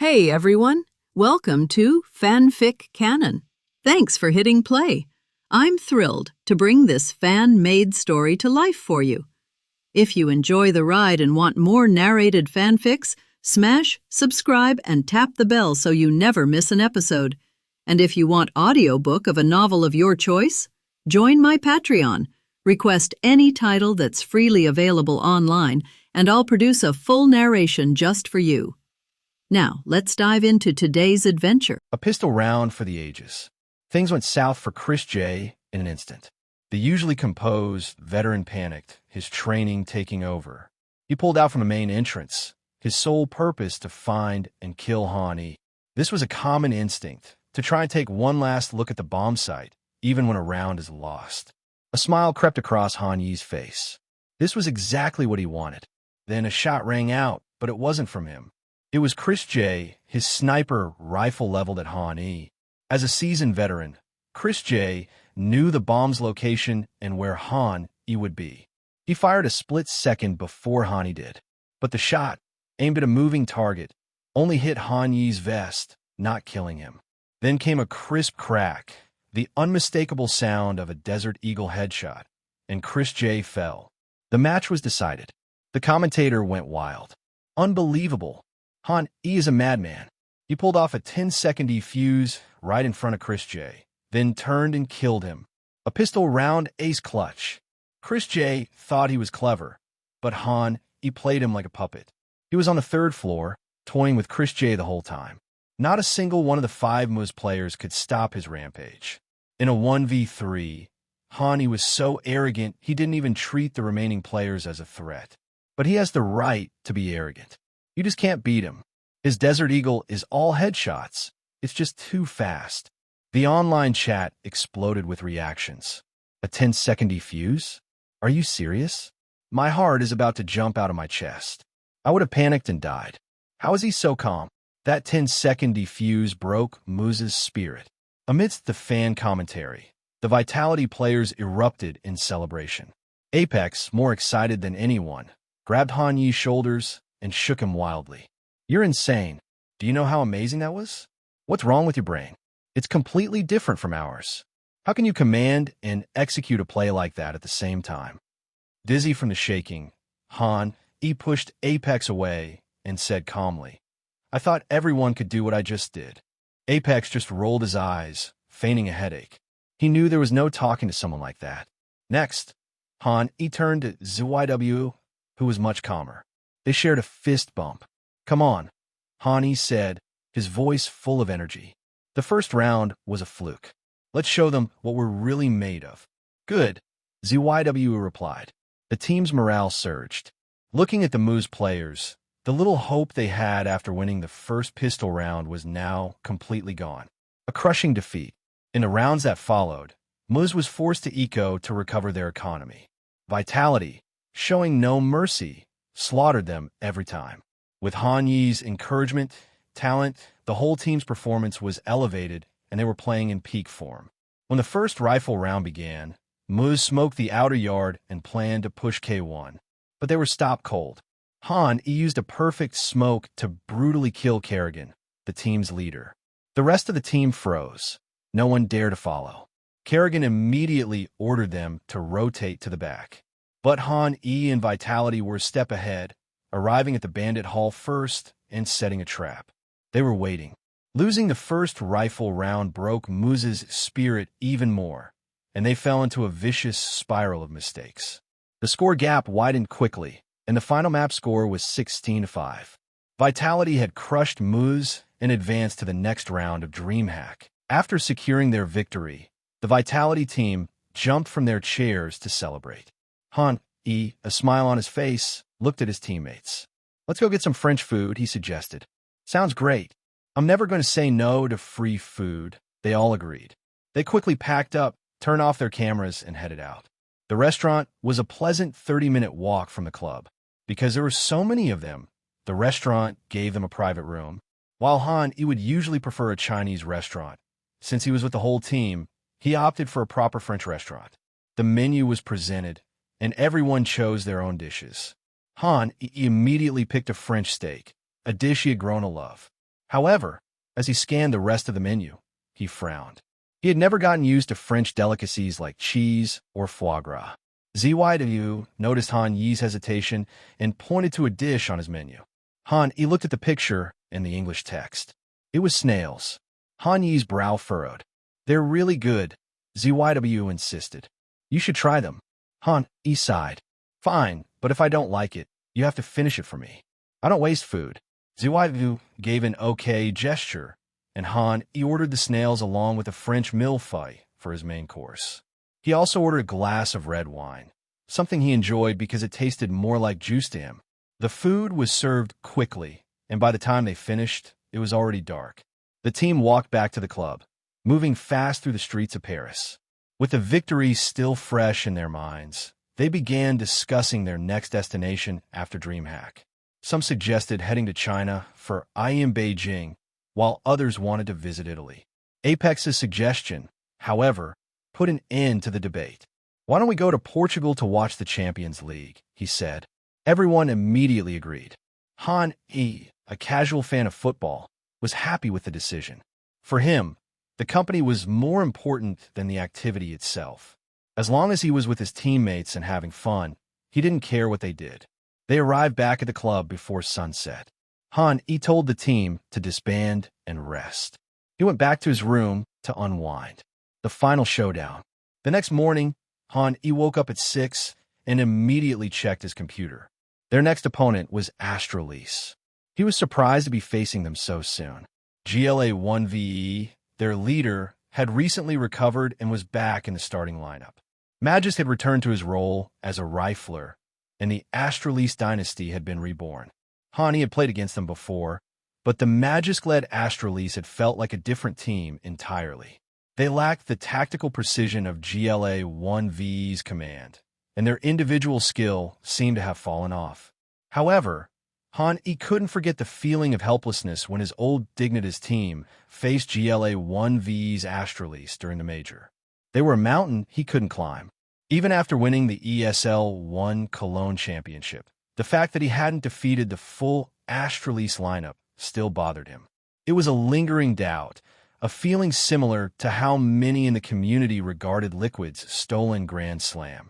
Hey everyone, welcome to FanFic Canon. Thanks for hitting play. I'm thrilled to bring this fan-made story to life for you. If you enjoy the ride and want more narrated fanfics, smash, subscribe, and tap the bell so you never miss an episode. And if you want audiobook of a novel of your choice, join my Patreon. Request any title that's freely available online, and I'll produce a full narration just for you. Now, let's dive into today's adventure. A pistol round for the ages. Things went south for Chris J in an instant. The usually composed veteran panicked, his training taking over. He pulled out from the main entrance, his sole purpose to find and kill Han E. This was a common instinct, to try and take one last look at the bomb site, even when a round is lost. A smile crept across Han Yi's face. This was exactly what he wanted. Then a shot rang out, but it wasn't from him. It was Chris J, his sniper rifle leveled at Han E. As a seasoned veteran, Chris J knew the bomb's location and where Han E would be. He fired a split second before Han E did, but the shot, aimed at a moving target, only hit Han Yi's vest, not killing him. Then came a crisp crack, the unmistakable sound of a Desert Eagle headshot, and Chris J fell. The match was decided. The commentator went wild. Unbelievable. Han E is a madman. He pulled off a 10-second defuse right in front of Chris J, then turned and killed him. A pistol round ace clutch. Chris J thought he was clever, but Han E played him like a puppet. He was on the third floor, toying with Chris J the whole time. Not a single one of the 5 Moose players could stop his rampage. In a 1v3, Han E was so arrogant he didn't even treat the remaining players as a threat. But he has the right to be arrogant. You just can't beat him. His Desert Eagle is all headshots. It's just too fast. The online chat exploded with reactions. A 10-second defuse? Are you serious? My heart is about to jump out of my chest. I would have panicked and died. How is he so calm? That 10-second defuse broke Moose's spirit. Amidst the fan commentary, the Vitality players erupted in celebration. Apex, more excited than anyone, grabbed Han Yi's shoulders and shook him wildly. You're insane. Do you know how amazing that was? What's wrong with your brain? It's completely different from ours. How can you command and execute a play like that at the same time? Dizzy from the shaking, Han E pushed Apex away and said calmly, I thought everyone could do what I just did. Apex just rolled his eyes, feigning a headache. He knew there was no talking to someone like that. Next, Han E turned to ZYW, who was much calmer. They shared a fist bump. Come on, Han E said, his voice full of energy. The first round was a fluke. Let's show them what we're really made of. Good, ZYW replied. The team's morale surged. Looking at the Moose players, the little hope they had after winning the first pistol round was now completely gone. A crushing defeat. In the rounds that followed, Moose was forced to eco to recover their economy. Vitality, showing no mercy, slaughtered them every time. With Han Yi's encouragement, talent, the whole team's performance was elevated and they were playing in peak form. When the first rifle round began, Moose smoked the outer yard and planned to push K1, but they were stopped cold. Han E used a perfect smoke to brutally kill Kerrigan, the team's leader. The rest of the team froze. No one dared to follow. Kerrigan immediately ordered them to rotate to the back. But Han E and Vitality were a step ahead, arriving at the bandit hall first and setting a trap. They were waiting. Losing the first rifle round broke Moose's spirit even more, and they fell into a vicious spiral of mistakes. The score gap widened quickly, and the final map score was 16-5. Vitality had crushed Moose and advanced to the next round of DreamHack. After securing their victory, the Vitality team jumped from their chairs to celebrate. Han E, a smile on his face, looked at his teammates. Let's go get some French food, he suggested. Sounds great. I'm never going to say no to free food, they all agreed. They quickly packed up, turned off their cameras, and headed out. The restaurant was a pleasant 30-minute walk from the club. Because there were so many of them, the restaurant gave them a private room. While Han E would usually prefer a Chinese restaurant, since he was with the whole team, he opted for a proper French restaurant. The menu was presented, and everyone chose their own dishes. Han immediately picked a French steak, a dish he had grown to love. However, as he scanned the rest of the menu, he frowned. He had never gotten used to French delicacies like cheese or foie gras. ZYW noticed Han Yi's hesitation and pointed to a dish on his menu. Han Yi looked at the picture and the English text. It was snails. Han Yi's brow furrowed. They're really good, ZYW insisted. You should try them. Han Yi sighed. Fine, but if I don't like it, you have to finish it for me. I don't waste food. ZYW gave an okay gesture, and Han Yi ordered the snails along with a French millefeuille for his main course. He also ordered a glass of red wine, something he enjoyed because it tasted more like juice to him. The food was served quickly, and by the time they finished, it was already dark. The team walked back to the club, moving fast through the streets of Paris. With the victory still fresh in their minds, they began discussing their next destination after DreamHack. Some suggested heading to China for IM Beijing, while others wanted to visit Italy. Apex's suggestion, however, put an end to the debate. Why don't we go to Portugal to watch the Champions League, he said. Everyone immediately agreed. Han Yi, a casual fan of football, was happy with the decision. For him, the company was more important than the activity itself. As long as he was with his teammates and having fun, he didn't care what they did. They arrived back at the club before sunset. Han Yi told the team to disband and rest. He went back to his room to unwind. The final showdown. The next morning, Han Yi woke up at 6 and immediately checked his computer. Their next opponent was Astralis. He was surprised to be facing them so soon. GLA 1VE, their leader, had recently recovered and was back in the starting lineup. Magus had returned to his role as a rifler, and the Astralis dynasty had been reborn. Han Yi had played against them before, but the Magus-led Astralis had felt like a different team entirely. They lacked the tactical precision of GLA 1V's command, and their individual skill seemed to have fallen off. However, Han Yi couldn't forget the feeling of helplessness when his old Dignitas team faced GLA 1V's Astralis during the major. They were a mountain he couldn't climb. Even after winning the ESL 1 Cologne Championship, the fact that he hadn't defeated the full Astralis lineup still bothered him. It was a lingering doubt, a feeling similar to how many in the community regarded Liquid's stolen Grand Slam.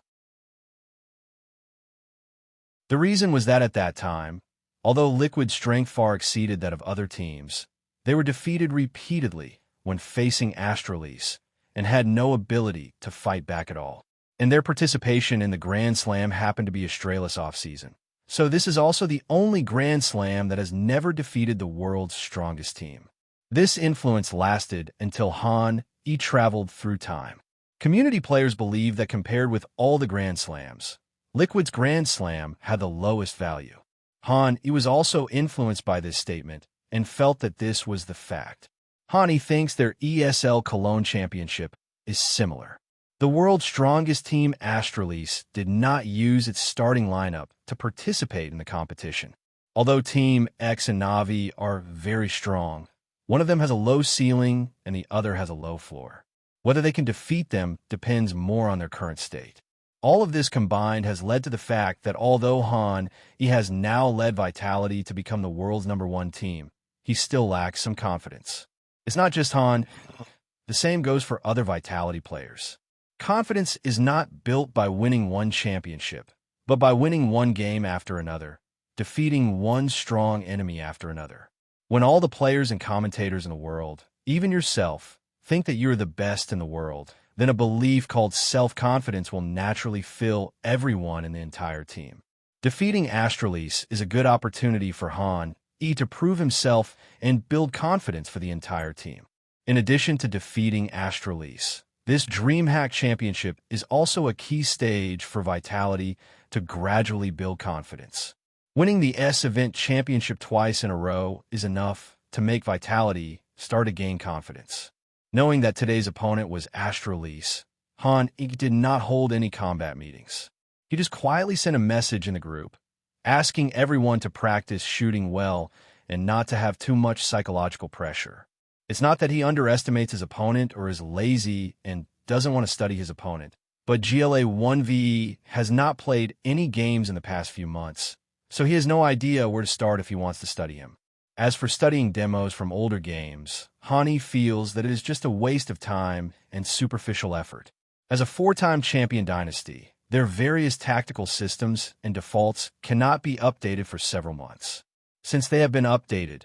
The reason was that at that time, although Liquid's strength far exceeded that of other teams, they were defeated repeatedly when facing Astralis and had no ability to fight back at all. And their participation in the Grand Slam happened to be Astralis off-season. So this is also the only Grand Slam that has never defeated the world's strongest team. This influence lasted until Han Yi traveled through time. Community players believe that compared with all the Grand Slams, Liquid's Grand Slam had the lowest value. Han Yi was also influenced by this statement and felt that this was the fact. Han Yi thinks their ESL Cologne Championship is similar. The world's strongest team, Astralis, did not use its starting lineup to participate in the competition. Although Team X and Na'Vi are very strong, one of them has a low ceiling and the other has a low floor. Whether they can defeat them depends more on their current state. All of this combined has led to the fact that although Han Yi has now led Vitality to become the world's #1 team, he still lacks some confidence. It's not just Han. The same goes for other Vitality players. Confidence is not built by winning one championship, but by winning one game after another, defeating one strong enemy after another. When all the players and commentators in the world, even yourself, think that you're the best in the world, then a belief called self-confidence will naturally fill everyone in the entire team. Defeating Astralis is a good opportunity for Han Yi to prove himself and build confidence for the entire team. In addition to defeating Astralis, this DreamHack Championship is also a key stage for Vitality to gradually build confidence. Winning the S-Event Championship twice in a row is enough to make Vitality start to gain confidence. Knowing that today's opponent was Astralis, Han Yi did not hold any combat meetings. He just quietly sent a message in the group, asking everyone to practice shooting well and not to have too much psychological pressure. It's not that he underestimates his opponent or is lazy and doesn't want to study his opponent, but GLA 1VE has not played any games in the past few months, so he has no idea where to start if he wants to study him. As for studying demos from older games, Hani feels that it is just a waste of time and superficial effort. As a four-time champion dynasty, their various tactical systems and defaults cannot be updated for several months. Since they have been updated,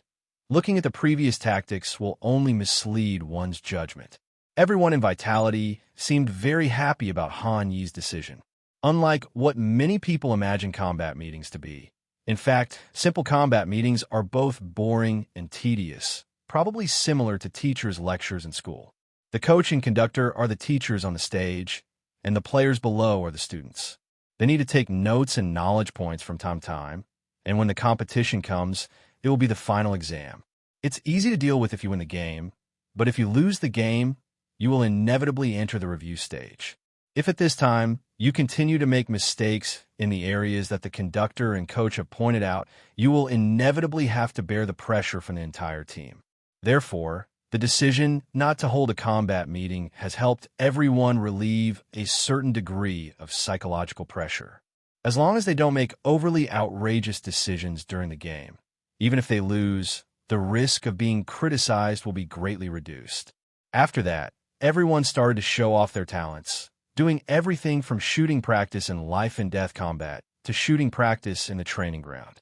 looking at the previous tactics will only mislead one's judgment. Everyone in Vitality seemed very happy about Han Yi's decision. Unlike what many people imagine combat meetings to be, in fact, simple combat meetings are both boring and tedious, probably similar to teachers' lectures in school. The coach and conductor are the teachers on the stage, and the players below are the students. They need to take notes and knowledge points from time to time, and when the competition comes, it will be the final exam. It's easy to deal with if you win the game, but if you lose the game, you will inevitably enter the review stage. If at this time, you continue to make mistakes in the areas that the conductor and coach have pointed out, you will inevitably have to bear the pressure from the entire team. Therefore, the decision not to hold a combat meeting has helped everyone relieve a certain degree of psychological pressure. As long as they don't make overly outrageous decisions during the game, even if they lose, the risk of being criticized will be greatly reduced. After that, everyone started to show off their talents, doing everything from shooting practice in life-and-death combat to shooting practice in the training ground.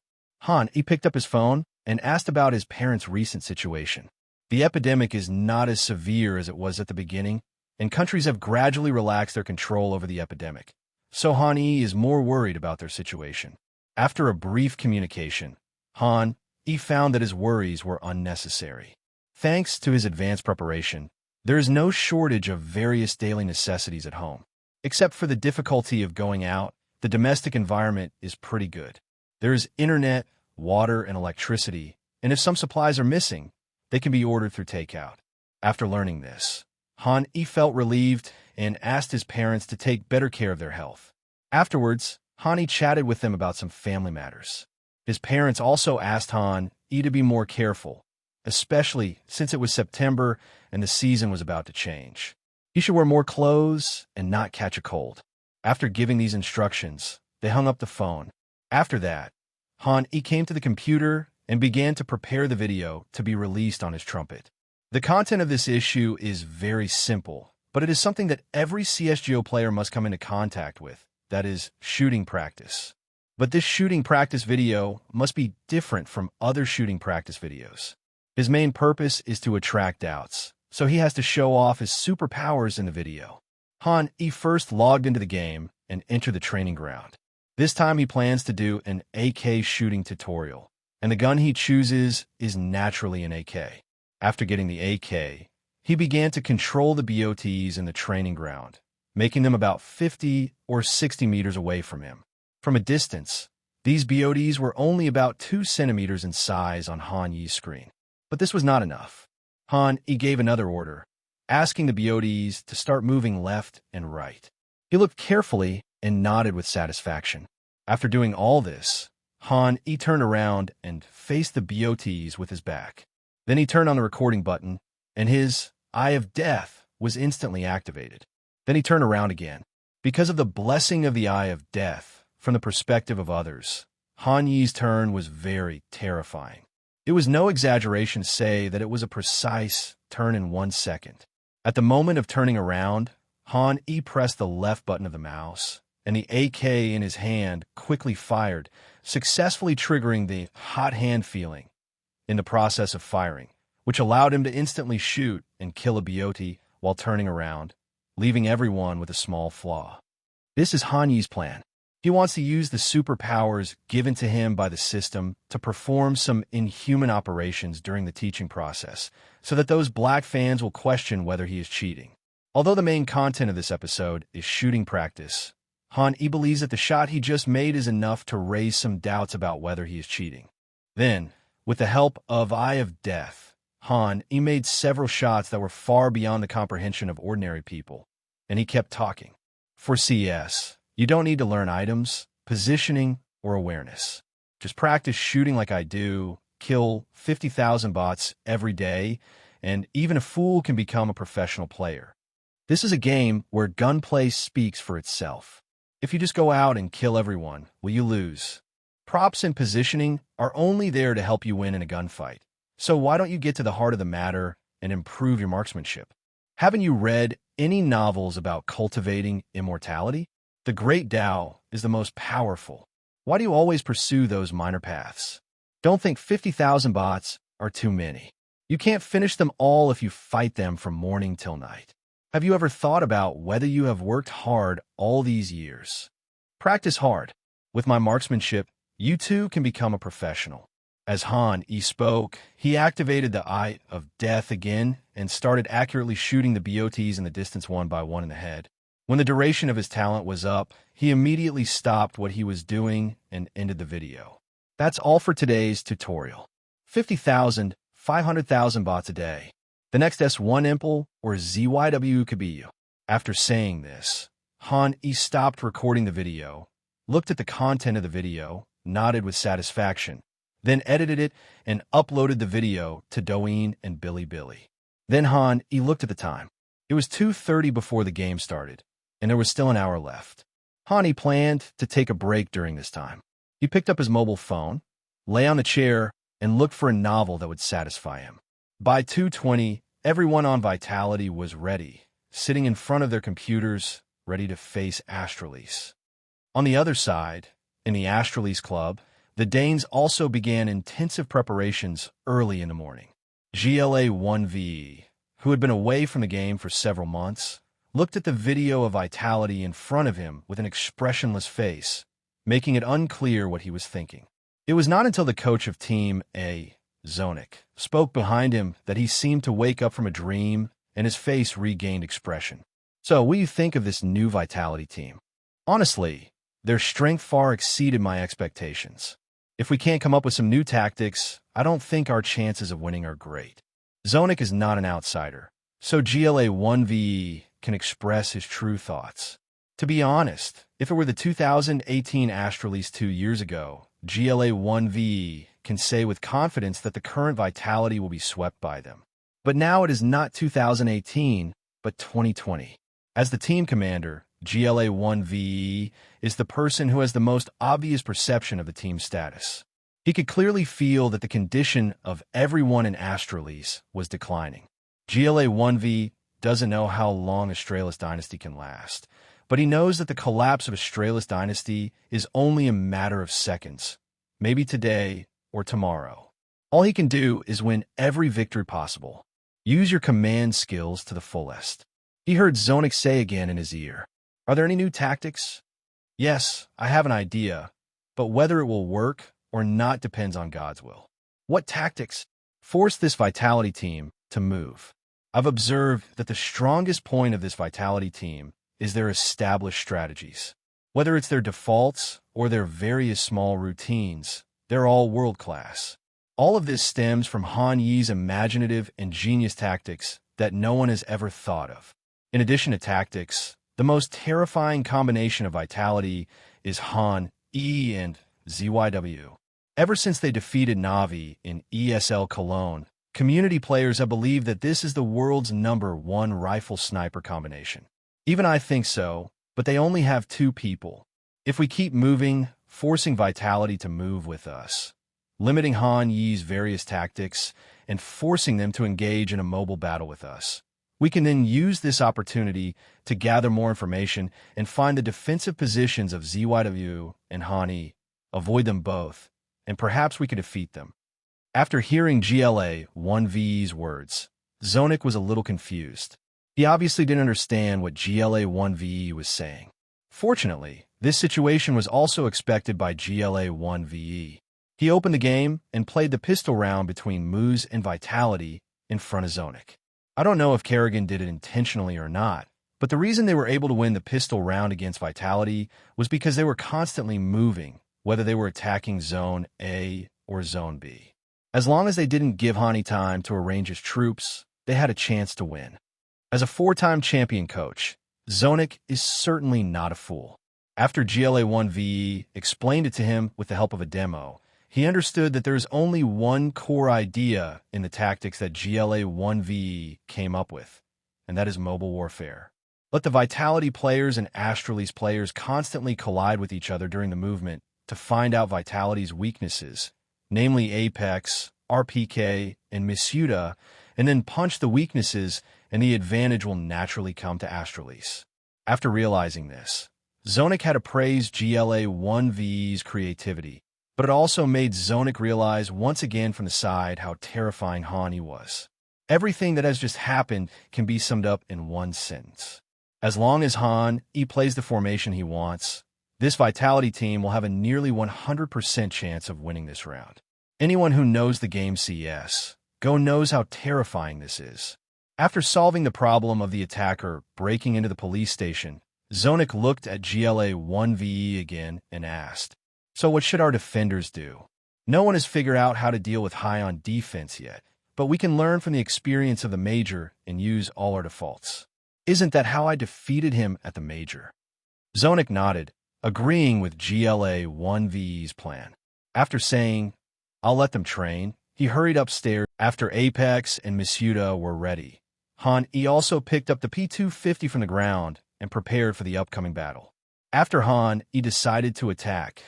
He picked up his phone and asked about his parents' recent situation. The epidemic is not as severe as it was at the beginning, and countries have gradually relaxed their control over the epidemic. So Han is more worried about their situation. After a brief communication, Han found that his worries were unnecessary. Thanks to his advanced preparation, there is no shortage of various daily necessities at home. Except for the difficulty of going out, the domestic environment is pretty good. There is internet, water, and electricity, and if some supplies are missing, they can be ordered through takeout. After learning this, Han felt relieved and asked his parents to take better care of their health. Afterwards, Han chatted with them about some family matters. His parents also asked Han to be more careful, especially since it was September and the season was about to change. He should wear more clothes and not catch a cold. After giving these instructions, they hung up the phone. After that, Han came to the computer and began to prepare the video to be released on his trumpet. The content of this issue is very simple, but it is something that every CSGO player must come into contact with, that is, shooting practice. But this shooting practice video must be different from other shooting practice videos. His main purpose is to attract doubts, so he has to show off his superpowers in the video. Han first logged into the game and entered the training ground. This time he plans to do an AK shooting tutorial, and the gun he chooses is naturally an AK. After getting the AK, he began to control the BOTs in the training ground, making them about 50 or 60 meters away from him. From a distance, these BOTs were only about 2 centimeters in size on Han Yi's screen. But this was not enough. Han gave another order, asking the BOTs to start moving left and right. He looked carefully and nodded with satisfaction. After doing all this, Han turned around and faced the BOTs with his back. Then he turned on the recording button, and his Eye of Death was instantly activated. Then he turned around again. Because of the blessing of the Eye of Death, from the perspective of others, Han Yi's turn was very terrifying. It was no exaggeration to say that it was a precise turn in 1 second. At the moment of turning around, Han pressed the left button of the mouse, and the AK in his hand quickly fired, successfully triggering the hot hand feeling in the process of firing, which allowed him to instantly shoot and kill a BOT while turning around, leaving everyone with a small flaw. This is Han Yi's plan. He wants to use the superpowers given to him by the system to perform some inhuman operations during the teaching process, so that those black fans will question whether he is cheating. Although the main content of this episode is shooting practice, Han believes that the shot he just made is enough to raise some doubts about whether he is cheating. Then, with the help of Eye of Death, Han made several shots that were far beyond the comprehension of ordinary people, and he kept talking. For CS, you don't need to learn items, positioning, or awareness. Just practice shooting like I do, kill 50,000 bots every day, and even a fool can become a professional player. This is a game where gunplay speaks for itself. If you just go out and kill everyone, will you lose? Props and positioning are only there to help you win in a gunfight. So why don't you get to the heart of the matter and improve your marksmanship? Haven't you read any novels about cultivating immortality? The Great Tao is the most powerful. Why do you always pursue those minor paths? Don't think 50,000 bots are too many. You can't finish them all if you fight them from morning till night. Have you ever thought about whether you have worked hard all these years? Practice hard. With my marksmanship, you too can become a professional. As Han Yi spoke, he activated the Eye of Death again and started accurately shooting the BOTs in the distance one by one in the head. When the duration of his talent was up, he immediately stopped what he was doing and ended the video. That's all for today's tutorial. 50,000, 500,000 bots a day. The next S1 Impel or ZYW could be you. After saying this, Han Yi stopped recording the video, looked at the content of the video, nodded with satisfaction, then edited it and uploaded the video to Douyin and Bilibili. Then Han Yi looked at the time. It was 2:30 before the game started, and there was still an hour left. Han Yi planned to take a break during this time. He picked up his mobile phone, lay on the chair, and looked for a novel that would satisfy him. By 2:20, everyone on Vitality was ready, sitting in front of their computers, ready to face Astralis. On the other side, in the Astralis Club, the Danes also began intensive preparations early in the morning. GLA1VE, who had been away from the game for several months, looked at the video of Vitality in front of him with an expressionless face, making it unclear what he was thinking. It was not until the coach of Team A, Zonik, spoke behind him that he seemed to wake up from a dream and his face regained expression. So, what do you think of this new Vitality team? Honestly, their strength far exceeded my expectations. If we can't come up with some new tactics, I don't think our chances of winning are great. Zonik is not an outsider, so GLA1VE can express his true thoughts. To be honest, if it were the 2018 Astralis 2 years ago, GLA1VE can say with confidence that the current Vitality will be swept by them. But now it is not 2018, but 2020. As the team commander, GLA1VE is the person who has the most obvious perception of the team's status. He could clearly feel that the condition of everyone in Astralis was declining. GLA1VE doesn't know how long Astralis Dynasty can last, but he knows that the collapse of Astralis Dynasty is only a matter of seconds, maybe today or tomorrow. All he can do is win every victory possible. Use your command skills to the fullest. He heard Zonik say again in his ear, "Are there any new tactics?" "Yes, I have an idea, but whether it will work or not depends on God's will." "What tactics?" "Force this Vitality team to move." I've observed that the strongest point of this Vitality team is their established strategies. Whether it's their defaults or their various small routines, they're all world-class. All of this stems from Han Yi's imaginative and genius tactics that no one has ever thought of. In addition to tactics, the most terrifying combination of Vitality is Han Yi and ZYW. Ever since they defeated Navi in ESL Cologne, community players have believed that this is the world's #1 rifle sniper combination. Even I think so, but they only have 2 people. If we keep moving, forcing Vitality to move with us, limiting Han Yi's various tactics, and forcing them to engage in a mobile battle with us, we can then use this opportunity to gather more information and find the defensive positions of ZYW and Han Yi, avoid them both, and perhaps we could defeat them. After hearing GLA1VE's words, Zonik was a little confused. He obviously didn't understand what GLA1VE was saying. Fortunately, this situation was also expected by GLA1VE. He opened the game and played the pistol round between Moose and Vitality in front of Zonik. I don't know if Kerrigan did it intentionally or not, but the reason they were able to win the pistol round against Vitality was because they were constantly moving, whether they were attacking Zone A or Zone B. As long as they didn't give Hani time to arrange his troops, they had a chance to win. As a 4-time champion coach, Zonik is certainly not a fool. After GLA1VE explained it to him with the help of a demo, he understood that there is only one core idea in the tactics that GLA1VE came up with, and that is mobile warfare. Let the Vitality players and Astralis players constantly collide with each other during the movement, to find out Vitality's weaknesses, namely Apex, RPK, and Misuda, and then punch the weaknesses, and the advantage will naturally come to Astralis. After realizing this, Zonic had appraised GLA-1V's creativity, but it also made Zonic realize once again from the side how terrifying Han he was. Everything that has just happened can be summed up in one sentence. As long as Han plays the formation he wants, this Vitality team will have a nearly 100% chance of winning this round. Anyone who knows the game CSGO knows how terrifying this is. After solving the problem of the attacker breaking into the police station, Zonic looked at GLA-1VE again and asked, "So what should our defenders do? No one has figured out how to deal with high on defense yet, but we can learn from the experience of the Major and use all our defaults. Isn't that how I defeated him at the Major?" Zonic nodded, agreeing with GLA-1VE's plan. After saying, "I'll let them train," he hurried upstairs. After Apex and Misuda were ready, Han also picked up the P250 from the ground and prepared for the upcoming battle. After Han decided to attack,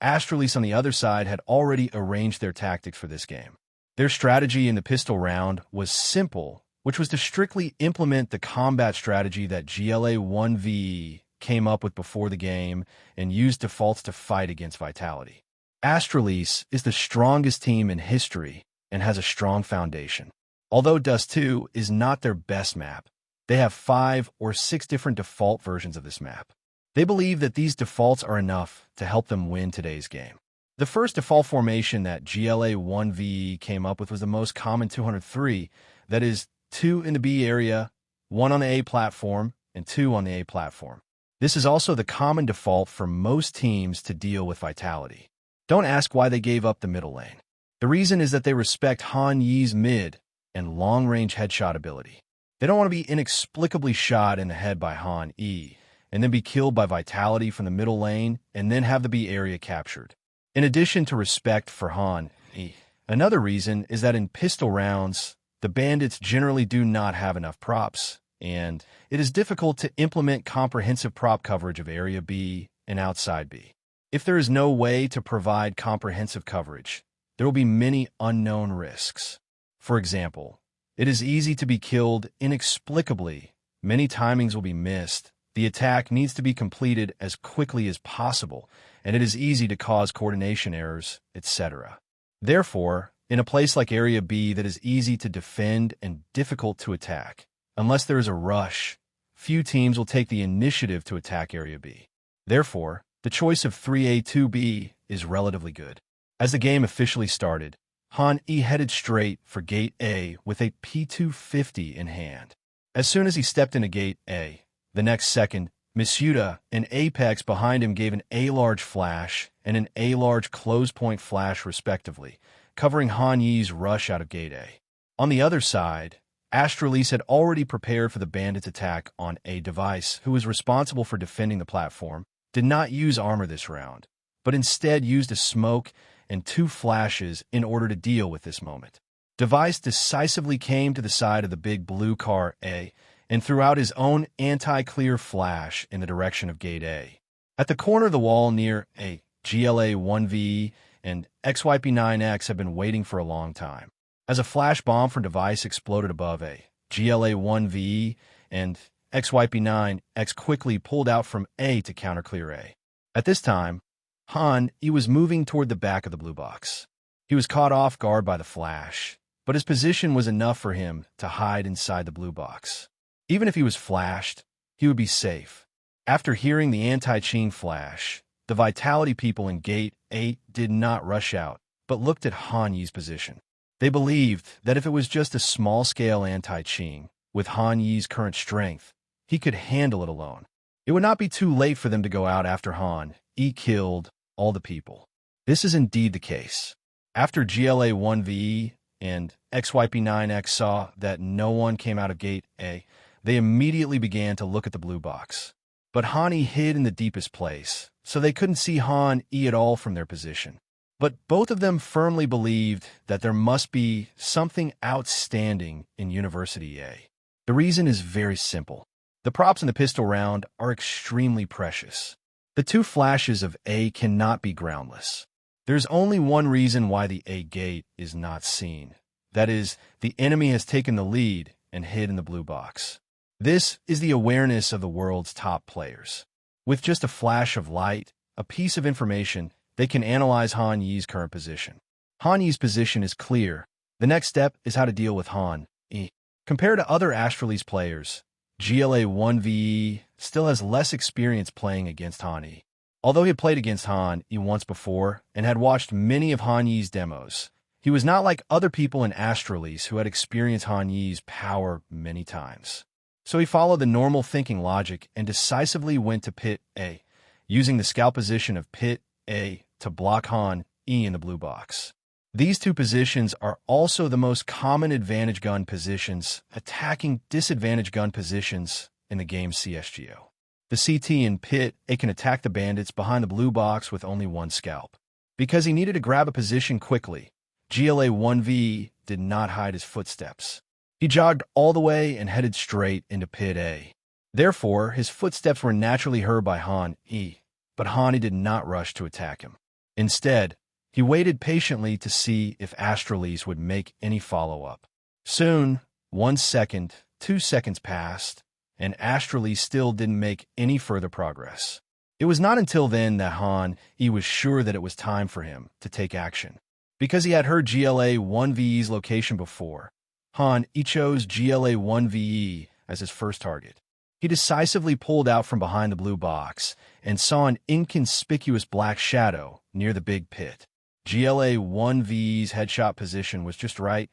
Astralis on the other side had already arranged their tactics for this game. Their strategy in the pistol round was simple, which was to strictly implement the combat strategy that GLA-1VE came up with before the game and use defaults to fight against Vitality. Astralis is the strongest team in history and has a strong foundation. Although Dust 2 is not their best map, they have 5 or 6 different default versions of this map. They believe that these defaults are enough to help them win today's game. The first default formation that GLA-1VE came up with was the most common 203, that is, 2 in the B area, 1 on the A platform, and 2 on the A platform. This is also the common default for most teams to deal with Vitality. Don't ask why they gave up the middle lane. The reason is that they respect Han Yi's mid and long-range headshot ability. They don't want to be inexplicably shot in the head by Han E and then be killed by Vitality from the middle lane and then have the B area captured. In addition to respect for Han E, another reason is that in pistol rounds, the bandits generally do not have enough props, and it is difficult to implement comprehensive prop coverage of Area B and outside B. If there is no way to provide comprehensive coverage, there will be many unknown risks. For example, it is easy to be killed inexplicably. Many timings will be missed. The attack needs to be completed as quickly as possible, and it is easy to cause coordination errors, etc. Therefore, in a place like Area B that is easy to defend and difficult to attack, unless there is a rush, few teams will take the initiative to attack Area B. Therefore, the choice of 3A2B is relatively good. As the game officially started, Han E headed straight for Gate A with a P250 in hand. As soon as he stepped into Gate A, the next second, Misuda and Apex behind him gave an A-large flash and an A-large close point flash respectively, covering Han Yi's rush out of Gate A. On the other side, Astralis had already prepared for the bandits' attack on A device, who was responsible for defending the platform, did not use armor this round, but instead used a smoke and 2 flashes in order to deal with this moment. Device decisively came to the side of the big blue car A and threw out his own anti-clear flash in the direction of Gate A. At the corner of the wall near A, GLA-1VE and XYP9X have been waiting for a long time. As a flash bomb from Device exploded above A, GLA-1VE and XYP9X quickly pulled out from A to counter-clear A. At this time, Han was moving toward the back of the blue box. He was caught off guard by the flash, but his position was enough for him to hide inside the blue box. Even if he was flashed, he would be safe. After hearing the anti-cheat flash, the Vitality people in Gate 8 did not rush out, but looked at Han Yi's position. They believed that if it was just a small-scale anti-cheat, with Han Yi's current strength, he could handle it alone. It would not be too late for them to go out after Han killed all the people. This is indeed the case. After GLA-1VE and XYP9X saw that no one came out of Gate A, they immediately began to look at the blue box. But Han hid in the deepest place, so they couldn't see Han at all from their position. But both of them firmly believed that there must be something outstanding in University A. The reason is very simple. The props in the pistol round are extremely precious. The two flashes of A cannot be groundless. There's only one reason why the A gate is not seen. That is, the enemy has taken the lead and hid in the blue box. This is the awareness of the world's top players. With just a flash of light, a piece of information, they can analyze Han Yi's current position. Han Yi's position is clear. The next step is how to deal with Han Yi. Compared to other Astralese players, GLA 1ve still has less experience playing against Han Yi. Although he had played against Han Yi once before and had watched many of Han Yi's demos, he was not like other people in Astralese who had experienced Han Yi's power many times. So he followed the normal thinking logic and decisively went to pit A, using the scout position of pit A to block Han Yi in the blue box. These two positions are also the most common advantage gun positions, attacking disadvantage gun positions in the game CSGO. The CT in pit A can attack the bandits behind the blue box with only one scalp. Because he needed to grab a position quickly, GLA 1v did not hide his footsteps. He jogged all the way and headed straight into pit A. Therefore, his footsteps were naturally heard by Han Yi, but Han Yi did not rush to attack him. Instead, he waited patiently to see if Astralese would make any follow-up. Soon, 1 second, 2 seconds passed, and Astralese still didn't make any further progress. It was not until then that Han Yi was sure that it was time for him to take action. Because he had heard GLA 1ve's location before, Han Yi chose GLA 1ve as his first target. He decisively pulled out from behind the blue box and saw an inconspicuous black shadow near the big pit. GLA 1v's headshot position was just right.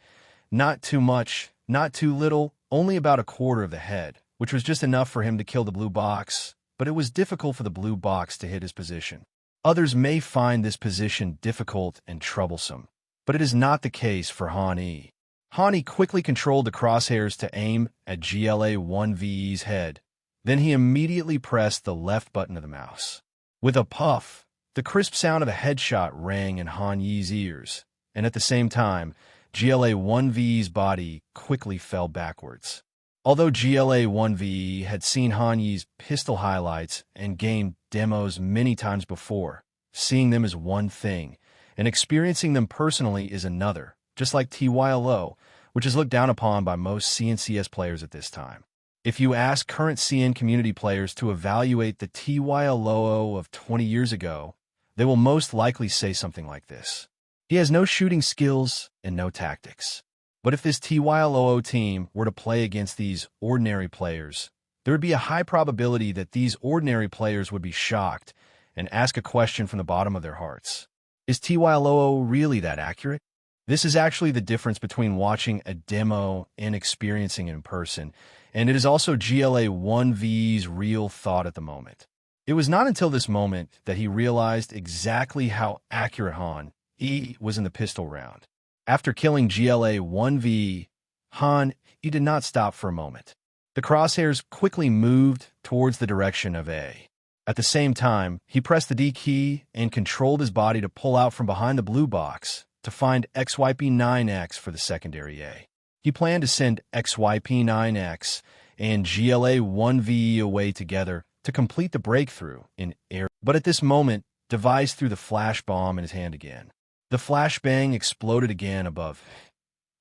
Not too much, not too little, only about a quarter of the head, which was just enough for him to kill the blue box, but it was difficult for the blue box to hit his position. Others may find this position difficult and troublesome, but it is not the case for Han Yi. Han Yi quickly controlled the crosshairs to aim at GLA 1ve's head. Then he immediately pressed the left button of the mouse. With a puff, the crisp sound of a headshot rang in Han Yi's ears, and at the same time, GLA 1ve's body quickly fell backwards. Although GLA 1ve had seen Han Yi's pistol highlights and game demos many times before, seeing them is one thing, and experiencing them personally is another, just like TYLO, which is looked down upon by most CNCS players at this time. If you ask current CN community players to evaluate the TYLO of 20 years ago, they will most likely say something like this. He has no shooting skills and no tactics. But if this TYLO team were to play against these ordinary players, there would be a high probability that these ordinary players would be shocked and ask a question from the bottom of their hearts. Is TYLO really that accurate? This is actually the difference between watching a demo and experiencing it in person, and it is also GLA 1ve's real thought at the moment. It was not until this moment that he realized exactly how accurate Han Yi was in the pistol round. After killing GLA 1v, Han Yi did not stop for a moment. The crosshairs quickly moved towards the direction of A. At the same time, he pressed the D key and controlled his body to pull out from behind the blue box to find XYP9X for the secondary A. He planned to send XYP9X and GLA 1v away together to complete the breakthrough in air. But at this moment, Device threw the flash bomb in his hand again. The flashbang exploded again above.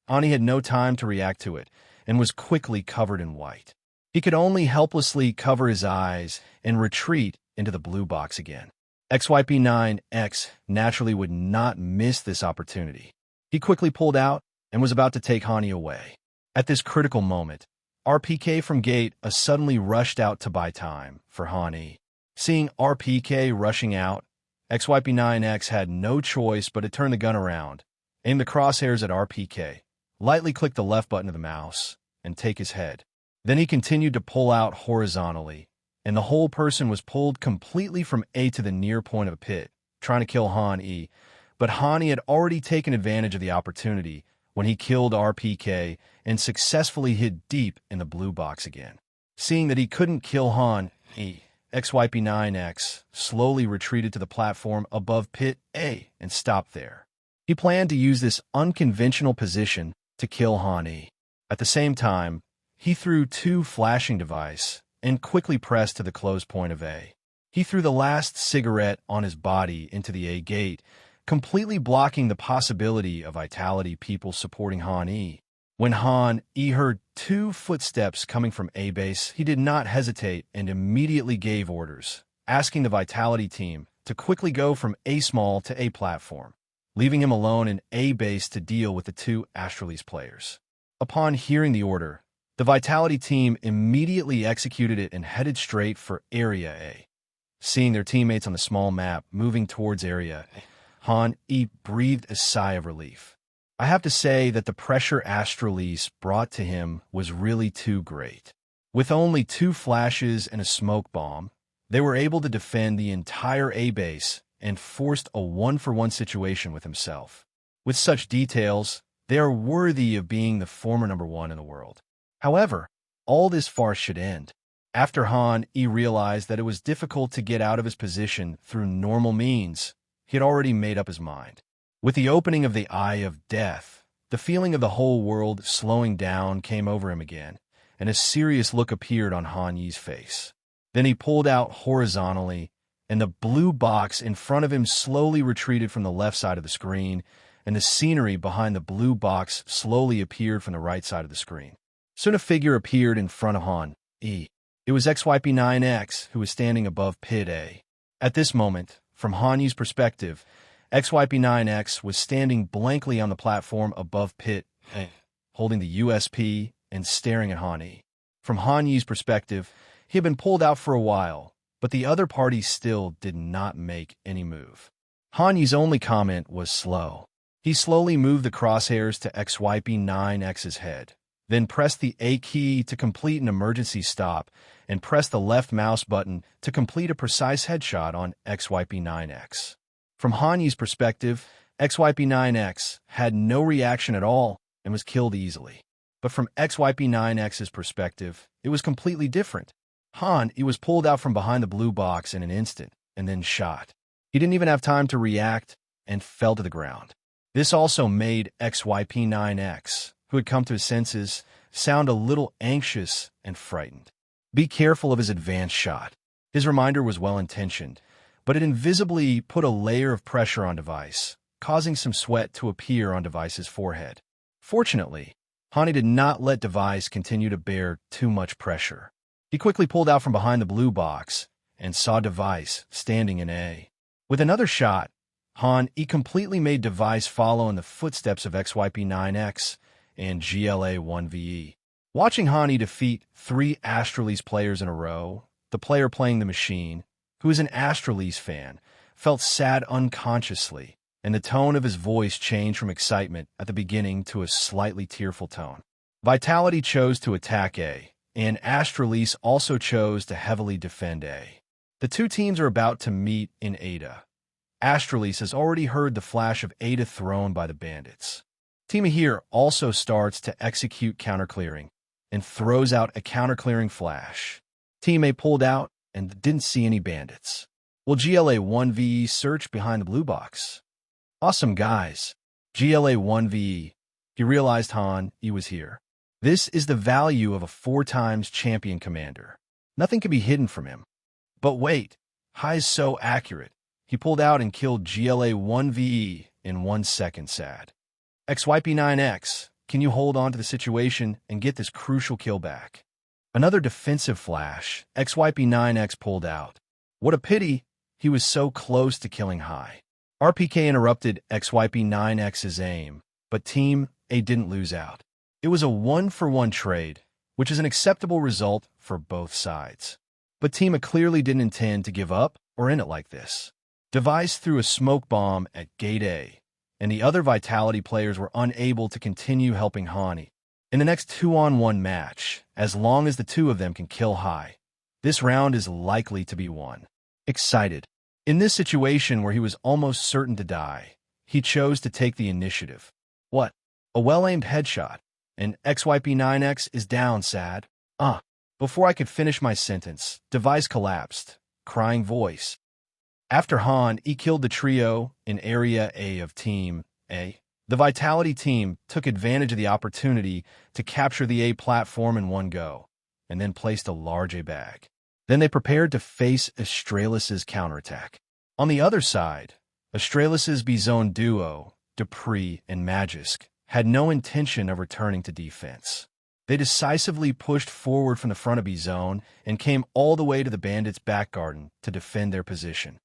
Han Yi had no time to react to it and was quickly covered in white. He could only helplessly cover his eyes and retreat into the blue box again. XYP9X naturally would not miss this opportunity. He quickly pulled out and was about to take Han Yi away. At this critical moment, RPK from Gate suddenly rushed out to buy time for Han Yi. Seeing RPK rushing out, XYP9X had no choice but to turn the gun around, aim the crosshairs at RPK, lightly click the left button of the mouse, and take his head. Then he continued to pull out horizontally, and the whole person was pulled completely from A to the near point of a pit, trying to kill Han Yi. But Han Yi had already taken advantage of the opportunity when he killed RPK and successfully hid deep in the blue box again. Seeing that he couldn't kill Han Yi, XYP9X slowly retreated to the platform above pit A and stopped there. He planned to use this unconventional position to kill Han Yi. At the same time, he threw two flashing devices and quickly pressed to the close point of A. He threw the last cigarette on his body into the A gate, completely blocking the possibility of Vitality people supporting Han E. When Han E heard 2 footsteps coming from A base, he did not hesitate and immediately gave orders, asking the Vitality team to quickly go from A small to A platform, leaving him alone in A base to deal with the 2 Astralis players. Upon hearing the order, the Vitality team immediately executed it and headed straight for Area A. Seeing their teammates on the small map moving towards Area A, Han E breathed a sigh of relief. I have to say that the pressure Astralis brought to him was really too great. With only 2 flashes and a smoke bomb, they were able to defend the entire A base and forced a 1-for-1 situation with himself. With such details, they are worthy of being the former number 1 in the world. However, all this farce should end. After Han E realized that it was difficult to get out of his position through normal means, he had already made up his mind. With the opening of the Eye of Death, the feeling of the whole world slowing down came over him again, and a serious look appeared on Han Yi's face. Then he pulled out horizontally, and the blue box in front of him slowly retreated from the left side of the screen, and the scenery behind the blue box slowly appeared from the right side of the screen. Soon a figure appeared in front of Han E. It was XYP9X, who was standing above Pit A. At this moment, from Han Yi's perspective, XYP9X was standing blankly on the platform above Pit A, holding the USP and staring at Han E. From Han Yi's perspective, he had been pulled out for a while, but the other party still did not make any move. Han Yi's only comment was slow. He slowly moved the crosshairs to XYP9X's head, then pressed the A key to complete an emergency stop and pressed the left mouse button to complete a precise headshot on XYP9X. From Han Yi's perspective, XYP9X had no reaction at all and was killed easily. But from XYP9X's perspective, it was completely different. Han E was pulled out from behind the blue box in an instant and then shot. He didn't even have time to react and fell to the ground. This also made XYP9X, who had come to his senses, sound a little anxious and frightened. Be careful of his advanced shot. His reminder was well-intentioned, but it invisibly put a layer of pressure on Device, causing some sweat to appear on Device's forehead. Fortunately, Han E did not let Device continue to bear too much pressure. He quickly pulled out from behind the blue box and saw Device standing in A. With another shot, Han E completely made Device follow in the footsteps of XYP9X and GLA1VE. Watching Han E defeat 3 Astralis players in a row, the player playing the machine, who is an Astralis fan, felt sad unconsciously, and the tone of his voice changed from excitement at the beginning to a slightly tearful tone. Vitality chose to attack A, and Astralis also chose to heavily defend A. The 2 teams are about to meet in Ada. Astralis has already heard the flash of Ada thrown by the bandits. Team here also starts to execute counter-clearing and throws out a counter-clearing flash. Team A pulled out and didn't see any bandits. Will GLA1VE search behind the blue box? Awesome, guys. GLA1VE. He realized Han E was here. This is the value of a 4-times champion commander. Nothing can be hidden from him. But wait, Hai is so accurate. He pulled out and killed GLA1VE in 1 second, sad. XYP9X, can you hold on to the situation and get this crucial kill back? Another defensive flash, XYP9X pulled out. What a pity, he was so close to killing Hai. RPK interrupted XYP9X's aim, but Team A didn't lose out. It was a 1-for-1 trade, which is an acceptable result for both sides. But Team A clearly didn't intend to give up or end it like this. Device threw a smoke bomb at Gate A, and the other Vitality players were unable to continue helping Hani. In the next 2-on-1 match, as long as the 2 of them can kill Hai, this round is likely to be won. Excited. In this situation where he was almost certain to die, he chose to take the initiative. What? A well-aimed headshot, and XYP9X is down, sad. Before I could finish my sentence, Device collapsed, crying voice. After Han E killed the trio in Area A of Team A, the Vitality team took advantage of the opportunity to capture the A platform in one go, and then placed a large A bag. Then they prepared to face Astralis' counterattack. On the other side, Astralis' B-Zone duo, Dupree and Magisk, had no intention of returning to defense. They decisively pushed forward from the front of B-Zone and came all the way to the Bandits' back garden to defend their position.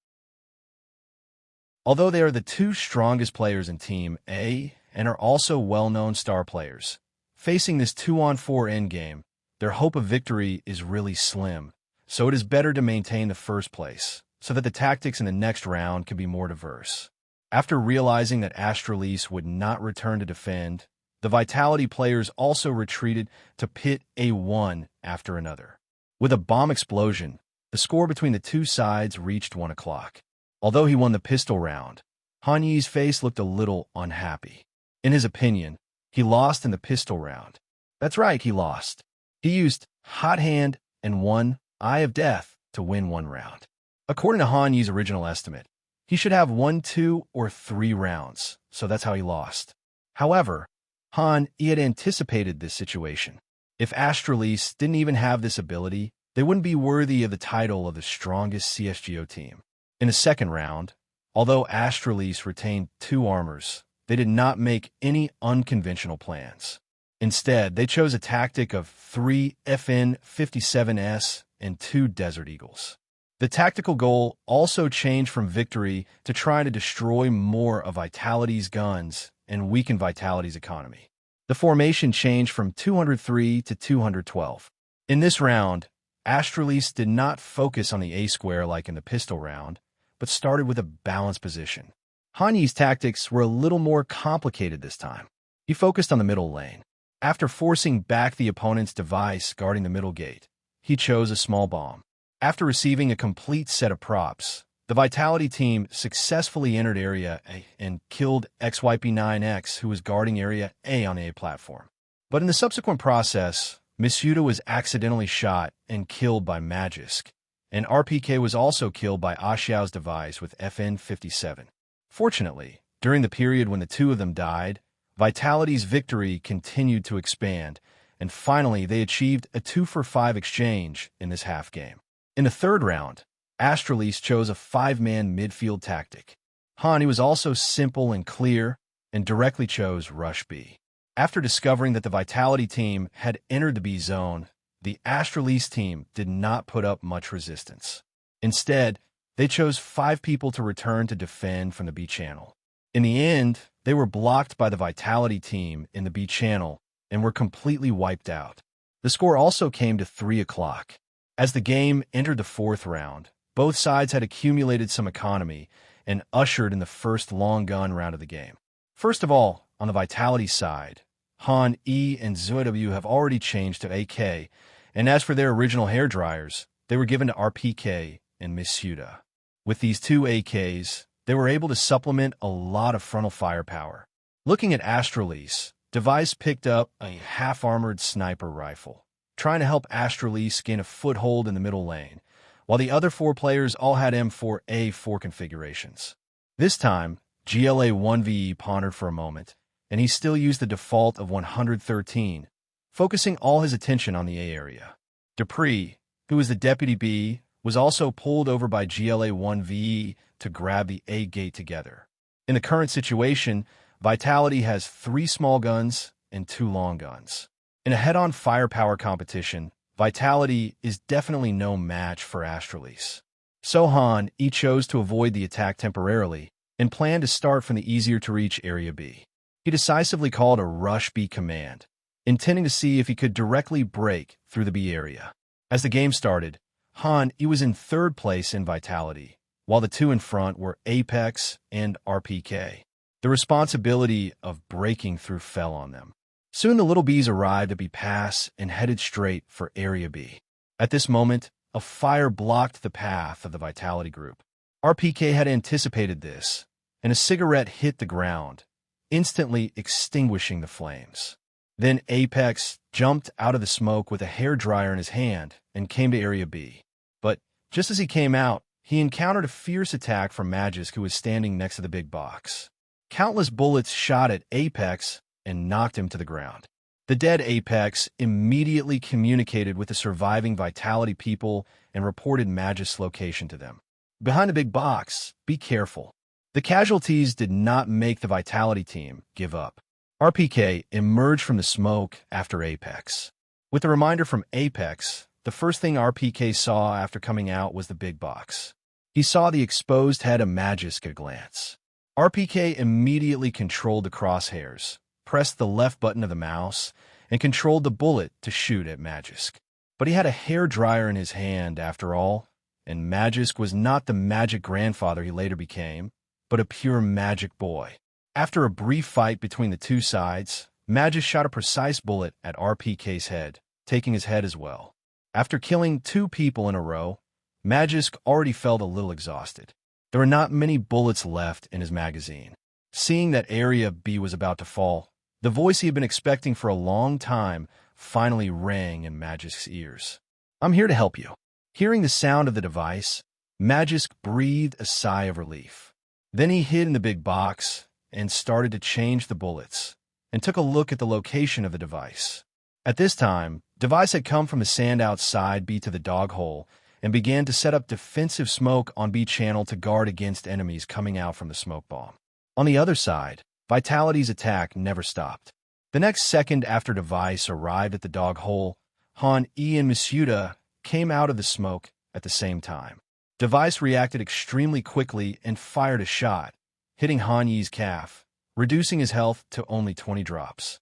Although they are the two strongest players in Team A and are also well-known star players, facing this 2-on-4 endgame, their hope of victory is really slim, so it is better to maintain the first place, so that the tactics in the next round can be more diverse. After realizing that Astralis would not return to defend, the Vitality players also retreated to pit A1 after another. With a bomb explosion, the score between the two sides reached 1 o'clock. Although he won the pistol round, Han Yi's face looked a little unhappy. In his opinion, he lost in the pistol round. That's right, he lost. He used Hot Hand and won Eye of Death to win one round. According to Han Yi's original estimate, he should have 1, 2, or 3 rounds, so that's how he lost. However, Han Yi had anticipated this situation. If Astralis didn't even have this ability, they wouldn't be worthy of the title of the strongest CSGO team. In the second round, although Astralis retained 2 armors, they did not make any unconventional plans. Instead, they chose a tactic of 3 FN-57S and 2 Desert Eagles. The tactical goal also changed from victory to try to destroy more of Vitality's guns and weaken Vitality's economy. The formation changed from 203 to 212. In this round, Astralis did not focus on the A-square like in the pistol round, but started with a balanced position. Han Yi's tactics were a little more complicated this time. He focused on the middle lane. After forcing back the opponent's device guarding the middle gate, he chose a small bomb. After receiving a complete set of props, the Vitality team successfully entered Area A and killed XYP9X, who was guarding Area A on the A platform. But in the subsequent process, Mishuda was accidentally shot and killed by Magisk, and RPK was also killed by Xiao's device with FN-57. Fortunately, during the period when the two of them died, Vitality's victory continued to expand, and finally they achieved a 2-for-5 exchange in this half game. In the third round, Astralis chose a 5-man midfield tactic. Han Yi was also simple and clear, and directly chose Rush B. After discovering that the Vitality team had entered the B zone, the Astralis team did not put up much resistance. Instead, they chose 5 people to return to defend from the B channel. In the end, they were blocked by the Vitality team in the B channel and were completely wiped out. The score also came to 3 o'clock. As the game entered the 4th round, both sides had accumulated some economy and ushered in the first long gun round of the game. First of all, on the Vitality side, Han Yi and ZW have already changed to AK, and as for their original hairdryers, they were given to RPK and Mishuda. With these 2 AKs, they were able to supplement a lot of frontal firepower. Looking at Astralis, Device picked up a half-armored sniper rifle, trying to help Astralis gain a foothold in the middle lane, while the other 4 players all had M4A4 configurations. This time, GLA 1VE pondered for a moment, and he still used the default of 113, focusing all his attention on the A area. Dupree, who was the Deputy B, was also pulled over by GLA 1VE to grab the A gate together. In the current situation, Vitality has 3 small guns and 2 long guns. In a head-on firepower competition, Vitality is definitely no match for Astralis. So Han Yi chose to avoid the attack temporarily and planned to start from the easier-to-reach Area B. He decisively called a Rush B command, intending to see if he could directly break through the B area. As the game started, Han Yi was in 3rd place in Vitality, while the 2 in front were Apex and RPK. The responsibility of breaking through fell on them. Soon the little Bs arrived at B Pass and headed straight for Area B. At this moment, a fire blocked the path of the Vitality group. RPK had anticipated this, and a cigarette hit the ground, instantly extinguishing the flames. Then Apex jumped out of the smoke with a hairdryer in his hand and came to Area B. But just as he came out, he encountered a fierce attack from Magisk, who was standing next to the big box. Countless bullets shot at Apex and knocked him to the ground. The dead Apex immediately communicated with the surviving Vitality people and reported Magic's location to them. Behind the big box, be careful. The casualties did not make the Vitality team give up. RPK emerged from the smoke after Apex. With a reminder from Apex, the first thing RPK saw after coming out was the big box. He saw the exposed head of Magisk at a glance. RPK immediately controlled the crosshairs, pressed the left button of the mouse, and controlled the bullet to shoot at Magisk. But he had a hairdryer in his hand after all, and Magisk was not the magic grandfather he later became, but a pure magic boy. After a brief fight between the two sides, Magisk shot a precise bullet at RPK's head, taking his head as well. After killing 2 people in a row, Magisk already felt a little exhausted. There were not many bullets left in his magazine. Seeing that Area B was about to fall, the voice he had been expecting for a long time finally rang in Magisk's ears. "I'm here to help you." Hearing the sound of the device, Magisk breathed a sigh of relief. Then he hid in the big box and started to change the bullets, and took a look at the location of the device. At this time, device had come from the sand outside B to the dog hole and began to set up defensive smoke on B channel to guard against enemies coming out from the smoke bomb. On the other side, Vitality's attack never stopped. The next second after device arrived at the dog hole, Han E and Masuda came out of the smoke at the same time. Device reacted extremely quickly and fired a shot, hitting Han Yi's calf, reducing his health to only 20 drops.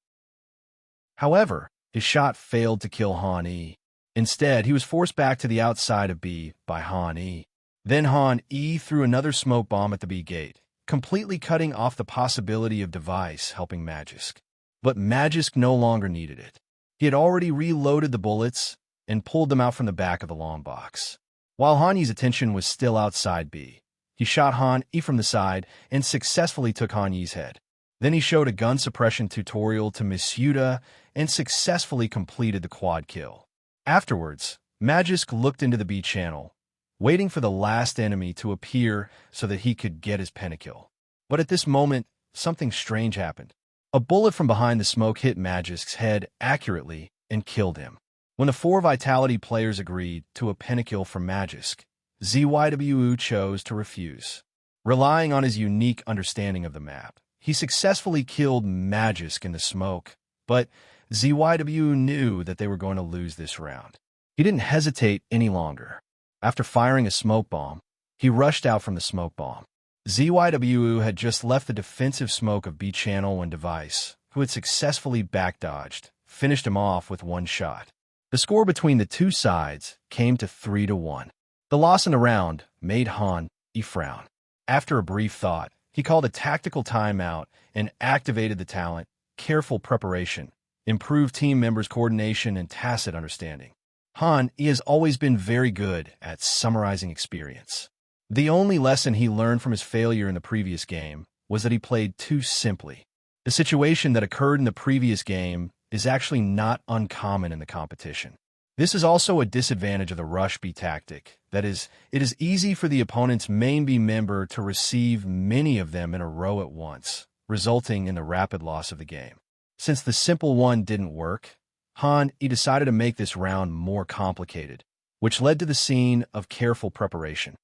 However, his shot failed to kill Han E. Instead, he was forced back to the outside of B by Han E. Then Han E threw another smoke bomb at the B gate, completely cutting off the possibility of device helping Magisk. But Magisk no longer needed it. He had already reloaded the bullets and pulled them out from the back of the long box. While Han Yi's attention was still outside B, he shot Han E from the side and successfully took Han Yi's head. Then he showed a gun suppression tutorial to Masuda and successfully completed the quad kill. Afterwards, Magisk looked into the B channel, waiting for the last enemy to appear so that he could get his pentakill. But at this moment, something strange happened. A bullet from behind the smoke hit Magisk's head accurately and killed him. When the 4 Vitality players agreed to a pentakill from Magisk, ZYWU chose to refuse. Relying on his unique understanding of the map, he successfully killed Magisk in the smoke, but ZYWU knew that they were going to lose this round. He didn't hesitate any longer. After firing a smoke bomb, he rushed out from the smoke bomb. ZYWU had just left the defensive smoke of B channel when Device, who had successfully backdodged, finished him off with 1 shot. The score between the two sides came to 3-1. The loss in the round made Han E frown. After a brief thought, he called a tactical timeout and activated the talent, careful preparation, improved team members' coordination, and tacit understanding. Han E has always been very good at summarizing experience. The only lesson he learned from his failure in the previous game was that he played too simply. The situation that occurred in the previous game is actually not uncommon in the competition. This is also a disadvantage of the rush B tactic. That is, it is easy for the opponent's main B member to receive many of them in a row at once, resulting in the rapid loss of the game. Since the simple one didn't work, Han E decided to make this round more complicated, which led to the scene of careful preparation.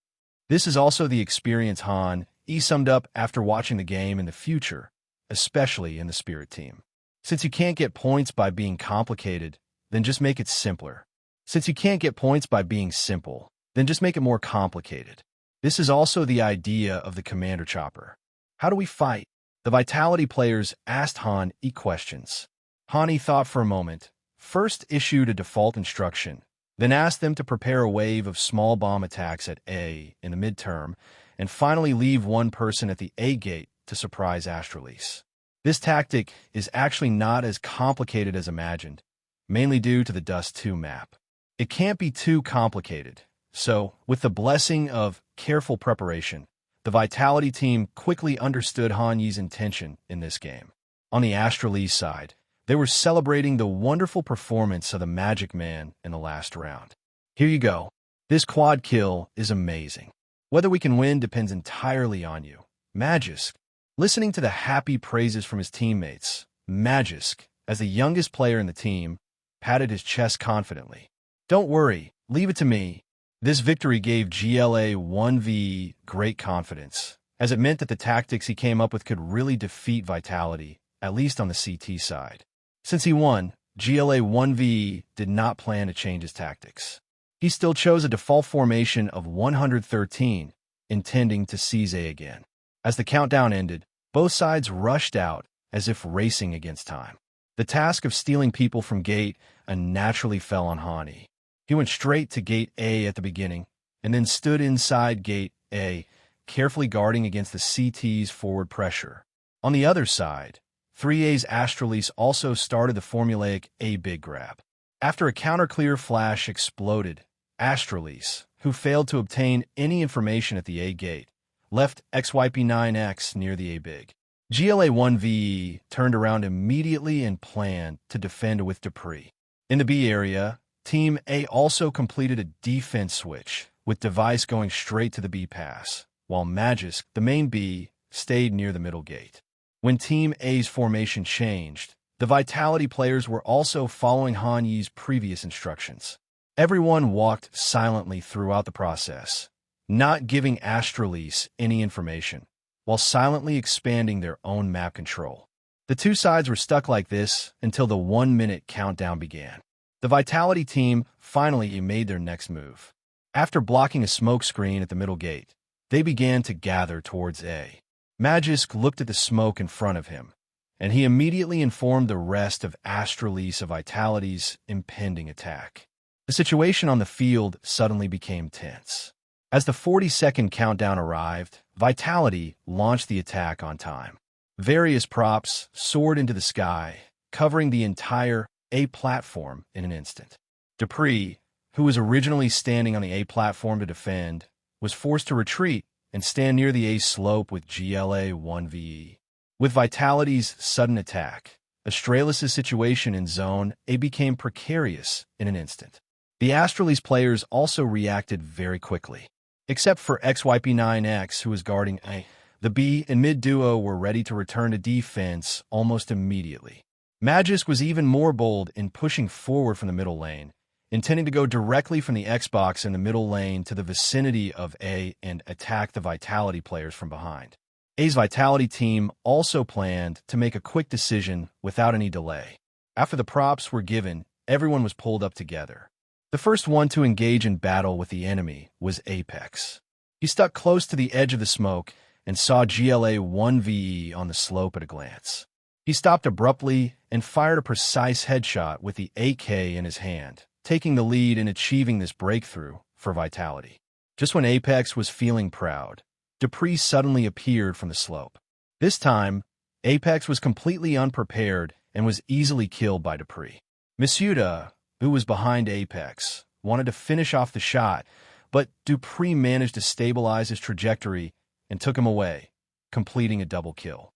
This is also the experience Han E summed up after watching the game in the future, especially in the Spirit team. Since you can't get points by being complicated, then just make it simpler. Since you can't get points by being simple, then just make it more complicated. This is also the idea of the Commander Chopper. How do we fight? The Vitality players asked Han E questions. Han E thought for a moment, first issued a default instruction, then asked them to prepare a wave of small bomb attacks at A in the midterm, and finally leave 1 person at the A gate to surprise Astralise. This tactic is actually not as complicated as imagined, mainly due to the Dust 2 map. It can't be too complicated, so, with the blessing of careful preparation, the Vitality team quickly understood Han Yi's intention in this game. On the Astralise side, they were celebrating the wonderful performance of the Magic Man in the last round. Here you go. This quad kill is amazing. Whether we can win depends entirely on you. Magisk. Listening to the happy praises from his teammates, Magisk as the youngest player in the team, patted his chest confidently. "Don't worry, leave it to me." This victory gave GLA 1v great confidence, as it meant that the tactics he came up with could really defeat Vitality, at least on the CT side. Since he won, GLA 1v did not plan to change his tactics. He still chose a default formation of 113, intending to seize A again. As the countdown ended, both sides rushed out as if racing against time. The task of stealing people from Gate naturally fell on Hani. He went straight to Gate A at the beginning, and then stood inside Gate A, carefully guarding against the CT's forward pressure. On the other side, 3A's Astralis also started the formulaic A big grab. After a counter-clear flash exploded, Astralis, who failed to obtain any information at the A gate, left XYP9X near the A big. GLA 1v turned around immediately and planned to defend with Dupree. In the B area, Team A also completed a defense switch, with Device going straight to the B pass, while Magisk, the main B, stayed near the middle gate. When Team A's formation changed, the Vitality players were also following Han Yi's previous instructions. Everyone walked silently throughout the process, not giving Astralis any information, while silently expanding their own map control. The two sides were stuck like this until the 1-minute countdown began. The Vitality team finally made their next move. After blocking a smoke screen at the middle gate, they began to gather towards A. Magisk looked at the smoke in front of him, and he immediately informed the rest of Astralis of Vitality's impending attack. The situation on the field suddenly became tense. As the 40-second countdown arrived, Vitality launched the attack on time. Various props soared into the sky, covering the entire A platform in an instant. Dupree, who was originally standing on the A platform to defend, was forced to retreat and stand near the A slope with GLA 1v. With Vitality's sudden attack, Astralis' situation in Zone A became precarious in an instant. The Astralis players also reacted very quickly. Except for XYP9X, who was guarding A, the B and mid duo were ready to return to defense almost immediately. Magisk was even more bold in pushing forward from the middle lane, intending to go directly from the Xbox in the middle lane to the vicinity of A and attack the Vitality players from behind. A's Vitality team also planned to make a quick decision without any delay. After the props were given, everyone was pulled up together. The first one to engage in battle with the enemy was Apex. He stuck close to the edge of the smoke and saw GLA 1v on the slope at a glance. He stopped abruptly and fired a precise headshot with the AK in his hand, taking the lead in achieving this breakthrough for Vitality. Just when Apex was feeling proud, Dupree suddenly appeared from the slope. This time, Apex was completely unprepared and was easily killed by Dupree. Masuda, who was behind Apex, wanted to finish off the shot, but Dupree managed to stabilize his trajectory and took him away, completing a double kill.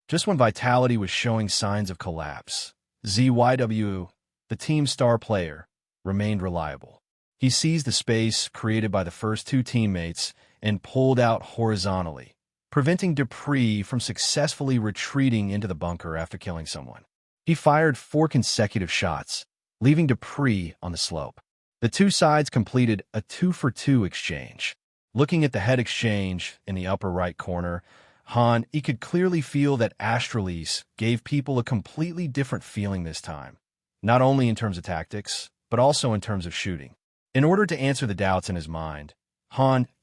Just when Vitality was showing signs of collapse, ZYW, the team's star player, remained reliable. He seized the space created by the first two teammates and pulled out horizontally, preventing Dupree from successfully retreating into the bunker after killing someone. He fired 4 consecutive shots, leaving Dupree on the slope. The two sides completed a 2-for-2 exchange. Looking at the head exchange in the upper right corner, he could clearly feel that Astralis gave people a completely different feeling this time, not only in terms of tactics, but also in terms of shooting. In order to answer the doubts in his mind,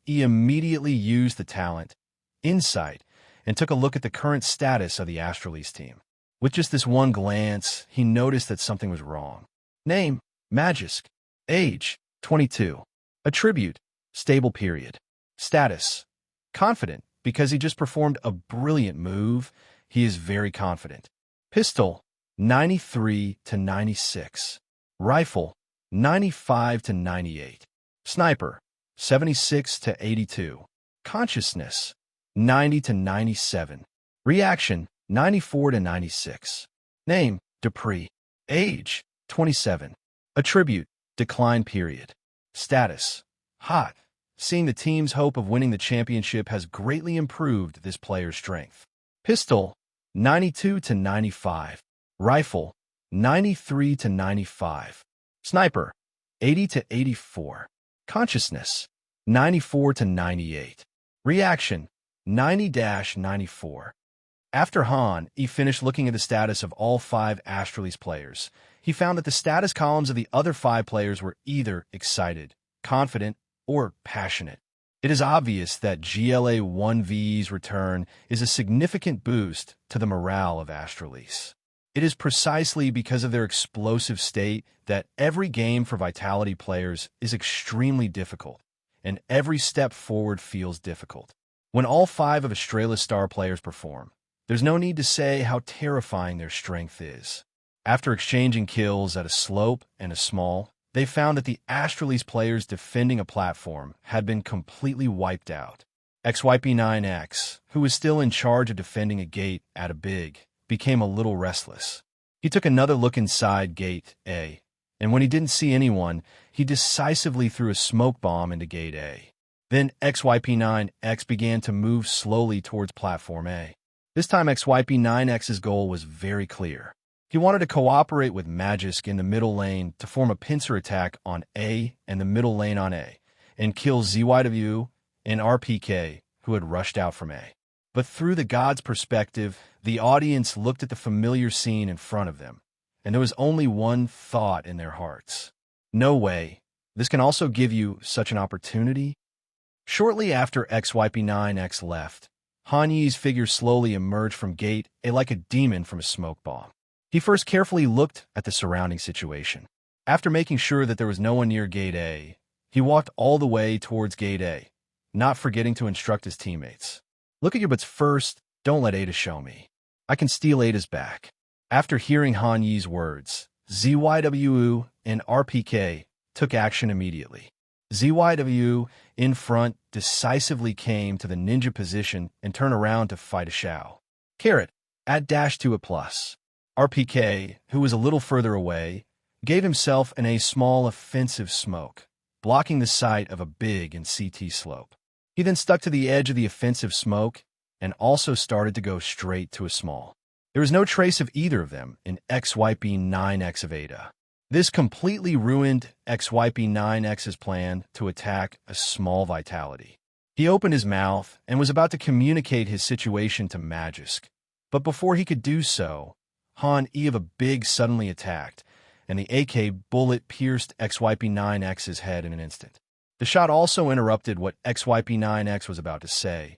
he immediately used the talent, Insight, and took a look at the current status of the Astralis team. With just this one glance, he noticed that something was wrong. Name, Magisk. Age, 22. Attribute, stable period. Status, confident. Because he just performed a brilliant move, he is very confident. Pistol, 93 to 96. Rifle, 95 to 98. Sniper, 76 to 82. Consciousness, 90 to 97. Reaction, 94 to 96. Name, Dupree. Age, 27. Attribute, decline period. Status, hot. Seeing the team's hope of winning the championship has greatly improved this player's strength. Pistol, 92 to 95. Rifle, 93 to 95. Sniper, 80 to 84. Consciousness, 94 to 98. Reaction, 90-94. After Han finished looking at the status of all 5 Astralis players, he found that the status columns of the other 5 players were either excited, confident, or passionate. It is obvious that GLA 1V's return is a significant boost to the morale of Astralis. It is precisely because of their explosive state that every game for Vitality players is extremely difficult, and every step forward feels difficult. When all 5 of Astralis star players perform, there's no need to say how terrifying their strength is. After exchanging kills at a slope and a small, they found that the Astralis players defending a platform had been completely wiped out. XYP9X, who was still in charge of defending a gate at a big, became a little restless. He took another look inside Gate A, and when he didn't see anyone, he decisively threw a smoke bomb into Gate A. Then XYP9X began to move slowly towards Platform A. This time XYP9X's goal was very clear. He wanted to cooperate with Magisk in the middle lane to form a pincer attack on A and the middle lane on A, and kill ZYW and RPK, who had rushed out from A. But through the god's perspective, the audience looked at the familiar scene in front of them, and there was only one thought in their hearts. No way. This can also give you such an opportunity? Shortly after XYP9X left, Han Yi's figure slowly emerged from Gate A like a demon from a smoke bomb. He first carefully looked at the surrounding situation. After making sure that there was no one near Gate A, he walked all the way towards Gate A, not forgetting to instruct his teammates. Look at your butts first, don't let Ada show me. I can steal Ada's back. After hearing Han Yi's words, ZYW and RPK took action immediately. ZYW, in front, decisively came to the ninja position and turned around to fight a Shao. Carrot, add dash to a plus. RPK, who was a little further away, gave himself a small offensive smoke, blocking the sight of a big and CT slope. He then stuck to the edge of the offensive smoke and also started to go straight to a small. There was no trace of either of them in XYP9X of Ada. This completely ruined XYP9X's plan to attack a small Vitality. He opened his mouth and was about to communicate his situation to Magisk, but before he could do so, Han E of a big suddenly attacked, and the AK bullet pierced XYP9X's head in an instant. The shot also interrupted what XYP9X was about to say,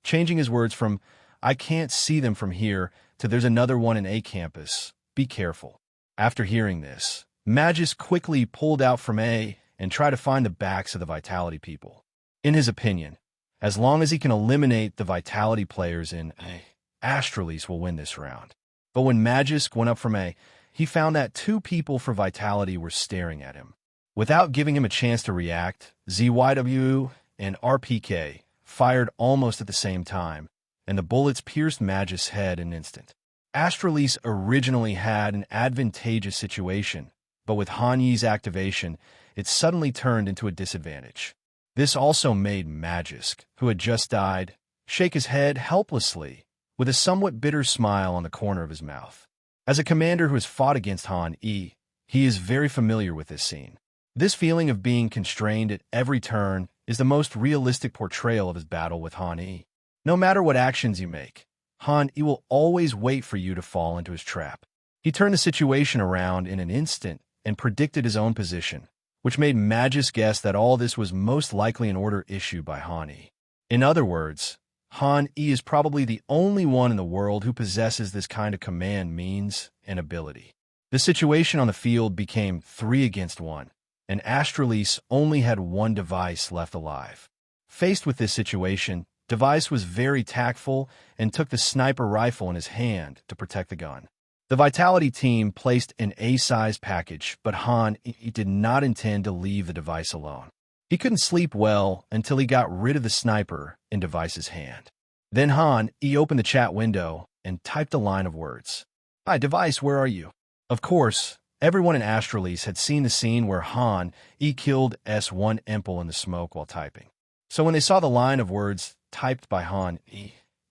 changing his words from, "I can't see them from here," to "There's another one in A campus. Be careful." After hearing this, Magisk quickly pulled out from A and tried to find the backs of the Vitality people. In his opinion, as long as he can eliminate the Vitality players in A, Astralis will win this round. But when Magisk went up from A, he found that 2 people for Vitality were staring at him. Without giving him a chance to react, ZYW and RPK fired almost at the same time, and the bullets pierced Magisk's head in an instant. Astralis originally had an advantageous situation, but with Han Yi's activation, it suddenly turned into a disadvantage. This also made Magisk, who had just died, shake his head helplessly, with a somewhat bitter smile on the corner of his mouth. As a commander who has fought against Han E, he is very familiar with this scene. This feeling of being constrained at every turn is the most realistic portrayal of his battle with Han E. No matter what actions you make, Han E will always wait for you to fall into his trap. He turned the situation around in an instant and predicted his own position, which made Magisk guess that all this was most likely an order issued by Han E. In other words, Han E is probably the only one in the world who possesses this kind of command means and ability. The situation on the field became 3 against 1, and Astralis only had 1 device left alive. Faced with this situation, Device was very tactful and took the sniper rifle in his hand to protect the gun. The Vitality team placed an A-sized package, but Han did not intend to leave the device alone. He couldn't sleep well until he got rid of the sniper in Device's hand. Then Han opened the chat window and typed a line of words. "Hi, Device, where are you?" Of course, everyone in Astralis had seen the scene where Han killed S1 Impel in the smoke while typing. So when they saw the line of words typed by Han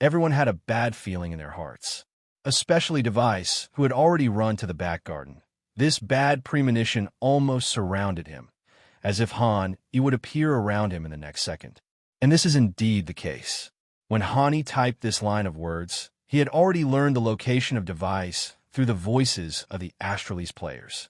everyone had a bad feeling in their hearts. especially Device, who had already run to the back garden. This bad premonition almost surrounded him, as if he would appear around him in the next second. And this is indeed the case. When Hani typed this line of words, he had already learned the location of Device through the voices of the Astralis players.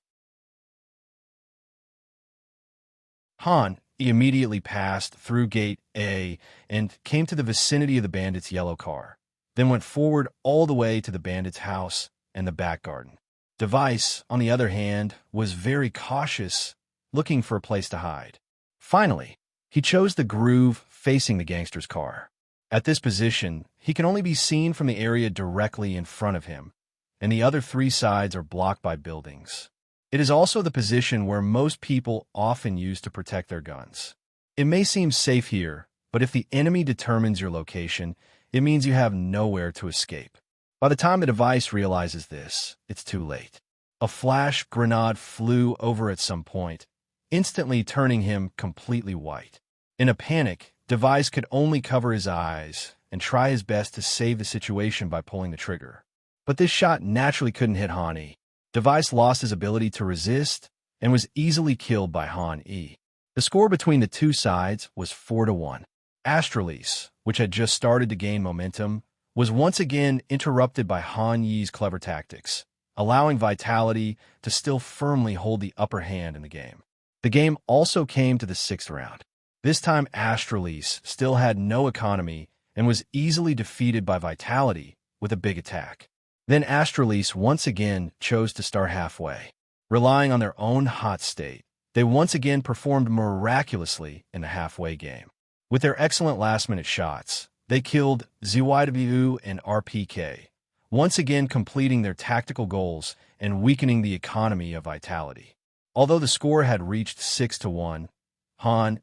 He immediately passed through Gate A and came to the vicinity of the bandits' yellow car, then went forward all the way to the bandits' house and the back garden. Device, on the other hand, was very cautious, looking for a place to hide. Finally, he chose the groove facing the gangster's car. At this position, he can only be seen from the area directly in front of him, and the other three sides are blocked by buildings. It is also the position where most people often use to protect their guns. It may seem safe here, but if the enemy determines your location, it means you have nowhere to escape. By the time the Device realizes this, it's too late. A flash grenade flew over at some point, instantly turning him completely white. In a panic, Device could only cover his eyes and try his best to save the situation by pulling the trigger. But this shot naturally couldn't hit Hani. Device lost his ability to resist and was easily killed by Han-E. The score between the two sides was 4-1. Astralis, which had just started to gain momentum, was once again interrupted by Han-Yi's clever tactics, allowing Vitality to still firmly hold the upper hand in the game. The game also came to the 6th round. This time Astralis still had no economy and was easily defeated by Vitality with a big attack. Then Astralis once again chose to start halfway. Relying on their own hot state, they once again performed miraculously in the halfway game. With their excellent last-minute shots, they killed ZYW and RPK, once again completing their tactical goals and weakening the economy of Vitality. Although the score had reached 6-1,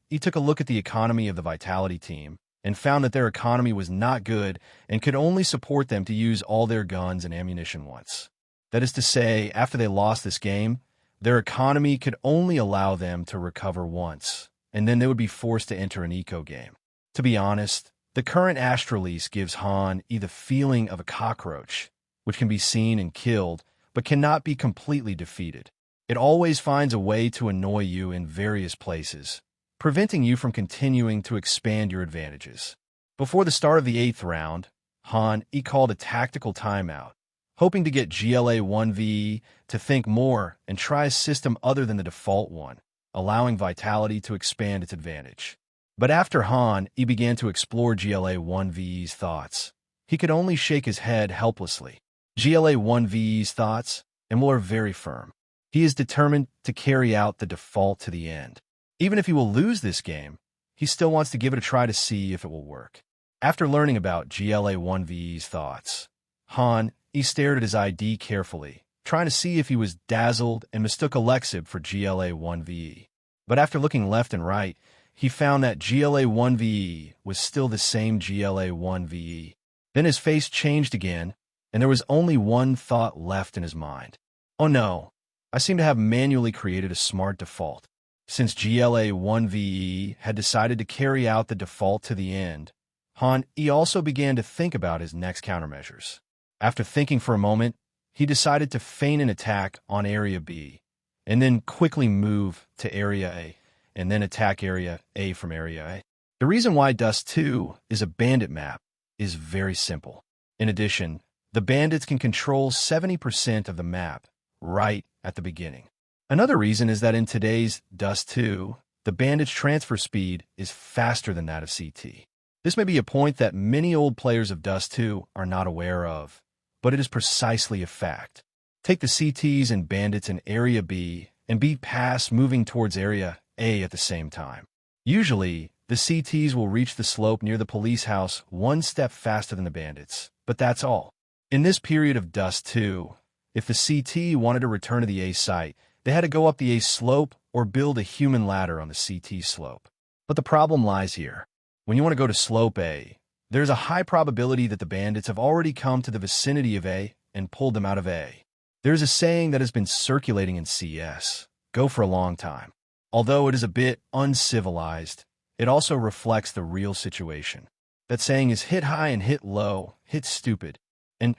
he took a look at the economy of the Vitality team and found that their economy was not good and could only support them to use all their guns and ammunition once. That is to say, after they lost this game, their economy could only allow them to recover once, and then they would be forced to enter an eco game. To be honest, the current Astralis gives Han-E the feeling of a cockroach, which can be seen and killed, but cannot be completely defeated. It always finds a way to annoy you in various places, preventing you from continuing to expand your advantages. Before the start of the 8th round, Han-E called a tactical timeout, hoping to get GLA 1v to think more and try a system other than the default one, allowing Vitality to expand its advantage. But after Han-E began to explore GLA 1v's thoughts, he could only shake his head helplessly. GLA 1v's thoughts and are very firm. He is determined to carry out the default to the end. Even if he will lose this game, he still wants to give it a try to see if it will work. After learning about GLA 1v's thoughts, Han-E stared at his ID carefully, trying to see if he was dazzled and mistook Alexib for GLA 1v. But after looking left and right, he found that GLA 1v was still the same GLA 1v. Then his face changed again, and there was only one thought left in his mind. Oh no, I seem to have manually created a smart default. Since GLA 1v had decided to carry out the default to the end, Han-E also began to think about his next countermeasures. After thinking for a moment, he decided to feign an attack on Area B, and then quickly move to Area A, and then attack Area A from Area A. The reason why Dust 2 is a bandit map is very simple. In addition, the bandits can control 70% of the map right at the beginning. Another reason is that in today's Dust 2, the bandits' transfer speed is faster than that of CT. This may be a point that many old players of Dust 2 are not aware of, but it is precisely a fact. Take the CTs and bandits in Area B and beat past moving towards Area A at the same time. Usually, the CTs will reach the slope near the police house one step faster than the bandits, but that's all. In this period of Dust 2, if the CT wanted to return to the A site, they had to go up the A slope or build a human ladder on the CT slope. But the problem lies here. When you want to go to slope A, there's a high probability that the bandits have already come to the vicinity of A and pulled them out of A. There's a saying that has been circulating in CS, go for a long time. Although it is a bit uncivilized, it also reflects the real situation. That saying is hit high and hit low, hit stupid. And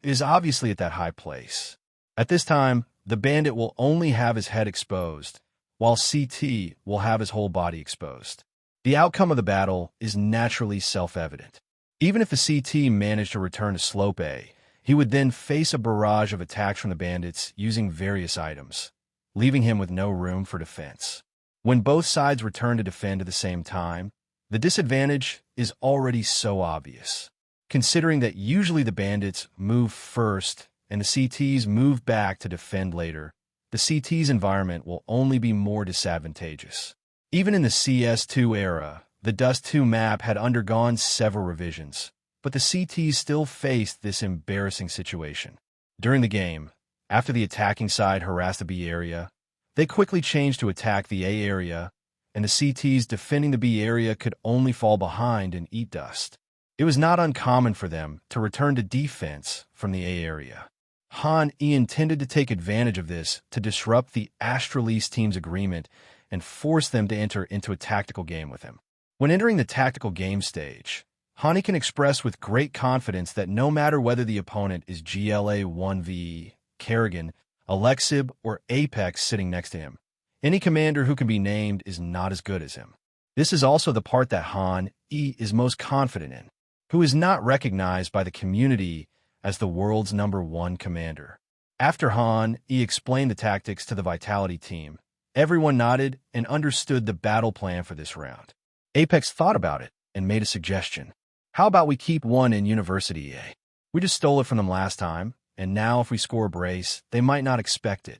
is obviously at that high place. At this time, the bandit will only have his head exposed, while CT will have his whole body exposed. The outcome of the battle is naturally self-evident. Even if the CT managed to return to slope A, he would then face a barrage of attacks from the bandits using various items, leaving him with no room for defense. When both sides return to defend at the same time, the disadvantage is already so obvious. Considering that usually the bandits move first and the CTs move back to defend later, the CT's environment will only be more disadvantageous. Even in the CS2 era, the Dust 2 map had undergone several revisions, but the CTs still faced this embarrassing situation. During the game, after the attacking side harassed the B area, they quickly changed to attack the A area, and the CTs defending the B area could only fall behind and eat dust. It was not uncommon for them to return to defense from the A area. Han E intended to take advantage of this to disrupt the Astralis team's agreement and force them to enter into a tactical game with him. When entering the tactical game stage, Hani can express with great confidence that no matter whether the opponent is GLA 1v, Kerrigan, Alexib, or Apex sitting next to him, any commander who can be named is not as good as him. This is also the part that Han E is most confident in, who is not recognized by the community as the world's #1 commander. After Han E explained the tactics to the Vitality team, everyone nodded and understood the battle plan for this round. Apex thought about it and made a suggestion. How about we keep one in University A? We just stole it from them last time, and now if we score a brace, they might not expect it.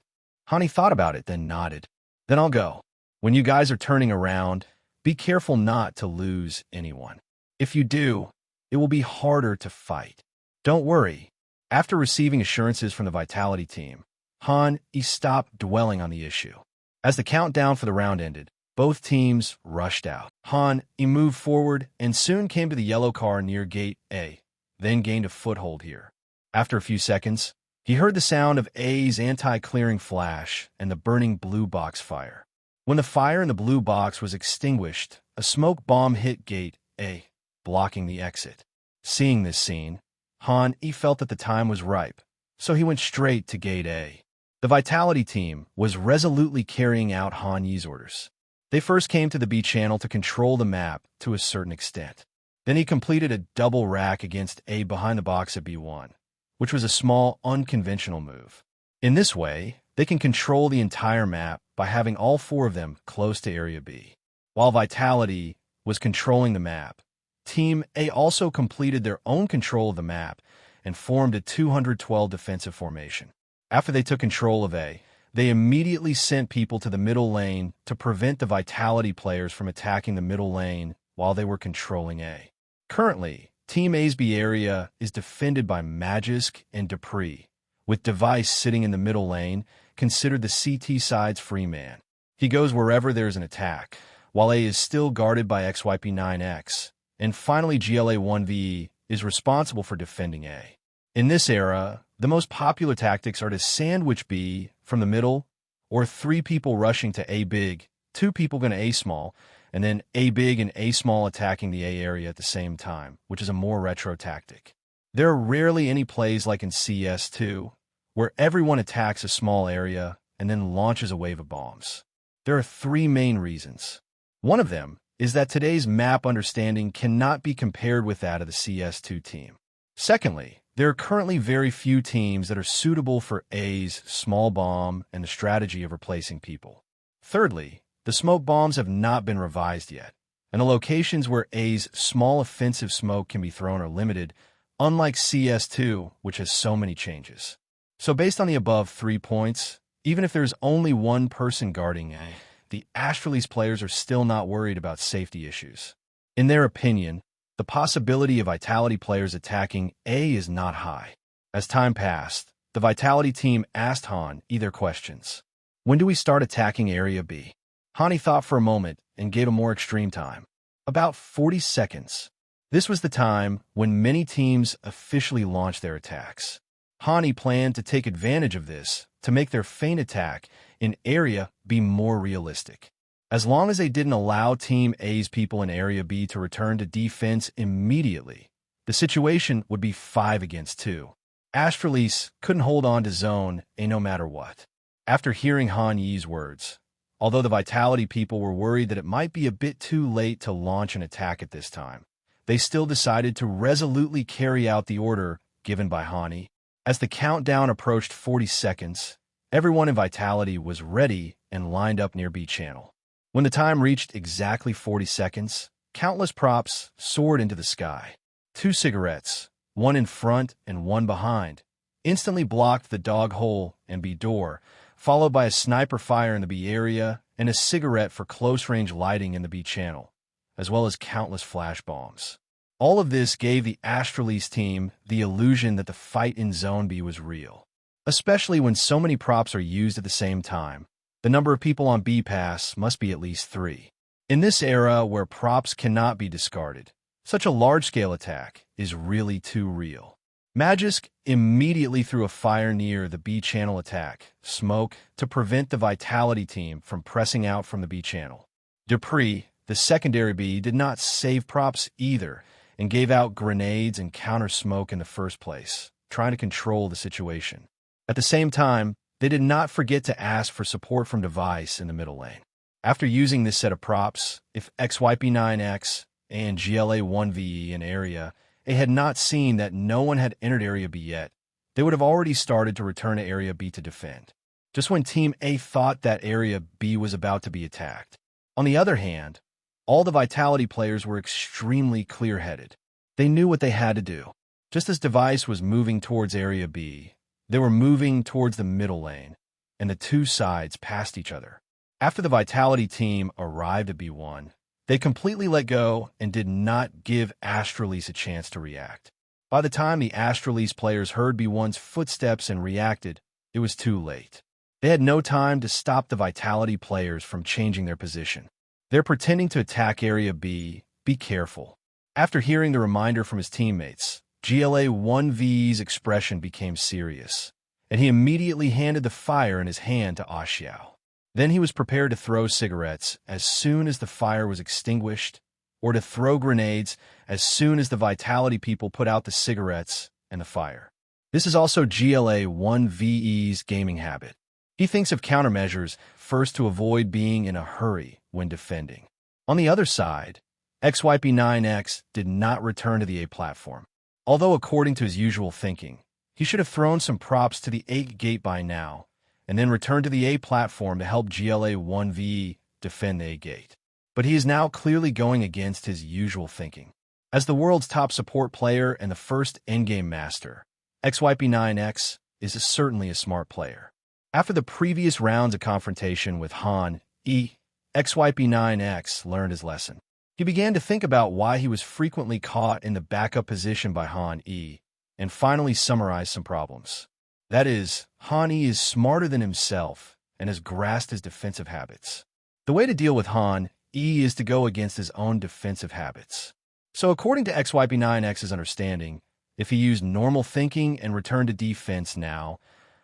Hani thought about it, then nodded. Then I'll go. When you guys are turning around, be careful not to lose anyone. If you do, it will be harder to fight. Don't worry. After receiving assurances from the Vitality team, Han E stopped dwelling on the issue. As the countdown for the round ended, both teams rushed out. Han E moved forward and soon came to the yellow car near Gate A, then gained a foothold here. After a few seconds, he heard the sound of A's anti-clearing flash and the burning blue box fire. When the fire in the blue box was extinguished, a smoke bomb hit Gate A, blocking the exit. Seeing this scene, Han E felt that the time was ripe, so he went straight to Gate A. The Vitality team was resolutely carrying out Han Yi's orders. They first came to the B channel to control the map to a certain extent. Then he completed a double rack against A behind the box at B1, which was a small, unconventional move. In this way, they can control the entire map by having all 4 of them close to Area B. While Vitality was controlling the map, Team A also completed their own control of the map and formed a 212 defensive formation. After they took control of A, they immediately sent people to the middle lane to prevent the Vitality players from attacking the middle lane while they were controlling A. Currently, Team A's B area is defended by Magisk and Dupree, with Device sitting in the middle lane, considered the CT side's free man. He goes wherever there is an attack, while A is still guarded by XYP9X, and finally GLA 1v is responsible for defending A. In this era, the most popular tactics are to sandwich B from the middle, or 3 people rushing to A big, 2 people going to A small, and then A big and A small attacking the A area at the same time, which is a more retro tactic. There are rarely any plays like in CS2, where everyone attacks a small area and then launches a wave of bombs. There are 3 main reasons. One of them is that today's map understanding cannot be compared with that of the CS2 team. Secondly, there are currently very few teams that are suitable for A's small bomb and the strategy of replacing people. Thirdly, the smoke bombs have not been revised yet, and the locations where A's small offensive smoke can be thrown are limited, unlike CS2, which has so many changes. So based on the above 3 points, even if there's only one person guarding A, the Astralis players are still not worried about safety issues. In their opinion, the possibility of Vitality players attacking A is not high. As time passed, the Vitality team asked Han their questions. When do we start attacking Area B? Hani thought for a moment and gave a more extreme time. About 40 seconds. This was the time when many teams officially launched their attacks. Hani planned to take advantage of this to make their feint attack in Area B more realistic. As long as they didn't allow Team A's people in Area B to return to defense immediately, the situation would be 5 against 2. Astralis couldn't hold on to Zone A no matter what. After hearing Han Yi's words, although the Vitality people were worried that it might be a bit too late to launch an attack at this time, they still decided to resolutely carry out the order given by Han. As the countdown approached 40 seconds, everyone in Vitality was ready and lined up near B channel. When the time reached exactly 40 seconds, countless props soared into the sky. 2 cigarettes, one in front and one behind, instantly blocked the dog hole and B door, followed by a sniper fire in the B area and a cigarette for close-range lighting in the B channel, as well as countless flash bombs. All of this gave the Astralis team the illusion that the fight in Zone B was real. Especially when so many props are used at the same time, the number of people on B pass must be at least 3. In this era where props cannot be discarded, such a large-scale attack is really too real. Magisk immediately threw a fire near the B channel attack, smoke, to prevent the Vitality team from pressing out from the B channel. Dupree, the secondary B, did not save props either and gave out grenades and counter smoke in the first place, trying to control the situation. At the same time, they did not forget to ask for support from Device in the middle lane. After using this set of props, if XYP9X and GLA1VE in area A had not seen that no one had entered Area B yet, they would have already started to return to Area B to defend, just when Team A thought that Area B was about to be attacked. On the other hand, all the Vitality players were extremely clear-headed. They knew what they had to do. Just as Device was moving towards Area B, they were moving towards the middle lane, and the two sides passed each other. After the Vitality team arrived at B1, they completely let go and did not give Astralis a chance to react. By the time the Astralis players heard B1's footsteps and reacted, it was too late. They had no time to stop the Vitality players from changing their position. They're pretending to attack Area B. Be careful. After hearing the reminder from his teammates, GLA1V's expression became serious, and he immediately handed the fire in his hand to Xiao. Then he was prepared to throw cigarettes as soon as the fire was extinguished, or to throw grenades as soon as the Vitality people put out the cigarettes and the fire. This is also GLA1VE's gaming habit. He thinks of countermeasures first to avoid being in a hurry when defending. On the other side, XYP9X did not return to the A platform. Although according to his usual thinking, he should have thrown some props to the A gate by now, and then returned to the A platform to help GLA1VE defend the A gate. But he is now clearly going against his usual thinking. As the world's top support player and the first endgame master, XYP9X is certainly a smart player. After the previous rounds of confrontation with Han E, XYP9X learned his lesson. He began to think about why he was frequently caught in the backup position by Han E, and finally summarized some problems. That is, Han E is smarter than himself and has grasped his defensive habits. The way to deal with Han E is to go against his own defensive habits. So according to XYP9X's understanding, if he used normal thinking and returned to defense now,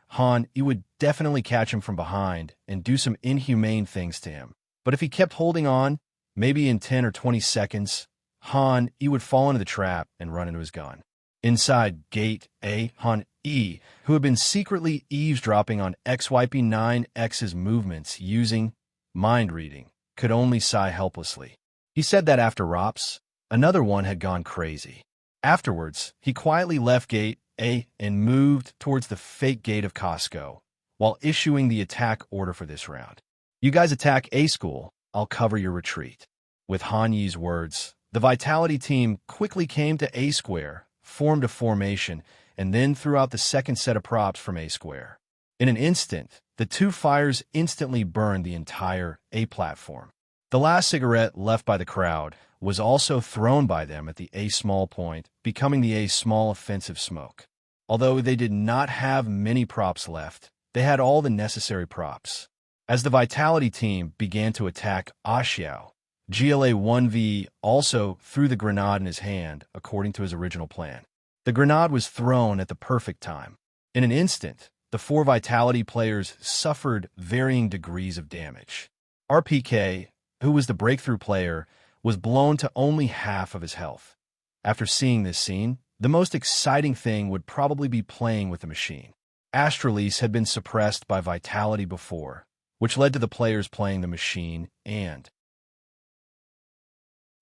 Han E would definitely catch him from behind and do some inhumane things to him. But if he kept holding on, maybe in 10 or 20 seconds, Han E would fall into the trap and run into his gun. Inside Gate A, Han E, who had been secretly eavesdropping on XYP9X's movements using mind reading, could only sigh helplessly. He said that after ROPS, another one had gone crazy. Afterwards, he quietly left Gate A and moved towards the fake gate of Costco, while issuing the attack order for this round. You guys attack A school, I'll cover your retreat. With Han Yi's words, the Vitality team quickly came to A square, formed a formation, and then threw out the second set of props from A square. In an instant, the two fires instantly burned the entire A platform. The last cigarette left by the crowd was also thrown by them at the A small point, becoming the A small offensive smoke. Although they did not have many props left, they had all the necessary props. As the Vitality team began to attack Xiao, GLA1V also threw the grenade in his hand according to his original plan. The grenade was thrown at the perfect time. In an instant, the four Vitality players suffered varying degrees of damage. RPK, who was the breakthrough player, was blown to only half of his health. After seeing this scene, the most exciting thing would probably be playing with the machine. Astralise had been suppressed by Vitality before, which led to the players playing the machine and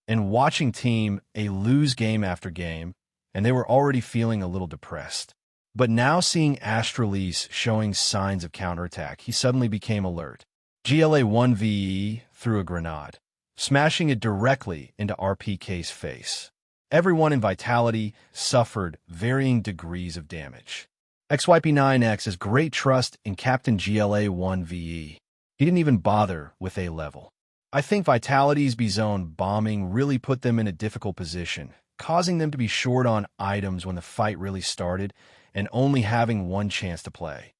watching Team A lose game after game, and they were already feeling a little depressed. But now seeing Astralise showing signs of counterattack, he suddenly became alert. GLA 1ve threw a grenade, smashing it directly into RPK's face. Everyone in Vitality suffered varying degrees of damage. XYP9X has great trust in Captain GLA 1ve. He didn't even bother with A level. I think Vitality's B-zone bombing really put them in a difficult position, causing them to be short on items when the fight really started and only having one chance to play.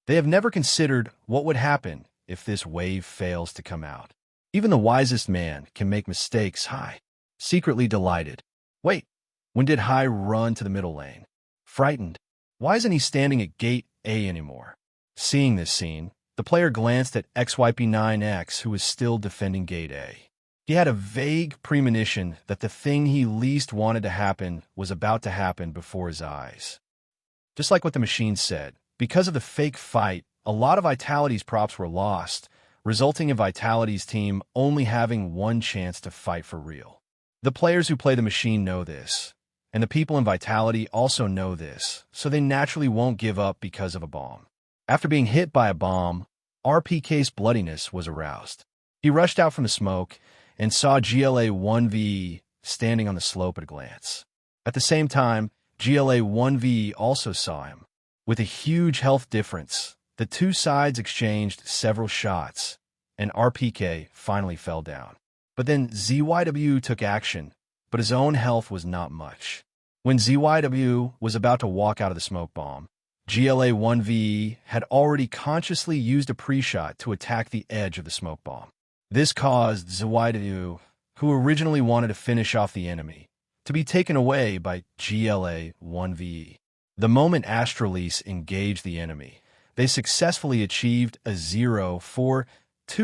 They have never considered what would happen if this wave fails to come out. Even the wisest man can make mistakes. Hai, secretly delighted. Wait, when did Hai run to the middle lane? Frightened. Why isn't he standing at gate A anymore? Seeing this scene, the player glanced at XYP9X, who was still defending gate A. He had a vague premonition that the thing he least wanted to happen was about to happen before his eyes. Just like what the machine said, because of the fake fight, a lot of Vitality's props were lost, resulting in Vitality's team only having one chance to fight for real. The players who play the machine know this, and the people in Vitality also know this, so they naturally won't give up because of a bomb. After being hit by a bomb, RPK's bloodiness was aroused. He rushed out from the smoke and saw GLA 1ve standing on the slope at a glance. At the same time, GLA 1ve also saw him. With a huge health difference, the two sides exchanged several shots, and RPK finally fell down. But then ZYW took action, but his own health was not much. When ZYW was about to walk out of the smoke bomb, GLA 1ve had already consciously used a pre-shot to attack the edge of the smoke bomb. This caused ZYW, who originally wanted to finish off the enemy, to be taken away by GLA 1ve. The moment Astralise engaged the enemy, they successfully achieved a 0-4-2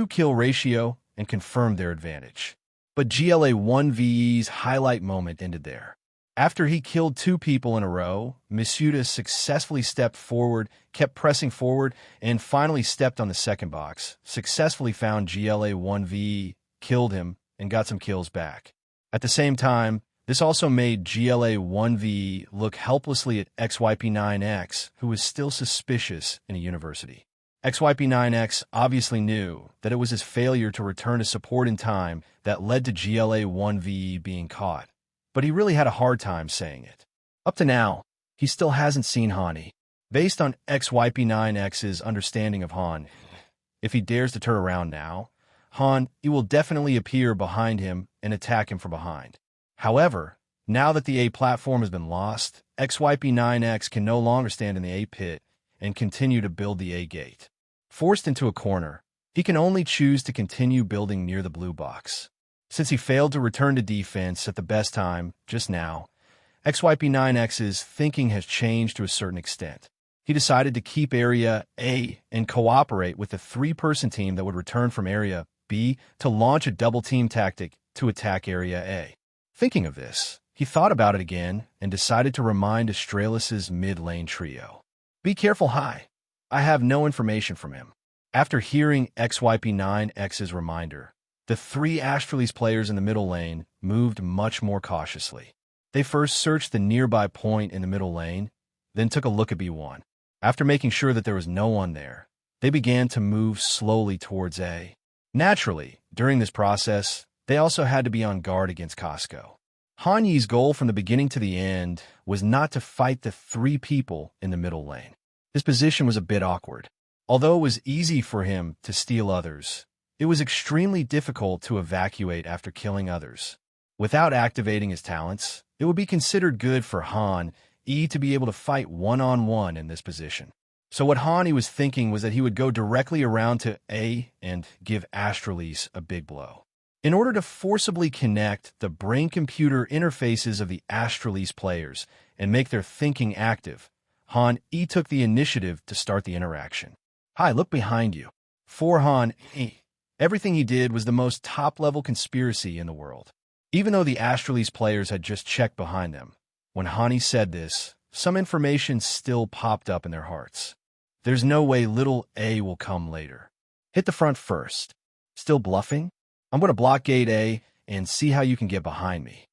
kill ratio and confirmed their advantage. But GLA 1ve's highlight moment ended there. After he killed two people in a row, Misuda successfully stepped forward, kept pressing forward, and finally stepped on the second box, successfully found GLA 1ve, killed him, and got some kills back. At the same time, this also made GLA 1ve look helplessly at XYP9X, who was still suspicious in a university. XYP9X obviously knew that it was his failure to return to support in time that led to GLA 1ve being caught, but he really had a hard time saying it. Up to now, he still hasn't seen Hani. Based on XYP9X's understanding of Han, if he dares to turn around now, he will definitely appear behind him and attack him from behind. However, now that the A platform has been lost, XYP9X can no longer stand in the A pit and continue to build the A gate. Forced into a corner, he can only choose to continue building near the blue box. Since he failed to return to defense at the best time, just now, XYP9X's thinking has changed to a certain extent. He decided to keep Area A and cooperate with the three-person team that would return from Area B to launch a double-team tactic to attack Area A. Thinking of this, he thought about it again and decided to remind Astralis's mid-lane trio. Be careful, Hai. I have no information from him. After hearing XYP9X's reminder, the three Astralis players in the middle lane moved much more cautiously. They first searched the nearby point in the middle lane, then took a look at B1. After making sure that there was no one there, they began to move slowly towards A. Naturally, during this process, they also had to be on guard against Costco. Han Yi's goal from the beginning to the end was not to fight the three people in the middle lane. His position was a bit awkward. Although it was easy for him to steal others, it was extremely difficult to evacuate after killing others. Without activating his talents, it would be considered good for Han Yi to be able to fight one-on-one in this position. So what Han Yi was thinking was that he would go directly around to A and give Astralis a big blow. In order to forcibly connect the brain-computer interfaces of the Astralis players and make their thinking active, Han Yi took the initiative to start the interaction. Hi, look behind you. For Han Yi, everything he did was the most top-level conspiracy in the world. Even though the Astralis players had just checked behind them, When Hani said this, some information still popped up in their hearts. There's no way little A will come later. Hit the front first. Still bluffing? I'm going to block gate A and see how you can get behind me.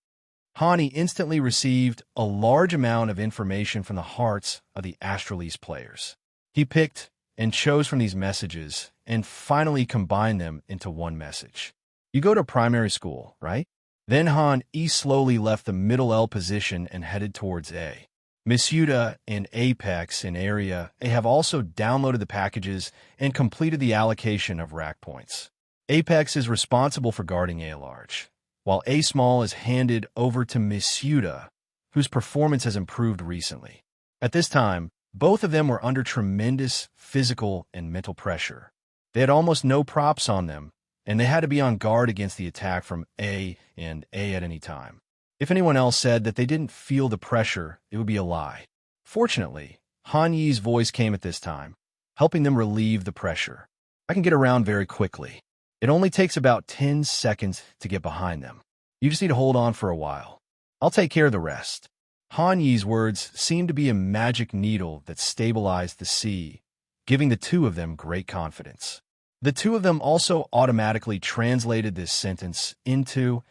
Hani instantly received a large amount of information from the hearts of the Astralese players. He picked and chose from these messages and finally combined them into one message. You go to primary school, right? Then Han E slowly left the middle L position and headed towards A. Miss Yuta and Apex in Area A have also downloaded the packages and completed the allocation of rack points. Apex is responsible for guarding A large, while A small is handed over to Miss Yuta, whose performance has improved recently. At this time, both of them were under tremendous physical and mental pressure. They had almost no props on them, and they had to be on guard against the attack from A and A at any time. If anyone else said that they didn't feel the pressure, it would be a lie. Fortunately, Han Yi's voice came at this time, helping them relieve the pressure. I can get around very quickly. It only takes about 10 seconds to get behind them. You just need to hold on for a while. I'll take care of the rest. Han Yi's words seemed to be a magic needle that stabilized the sea, giving the two of them great confidence. The two of them also automatically translated this sentence into,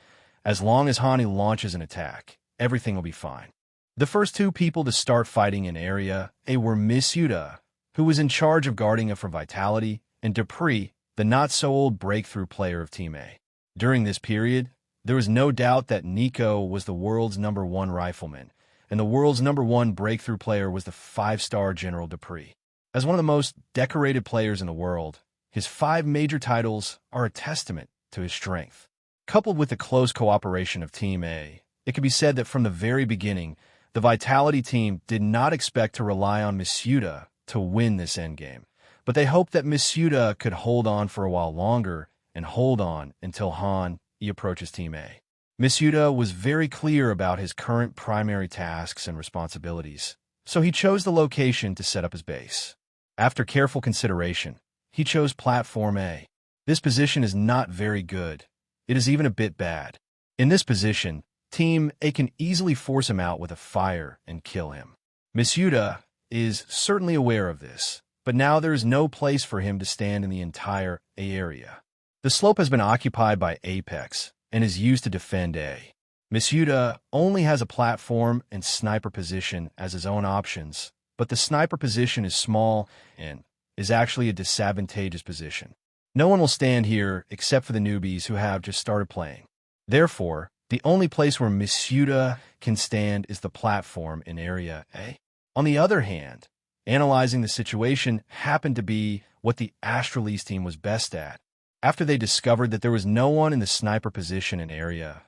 as long as Hani launches an attack, everything will be fine. The first two people to start fighting in Area A were Miss Yuta, who was in charge of guarding it from Vitality, and Dupree, the not-so-old breakthrough player of Team A. During this period, there was no doubt that Nico was the world's #1 rifleman, and the world's #1 breakthrough player was the 5-star General Dupree. As one of the most decorated players in the world, his 5 major titles are a testament to his strength. Coupled with the close cooperation of Team A, it can be said that from the very beginning, the Vitality team did not expect to rely on Miss Yuta to win this endgame, but they hoped that Miss Yuta could hold on for a while longer and hold on until Han E approaches Team A. Miss Yuta was very clear about his current primary tasks and responsibilities, so he chose the location to set up his base. After careful consideration, he chose Platform A. This position is not very good. It is even a bit bad. In this position, Team A can easily force him out with a fire and kill him. Miss Yuta is certainly aware of this, but now there is no place for him to stand in the entire A area. The slope has been occupied by Apex and is used to defend A. Miss Yuta only has a platform and sniper position as his own options, but the sniper position is small and is actually a disadvantageous position. No one will stand here except for the newbies who have just started playing. Therefore, the only place where Miss Yuta can stand is the platform in Area A. On the other hand, analyzing the situation happened to be what the Astralese team was best at. After they discovered that there was no one in the sniper position in Area,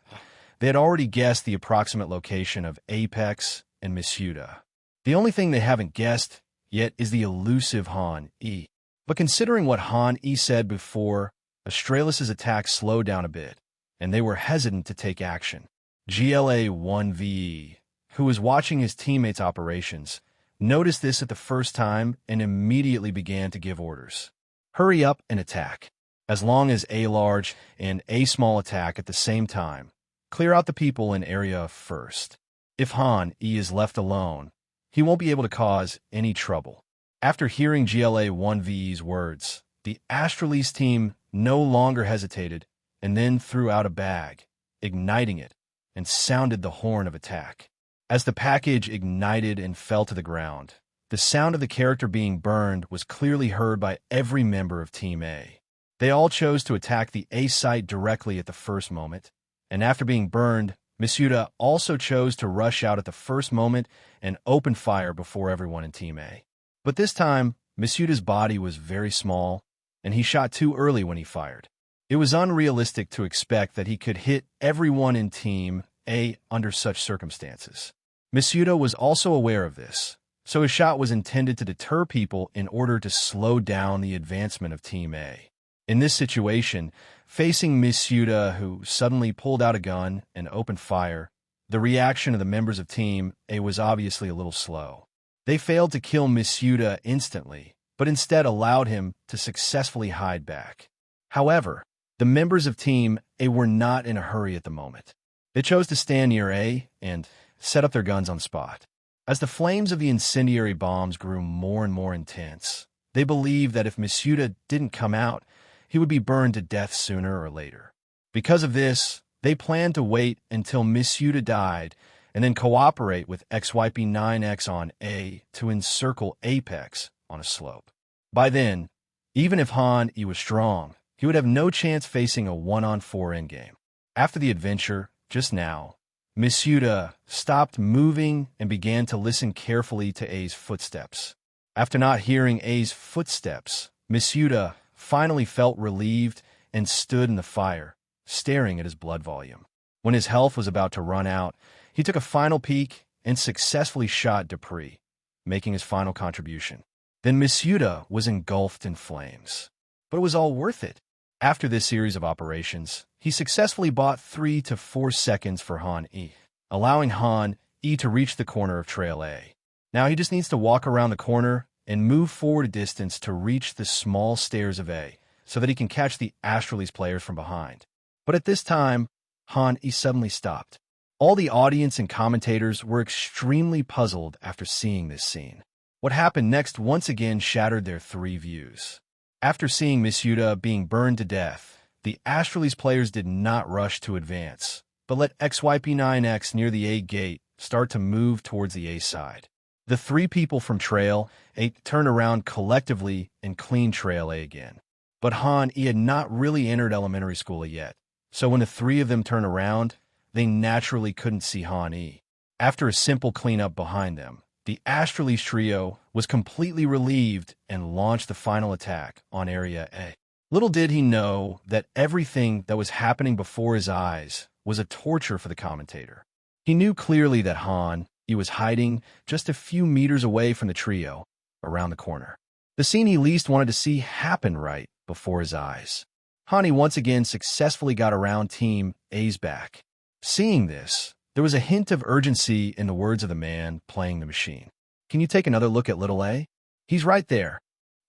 they had already guessed the approximate location of Apex and Miss Yuta. The only thing they haven't guessed yet is the elusive Han E. But considering what Han E said before, Astralis' attack slowed down a bit, and they were hesitant to take action. GLA-1VE, who was watching his teammates' operations, noticed this at the first time and immediately began to give orders. Hurry up and attack. As long as A large and A small attack at the same time, clear out the people in Area first. If Han E is left alone, he won't be able to cause any trouble. After hearing GLA-1VE's words, the Astralese team no longer hesitated and then threw out a bag, igniting it, and sounded the horn of attack. As the package ignited and fell to the ground, the sound of the character being burned was clearly heard by every member of Team A. They all chose to attack the A site directly at the first moment, and after being burned, Miss Yuta also chose to rush out at the first moment and open fire before everyone in Team A. But this time, Miss Yuta's body was very small, and he shot too early when he fired. It was unrealistic to expect that he could hit everyone in Team A under such circumstances. Miss Yuta was also aware of this, so his shot was intended to deter people in order to slow down the advancement of Team A. In this situation, facing Miss Yuta, who suddenly pulled out a gun and opened fire, the reaction of the members of Team A was obviously a little slow. They failed to kill Miss Yuta instantly, but instead allowed him to successfully hide back. However, the members of Team A were not in a hurry at the moment. They chose to stand near A and set up their guns on the spot. As the flames of the incendiary bombs grew more and more intense, they believed that if Misuda didn't come out, he would be burned to death sooner or later. Because of this, they planned to wait until Misuda died and then cooperate with XYP9X on A to encircle Apex on a slope. By then, even if Han-E was strong, he would have no chance facing a 1-on-4 endgame. After the adventure, just now, Misuda stopped moving and began to listen carefully to A's footsteps. After not hearing A's footsteps, Misuda finally felt relieved and stood in the fire, staring at his blood volume. When his health was about to run out, he took a final peek and successfully shot Dupree, making his final contribution. Then Misuda was engulfed in flames. But it was all worth it. After this series of operations, he successfully bought 3 to 4 seconds for Han-E, allowing Han-E to reach the corner of Trail A. Now he just needs to walk around the corner and move forward a distance to reach the small stairs of A, so that he can catch the Astrales players from behind. But at this time, Han-E suddenly stopped. All the audience and commentators were extremely puzzled after seeing this scene. What happened next once again shattered their 3 views. After seeing Misuda being burned to death, the Astrales players did not rush to advance, but let XYP9X near the A gate start to move towards the A side. The 3 people from Trail A turned around collectively and cleaned Trail A again. But Han-E had not really entered elementary school yet, so when the 3 of them turned around, they naturally couldn't see Han-E. After a simple cleanup behind them, the Astrales trio was completely relieved and launched the final attack on Area A. Little did he know that everything that was happening before his eyes was a torture for the commentator. He knew clearly that Han-E was hiding just a few meters away from the trio, around the corner. The scene he least wanted to see happen right before his eyes. Han-E once again successfully got around Team A's back. Seeing this, there was a hint of urgency in the words of the man playing the machine. Can you take another look at little A? He's right there.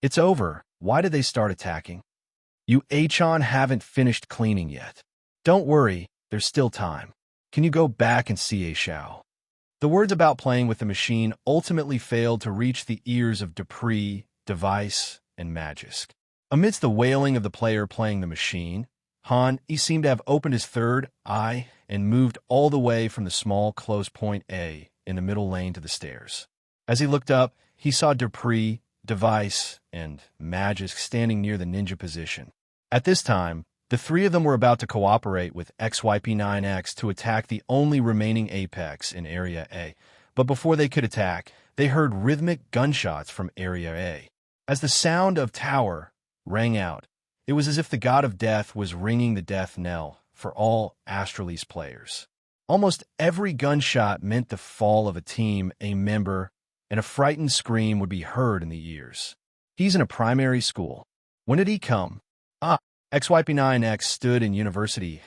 It's over. Why did they start attacking? You Achon haven't finished cleaning yet. Don't worry, there's still time. Can you go back and see A Shao? The words about playing with the machine ultimately failed to reach the ears of Dupree, Device, and Magisk. Amidst the wailing of the player playing the machine, Han-E seemed to have opened his third eye and moved all the way from the small close point A in the middle lane to the stairs. As he looked up, he saw Dupree, Device, and Magisk standing near the ninja position. At this time, the 3 of them were about to cooperate with XYP9X to attack the only remaining Apex in Area A. But before they could attack, they heard rhythmic gunshots from Area A. As the sound of tower rang out, it was as if the god of death was ringing the death knell for all Astrales players. Almost every gunshot meant the fall of a team, a member, and a frightened scream would be heard in the ears. He's in a primary school. When did he come? XYP9X stood in university,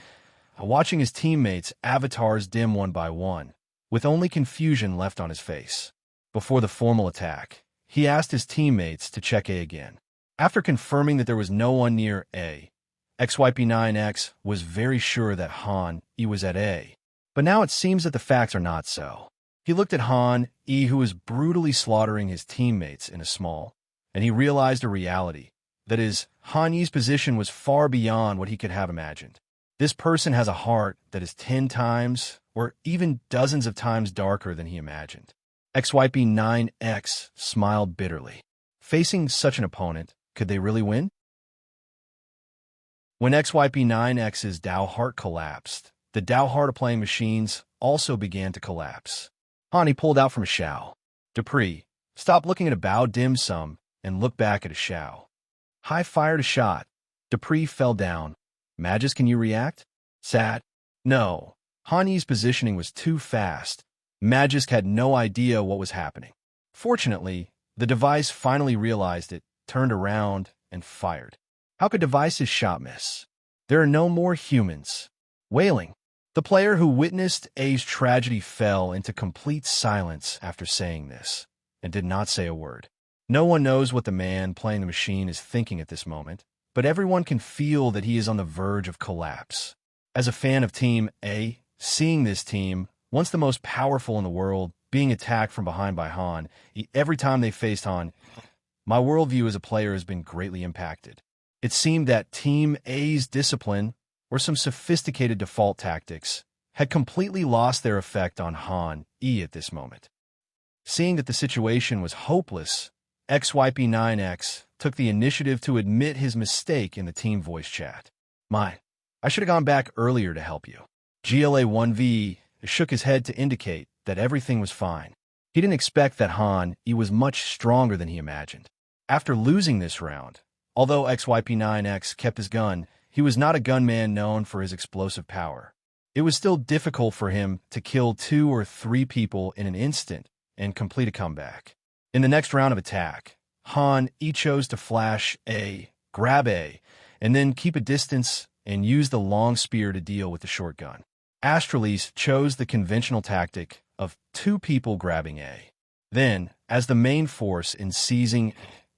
watching his teammates' avatars dim one by one, with only confusion left on his face. Before the formal attack, he asked his teammates to check A again. After confirming that there was no one near A, XYP9X was very sure that Han-E was at A. But now it seems that the facts are not so. He looked at Han-E, who was brutally slaughtering his teammates in a small, and he realized a reality. That is, Han-E's position was far beyond what he could have imagined. This person has a heart that is 10 times, or even dozens of times darker than he imagined. XYP9X smiled bitterly. Facing such an opponent, could they really win? When XYP9X's Dao heart collapsed, the Dao heart of playing machines also began to collapse. Han-E pulled out from a Shao. Dupree, stop looking at a Bao dim sum and look back at a Shao. High fired a shot. Dupree fell down. Magisk, can you react? Sat. No. Han-E's positioning was too fast. Magisk had no idea what was happening. Fortunately, the device finally realized it, turned around, and fired. How could Device's shot miss? There are no more humans. Wailing. The player who witnessed A's tragedy fell into complete silence after saying this, and did not say a word. No one knows what the man playing the machine is thinking at this moment, but everyone can feel that he is on the verge of collapse. As a fan of Team A, seeing this team Once the most powerful in the world, being attacked from behind by Han, every time they faced Han, my worldview as a player has been greatly impacted. It seemed that Team A's discipline, or some sophisticated default tactics, had completely lost their effect on Han at this moment. Seeing that the situation was hopeless, XYP9X took the initiative to admit his mistake in the team voice chat. I should have gone back earlier to help you. GLA1V shook his head to indicate that everything was fine. He didn't expect that Han was much stronger than he imagined. After losing this round, although XYP9X kept his gun, he was not a gunman known for his explosive power. It was still difficult for him to kill 2 or 3 people in an instant and complete a comeback. In the next round of attack, Han chose to flash A, grab A, and then keep a distance and use the long spear to deal with the short gun. Astralis chose the conventional tactic of 2 people grabbing A. Then, as the main force in seizing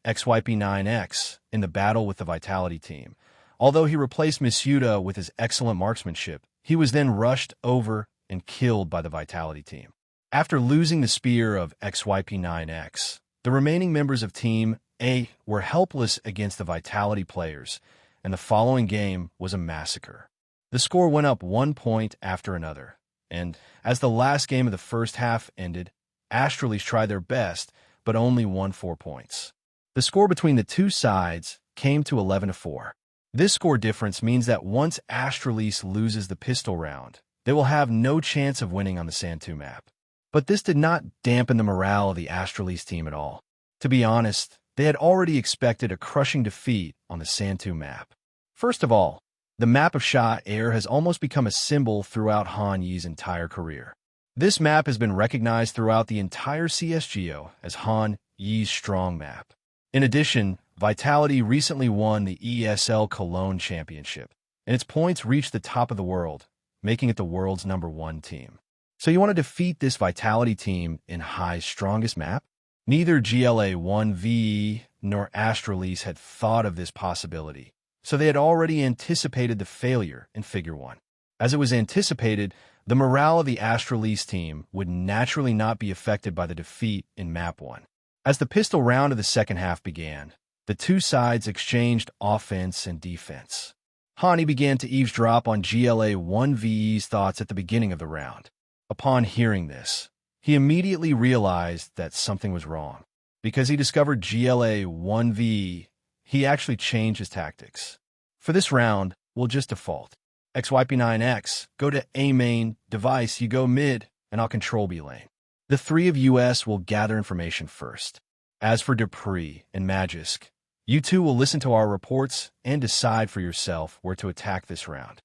XYP9X in the battle with the Vitality team, although he replaced Misuda with his excellent marksmanship, he was then rushed over and killed by the Vitality team. After losing the spear of XYP9X, the remaining members of Team A were helpless against the Vitality players, and the following game was a massacre. The score went up 1 point after another, and as the last game of the first half ended, Astralis tried their best, but only won 4 points. The score between the two sides came to 11-4. This score difference means that once Astralis loses the pistol round, they will have no chance of winning on the Sand 2 map. But this did not dampen the morale of the Astralis team at all. To be honest, they had already expected a crushing defeat on the Sand 2 map. First of all, the map of Sha Air has almost become a symbol throughout Han Yi's entire career. This map has been recognized throughout the entire CSGO as Han Yi's strong map. In addition, Vitality recently won the ESL Cologne Championship, and its points reached the top of the world, making it the world's #1 team. So you want to defeat this Vitality team in High's strongest map? Neither GLA1V nor Astralis had thought of this possibility, so they had already anticipated the failure in Figure 1. As it was anticipated, the morale of the Astralis team would naturally not be affected by the defeat in Map 1. As the pistol round of the second half began, the two sides exchanged offense and defense. Hani began to eavesdrop on GLA1V's thoughts at the beginning of the round. Upon hearing this, he immediately realized that something was wrong. Because he discovered GLA1V, he actually changed his tactics. For this round, we'll just default. XYP9X, go to A main, device, you go mid, and I'll control B lane. The 3 of US will gather information first. As for Dupree and Magisk, you two will listen to our reports and decide for yourself where to attack this round.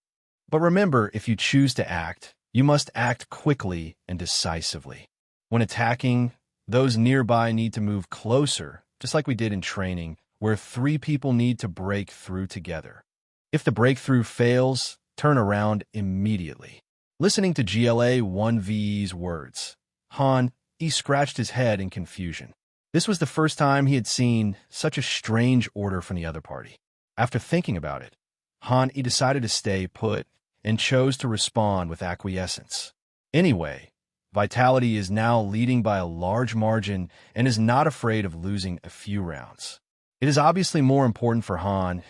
But remember, if you choose to act, you must act quickly and decisively. When attacking, those nearby need to move closer, just like we did in training, where 3 people need to break through together. If the breakthrough fails, turn around immediately. Listening to GLA1V's words, Han scratched his head in confusion. This was the first time he had seen such a strange order from the other party. After thinking about it, Han decided to stay put and chose to respond with acquiescence. Anyway, Vitality is now leading by a large margin and is not afraid of losing a few rounds. It is obviously more important for Han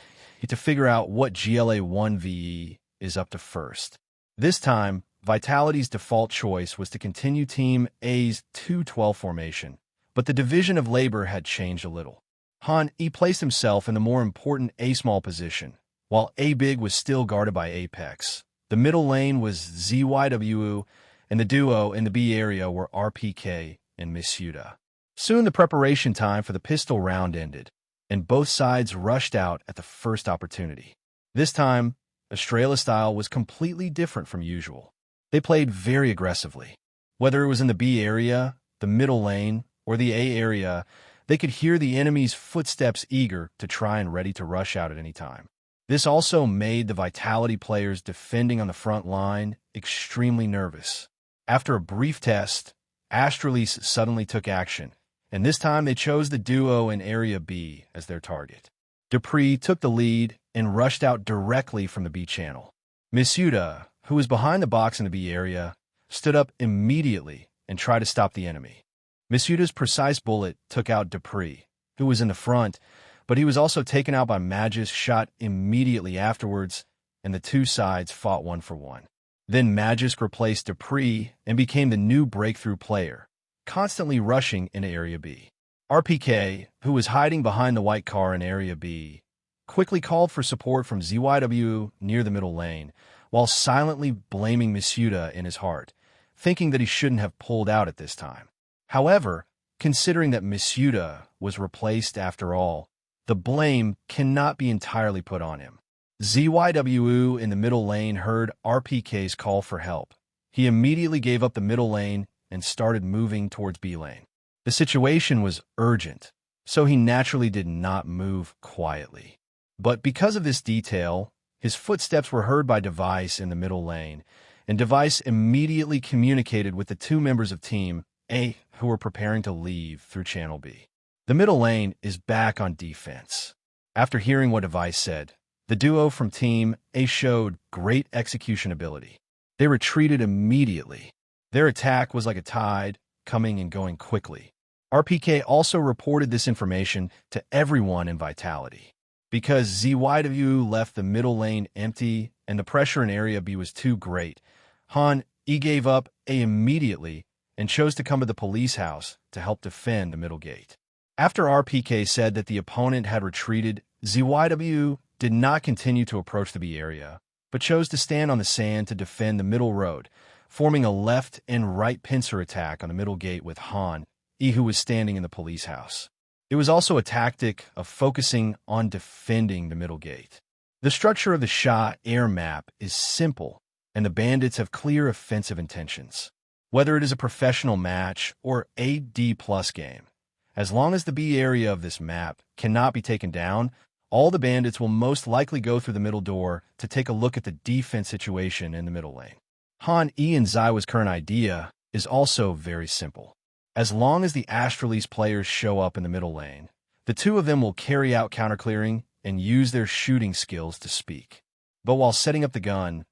to figure out what GLA1V is up to first. This time, Vitality's default choice was to continue Team A's 2-12 formation, but the division of labor had changed a little. Han placed himself in the more important A-small position, while A-big was still guarded by Apex. The middle lane was ZYWU, and the duo in the B area were RPK and Misuda. Soon the preparation time for the pistol round ended, and both sides rushed out at the first opportunity. This time, Australia style was completely different from usual. They played very aggressively. Whether it was in the B area, the middle lane, or the A area, they could hear the enemy's footsteps, eager to try and ready to rush out at any time. This also made the Vitality players defending on the front line extremely nervous. After a brief test, Astralis suddenly took action, and this time they chose the duo in Area B as their target. Dupree took the lead and rushed out directly from the B channel. Misuda, who was behind the box in the B area, stood up immediately and tried to stop the enemy. Misuda's precise bullet took out Dupree, who was in the front, but he was also taken out by Magis' shot immediately afterwards, and the two sides fought 1-for-1. Then Magis replaced Dupree and became the new breakthrough player, constantly rushing into Area B. RPK, who was hiding behind the white car in Area B, quickly called for support from ZYW near the middle lane, while silently blaming Misuda in his heart, thinking that he shouldn't have pulled out at this time. However, considering that Misuda was replaced after all, the blame cannot be entirely put on him. ZYW in the middle lane heard RPK's call for help. He immediately gave up the middle lane and started moving towards B lane. The situation was urgent, so he naturally did not move quietly. But because of this detail, his footsteps were heard by Device in the middle lane, and Device immediately communicated with the two members of Team A who were preparing to leave through Channel B. The middle lane is back on defense. After hearing what Device said, the duo from Team A showed great execution ability. They retreated immediately. Their attack was like a tide, coming and going quickly. RPK also reported this information to everyone in Vitality. Because ZYW left the middle lane empty and the pressure in Area B was too great, Han E gave up A immediately and chose to come to the police house to help defend the middle gate. After RPK said that the opponent had retreated, ZYW did not continue to approach the B area, but chose to stand on the sand to defend the middle road, forming a left and right pincer attack on the middle gate with Han E, who was standing in the police house. It was also a tactic of focusing on defending the middle gate. The structure of the Shah air map is simple, and the bandits have clear offensive intentions. Whether it is a professional match or a D+ game, as long as the B area of this map cannot be taken down, all the bandits will most likely go through the middle door to take a look at the defense situation in the middle lane. Han E and Zaiwa's current idea is also very simple. As long as the Astralis players show up in the middle lane, the two of them will carry out counterclearing and use their shooting skills to speak. But while setting up the gun,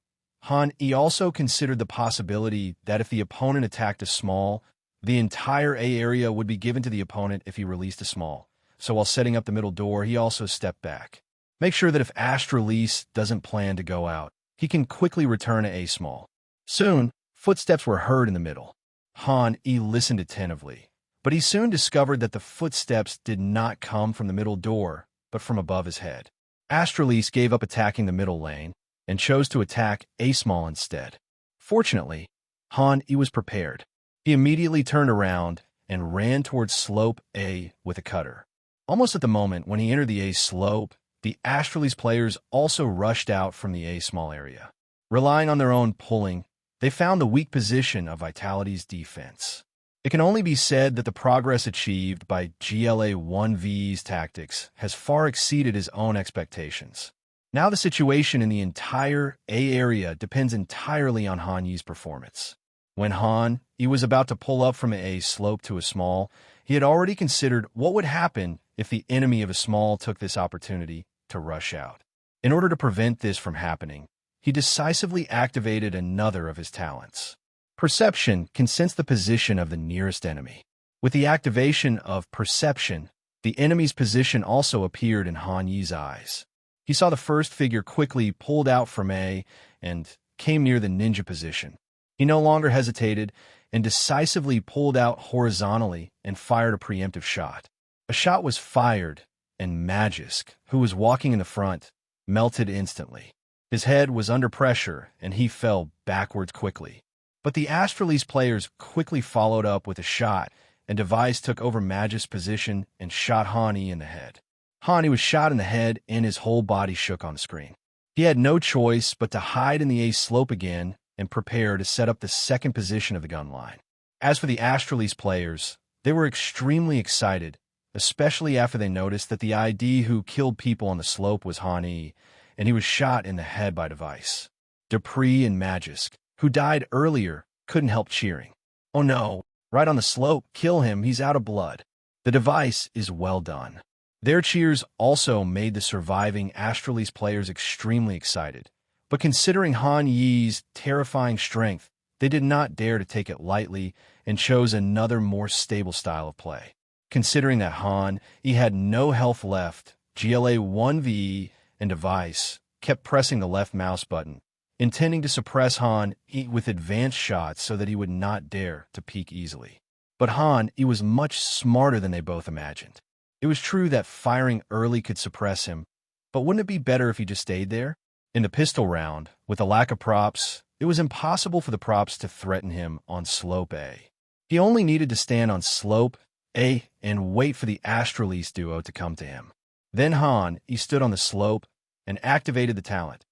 Han E also considered the possibility that if the opponent attacked a small, the entire A area would be given to the opponent if he released a small. So while setting up the middle door, he also stepped back. Make sure that if Astralis doesn't plan to go out, he can quickly return to A small. Soon, footsteps were heard in the middle. Han E listened attentively, but he soon discovered that the footsteps did not come from the middle door, but from above his head. Astralis gave up attacking the middle lane and chose to attack A small instead. Fortunately, Han E was prepared. He immediately turned around and ran towards slope A with a cutter. Almost at the moment when he entered the A slope, the Astralis players also rushed out from the A small area. Relying on their own pulling, they found the weak position of Vitality's defense. It can only be said that the progress achieved by GLA-1V's tactics has far exceeded his own expectations. Now the situation in the entire A area depends entirely on Han Yi's performance. When Han Yi was about to pull up from a slope to a small, he had already considered what would happen if the enemy of a small took this opportunity to rush out. In order to prevent this from happening, he decisively activated another of his talents. Perception can sense the position of the nearest enemy. With the activation of Perception, the enemy's position also appeared in Han Yi's eyes. He saw the first figure quickly pulled out from A and came near the ninja position. He no longer hesitated and decisively pulled out horizontally and fired a preemptive shot. A shot was fired, and Magisk, who was walking in the front, melted instantly. His head was under pressure, and he fell backwards quickly. But the Astralis players quickly followed up with a shot, and Device took over Magisk's position and shot Hani in the head. Hani was shot in the head, and his whole body shook on the screen. He had no choice but to hide in the A slope again and prepare to set up the second position of the gun line. As for the Astralis players, they were extremely excited, especially after they noticed that the ID who killed people on the slope was Hani, and he was shot in the head by Device. Dupree and Magisk, who died earlier, couldn't help cheering. "Oh no, right on the slope, kill him, he's out of blood." The Device is well done. Their cheers also made the surviving Astralis players extremely excited, but considering Han Yi's terrifying strength, they did not dare to take it lightly and chose another more stable style of play. Considering that Han, he had no health left, GLA 1v and Device kept pressing the left mouse button, intending to suppress Han with advanced shots so that he would not dare to peek easily. But Han, he was much smarter than they both imagined. It was true that firing early could suppress him, but wouldn't it be better if he just stayed there? In the pistol round, with a lack of props, it was impossible for the props to threaten him on slope A. He only needed to stand on slope A and wait for the Astralese duo to come to him. Then Han, he stood on the slope and activated the talent,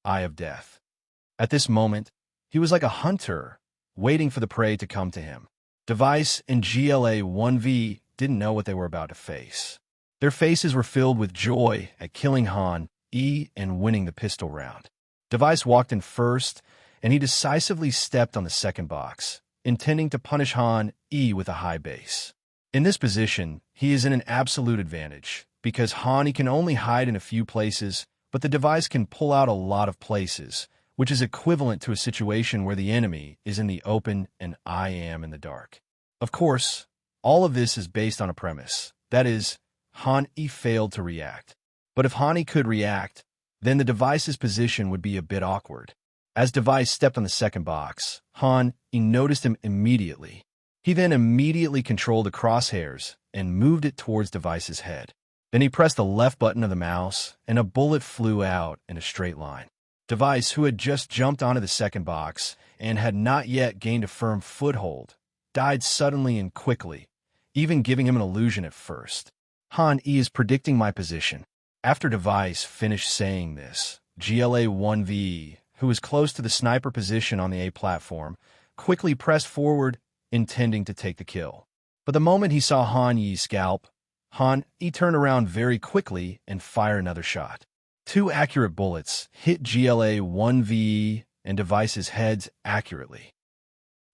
Eye of Death. At this moment, he was like a hunter, waiting for the prey to come to him. Device and GLA 1v didn't know what they were about to face. Their faces were filled with joy at killing Han, E, and winning the pistol round. Device walked in first, and he decisively stepped on the second box, intending to punish Han, E with a high base. In this position, he is in an absolute advantage, because Han, he can only hide in a few places, but the Device can pull out a lot of places, which is equivalent to a situation where the enemy is in the open and I am in the dark. Of course, all of this is based on a premise. That is, Han, he failed to react. But if Han, he could react, then the Device's position would be a bit awkward. As Device stepped on the second box, Han, he noticed him immediately. He then immediately controlled the crosshairs and moved it towards Device's head. Then he pressed the left button of the mouse, and a bullet flew out in a straight line. Device, who had just jumped onto the second box and had not yet gained a firm foothold, died suddenly and quickly, even giving him an illusion at first. Han, he is predicting my position. After Device finished saying this, GLA 1v, who was close to the sniper position on the A platform, quickly pressed forward, intending to take the kill. But the moment he saw Han Yi's scalp, Han, he turned around very quickly and fired another shot. 2 accurate bullets hit GLA 1v and Device's heads accurately.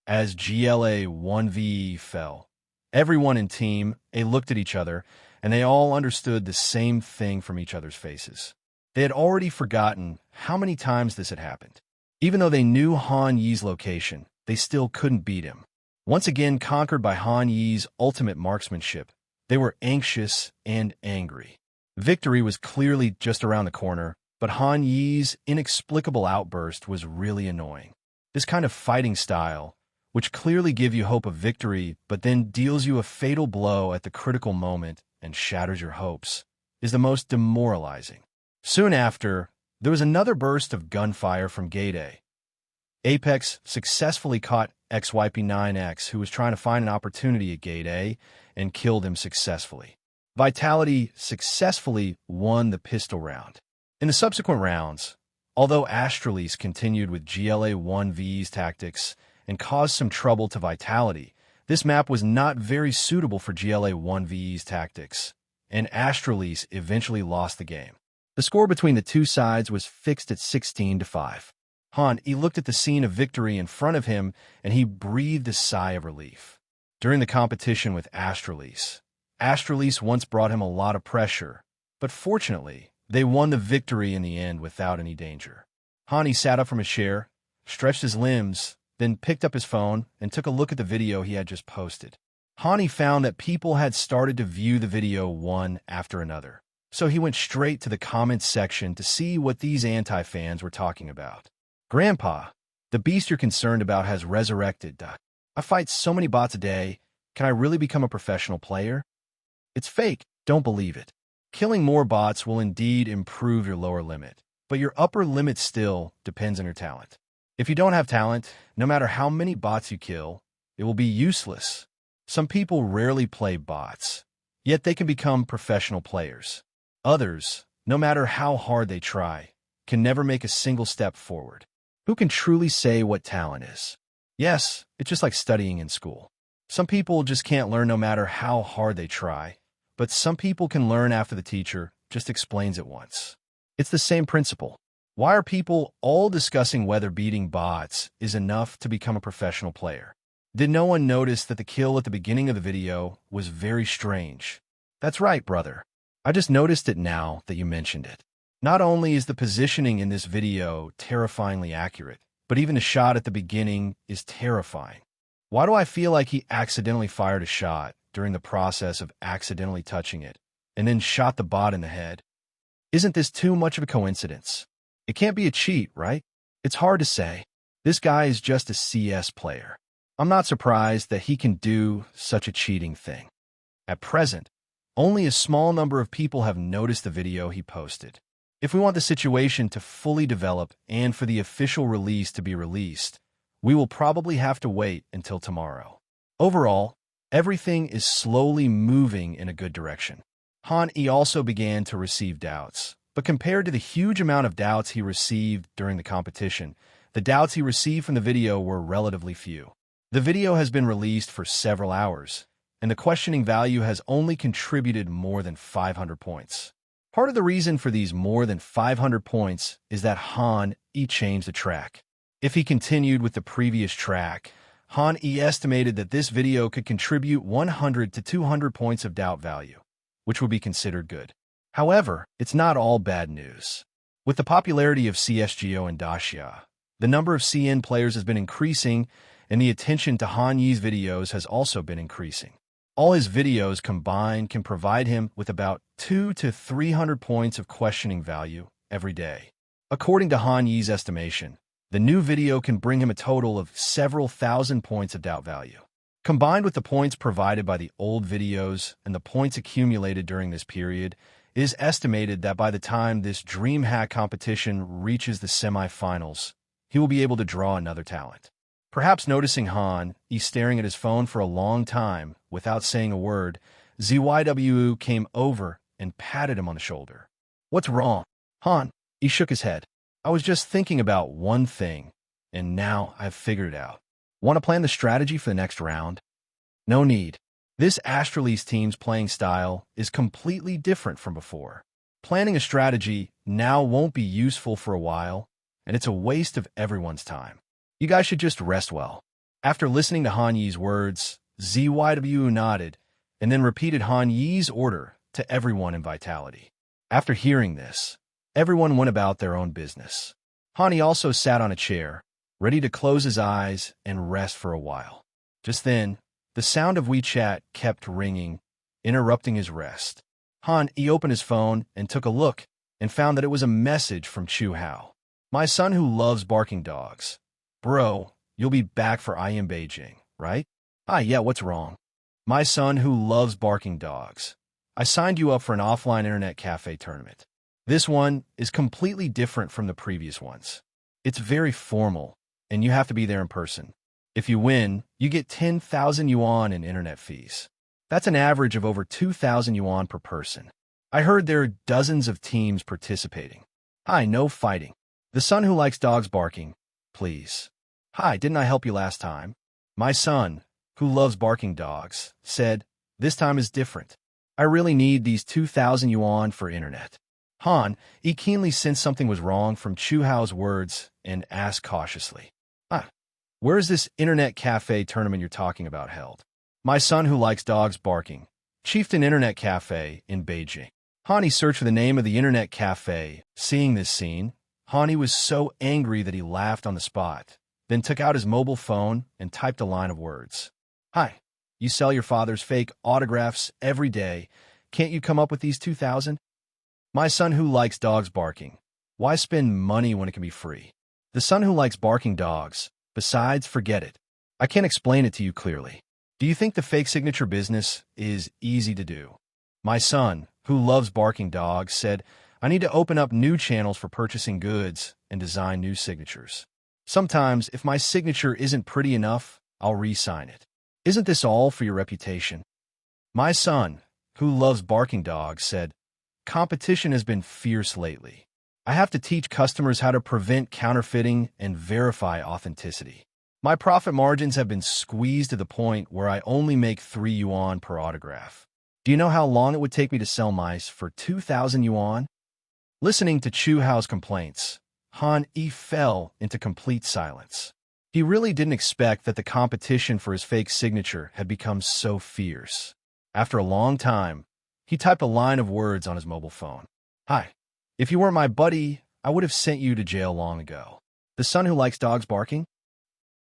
As GLA 1v fell, everyone in Team A looked at each other, and they all understood the same thing from each other's faces. They had already forgotten how many times this had happened. Even though they knew Han Yi's location, they still couldn't beat him. Once again conquered by Han Yi's ultimate marksmanship, they were anxious and angry. Victory was clearly just around the corner, but Han Yi's inexplicable outburst was really annoying. This kind of fighting style, which clearly gives you hope of victory but then deals you a fatal blow at the critical moment and shatters your hopes, is the most demoralizing. Soon after, there was another burst of gunfire from Gate A. Apex successfully caught XYP9X, who was trying to find an opportunity at Gate A, and killed him successfully. Vitality successfully won the pistol round. In the subsequent rounds, although Astralese continued with GLA 1v's tactics and caused some trouble to Vitality, this map was not very suitable for GLA 1v's tactics, and Astralese eventually lost the game. The score between the two sides was fixed at 16-5. Han, he looked at the scene of victory in front of him, and he breathed a sigh of relief. During the competition with Astralese, Astralese once brought him a lot of pressure, but fortunately, they won the victory in the end without any danger. Han, he sat up from his chair, stretched his limbs, then picked up his phone and took a look at the video he had just posted. Han, he found that people had started to view the video one after another, so he went straight to the comments section to see what these anti-fans were talking about. Grandpa, the beast you're concerned about has resurrected. I fight so many bots a day. Can I really become a professional player? It's fake. Don't believe it. Killing more bots will indeed improve your lower limit, but your upper limit still depends on your talent. If you don't have talent, no matter how many bots you kill, it will be useless. Some people rarely play bots, yet they can become professional players. Others, no matter how hard they try, can never make a single step forward. Who can truly say what talent is? Yes, it's just like studying in school. Some people just can't learn no matter how hard they try, but some people can learn after the teacher just explains it once. It's the same principle. Why are people all discussing whether beating bots is enough to become a professional player? Did no one notice that the kill at the beginning of the video was very strange? That's right, brother. I just noticed it now that you mentioned it. Not only is the positioning in this video terrifyingly accurate, but even the shot at the beginning is terrifying. Why do I feel like he accidentally fired a shot during the process of accidentally touching it, and then shot the bot in the head? Isn't this too much of a coincidence? It can't be a cheat, right? It's hard to say. This guy is just a CS player. I'm not surprised that he can do such a cheating thing. At present, only a small number of people have noticed the video he posted. If we want the situation to fully develop and for the official release to be released, we will probably have to wait until tomorrow. Overall, everything is slowly moving in a good direction. Han-E also began to receive doubts, but compared to the huge amount of doubts he received during the competition, the doubts he received from the video were relatively few. The video has been released for several hours, and the questioning value has only contributed more than 500 points. Part of the reason for these more than 500 points is that Han-E changed the track. If he continued with the previous track, Han-E estimated that this video could contribute 100 to 200 points of doubt value, which would be considered good. However, it's not all bad news. With the popularity of CSGO and Dacia, the number of CN players has been increasing, and the attention to Han-Yi's videos has also been increasing. All his videos combined can provide him with about 200 to 300 points of questioning value every day. According to Han-Yi's estimation, the new video can bring him a total of several thousand points of doubt value. Combined with the points provided by the old videos and the points accumulated during this period, it is estimated that by the time this DreamHack competition reaches the semifinals, he will be able to draw another talent. Perhaps noticing Han-E staring at his phone for a long time without saying a word, ZYWU came over and patted him on the shoulder. "What's wrong?" Han-E shook his head. "I was just thinking about one thing, and now I've figured it out. Want to plan the strategy for the next round?" "No need. This Astralis team's playing style is completely different from before. Planning a strategy now won't be useful for a while, and it's a waste of everyone's time. You guys should just rest well." After listening to Han-Yi's words, ZYWU nodded and then repeated Han-Yi's order to everyone in Vitality. After hearing this, everyone went about their own business. Han-Yi also sat on a chair, ready to close his eyes and rest for a while. Just then, the sound of WeChat kept ringing, interrupting his rest. Han-Yi opened his phone and took a look and found that it was a message from Chu Hao. "My son who loves barking dogs. Bro, you'll be back for IM Beijing, right?" "Ah, yeah, what's wrong?" "My son who loves barking dogs. I signed you up for an offline internet cafe tournament. This one is completely different from the previous ones. It's very formal, and you have to be there in person. If you win, you get 10,000 yuan in internet fees. That's an average of over 2,000 yuan per person. I heard there are dozens of teams participating. Hi, no fighting. The son who likes dogs barking, please." "Hi, didn't I help you last time?" "My son, who loves barking dogs, said, this time is different. I really need these 2,000 yuan for internet." Han-E keenly sensed something was wrong from Chu Hao's words and asked cautiously, "Where is this internet cafe tournament you're talking about held?" "My son who likes dogs barking. Chieftain Internet Cafe in Beijing." Han-E searched for the name of the internet cafe. Seeing this scene, Han-E was so angry that he laughed on the spot, then took out his mobile phone and typed a line of words. "Hi, you sell your father's fake autographs every day. Can't you come up with these 2,000? My son who likes dogs barking. Why spend money when it can be free? The son who likes barking dogs. Besides, forget it. I can't explain it to you clearly. Do you think the fake signature business is easy to do? My son, who loves barking dogs, said, I need to open up new channels for purchasing goods and design new signatures. Sometimes, if my signature isn't pretty enough, I'll re-sign it. Isn't this all for your reputation? My son, who loves barking dogs, said, competition has been fierce lately. I have to teach customers how to prevent counterfeiting and verify authenticity. My profit margins have been squeezed to the point where I only make 3 yuan per autograph. Do you know how long it would take me to sell mice for 2,000 yuan? Listening to Chu Hao's complaints, Han-E fell into complete silence. He really didn't expect that the competition for his fake signature had become so fierce. After a long time, he typed a line of words on his mobile phone. Hi. If you weren't my buddy, I would have sent you to jail long ago. The son who likes dogs barking?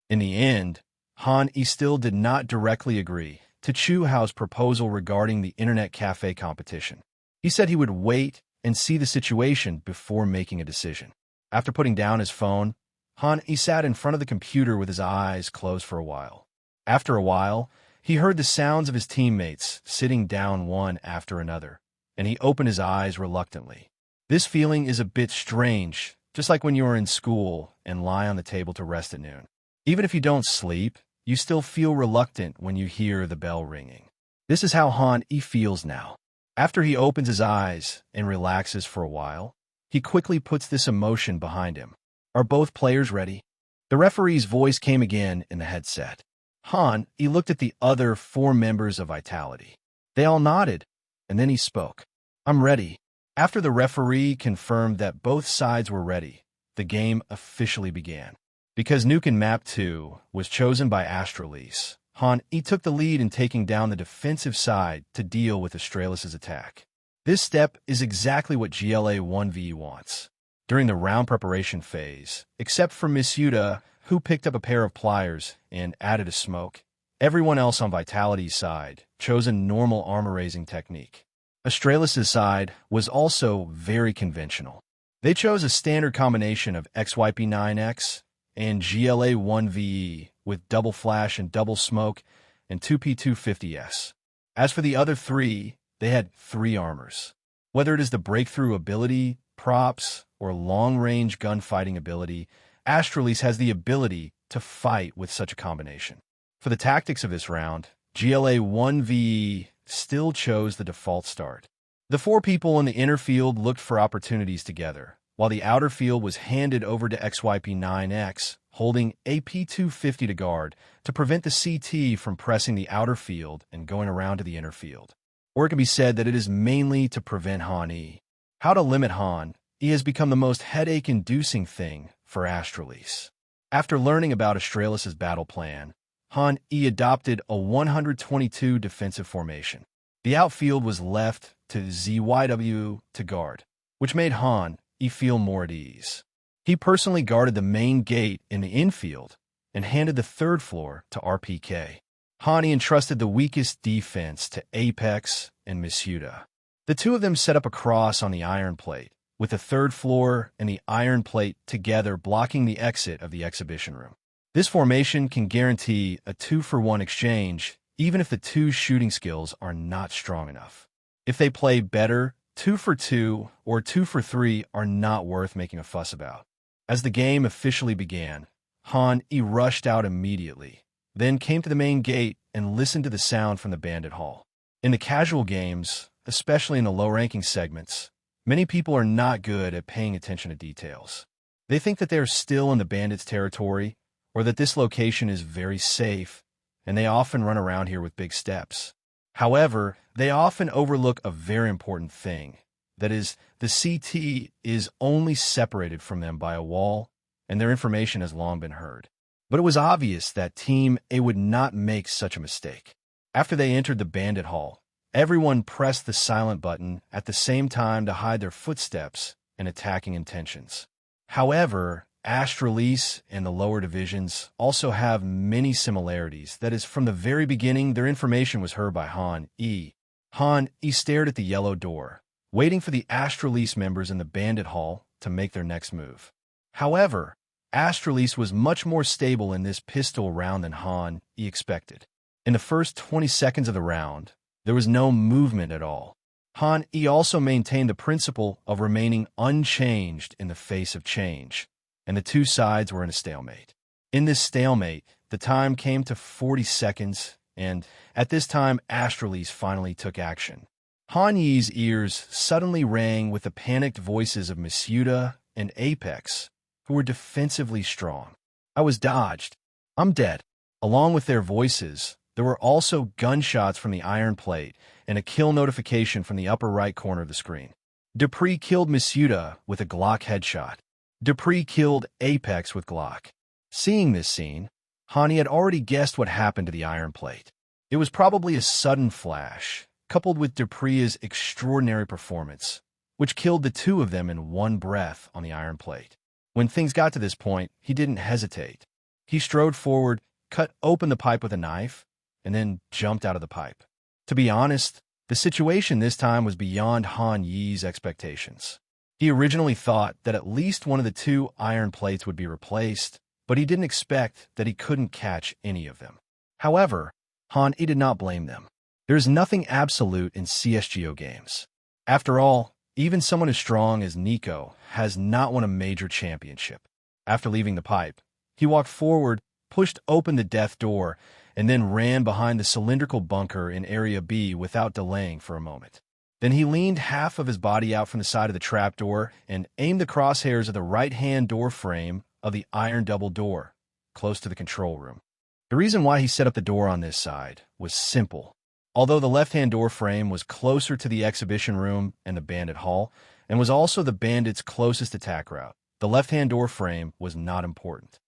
In the end, Han E still did not directly agree to Chu Hao's proposal regarding the internet cafe competition. He said he would wait and see the situation before making a decision. After putting down his phone, Han E sat in front of the computer with his eyes closed for a while. After a while, he heard the sounds of his teammates sitting down one after another, and he opened his eyes reluctantly. This feeling is a bit strange, just like when you are in school and lie on the table to rest at noon. Even if you don't sleep, you still feel reluctant when you hear the bell ringing. This is how Han E feels now. After he opens his eyes and relaxes for a while, he quickly puts this emotion behind him. Are both players ready? The referee's voice came again in the headset. Han E looked at the other 4 members of Vitality. They all nodded, and then he spoke. I'm ready. After the referee confirmed that both sides were ready, the game officially began. Because Nuke in Map 2 was chosen by Astralis, Han E took the lead in taking down the defensive side to deal with Astralis' attack. This step is exactly what GLA 1v wants. During the round preparation phase, except for Miss Yuta, who picked up a pair of pliers and added a smoke, everyone else on Vitality's side chose a normal armor-raising technique. Astralis' side was also very conventional. They chose a standard combination of XYP9X and GLA 1VE with double flash and double smoke and 2P250S. As for the other 3, they had 3 armors. Whether it is the breakthrough ability, props, or long-range gunfighting ability, Astralis has the ability to fight with such a combination. For the tactics of this round, GLA 1VE still chose the default start. The 4 people in the inner field looked for opportunities together, while the outer field was handed over to XYP9X, holding AP250 to guard to prevent the CT from pressing the outer field and going around to the inner field. Or it can be said that it is mainly to prevent Han E. How to limit Han E has become the most headache-inducing thing for Astralis. After learning about Astralis' battle plan, Han E adopted a 122 defensive formation. The outfield was left to ZYW to guard, which made Han E feel more at ease. He personally guarded the main gate in the infield and handed the 3rd floor to RPK. Han E entrusted the weakest defense to Apex and Miss Yuta. The 2 of them set up a cross on the iron plate, with the 3rd floor and the iron plate together blocking the exit of the exhibition room. This formation can guarantee a 2-for-1 exchange, even if the 2 shooting skills are not strong enough. If they play better, 2-for-2 or 2-for-3 are not worth making a fuss about. As the game officially began, Han E rushed out immediately, then came to the main gate and listened to the sound from the bandit hall. In the casual games, especially in the low-ranking segments, many people are not good at paying attention to details. They think that they are still in the bandits' territory, or that this location is very safe, and they often run around here with big steps. However, they often overlook a very important thing. That is, the CT is only separated from them by a wall, and their information has long been heard. But it was obvious that Team A would not make such a mistake. After they entered the bandit hall, everyone pressed the silent button at the same time to hide their footsteps and attacking intentions. However, Astralis and the lower divisions also have many similarities. That is, from the very beginning, their information was heard by Han E. Han E stared at the yellow door, waiting for the Astralis members in the bandit hall to make their next move. However, Astralis was much more stable in this pistol round than Han E expected. In the first 20 seconds of the round, there was no movement at all. Han E also maintained the principle of remaining unchanged in the face of change, and the 2 sides were in a stalemate. In this stalemate, the time came to 40 seconds, and at this time, Astralis finally took action. Han Yi's ears suddenly rang with the panicked voices of Miss Yuta and Apex, who were defensively strong. I was dodged. I'm dead. Along with their voices, there were also gunshots from the iron plate and a kill notification from the upper right corner of the screen. Dupree killed Miss Yuta with a Glock headshot. Dupree killed Apex with Glock. Seeing this scene, Hani had already guessed what happened to the iron plate. It was probably a sudden flash, coupled with Dupree's extraordinary performance, which killed the 2 of them in one breath on the iron plate. When things got to this point, he didn't hesitate. He strode forward, cut open the pipe with a knife, and then jumped out of the pipe. To be honest, the situation this time was beyond Han Yi's expectations. He originally thought that at least one of the two iron plates would be replaced, but he didn't expect that he couldn't catch any of them. However, Han Yi did not blame them. There is nothing absolute in CSGO games. After all, even someone as strong as Nico has not won a major championship. After leaving the pipe, he walked forward, pushed open the death door, and then ran behind the cylindrical bunker in Area B without delaying for a moment. Then he leaned half of his body out from the side of the trapdoor and aimed the crosshairs at the right-hand door frame of the iron double door, close to the control room. The reason why he set up the door on this side was simple. Although the left-hand door frame was closer to the exhibition room and the bandit hall, and was also the bandits' closest attack route, the left-hand door frame was not important.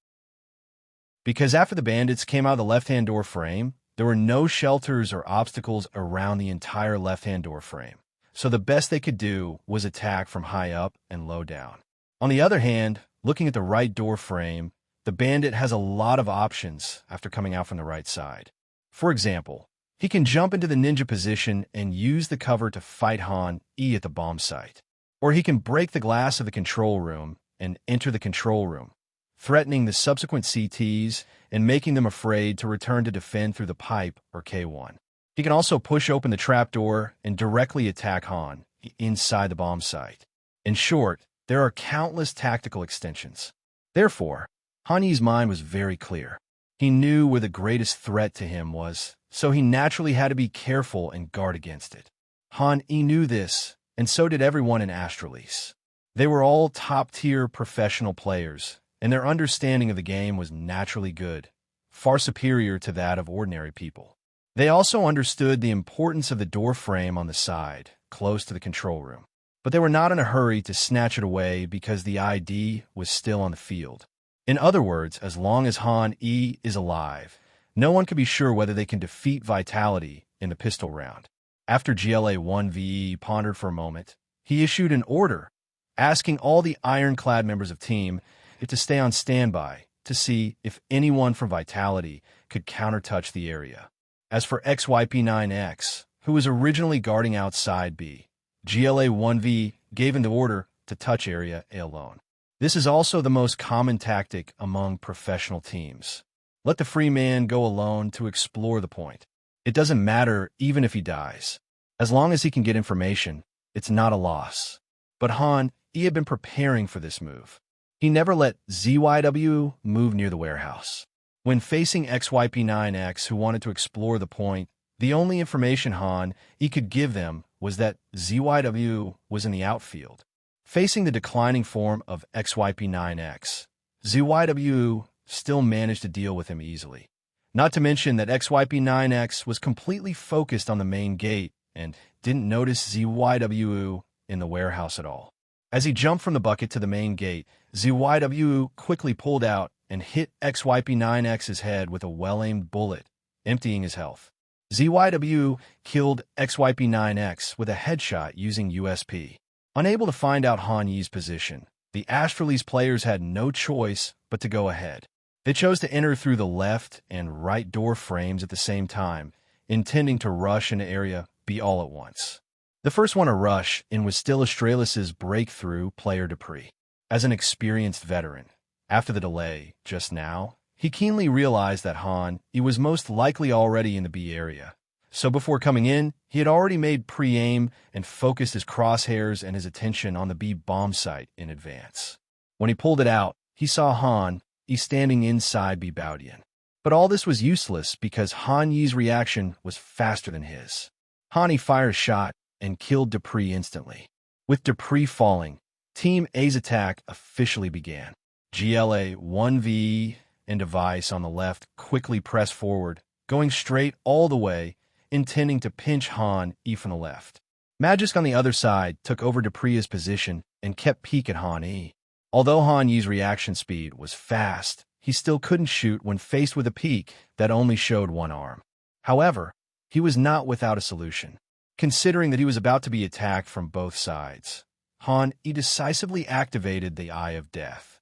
Because after the bandits came out of the left-hand door frame, there were no shelters or obstacles around the entire left-hand door frame, so the best they could do was attack from high up and low down. On the other hand, looking at the right door frame, the bandit has a lot of options after coming out from the right side. For example, he can jump into the ninja position and use the cover to fight Han Yi at the bomb site. Or he can break the glass of the control room and enter the control room, threatening the subsequent CTs and making them afraid to return to defend through the pipe or K1. He can also push open the trapdoor and directly attack Han inside the bomb site. In short, there are countless tactical extensions. Therefore, Han Yi's mind was very clear. He knew where the greatest threat to him was, so he naturally had to be careful and guard against it. Han Yi knew this, and so did everyone in Astralis. They were all top-tier professional players, and their understanding of the game was naturally good, far superior to that of ordinary people. They also understood the importance of the door frame on the side, close to the control room. But they were not in a hurry to snatch it away because the ID was still on the field. In other words, as long as Han Yi is alive, no one can be sure whether they can defeat Vitality in the pistol round. After GLA-1VE pondered for a moment, he issued an order, asking all the ironclad members of team to stay on standby to see if anyone from Vitality could counter-touch the area. As for XYP9X, who was originally guarding outside B, GLA-1V gave him the order to touch Area A alone. This is also the most common tactic among professional teams. Let the free man go alone to explore the point. It doesn't matter even if he dies. As long as he can get information, it's not a loss. But Han Yi had been preparing for this move. He never let ZYW move near the warehouse. When facing XYP9X, who wanted to explore the point, the only information Han Yi could give them was that ZYW was in the outfield. Facing the declining form of XYP9X, ZYW still managed to deal with him easily. Not to mention that XYP9X was completely focused on the main gate and didn't notice ZYW in the warehouse at all. As he jumped from the bucket to the main gate, ZYW quickly pulled out and hit XYP9X's head with a well-aimed bullet, emptying his health. ZYW killed XYP9X with a headshot using USP. Unable to find out Han Yi's position, the Astralis players had no choice but to go ahead. They chose to enter through the left and right door frames at the same time, intending to rush into Area B all at once. The first one to rush in was still Astralis' breakthrough player Dupree. As an experienced veteran, after the delay just now, he keenly realized that Han Yi was most likely already in the B area. So before coming in, he had already made pre-aim and focused his crosshairs and his attention on the B bomb site in advance. When he pulled it out, he saw Han Yi standing inside B Baudian. But all this was useless because Han Yi's reaction was faster than his. Han Yi fired a shot and killed Dupree instantly. With Dupree falling, Team A's attack officially began. GLA-1V and Device on the left quickly pressed forward, going straight all the way, intending to pinch Han Yi from the left. Magisk on the other side took over Dupree's position and kept peek at Han Yi. Although Han Yi's reaction speed was fast, he still couldn't shoot when faced with a peek that only showed one arm. However, he was not without a solution. Considering that he was about to be attacked from both sides, Han Yi decisively activated the Eye of Death.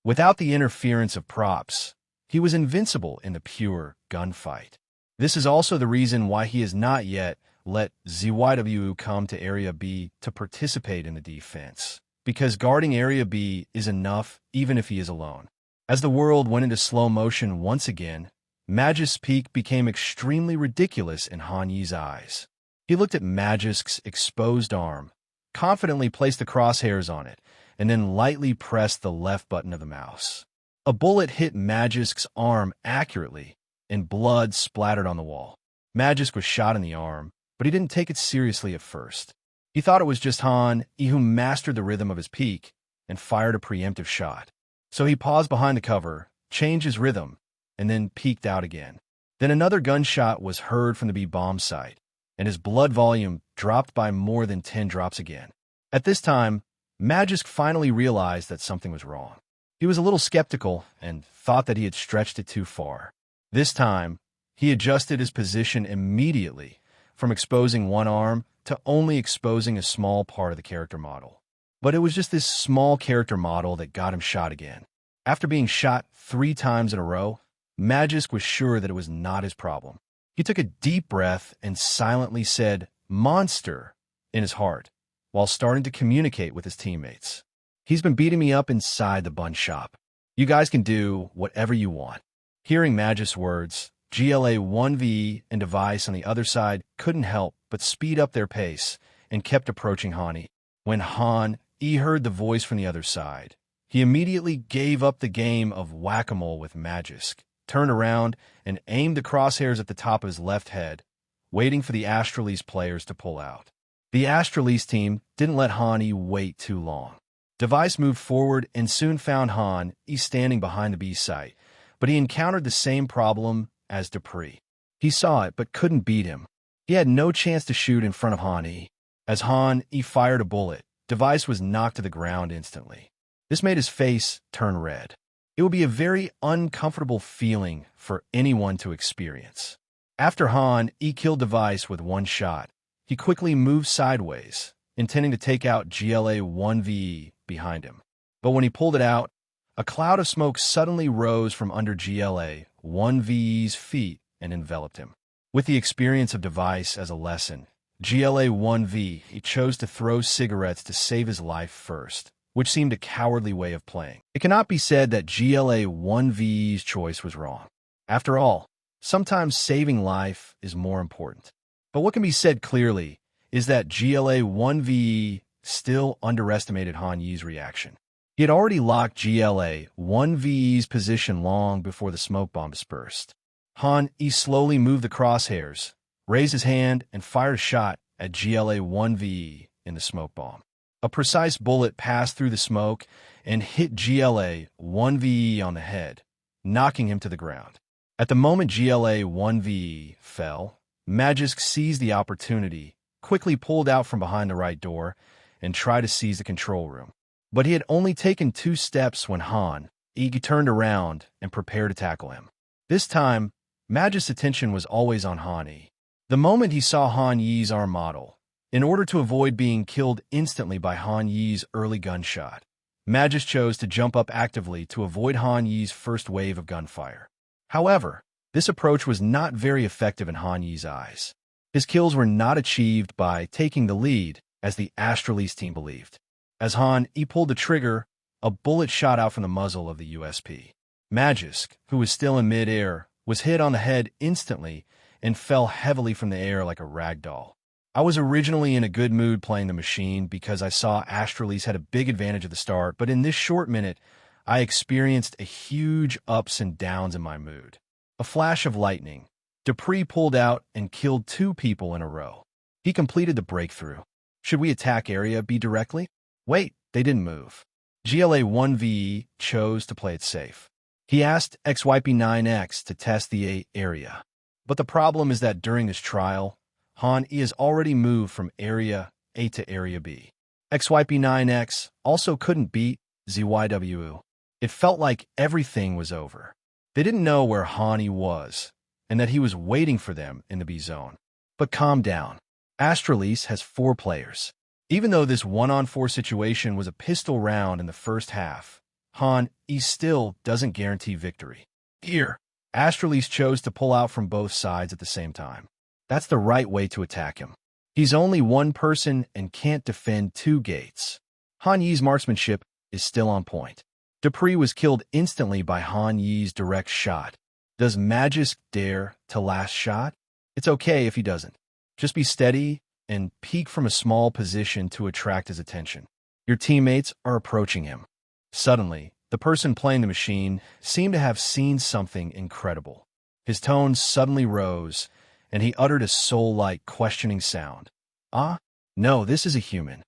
Without the interference of props, he was invincible in the pure gunfight. This is also the reason why he has not yet let ZYWU come to Area B to participate in the defense, because guarding Area B is enough even if he is alone. As the world went into slow motion once again, Magisk's peak became extremely ridiculous in Han Yi's eyes. He looked at Magisk's exposed arm, confidently placed the crosshairs on it, and then lightly pressed the left button of the mouse. A bullet hit Magisk's arm accurately, and blood splattered on the wall. Magisk was shot in the arm, but he didn't take it seriously at first. He thought it was just Han Yi who mastered the rhythm of his peak and fired a preemptive shot. So he paused behind the cover, changed his rhythm, and then peeked out again. Then another gunshot was heard from the B bomb site, and his blood volume dropped by more than 10 drops again. At this time, Magisk finally realized that something was wrong. He was a little skeptical and thought that he had stretched it too far. This time, he adjusted his position immediately from exposing one arm to only exposing a small part of the character model. But it was just this small character model that got him shot again. After being shot 3 times in a row, Magisk was sure that it was not his problem. He took a deep breath and silently said, "Monster," in his heart, while starting to communicate with his teammates. "He's been beating me up inside the bun shop. You guys can do whatever you want." Hearing Magisk's words, GLA 1v and Device on the other side couldn't help but speed up their pace and kept approaching Han Yi. When Han Yi heard the voice from the other side, he immediately gave up the game of whack-a-mole with Magisk, turned around, and aimed the crosshairs at the top of his left head, waiting for the Astralis players to pull out. The Astralis team didn't let Han Yi wait too long. Device moved forward and soon found Han Yi standing behind the B site, but he encountered the same problem as Dupree. He saw it but couldn't beat him. He had no chance to shoot in front of Han Yi. As Han Yi fired a bullet, Device was knocked to the ground instantly. This made his face turn red. It would be a very uncomfortable feeling for anyone to experience. After Han Yi killed Device with one shot, he quickly moved sideways, intending to take out GLA 1v behind him. But when he pulled it out, a cloud of smoke suddenly rose from under GLA 1v's feet and enveloped him. With the experience of Device as a lesson, GLA 1v he chose to throw cigarettes to save his life first, which seemed a cowardly way of playing. It cannot be said that GLA 1v's choice was wrong. After all, sometimes saving life is more important. But what can be said clearly is that GLA 1v still underestimated Han Yi's reaction. He had already locked GLA 1v's position long before the smoke bomb dispersed. Han Yi slowly moved the crosshairs, raised his hand, and fired a shot at GLA 1v in the smoke bomb. A precise bullet passed through the smoke and hit GLA 1v on the head, knocking him to the ground. At the moment GLA 1v fell, Magisk seized the opportunity, quickly pulled out from behind the right door, and tried to seize the control room. But he had only taken 2 steps when Han Yi turned around and prepared to tackle him. This time, Magisk's attention was always on Han Yi. The moment he saw Han Yi's arm model, in order to avoid being killed instantly by Han Yi's early gunshot, Magisk chose to jump up actively to avoid Han Yi's first wave of gunfire. However, this approach was not very effective in Han Yi's eyes. His kills were not achieved by taking the lead, as the Astralis team believed. As Han Yi pulled the trigger, a bullet shot out from the muzzle of the USP. Magisk, who was still in mid-air, was hit on the head instantly and fell heavily from the air like a rag doll. I was originally in a good mood playing the machine because I saw Astralis had a big advantage at the start, but in this short minute, I experienced a huge ups and downs in my mood. A flash of lightning. Dupree pulled out and killed 2 people in a row. He completed the breakthrough. Should we attack Area B directly? Wait, they didn't move. GLA 1v chose to play it safe. He asked XYP9X to test the A area. But the problem is that during this trial, Han Yi has already moved from Area A to Area B. XYP9X also couldn't beat ZYWU. It felt like everything was over. They didn't know where Han Yi was, and that he was waiting for them in the B zone. But calm down. Astralis has 4 players. Even though this 1-on-4 situation was a pistol round in the first half, Han, he still doesn't guarantee victory. Here, Astralis chose to pull out from both sides at the same time. That's the right way to attack him. He's only one person and can't defend two gates. Han Yi's marksmanship is still on point. Dupree was killed instantly by Han Yi's direct shot. Does Magisk dare to last shot? It's okay if he doesn't. Just be steady and peek from a small position to attract his attention. Your teammates are approaching him. Suddenly, the person playing the machine seemed to have seen something incredible. His tone suddenly rose, and he uttered a soul-like questioning sound. Ah, no, this is a human.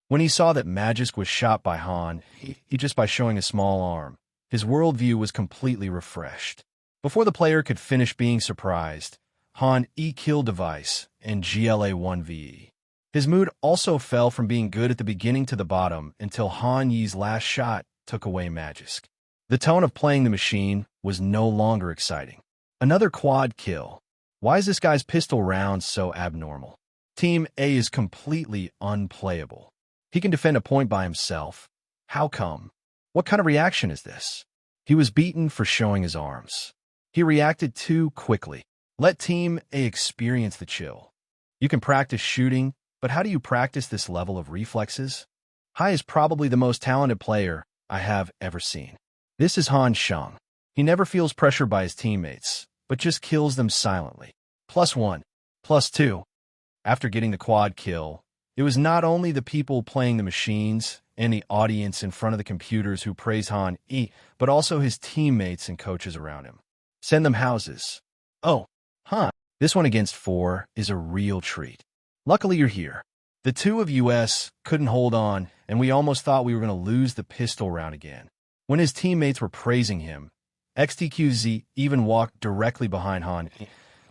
When he saw that Magisk was shot by Han, he just by showing a small arm, his worldview was completely refreshed. Before the player could finish being surprised, Han killed device and GLA 1VE. His mood also fell from being good at the beginning to the bottom until Han Yi's last shot took away Magisk. The tone of playing the machine was no longer exciting. Another quad kill. Why is this guy's pistol round so abnormal? Team A is completely unplayable. He can defend a point by himself. How come? What kind of reaction is this? He was beaten for showing his arms. He reacted too quickly. Let Team A experience the chill. You can practice shooting, but how do you practice this level of reflexes? Hai is probably the most talented player I have ever seen. This is Han Sheng. He never feels pressure by his teammates, but just kills them silently. +1, +2. After getting the quad kill, it was not only the people playing the machines and the audience in front of the computers who praised Han but also his teammates and coaches around him. Send them houses. Oh, Han, this one against 4 is a real treat. Luckily you're here. The two of us couldn't hold on, and we almost thought we were going to lose the pistol round again. When his teammates were praising him, XTQZ even walked directly behind Han,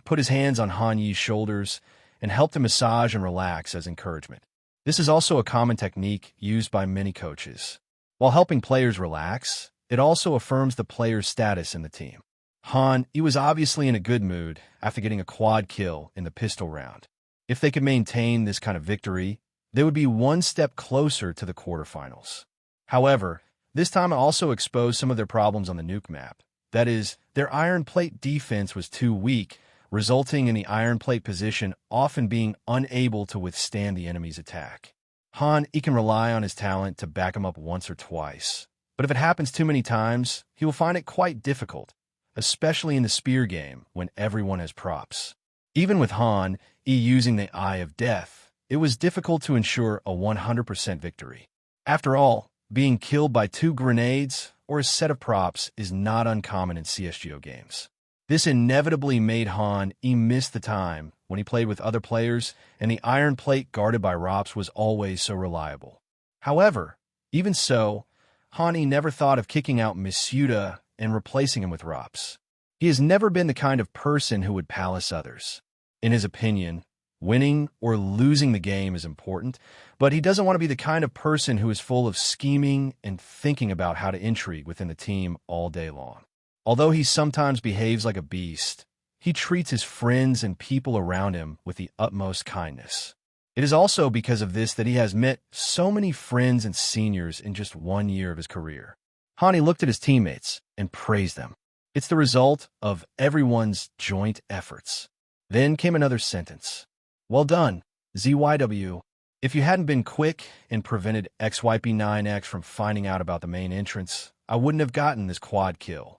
put his hands on Han Yi's shoulders, and helped him massage and relax as encouragement. This is also a common technique used by many coaches. While helping players relax, it also affirms the player's status in the team. Han, he was obviously in a good mood after getting a quad kill in the pistol round. If they could maintain this kind of victory, they would be one step closer to the quarterfinals. However, this time also exposed some of their problems on the nuke map. That is, their iron plate defense was too weak, resulting in the iron plate position often being unable to withstand the enemy's attack. Han, he can rely on his talent to back him up once or twice, but if it happens too many times, he will find it quite difficult, especially in the spear game when everyone has props. Even with Han, using the Eye of Death, it was difficult to ensure a 100% victory. After all, being killed by 2 grenades or a set of props is not uncommon in CSGO games. This inevitably made Han miss the time when he played with other players, and the iron plate guarded by ROPS was always so reliable. However, even so, Han never thought of kicking out Misuda and replacing him with ROPS. He has never been the kind of person who would palace others. In his opinion, winning or losing the game is important, but he doesn't want to be the kind of person who is full of scheming and thinking about how to intrigue within the team all day long. Although he sometimes behaves like a beast, he treats his friends and people around him with the utmost kindness. It is also because of this that he has met so many friends and seniors in just 1 year of his career. Hani looked at his teammates and praised them. It's the result of everyone's joint efforts. Then came another sentence. Well done, ZYW. If you hadn't been quick and prevented XYP9X from finding out about the main entrance, I wouldn't have gotten this quad kill.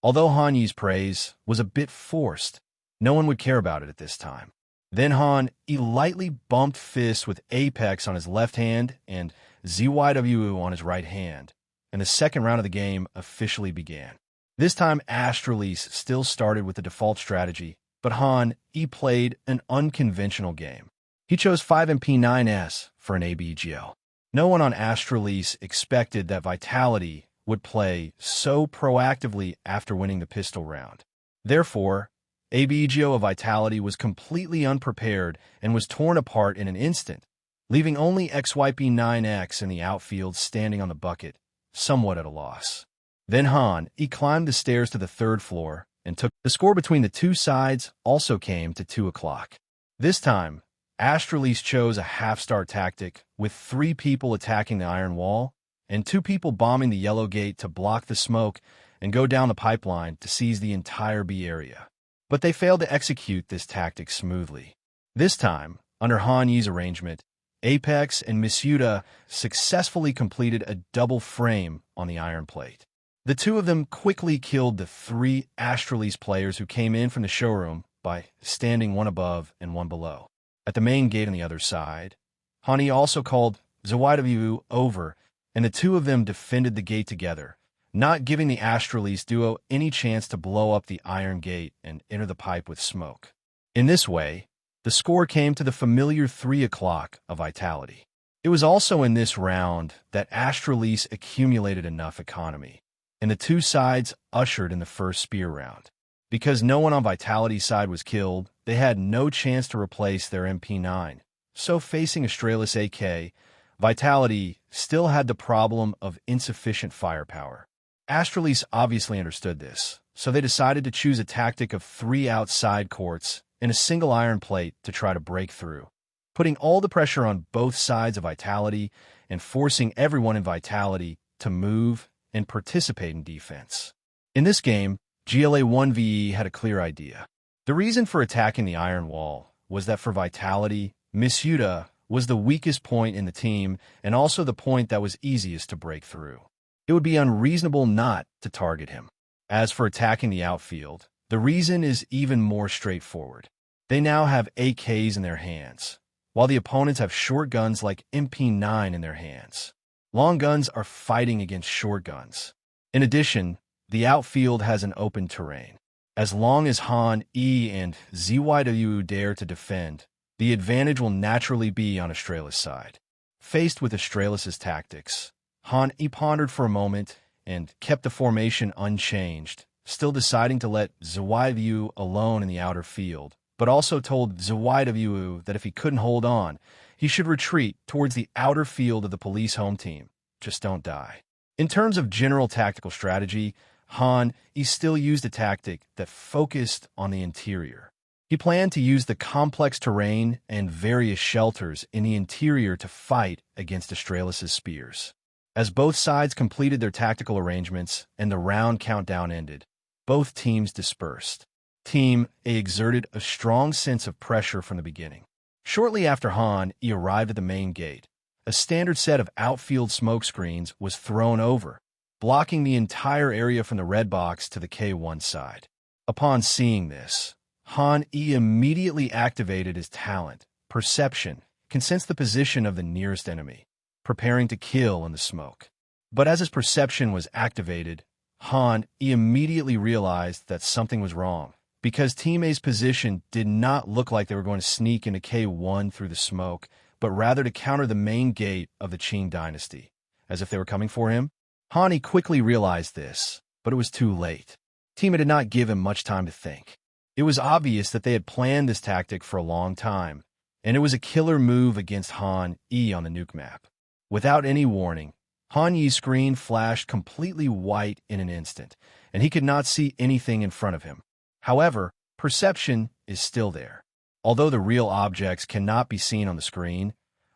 Although Han Yi's praise was a bit forced, no one would care about it at this time. Then Han, he lightly bumped fists with Apex on his left hand and ZYW on his right hand, and the second round of the game officially began. This time Astralis still started with the default strategy, but Han, he played an unconventional game. He chose 5MP9S for an ABGO. No one on Astralis expected that Vitality would play so proactively after winning the pistol round. Therefore, ABGO of Vitality was completely unprepared and was torn apart in an instant, leaving only XYP9X in the outfield standing on the bucket, somewhat at a loss. Then Han, he climbed the stairs to the 3rd floor and took the score between the two sides also came to 2 o'clock. This time, Astralis chose a half-star tactic with 3 people attacking the iron wall and 2 people bombing the yellow gate to block the smoke and go down the pipeline to seize the entire B area. But they failed to execute this tactic smoothly. This time, under Han Yi's arrangement, Apex and Misuda successfully completed a double frame on the iron plate. The 2 of them quickly killed the 3 Astralis players who came in from the showroom by standing one above and one below. At the main gate on the other side, Han Yi also called ZYW over, and the 2 of them defended the gate together, not giving the Astralis duo any chance to blow up the iron gate and enter the pipe with smoke. In this way, the score came to the familiar 3 o'clock of vitality. It was also in this round that Astralis accumulated enough economy, and the 2 sides ushered in the first spear round. Because no one on Vitality's side was killed, they had no chance to replace their MP9. So facing Astralis AK, Vitality still had the problem of insufficient firepower. Astralis obviously understood this, so they decided to choose a tactic of 3 outside courts and a single iron plate to try to break through, putting all the pressure on both sides of Vitality and forcing everyone in Vitality to move and participate in defense. In this game, GLA 1VE had a clear idea. The reason for attacking the iron wall was that for Vitality, Misuda was the weakest point in the team and also the point that was easiest to break through. It would be unreasonable not to target him. As for attacking the outfield, the reason is even more straightforward. They now have AKs in their hands, while the opponents have short guns like MP9 in their hands. Long guns are fighting against short guns. In addition, the outfield has an open terrain. As long as Han, E, and ZYW dare to defend, the advantage will naturally be on Astralis' side. Faced with Astralis' tactics, Han E pondered for a moment and kept the formation unchanged, still deciding to let ZYW alone in the outer field, but also told ZYW that if he couldn't hold on, he should retreat towards the outer field of the police home team. Just don't die. In terms of general tactical strategy, Han E still used a tactic that focused on the interior. He planned to use the complex terrain and various shelters in the interior to fight against Astralis' spears. As both sides completed their tactical arrangements and the round countdown ended, both teams dispersed. Team A exerted a strong sense of pressure from the beginning. Shortly after Han E arrived at the main gate, a standard set of outfield smoke screens was thrown over, blocking the entire area from the red box to the K1 side. Upon seeing this, Han E immediately activated his talent, Perception, can sense the position of the nearest enemy, preparing to kill in the smoke. But as his perception was activated, Han E immediately realized that something was wrong, because Team A's position did not look like they were going to sneak into K1 through the smoke, but rather to counter the main gate of the Qing dynasty, as if they were coming for him. Han E quickly realized this, but it was too late. Team A did not give him much time to think. It was obvious that they had planned this tactic for a long time, and it was a killer move against Han E on the nuke map. Without any warning, Han Yi's screen flashed completely white in an instant, and he could not see anything in front of him. However, perception is still there. Although the real objects cannot be seen on the screen,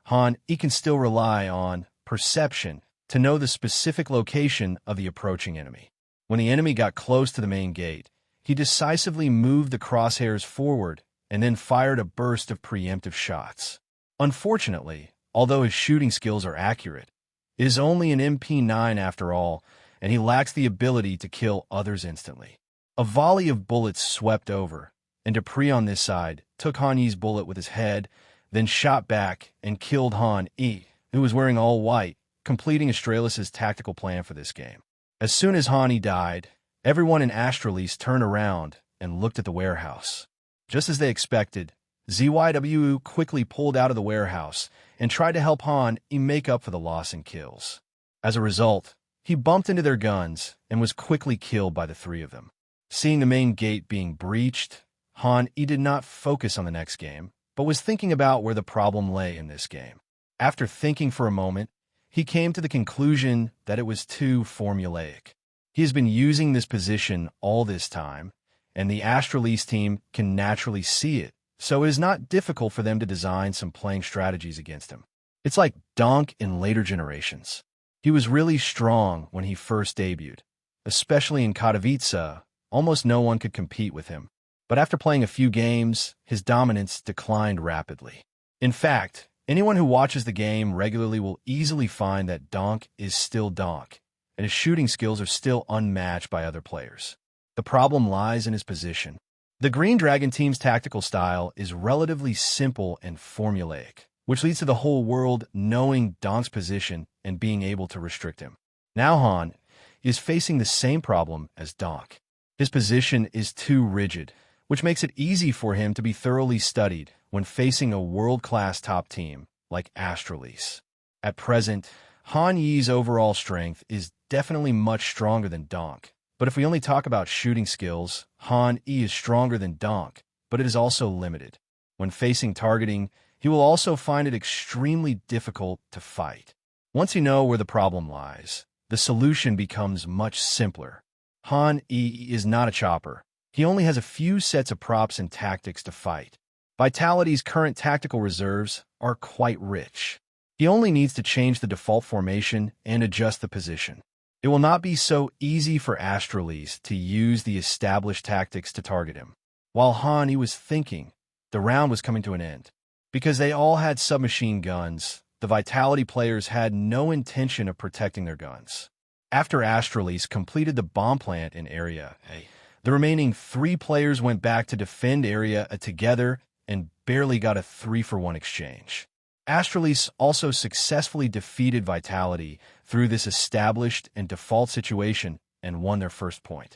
Han E can still rely on perception to know the specific location of the approaching enemy. When the enemy got close to the main gate, he decisively moved the crosshairs forward and then fired a burst of preemptive shots. Unfortunately, although his shooting skills are accurate, it is only an MP9 after all, and he lacks the ability to kill others instantly. A volley of bullets swept over, and Dupree on this side took Han Yi's bullet with his head, then shot back and killed Han E, who was wearing all white, completing Astralis' tactical plan for this game. As soon as Han E died, everyone in Astralis turned around and looked at the warehouse. Just as they expected, ZYW quickly pulled out of the warehouse and tried to help Han E make up for the loss in kills. As a result, he bumped into their guns and was quickly killed by the 3 of them. Seeing the main gate being breached, Han E did not focus on the next game, but was thinking about where the problem lay in this game. After thinking for a moment, he came to the conclusion that it was too formulaic. He has been using this position all this time, and the Astralis team can naturally see it, so it is not difficult for them to design some playing strategies against him. It's like Donk in later generations. He was really strong when he first debuted. Especially in Katowice, almost no one could compete with him. But after playing a few games, his dominance declined rapidly. In fact, anyone who watches the game regularly will easily find that Donk is still Donk, and his shooting skills are still unmatched by other players. The problem lies in his position. The Green Dragon team's tactical style is relatively simple and formulaic, which leads to the whole world knowing Donk's position and being able to restrict him. Now Han is facing the same problem as Donk. His position is too rigid, which makes it easy for him to be thoroughly studied when facing a world-class top team like Astralis. At present, Han Yi's overall strength is definitely much stronger than Donk. But if we only talk about shooting skills, Han Yi is stronger than Donk, but it is also limited. When facing targeting, he will also find it extremely difficult to fight. Once you know where the problem lies, the solution becomes much simpler. Han Yi is not a chopper. He only has a few sets of props and tactics to fight. Vitality's current tactical reserves are quite rich. He only needs to change the default formation and adjust the position. It will not be so easy for Astralis to use the established tactics to target him. While Han Yi was thinking, the round was coming to an end. Because they all had submachine guns, the Vitality players had no intention of protecting their guns. After Astralis completed the bomb plant in Area A, the remaining 3 players went back to defend Area A together and barely got a 3-for-1 exchange. Astralis also successfully defeated Vitality through this established and default situation and won their first point.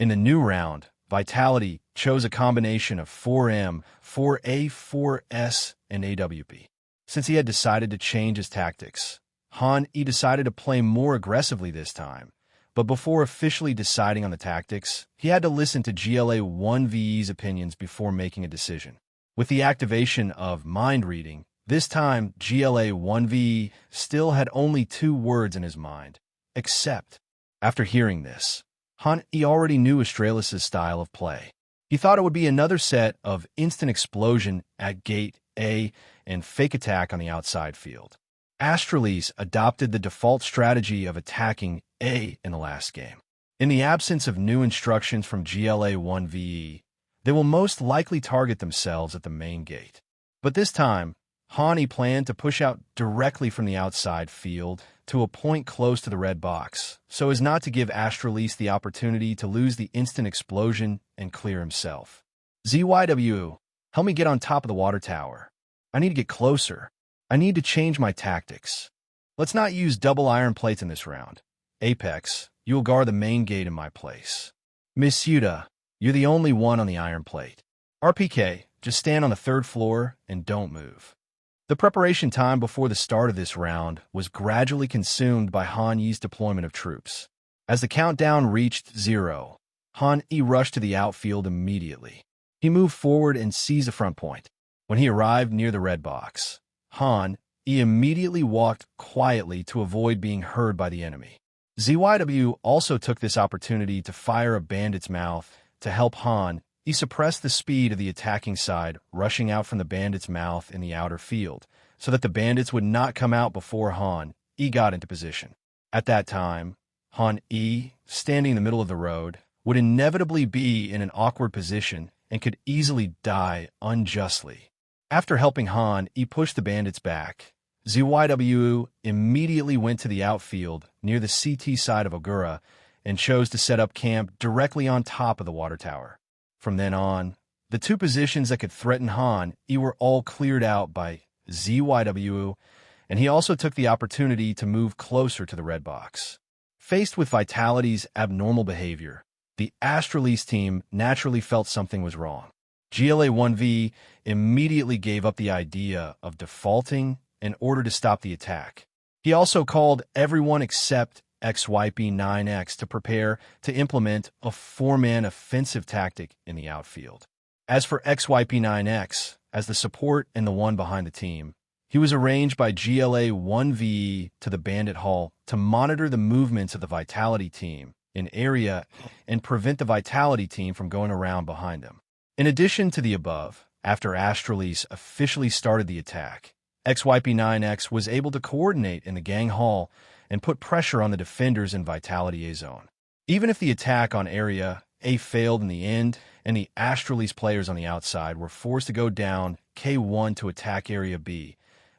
In the new round, Vitality chose a combination of 4M, 4A, 4S, and AWP. Since he had decided to change his tactics, Han Yi decided to play more aggressively this time. But before officially deciding on the tactics, he had to listen to GLA 1Ve's opinions before making a decision. With the activation of mind reading, this time GLA 1V still had only 2 words in his mind, except. After hearing this, Han Yi already knew Astralis' style of play. He thought it would be another set of instant explosion at gate A and fake attack on the outside field. Astralis adopted the default strategy of attacking A in the last game. In the absence of new instructions from GLA 1VE, they will most likely target themselves at the main gate. But this time, Han Yi planned to push out directly from the outside field to a point close to the red box, so as not to give Astralis the opportunity to lose the instant explosion and clear himself. ZYW, help me get on top of the water tower. I need to get closer. I need to change my tactics. Let's not use double iron plates in this round. Apex, you will guard the main gate in my place. Miss Yuta, you're the only one on the iron plate. RPK, just stand on the 3rd floor and don't move. The preparation time before the start of this round was gradually consumed by Han Yi's deployment of troops. As the countdown reached 0, Han Yi rushed to the outfield immediately. He moved forward and seized the front point. When he arrived near the red box, Han Yi immediately walked quietly to avoid being heard by the enemy. ZYW also took this opportunity to fire a bandit's mouth to help Han Yi suppress the speed of the attacking side rushing out from the bandit's mouth in the outer field, so that the bandits would not come out before Han Yi got into position. At that time, Han Yi, standing in the middle of the road, would inevitably be in an awkward position and could easily die unjustly. After helping Han Yi push the bandits back, ZYW immediately went to the outfield near the CT side of Ogura and chose to set up camp directly on top of the water tower. From then on, the 2 positions that could threaten Han Yi were all cleared out by ZYW, and he also took the opportunity to move closer to the red box. Faced with Vitality's abnormal behavior, the Astralis team naturally felt something was wrong. GLA 1V immediately gave up the idea of defaulting in order to stop the attack. He also called everyone except XYP9X to prepare to implement a 4-man offensive tactic in the outfield. As for XYP9X, as the support and the one behind the team, he was arranged by GLA 1VE to the Bandit Hall to monitor the movements of the Vitality team in area and prevent the Vitality team from going around behind them. In addition to the above, after Astralis officially started the attack, XYP9X was able to coordinate in the gang hall and put pressure on the defenders in Vitality A zone. Even if the attack on Area A failed in the end and the Astralis players on the outside were forced to go down K1 to attack Area B,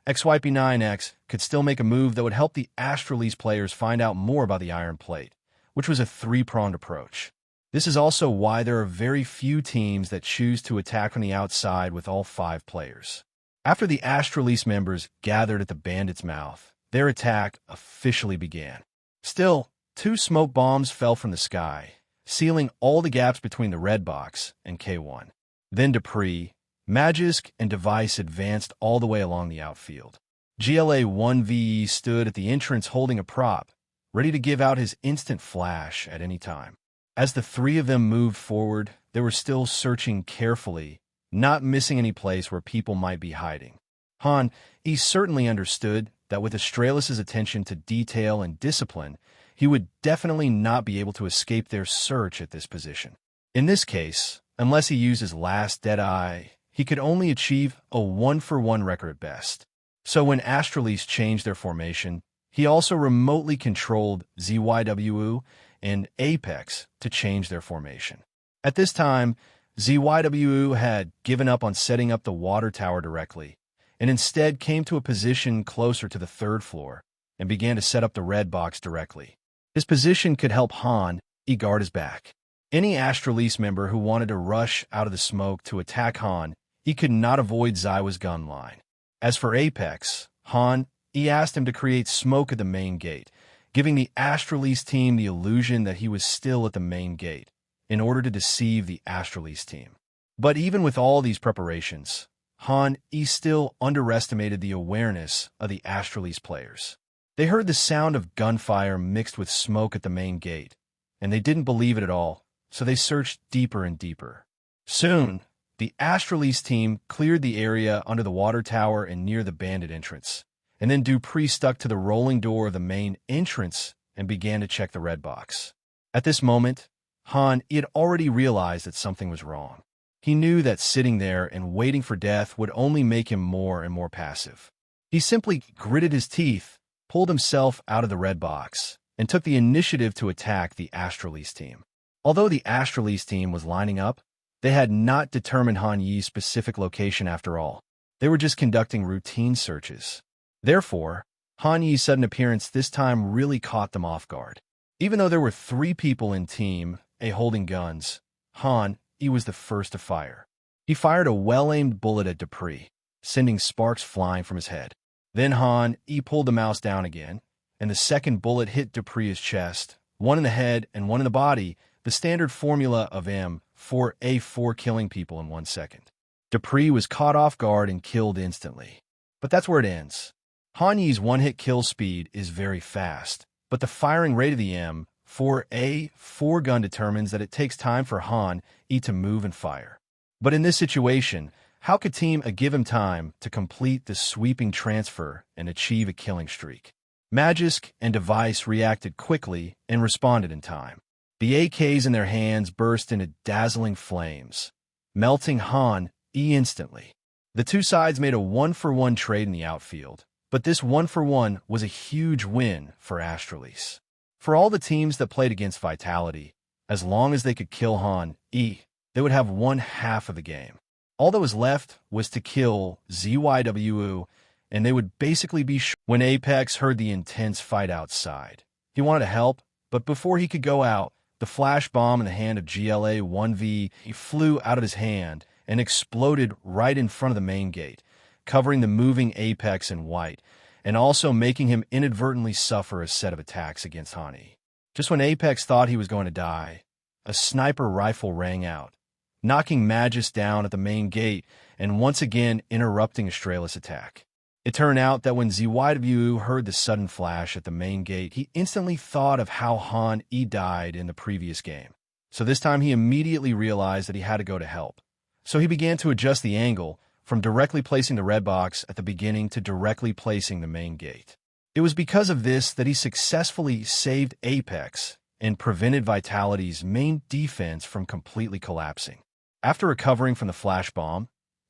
XYP9X could still make a move that would help the Astralis players find out more about the Iron Plate, which was a three-pronged approach. This is also why there are very few teams that choose to attack on the outside with all 5 players. After the Astralis members gathered at the Bandit's mouth, their attack officially began. Still, 2 smoke bombs fell from the sky, sealing all the gaps between the red box and K1. Then Dupree, Magisk, and Device advanced all the way along the outfield. GLA 1VE stood at the entrance holding a prop, ready to give out his instant flash at any time. As the 3 of them moved forward, they were still searching carefully, not missing any place where people might be hiding. Han, he certainly understood that with Astralis' attention to detail and discipline, he would definitely not be able to escape their search at this position. In this case, unless he used his last Deadeye, he could only achieve a 1-for-1 record at best. So when Astralis changed their formation, he also remotely controlled ZYWU and Apex to change their formation. At this time, ZYWU had given up on setting up the water tower directly, and instead came to a position closer to the 3rd floor and began to set up the red box directly. His position could help Han guard his back. Any Astralis member who wanted to rush out of the smoke to attack Han, he could not avoid Zywa's gun line. As for Apex, Han, he asked him to create smoke at the main gate, giving the Astralis team the illusion that he was still at the main gate, in order to deceive the Astralis team. But even with all these preparations, Han, he still underestimated the awareness of the Astralis players. They heard the sound of gunfire mixed with smoke at the main gate, and they didn't believe it at all, so they searched deeper and deeper. Soon, the Astralis team cleared the area under the water tower and near the bandit entrance, and then Dupree stuck to the rolling door of the main entrance and began to check the red box. At this moment, Han, he had already realized that something was wrong. He knew that sitting there and waiting for death would only make him more and more passive. He simply gritted his teeth, pulled himself out of the red box, and took the initiative to attack the Astralis team. Although the Astralis team was lining up, they had not determined Han Yi's specific location after all. They were just conducting routine searches. Therefore, Han Yi's sudden appearance this time really caught them off guard. Even though there were 3 people in Team A holding guns, Han, he was the first to fire. He fired a well-aimed bullet at Dupree, sending sparks flying from his head. Then Han, he pulled the mouse down again, and the second bullet hit Dupree's chest, one in the head and one in the body, the standard formula of M4A4 killing people in 1 second. Dupree was caught off guard and killed instantly. But that's where it ends. Han Yi's one-hit kill speed is very fast, but the firing rate of the M4A4 gun determines that it takes time for Han Yi to move and fire. But in this situation, how could Team A give him time to complete the sweeping transfer and achieve a killing streak? Magisk and Device reacted quickly and responded in time. The AKs in their hands burst into dazzling flames, melting Han Yi instantly. The 2 sides made a 1-for-1 trade in the outfield, but this 1-for-1 was a huge win for Astralis. For all the teams that played against Vitality, as long as they could kill Han Yi, they would have won half of the game. All that was left was to kill ZYWU, and they would basically be when Apex heard the intense fight outside. He wanted to help, but before he could go out, the flash bomb in the hand of GLA 1V flew out of his hand and exploded right in front of the main gate, covering the moving Apex in white, and also making him inadvertently suffer a set of attacks against Han Yi. Just when Apex thought he was going to die, a sniper rifle rang out, knocking Magis down at the main gate and once again interrupting Astralis' attack. It turned out that when ZYW heard the sudden flash at the main gate, he instantly thought of how Han Yi died in the previous game. So this time he immediately realized that he had to go to help. So he began to adjust the angle from directly placing the red box at the beginning to directly placing the main gate. It was because of this that he successfully saved Apex and prevented Vitality's main defense from completely collapsing. After recovering from the flash bomb,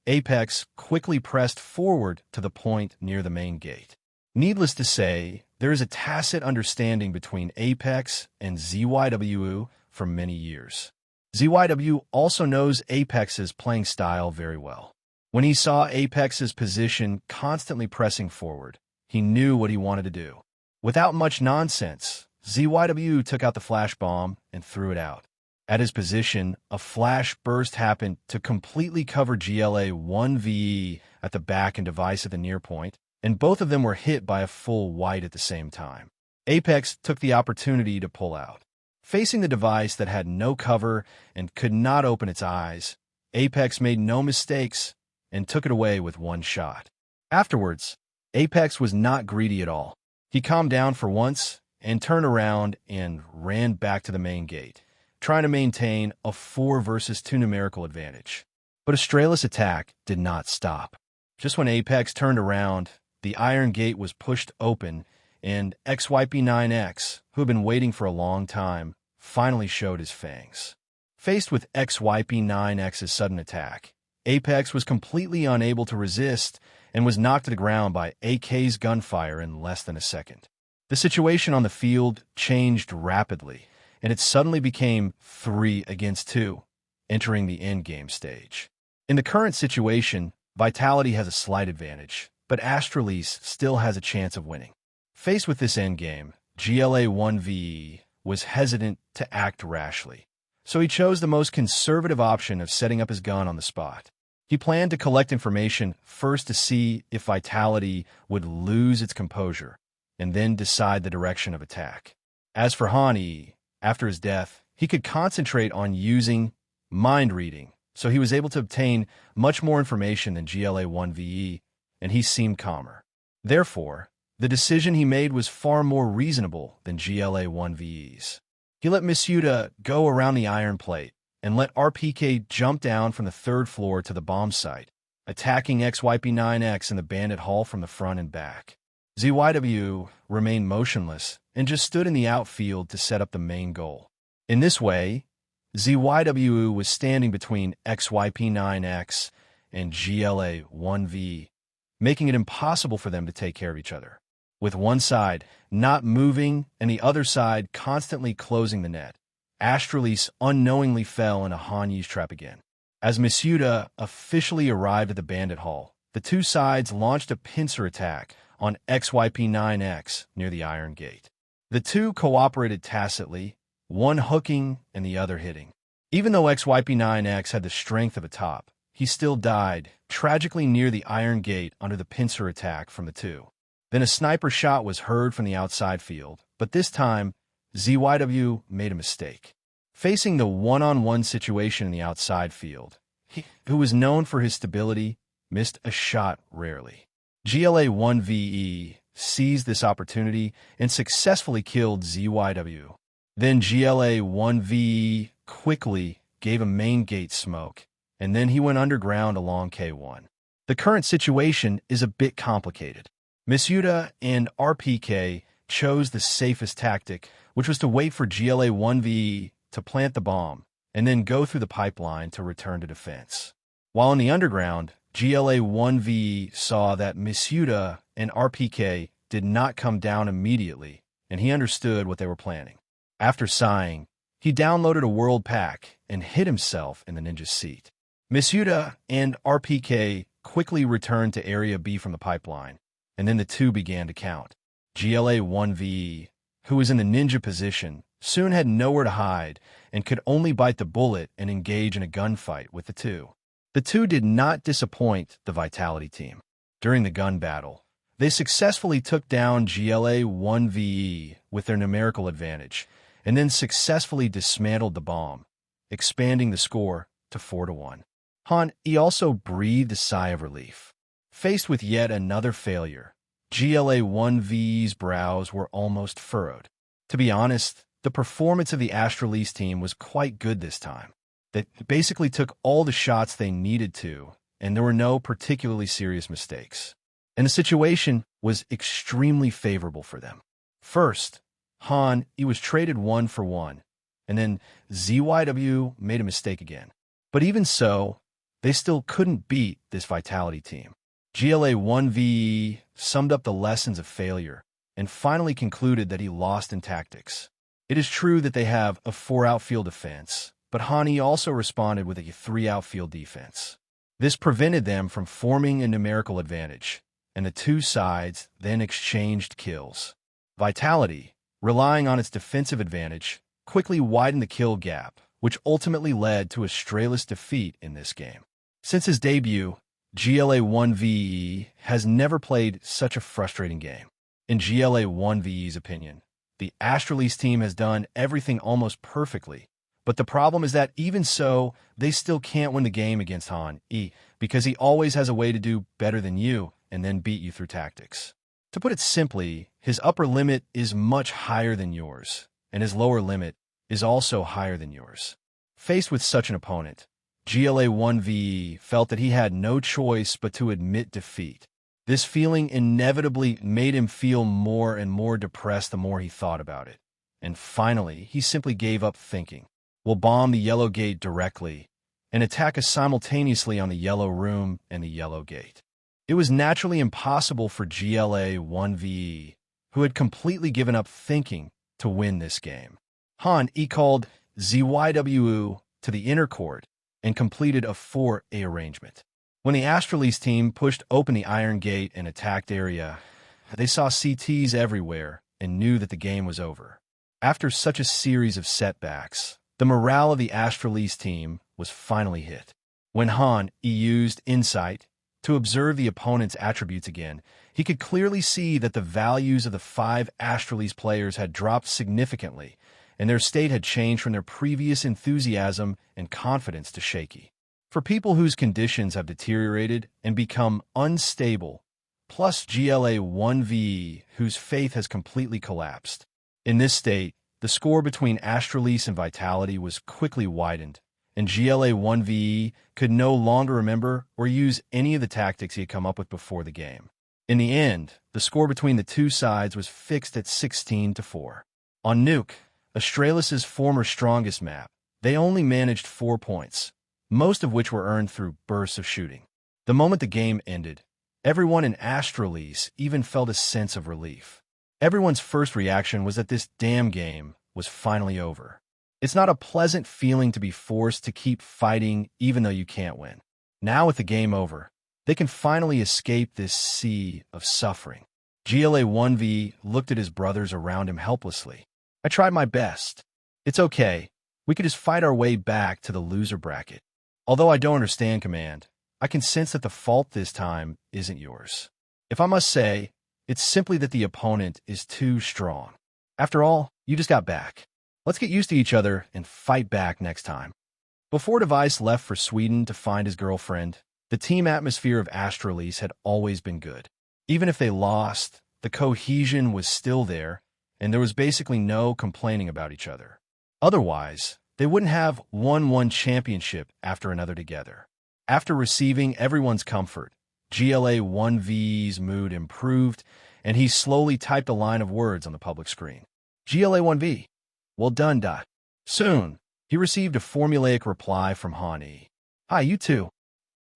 Apex quickly pressed forward to the point near the main gate. Needless to say, there is a tacit understanding between Apex and ZYW for many years. ZYW also knows Apex's playing style very well. When he saw Apex's position constantly pressing forward, he knew what he wanted to do. Without much nonsense, ZYW took out the flash bomb and threw it out. At his position, a flash burst happened to completely cover GLA 1VE at the back and device at the near point, and both of them were hit by a full white at the same time. Apex took the opportunity to pull out. Facing the device that had no cover and could not open its eyes, Apex made no mistakes and took it away with one shot. Afterwards, Apex was not greedy at all. He calmed down for once and turned around and ran back to the main gate, trying to maintain a 4 versus 2 numerical advantage. But Astralis' attack did not stop. Just when Apex turned around, the iron gate was pushed open, and XYP9X, who had been waiting for a long time, finally showed his fangs. Faced with XYP9X's sudden attack, Apex was completely unable to resist and was knocked to the ground by AK's gunfire in less than a second. The situation on the field changed rapidly, and it suddenly became 3 against 2, entering the endgame stage. In the current situation, Vitality has a slight advantage, but Astralis still has a chance of winning. Faced with this endgame, GLA1VE was hesitant to act rashly, so he chose the most conservative option of setting up his gun on the spot. He planned to collect information first to see if Vitality would lose its composure, and then decide the direction of attack. As for Hani, after his death, he could concentrate on using mind reading, so he was able to obtain much more information than GLA1VE, and he seemed calmer. Therefore, the decision he made was far more reasonable than GLA1VE's. He let Misuda go around the iron plate and let RPK jump down from the 3rd floor to the bomb site, attacking XYP9X in the bandit hall from the front and back. ZYW remained motionless and just stood in the outfield to set up the main goal. In this way, ZYW was standing between XYP9X and GLA1V, making it impossible for them to take care of each other, with one side not moving and the other side constantly closing the net. Astralis unknowingly fell into Hanyi's trap again. As Misuda officially arrived at the bandit hall, the two sides launched a pincer attack on XYP9X near the iron gate. The two cooperated tacitly, one hooking and the other hitting. Even though XYP9X had the strength of a top, he still died, tragically near the iron gate under the pincer attack from the two. Then a sniper shot was heard from the outside field, but this time, ZYW made a mistake. Facing the one-on-one situation in the outside field, he, who was known for his stability, missed a shot rarely. GLA1VE seized this opportunity and successfully killed ZYW. Then GLA1VE quickly gave a main gate smoke, and then he went underground along K1. The current situation is a bit complicated. Misuda and RPK chose the safest tactic, which was to wait for GLA1VE to plant the bomb, and then go through the pipeline to return to defense. While in the underground, GLA1VE saw that Misuda and RPK did not come down immediately, and he understood what they were planning. After sighing, he downloaded a world pack and hid himself in the ninja seat. Misuda and RPK quickly returned to Area B from the pipeline, and then the two began to count. GLA1VE, who was in the ninja position, soon had nowhere to hide and could only bite the bullet and engage in a gunfight with the two. The two did not disappoint the Vitality team. During the gun battle, they successfully took down GLA1VE with their numerical advantage, and then successfully dismantled the bomb, expanding the score to 4-1. He also breathed a sigh of relief. Faced with yet another failure, GLA1VE's brows were almost furrowed. To be honest, the performance of the Astralis team was quite good this time. They basically took all the shots they needed to, and there were no particularly serious mistakes. And the situation was extremely favorable for them. First, he was traded 1-for-1, and then ZYW made a mistake again. But even so, they still couldn't beat this Vitality team. GLA 1v summed up the lessons of failure and finally concluded that he lost in tactics. It is true that they have a 4 outfield defense, but Hani also responded with a 3 outfield defense. This prevented them from forming a numerical advantage, and the two sides then exchanged kills. Vitality, relying on its defensive advantage, quickly widened the kill gap, which ultimately led to a strategist defeat in this game. Since his debut, GLA 1v has never played such a frustrating game. In GLA 1v's opinion, the Astralis team has done everything almost perfectly, but the problem is that even so, they still can't win the game against Han E because he always has a way to do better than you and then beat you through tactics. To put it simply, his upper limit is much higher than yours, and his lower limit is also higher than yours. Faced with such an opponent, GLA 1v felt that he had no choice but to admit defeat. This feeling inevitably made him feel more and more depressed the more he thought about it. And finally, he simply gave up thinking. We'll bomb the yellow gate directly and attack us simultaneously on the yellow room and the yellow gate. It was naturally impossible for GLA 1v, who had completely given up thinking, to win this game. Han E called ZYWU to the inner court and completed a 4A arrangement. When the Astralis team pushed open the Iron Gate and attacked area, they saw CTs everywhere and knew that the game was over. After such a series of setbacks, the morale of the Astralis team was finally hit. When Han E used insight to observe the opponent's attributes again, he could clearly see that the values of the 5 Astralis players had dropped significantly, and their state had changed from their previous enthusiasm and confidence to shaky. For people whose conditions have deteriorated and become unstable, plus GLA 1v, whose faith has completely collapsed. In this state, the score between Astralis and Vitality was quickly widened, and GLA 1v could no longer remember or use any of the tactics he had come up with before the game. In the end, the score between the two sides was fixed at 16-4. On Nuke, Astralis' former strongest map, they only managed 4 points, most of which were earned through bursts of shooting. The moment the game ended, everyone in Astralis even felt a sense of relief. Everyone's first reaction was that this damn game was finally over. It's not a pleasant feeling to be forced to keep fighting even though you can't win. Now with the game over, they can finally escape this sea of suffering. GLA 1v looked at his brothers around him helplessly. I tried my best. It's okay. We could just fight our way back to the loser bracket. Although I don't understand Command, I can sense that the fault this time isn't yours. If I must say, it's simply that the opponent is too strong. After all, you just got back. Let's get used to each other and fight back next time. Before Device left for Sweden to find his girlfriend, the team atmosphere of Astralis had always been good. Even if they lost, the cohesion was still there, and there was basically no complaining about each other. Otherwise, they wouldn't have won one championship after another together. After receiving everyone's comfort, GLA 1v's mood improved, and he slowly typed a line of words on the public screen. GLA 1v. Well done, Dot. Soon, he received a formulaic reply from Hani. Hi, you too.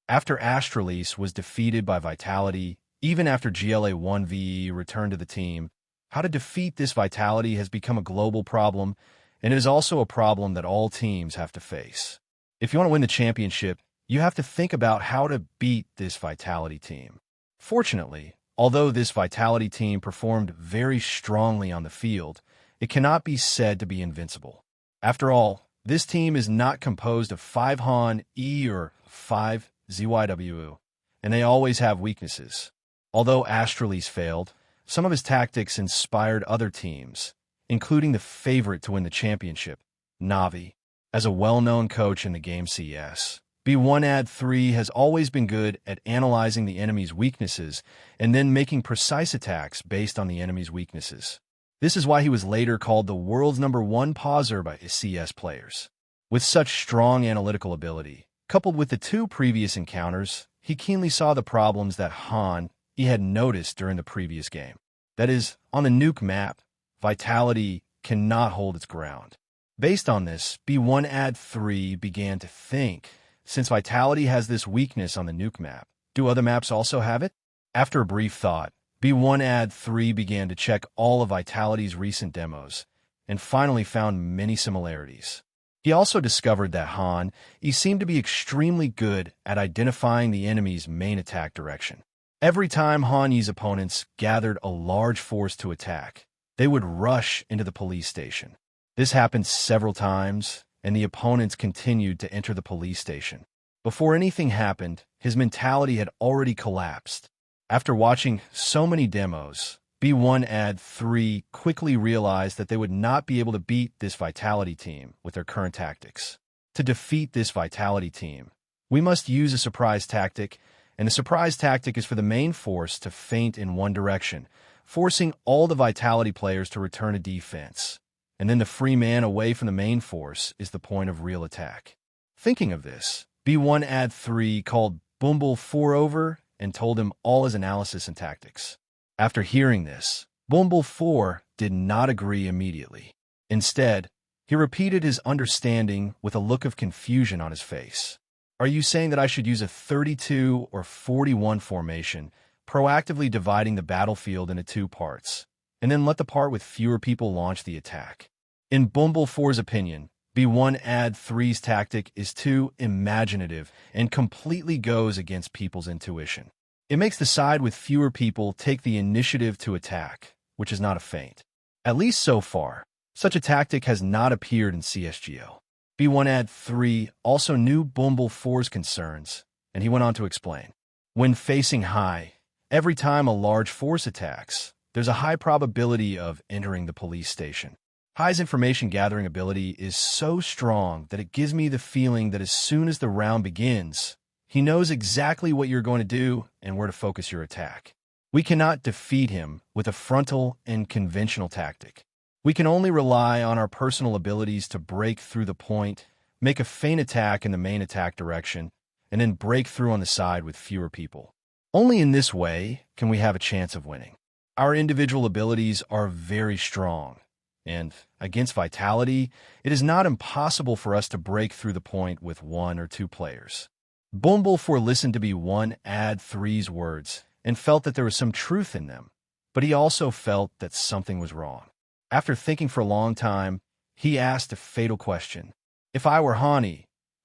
After Astralis was defeated by Vitality, even after GLA 1v returned to the team, how to defeat this Vitality has become a global problem, and it is also a problem that all teams have to face. If you want to win the championship, you have to think about how to beat this Vitality team. Fortunately, although this Vitality team performed very strongly on the field, it cannot be said to be invincible. After all, this team is not composed of 5 Han E or 5 ZYWU, and they always have weaknesses. Although Astralis failed, some of his tactics inspired other teams, including the favorite to win the championship, Navi. As a well-known coach in the game CS, B1Ad3 has always been good at analyzing the enemy's weaknesses and then making precise attacks based on the enemy's weaknesses. This is why he was later called the world's #1 pauser by CS players. With such strong analytical ability, coupled with the 2 previous encounters, he keenly saw the problems that Han he had noticed during the previous game. That is, on the Nuke map, Vitality cannot hold its ground. Based on this, B1Ad3 began to think, Since Vitality has this weakness on the nuke map, do other maps also have it? After a brief thought, B1Ad3 began to check all of Vitality's recent demos, and finally found many similarities. He also discovered that he seemed to be extremely good at identifying the enemy's main attack direction. Every time Hanyi's opponents gathered a large force to attack, they would rush into the police station. This happened several times, and the opponents continued to enter the police station. Before anything happened, his mentality had already collapsed. After watching so many demos, B1Ad3 quickly realized that they would not be able to beat this Vitality team with their current tactics. To defeat this Vitality team, we must use a surprise tactic, and the surprise tactic is for the main force to feint in one direction, forcing all the Vitality players to return to defense. And then the free man away from the main force is the point of real attack. Thinking of this, B1Ad3 called Bumble4 over and told him all his analysis and tactics. After hearing this, Bumble4 did not agree immediately. Instead, he repeated his understanding with a look of confusion on his face. Are you saying that I should use a 32 or 41 formation, proactively dividing the battlefield into two parts, and then let the part with fewer people launch the attack? In Bumble4's opinion, B1Ad3's tactic is too imaginative and completely goes against people's intuition. It makes the side with fewer people take the initiative to attack, which is not a feint. At least so far, such a tactic has not appeared in CSGO. B1Ad3 also knew Bumble4's concerns, and he went on to explain. When facing high, every time a large force attacks, there's a high probability of entering the police station. High's information gathering ability is so strong that it gives me the feeling that as soon as the round begins, he knows exactly what you're going to do and where to focus your attack. We cannot defeat him with a frontal and conventional tactic. We can only rely on our personal abilities to break through the point, make a feint attack in the main attack direction, and then break through on the side with fewer people. Only in this way can we have a chance of winning. Our individual abilities are very strong, and against Vitality, it is not impossible for us to break through the point with one or two players. Bumble4 listened to B1Ad3's words and felt that there was some truth in them, but he also felt that something was wrong. After thinking for a long time, he asked a fatal question. If I were Hani,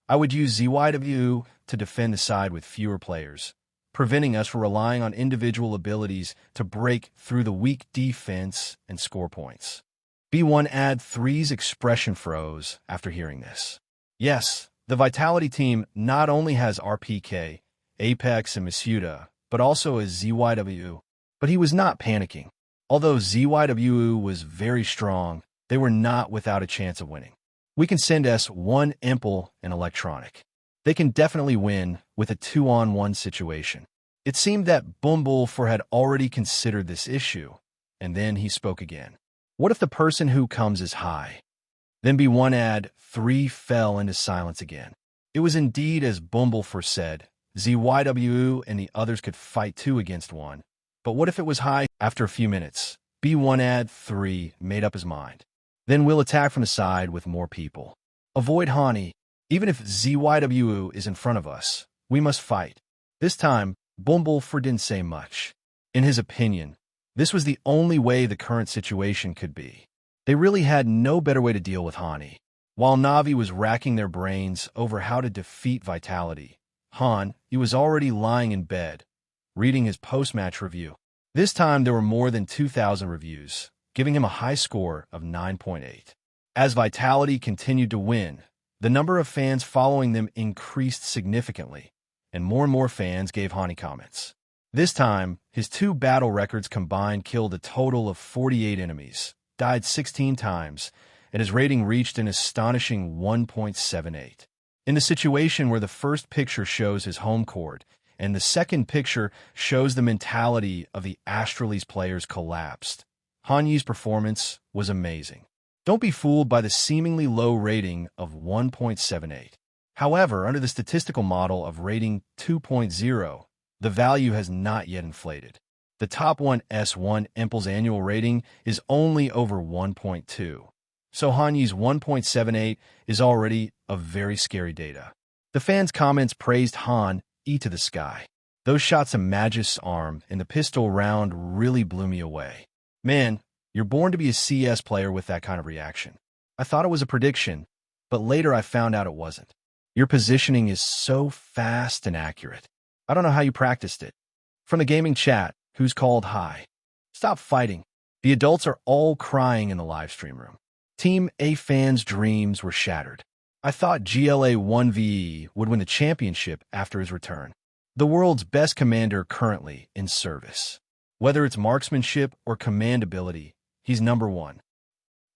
I would use ZYW to defend the side with fewer players, preventing us from relying on individual abilities to break through the weak defense and score points. B1Ad3's expression froze after hearing this. Yes, the Vitality team not only has RPK, Apex, and Masuda, but also a ZYW. But he was not panicking. Although ZYW was very strong, they were not without a chance of winning. We can send S1 Impel and Electronic. They can definitely win with a 2-on-1 situation. It seemed that Bumble4 had already considered this issue, and then he spoke again. What if the person who comes is high? Then B1Ad3 fell into silence again. It was indeed as Bumble4 said, ZYW and the others could fight 2 against 1. But what if it was high? After a few minutes, B1Ad3 made up his mind. Then we'll attack from the side with more people. Avoid Hani. Even if ZYW is in front of us, we must fight. This time, Bumble4 didn't say much. In his opinion, this was the only way the current situation could be. They really had no better way to deal with Hani. While Na'Vi was racking their brains over how to defeat Vitality, he was already lying in bed, reading his post-match review. This time there were more than 2,000 reviews, giving him a high score of 9.8. As Vitality continued to win, the number of fans following them increased significantly, and more fans gave Hani comments. This time, his 2 battle records combined killed a total of 48 enemies, died 16 times, and his rating reached an astonishing 1.78. In the situation where the first picture shows his home court, and the second picture shows the mentality of the Astralis players collapsed, Hanyi's performance was amazing. Don't be fooled by the seemingly low rating of 1.78. However, under the statistical model of rating 2.0, the value has not yet inflated. The top one S1 Impel's annual rating is only over 1.2. So Hanyi's 1.78 is already a very scary data. The fans' comments praised Han E to the sky. Those shots of Magus' arm and the pistol round really blew me away. Man, you're born to be a CS player with that kind of reaction. I thought it was a prediction, but later I found out it wasn't. Your positioning is so fast and accurate. I don't know how you practiced it. From the gaming chat, who's called hi. Stop fighting. The adults are all crying in the live stream room. Team A fans' dreams were shattered. I thought GLA 1VE would win the championship after his return. The world's best commander currently in service. Whether it's marksmanship or command ability, he's number one.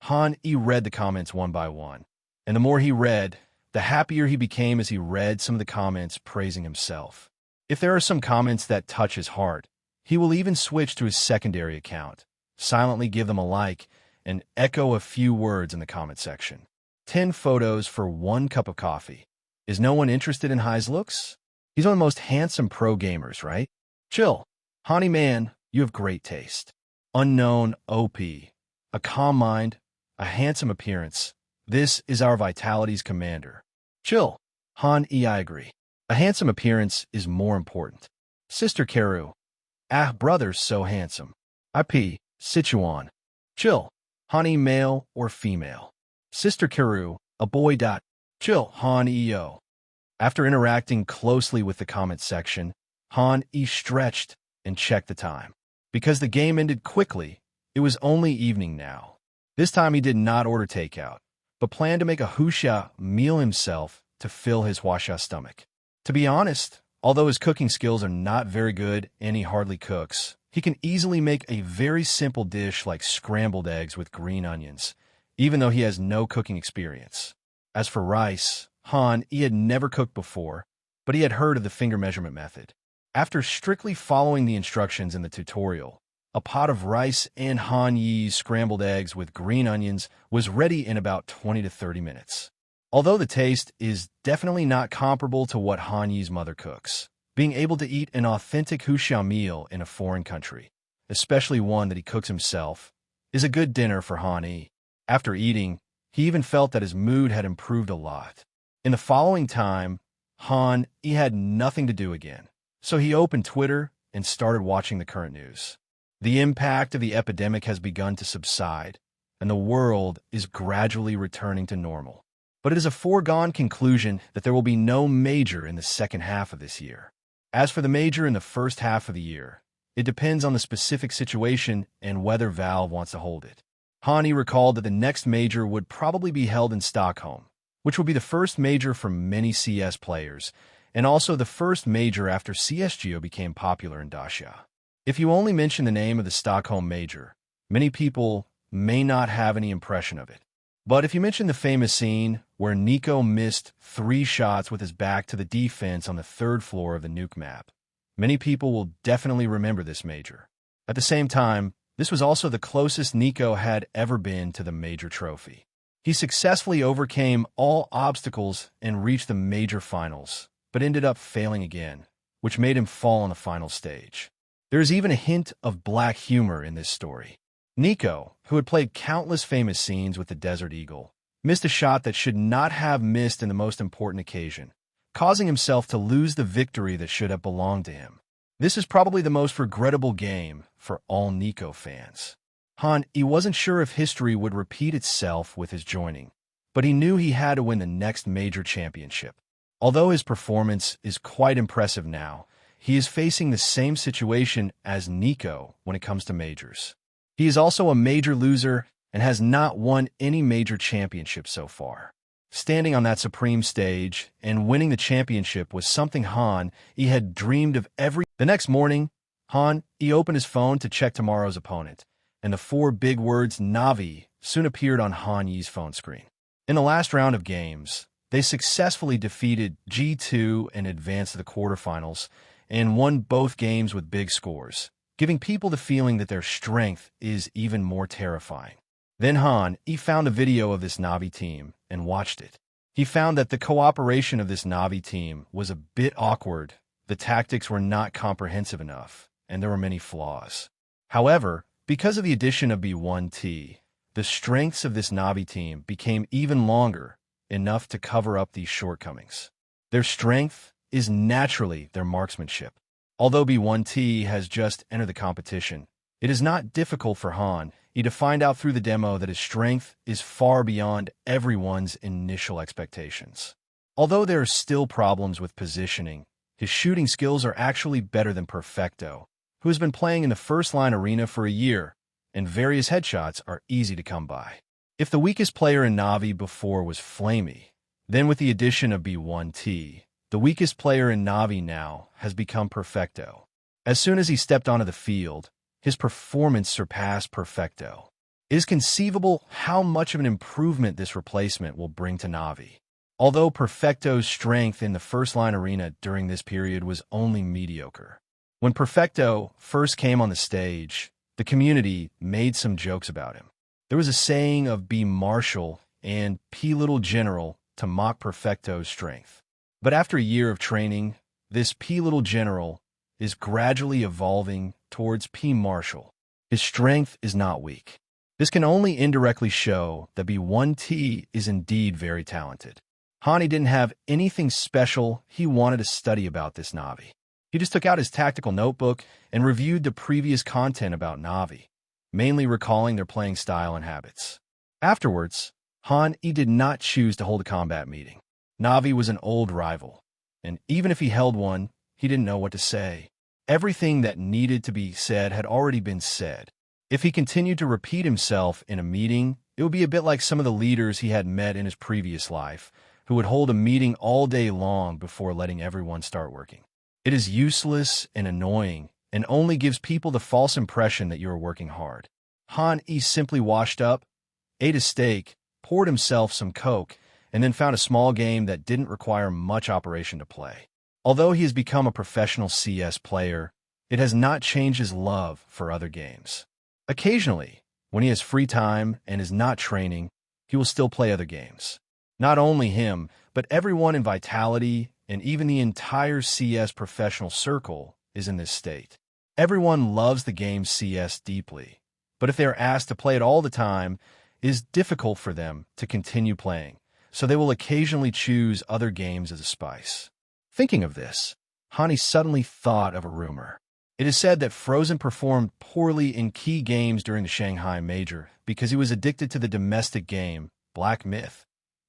Han E read the comments one by one, and the more he read, the happier he became as he read some of the comments praising himself. If there are some comments that touch his heart, he will even switch to his secondary account, silently give them a like, and echo a few words in the comment section. 10 photos for 1 cup of coffee. Is no one interested in Hai's looks? He's one of the most handsome pro gamers, right? Chill. Hani man, you have great taste. Unknown OP. A calm mind, a handsome appearance. This is our Vitality's commander. Chill. Han E, I agree. A handsome appearance is more important. Sister Karu. Ah, brother's so handsome. IP. Sichuan. Chill. Hani male or female. Sister Karu, a boy. Chill. Han EO. After interacting closely with the comment section, Han E stretched and checked the time. Because the game ended quickly, it was only evening now. This time he did not order takeout, but planned to make a huxia meal himself to fill his huasha stomach. To be honest, although his cooking skills are not very good and he hardly cooks, he can easily make a very simple dish like scrambled eggs with green onions, even though he has no cooking experience. As for rice, Han, he had never cooked before, but he had heard of the finger measurement method. After strictly following the instructions in the tutorial, a pot of rice and Han Yi's scrambled eggs with green onions was ready in about 20 to 30 minutes. Although the taste is definitely not comparable to what Han Yi's mother cooks, being able to eat an authentic huxia meal in a foreign country, especially one that he cooks himself, is a good dinner for Han Yi. After eating, he even felt that his mood had improved a lot. In the following time, Han Yi had nothing to do again, so he opened Twitter and started watching the current news. The impact of the epidemic has begun to subside, and the world is gradually returning to normal. But it is a foregone conclusion that there will be no major in the second half of this year. As for the major in the first half of the year, it depends on the specific situation and whether Valve wants to hold it. Hani recalled that the next major would probably be held in Stockholm, which would be the first major for many CS players, and also the first major after CSGO became popular in Dacia. If you only mention the name of the Stockholm major, many people may not have any impression of it. But if you mention the famous scene where Nico missed 3 shots with his back to the defense on the 3rd floor of the nuke map, many people will definitely remember this major. At the same time, this was also the closest Nico had ever been to the major trophy. He successfully overcame all obstacles and reached the major finals, but ended up failing again, which made him fall on the final stage. There is even a hint of black humor in this story. Nico, who had played countless famous scenes with the Desert Eagle, missed a shot that should not have missed in the most important occasion, causing himself to lose the victory that should have belonged to him. This is probably the most regrettable game for all Nico fans. Han, he wasn't sure if history would repeat itself with his joining, but he knew he had to win the next major championship. Although his performance is quite impressive now, he is facing the same situation as Nico when it comes to majors. He is also a major loser and has not won any major championship so far. Standing on that supreme stage and winning the championship was something Han he had dreamed of every... The next morning, Han he opened his phone to check tomorrow's opponent, and the 4 big words Navi soon appeared on Han Yi's phone screen. In the last round of games, they successfully defeated G2 and advanced to the quarterfinals and won both games with big scores, giving people the feeling that their strength is even more terrifying. Then Han, he found a video of this Navi team and watched it. He found that the cooperation of this Navi team was a bit awkward, the tactics were not comprehensive enough, and there were many flaws. However, because of the addition of B1T, the strengths of this Navi team became even longer, enough to cover up these shortcomings. Their strength is naturally their marksmanship. Although B1T has just entered the competition, it is not difficult for Han to find out through the demo that his strength is far beyond everyone's initial expectations. Although there are still problems with positioning, his shooting skills are actually better than Perfecto, who has been playing in the first-line arena for a year, and various headshots are easy to come by. If the weakest player in Navi before was Flamey, then with the addition of B1T, the weakest player in Navi now has become Perfecto. As soon as he stepped onto the field, his performance surpassed Perfecto. It is conceivable how much of an improvement this replacement will bring to Navi. Although Perfecto's strength in the first-line arena during this period was only mediocre. When Perfecto first came on the stage, the community made some jokes about him. There was a saying of B Marshall and P Little General to mock Perfecto's strength. But after a year of training, this P Little General is gradually evolving towards P Marshall. His strength is not weak. This can only indirectly show that B1T is indeed very talented. Hani didn't have anything special he wanted to study about this Navi. He just took out his tactical notebook and reviewed the previous content about Navi, mainly recalling their playing style and habits. Afterwards, Hani did not choose to hold a combat meeting. Navi was an old rival, and even if he held one, he didn't know what to say. Everything that needed to be said had already been said. If he continued to repeat himself in a meeting, it would be a bit like some of the leaders he had met in his previous life, who would hold a meeting all day long before letting everyone start working. It is useless and annoying, and only gives people the false impression that you are working hard. Han-E simply washed up, ate a steak, poured himself some Coke, and then found a small game that didn't require much operation to play. Although he has become a professional CS player, it has not changed his love for other games. Occasionally, when he has free time and is not training, he will still play other games. Not only him, but everyone in Vitality and even the entire CS professional circle is in this state. Everyone loves the game CS deeply, but if they are asked to play it all the time, it is difficult for them to continue playing, so they will occasionally choose other games as a spice. Thinking of this, Hani suddenly thought of a rumor. It is said that Frozen performed poorly in key games during the Shanghai Major because he was addicted to the domestic game, Black Myth,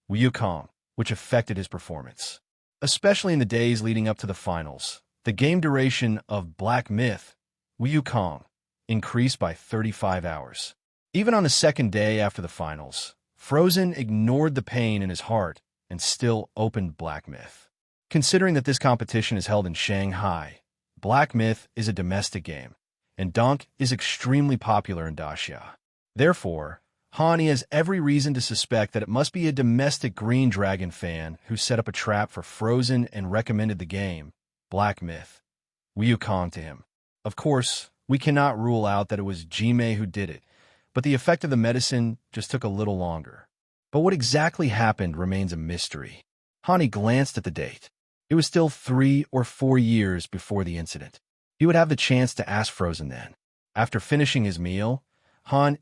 Wukong, which affected his performance. Especially in the days leading up to the finals, the game duration of Black Myth, Wukong, increased by 35 hours. Even on the second day after the finals, Frozen ignored the pain in his heart and still opened Black Myth. Considering that this competition is held in Shanghai, Black Myth is a domestic game, and Donk is extremely popular in Daxia. Therefore, Hani has every reason to suspect that it must be a domestic Green Dragon fan who set up a trap for Frozen and recommended the game, Black Myth, Wukong to him. Of course, we cannot rule out that it was Jime who did it, but the effect of the medicine just took a little longer. But what exactly happened remains a mystery. Hani glanced at the date. It was still 3 or 4 years before the incident. He would have the chance to ask Frozen then. After finishing his meal,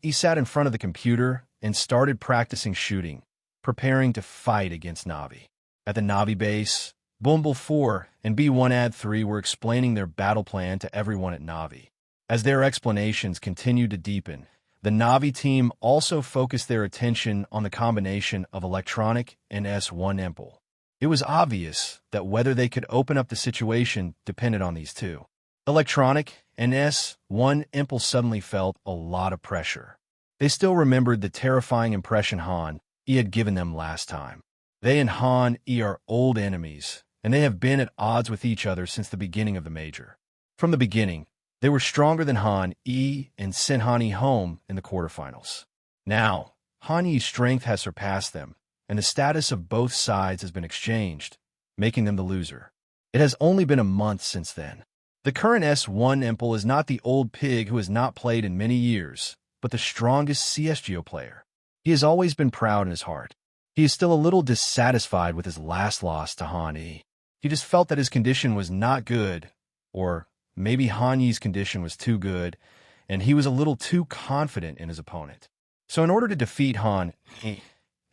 he sat in front of the computer and started practicing shooting, preparing to fight against Navi. At the Navi base, Bumble 4 and B1Ad3 were explaining their battle plan to everyone at Navi. As their explanations continued to deepen, the Navi team also focused their attention on the combination of electronic and S1 Impel. It was obvious that whether they could open up the situation depended on these two. Electronic and S1 Impel suddenly felt a lot of pressure. They still remembered the terrifying impression Han-E had given them last time. They and Han-E are old enemies, and they have been at odds with each other since the beginning of the Major. From the beginning, they were stronger than Han-E and sent Han-E home in the quarterfinals. Now, Han-E's strength has surpassed them, and the status of both sides has been exchanged, making them the loser. It has only been a month since then. The current S1 Impel is not the old pig who has not played in many years, but the strongest CSGO player. He has always been proud in his heart. He is still a little dissatisfied with his last loss to Han-E. He just felt that his condition was not good, or maybe Han-E's condition was too good, and he was a little too confident in his opponent. So in order to defeat Han-E,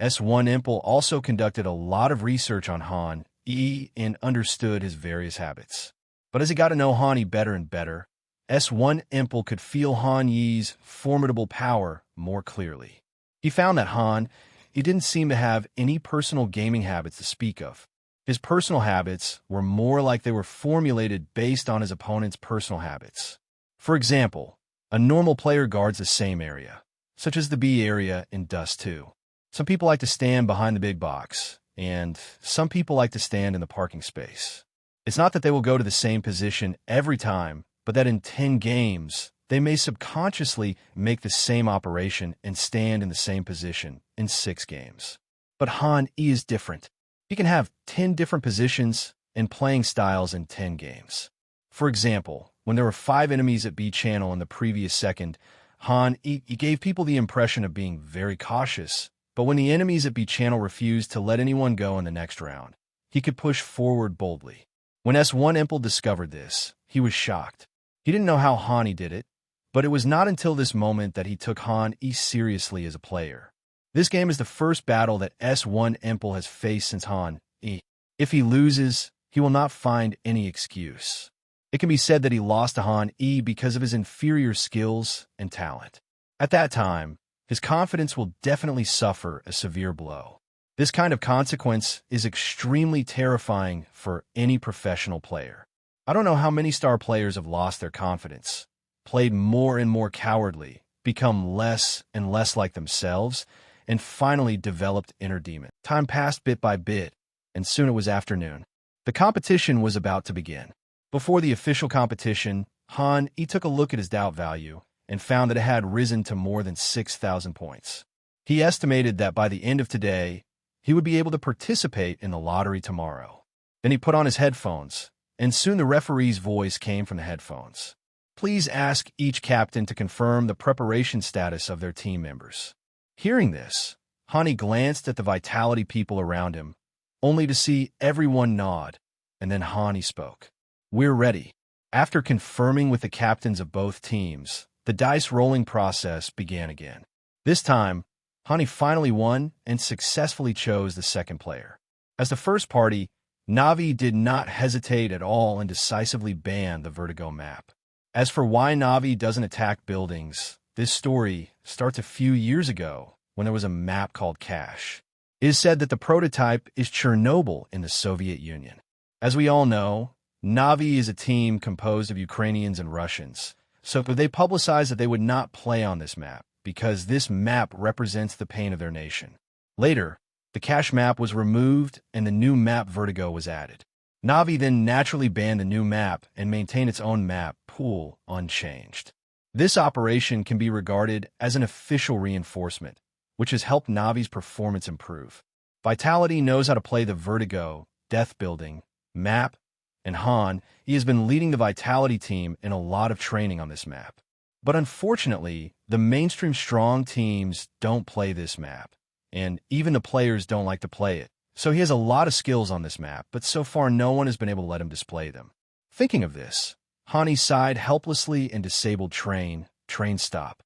S1 Impel also conducted a lot of research on Han E and understood his various habits. But as he got to know Han Yi better and better, S1 Impel could feel Han Yi's formidable power more clearly. He found that he didn't seem to have any personal gaming habits to speak of. His personal habits were more like they were formulated based on his opponent's personal habits. For example, a normal player guards the same area, such as the B area in Dust 2. Some people like to stand behind the big box, and some people like to stand in the parking space. It's not that they will go to the same position every time, but that in 10 games, they may subconsciously make the same operation and stand in the same position in 6 games. But Han Yi is different. He can have 10 different positions and playing styles in 10 games. For example, when there were 5 enemies at B channel in the previous second, Han Yi gave people the impression of being very cautious, but when the enemies at B channel refused to let anyone go in the next round, he could push forward boldly. When S1 Impel discovered this, he was shocked. He didn't know how Han Yi did it, but it was not until this moment that he took Han Yi seriously as a player. This game is the first battle that S1 Impel has faced since Han Yi. If he loses, he will not find any excuse. It can be said that he lost to Han Yi because of his inferior skills and talent. At that time, his confidence will definitely suffer a severe blow. This kind of consequence is extremely terrifying for any professional player. I don't know how many star players have lost their confidence, played more and more cowardly, become less and less like themselves, and finally developed inner demon. Time passed bit by bit, and soon it was afternoon. The competition was about to begin. Before the official competition, Han Yi took a look at his doubt value and found that it had risen to more than 6,000 points. He estimated that by the end of today, he would be able to participate in the lottery tomorrow. Then he put on his headphones, and soon the referee's voice came from the headphones. Please ask each captain to confirm the preparation status of their team members. Hearing this, Han Yi glanced at the vitality people around him, only to see everyone nod, and then Han Yi spoke. We're ready. After confirming with the captains of both teams, the dice rolling process began again. This time, Han Yi finally won and successfully chose the second player. As the first party, Na'Vi did not hesitate at all and decisively banned the Vertigo map. As for why Na'Vi doesn't attack buildings, this story starts a few years ago when there was a map called Cache. It is said that the prototype is Chernobyl in the Soviet Union. As we all know, Na'Vi is a team composed of Ukrainians and Russians, so they publicized that they would not play on this map because this map represents the pain of their nation. Later, the Cache map was removed and the new map Vertigo was added. Na'Vi then naturally banned the new map and maintained its own map pool unchanged. This operation can be regarded as an official reinforcement, which has helped Na'Vi's performance improve. Vitality knows how to play the Vertigo, Death Building, map, and Han, he has been leading the Vitality team in a lot of training on this map. But unfortunately, the mainstream strong teams don't play this map, and even the players don't like to play it. So he has a lot of skills on this map, but so far no one has been able to let him display them. Thinking of this, Han Yi sighed helplessly and disabled train stop.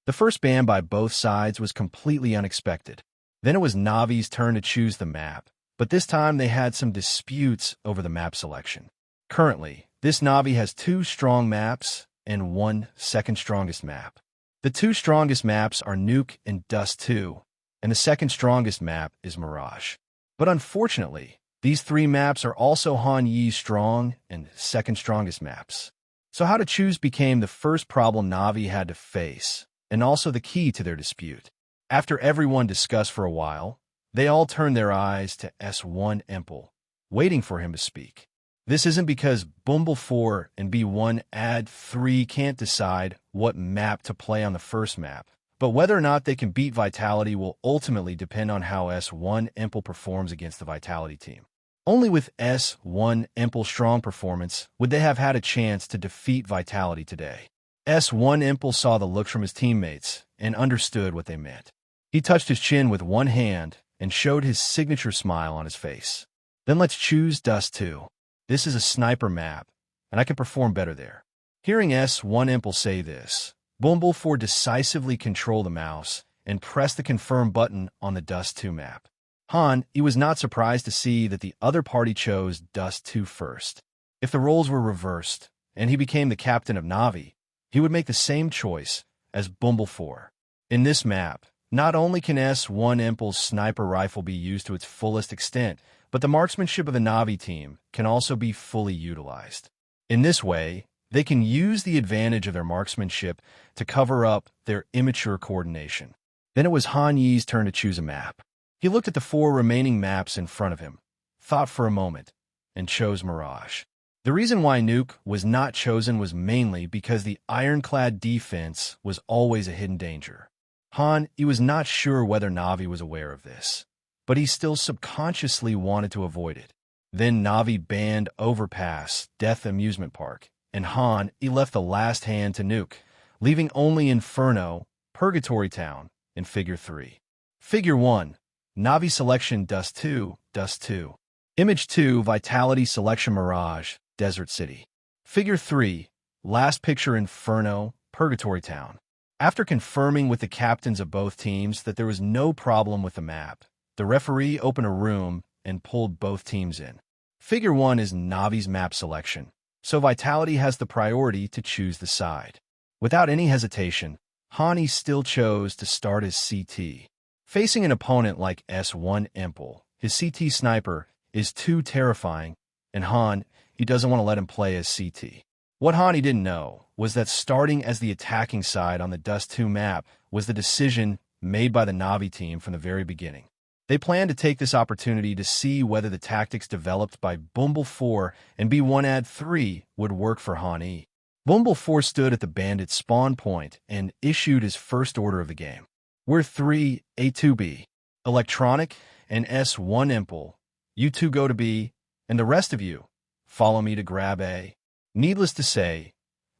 The first ban by both sides was completely unexpected. Then it was Na'Vi's turn to choose the map, but this time they had some disputes over the map selection. Currently, this Na'Vi has 2 strong maps and 1 second strongest map. The 2 strongest maps are Nuke and Dust 2, and the second strongest map is Mirage. But unfortunately, these 3 maps are also Han Yi's strong and second strongest maps. So how to choose became the first problem Na'Vi had to face, and also the key to their dispute. After everyone discussed for a while, they all turned their eyes to S1 Impel, waiting for him to speak. This isn't because Bumble 4 and B1 Ad 3 can't decide what map to play on the first map, but whether or not they can beat Vitality will ultimately depend on how S1 Impel performs against the Vitality team. Only with S1 Impel's strong performance would they have had a chance to defeat Vitality today. S1 Impel saw the looks from his teammates and understood what they meant. He touched his chin with one hand and showed his signature smile on his face. Then let's choose Dust 2. This is a sniper map, and I can perform better there. Hearing S1 Impel say this, Bumble 4 decisively controlled the mouse and pressed the confirm button on the Dust 2 map. Han, he was not surprised to see that the other party chose Dust 2 first. If the roles were reversed, and he became the captain of Na'Vi, he would make the same choice as Bumble 4. In this map, not only can S1 Impul's sniper rifle be used to its fullest extent, but the marksmanship of the Na'Vi team can also be fully utilized. In this way, they can use the advantage of their marksmanship to cover up their immature coordination. Then it was Han Yi's turn to choose a map. He looked at the 4 remaining maps in front of him, thought for a moment, and chose Mirage. The reason why Nuke was not chosen was mainly because the ironclad defense was always a hidden danger. Han, he was not sure whether Na'Vi was aware of this, but he still subconsciously wanted to avoid it. Then Na'Vi banned Overpass, Death Amusement Park, and Han, he left the last hand to Nuke, leaving only Inferno, Purgatory Town, and Figure 3. Figure 1, Na'Vi Selection Dust 2, Dust 2. Image 2, Vitality Selection Mirage, Desert City. Figure 3, Last Picture Inferno, Purgatory Town. After confirming with the captains of both teams that there was no problem with the map, the referee opened a room and pulled both teams in. Figure 1 is Na'Vi's map selection, so Vitality has the priority to choose the side. Without any hesitation, Hani still chose to start as CT. Facing an opponent like S1 Impel, his CT sniper is too terrifying, and Han, he doesn't want to let him play as CT. What Hani didn't know was that starting as the attacking side on the Dust 2 map was the decision made by the Na'Vi team from the very beginning. They planned to take this opportunity to see whether the tactics developed by Bumble 4 and B1 3 would work for Hani. Bumble 4 stood at the bandit spawn point and issued his first order of the game. We're 3, A2B. Electronic and S1 Impel. You two go to B, and the rest of you, follow me to grab A. Needless to say,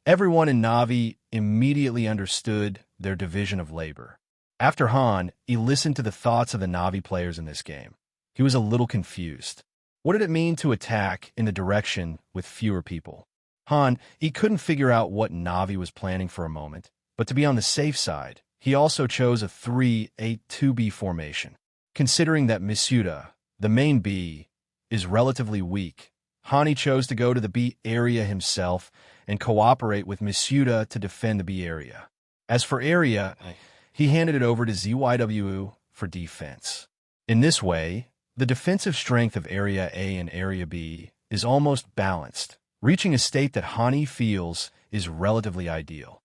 everyone in Na'Vi immediately understood their division of labor. After Han, he listened to the thoughts of the Na'Vi players in this game. He was a little confused. What did it mean to attack in the direction with fewer people? Han, he couldn't figure out what Na'Vi was planning for a moment, but to be on the safe side, he also chose a 3-8-2B formation. Considering that Misuda, the main B, is relatively weak, Hani chose to go to the B area himself and cooperate with Misuda to defend the B area. As for area, he handed it over to ZYW for defense. In this way, the defensive strength of Area A and Area B is almost balanced, reaching a state that Hani feels is relatively ideal.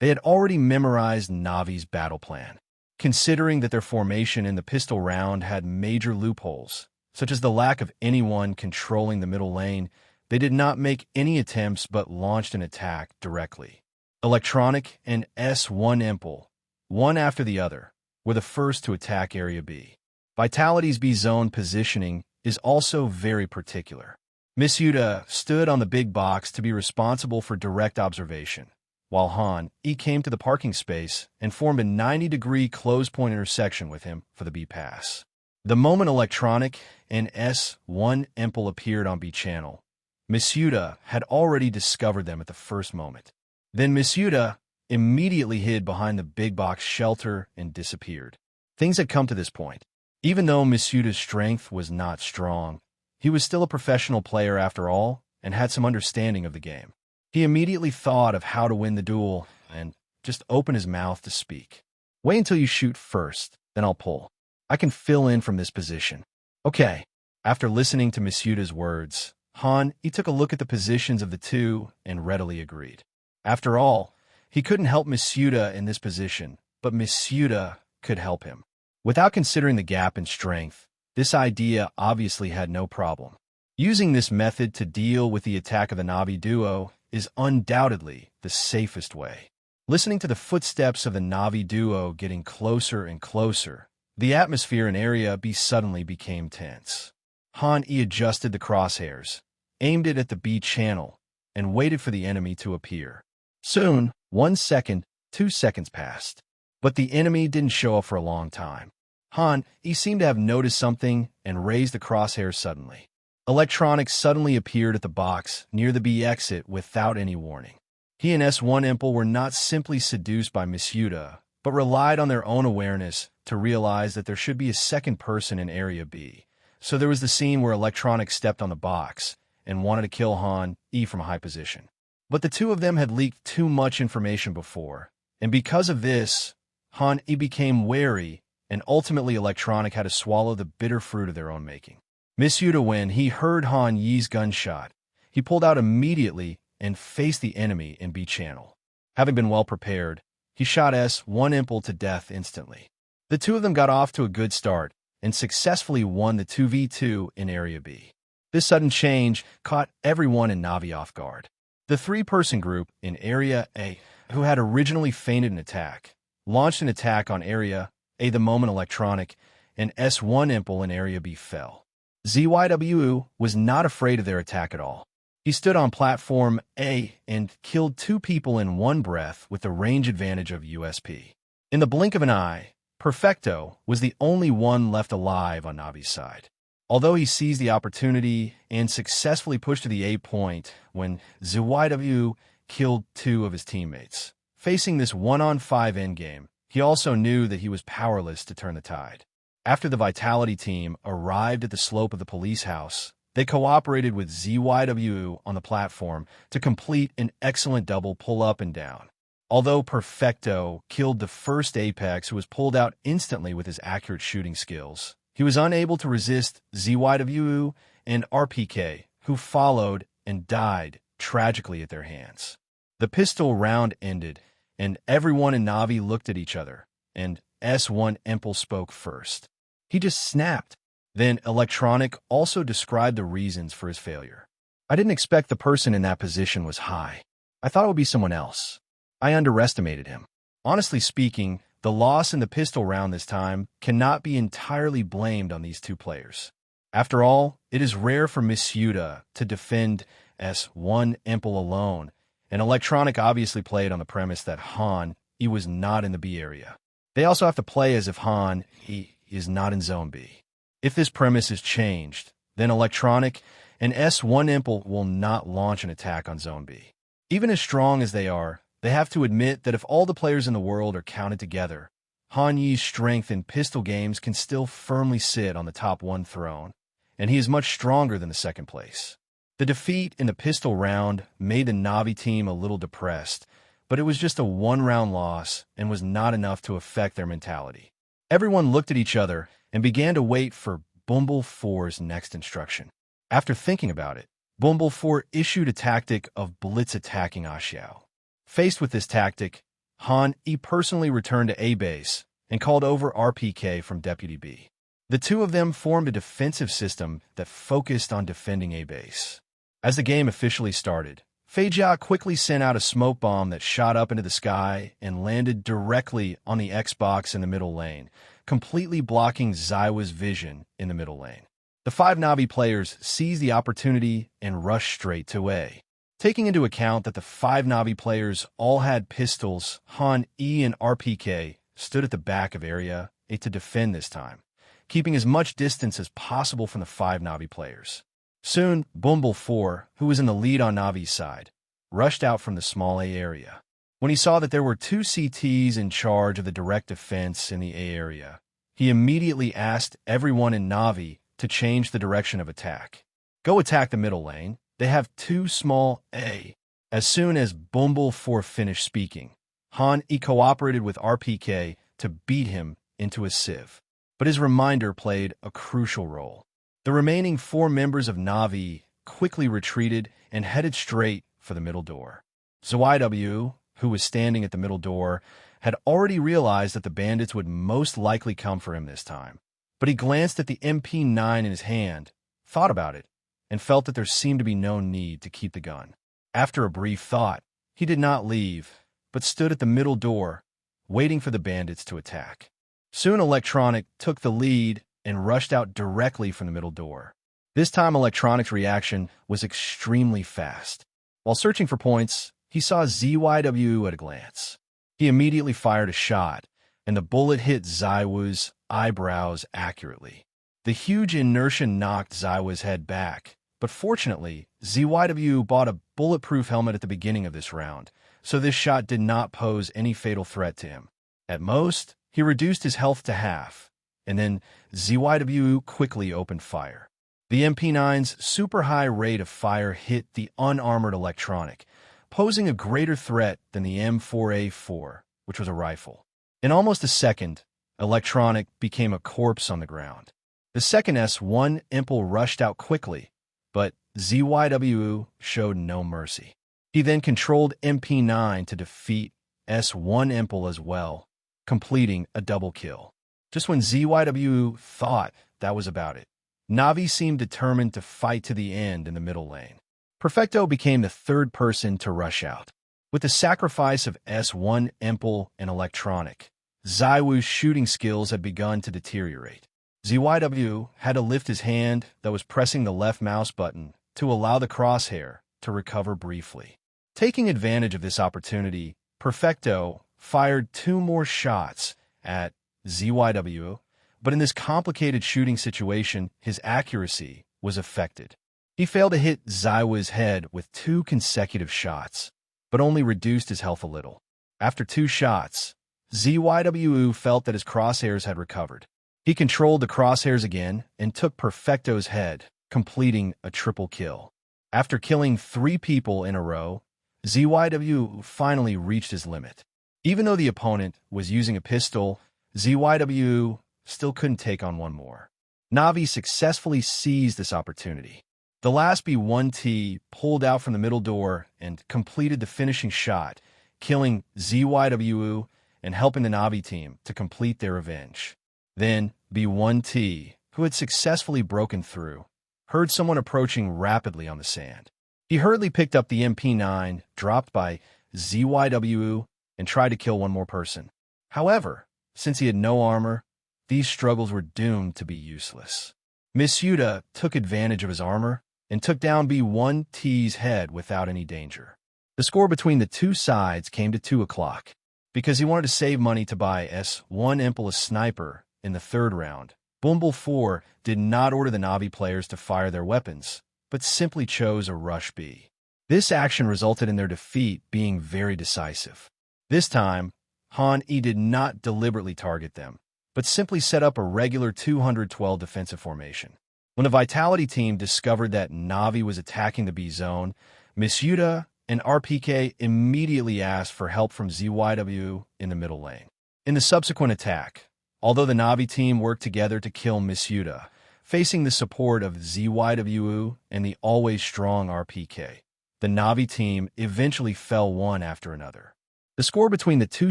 They had already memorized Na'Vi's battle plan, considering that their formation in the pistol round had major loopholes, such as the lack of anyone controlling the middle lane. They did not make any attempts but launched an attack directly. Electronic and S1 Impel, one after the other, were the first to attack Area B. Vitality's B zone positioning is also very particular. Misuda stood on the big box to be responsible for direct observation, while Han, he came to the parking space and formed a 90-degree close-point intersection with him for the B pass. The moment Electronic and S1 Impel appeared on B channel, Misuda had already discovered them at the first moment. Then Misuda immediately hid behind the big box shelter and disappeared. Things had come to this point. Even though Misuda's strength was not strong, he was still a professional player after all and had some understanding of the game. He immediately thought of how to win the duel and just opened his mouth to speak. Wait until you shoot first, then I'll pull. I can fill in from this position. Okay. After listening to Misuda's words, Han, he took a look at the positions of the two and readily agreed. After all, he couldn't help Misuda in this position, but Misuda could help him. Without considering the gap in strength, this idea obviously had no problem. Using this method to deal with the attack of the Na'Vi duo is undoubtedly the safest way. Listening to the footsteps of the Na'Vi duo getting closer and closer, the atmosphere in Area B suddenly became tense. Han adjusted the crosshairs, aimed it at the B channel, and waited for the enemy to appear. Soon, 1 second, 2 seconds passed, but the enemy didn't show up for a long time. Han, he seemed to have noticed something and raised the crosshairs suddenly. Electronic suddenly appeared at the box near the B exit without any warning. He and S1 Impel were not simply seduced by Misuda, but relied on their own awareness to realize that there should be a second person in Area B. So there was the scene where Electronic stepped on the box and wanted to kill Han E from a high position. But the two of them had leaked too much information before, and because of this, Han E became wary, and ultimately Electronic had to swallow the bitter fruit of their own making. Misused when he heard Han Yi's gunshot, he pulled out immediately and faced the enemy in B channel. Having been well prepared, he shot S1 Impel to death instantly. The two of them got off to a good start and successfully won the 2v2 in Area B. This sudden change caught everyone in Na'Vi off guard. The three-person group in Area A, who had originally feinted an attack, launched an attack on Area A the moment Electronic and S1 Impel in Area B fell. ZYWU was not afraid of their attack at all. He stood on platform A and killed two people in one breath with the range advantage of USP. In the blink of an eye, Perfecto was the only one left alive on Navi's side. Although he seized the opportunity and successfully pushed to the A point when ZYW killed two of his teammates. Facing this 1-on-5 endgame, he also knew that he was powerless to turn the tide. After the Vitality team arrived at the slope of the police house, they cooperated with ZYW on the platform to complete an excellent double pull-up and down. Although Perfecto killed the first Apex, who was pulled out instantly with his accurate shooting skills, he was unable to resist ZYW and RPK, who followed and died tragically at their hands. The pistol round ended, and everyone in Na'Vi looked at each other, and S1 Impel spoke first. He just snapped. Then Electronic also described the reasons for his failure. I didn't expect the person in that position was high. I thought it would be someone else. I underestimated him. Honestly speaking, the loss in the pistol round this time cannot be entirely blamed on these two players. After all, it is rare for Misused to defend S1 Impel alone, and Electronic obviously played on the premise that Han E was not in the B area. They also have to play as if Han E is not in Zone B. If this premise is changed, then Electronic and S1 Impel will not launch an attack on Zone B. Even as strong as they are, they have to admit that if all the players in the world are counted together, Han Yi's strength in pistol games can still firmly sit on the top one throne, and he is much stronger than the second place. The defeat in the pistol round made the Na'Vi team a little depressed, but it was just a one-round loss and was not enough to affect their mentality. Everyone looked at each other and began to wait for Bumble 4's next instruction. After thinking about it, Bumble 4 issued a tactic of blitz attacking Xiao. Faced with this tactic, Han E personally returned to A base and called over RPK from Deputy B. The two of them formed a defensive system that focused on defending A base. As the game officially started, Feijia quickly sent out a smoke bomb that shot up into the sky and landed directly on the Xbox in the middle lane, completely blocking Zaiwa's vision in the middle lane. The five Na'Vi players seized the opportunity and rushed straight to A. Taking into account that the five Na'Vi players all had pistols, Han E and RPK stood at the back of Area A to defend this time, keeping as much distance as possible from the five Na'Vi players. Soon, Bumble 4, who was in the lead on Navi's side, rushed out from the small A area. When he saw that there were two CTs in charge of the direct defense in the A area, he immediately asked everyone in Na'Vi to change the direction of attack. Go attack the middle lane. They have two small A. As soon as Bumble 4 finished speaking, Han E cooperated with RPK to beat him into a sieve. But his reminder played a crucial role. The remaining four members of Na'Vi quickly retreated and headed straight for the middle door. ZYW, who was standing at the middle door, had already realized that the bandits would most likely come for him this time. But he glanced at the MP9 in his hand, thought about it, and felt that there seemed to be no need to keep the gun. After a brief thought, he did not leave, but stood at the middle door, waiting for the bandits to attack. Soon Electronic took the lead and rushed out directly from the middle door. This time Electronic's reaction was extremely fast. While searching for points, he saw ZYW at a glance. He immediately fired a shot, and the bullet hit Zaiwa's eyebrows accurately. The huge inertia knocked Zaiwa's head back, but fortunately, ZYW bought a bulletproof helmet at the beginning of this round, so this shot did not pose any fatal threat to him. At most, he reduced his health to half, and then ZYW quickly opened fire. The MP9's super high rate of fire hit the unarmored electronic, posing a greater threat than the M4A4, which was a rifle. In almost a second, electronic became a corpse on the ground. The second S1 Impel rushed out quickly, but ZYW showed no mercy. He then controlled MP9 to defeat S1 Impel as well, completing a double kill. Just when ZYW thought that was about it, Navi seemed determined to fight to the end in the middle lane. Perfecto became the third person to rush out. With the sacrifice of S1 Impel and electronic, ZYW's shooting skills had begun to deteriorate. ZYW had to lift his hand that was pressing the left mouse button to allow the crosshair to recover briefly. Taking advantage of this opportunity, Perfecto fired 2 more shots at ZYW, but in this complicated shooting situation, his accuracy was affected. He failed to hit ZYW's head with 2 consecutive shots, but only reduced his health a little. After 2 shots, ZYW felt that his crosshairs had recovered. He controlled the crosshairs again and took Perfecto's head, completing a triple kill. After killing 3 people in a row, ZYW finally reached his limit. Even though the opponent was using a pistol, ZYW still couldn't take on one more. Navi successfully seized this opportunity. The last B1T pulled out from the middle door and completed the finishing shot, killing ZYW and helping the Navi team to complete their revenge. Then, B1T, who had successfully broken through, heard someone approaching rapidly on the sand. He hurriedly picked up the MP9 dropped by ZYW and tried to kill one more person. However, since he had no armor, these struggles were doomed to be useless. Miss Yuta took advantage of his armor and took down B1T's head without any danger. The score between the two sides came to 2 o'clock. Because he wanted to save money to buy S1 Impel a sniper in the 3rd round, Bumble 4 did not order the Navi players to fire their weapons, but simply chose a rush B. This action resulted in their defeat being very decisive. This time, Han E did not deliberately target them, but simply set up a regular 212 defensive formation. When the Vitality team discovered that Navi was attacking the B zone, Miss Yuta and RPK immediately asked for help from ZYW in the middle lane. In the subsequent attack, although the Navi team worked together to kill Miss Yuta, facing the support of ZYW and the always strong RPK, the Navi team eventually fell one after another. The score between the two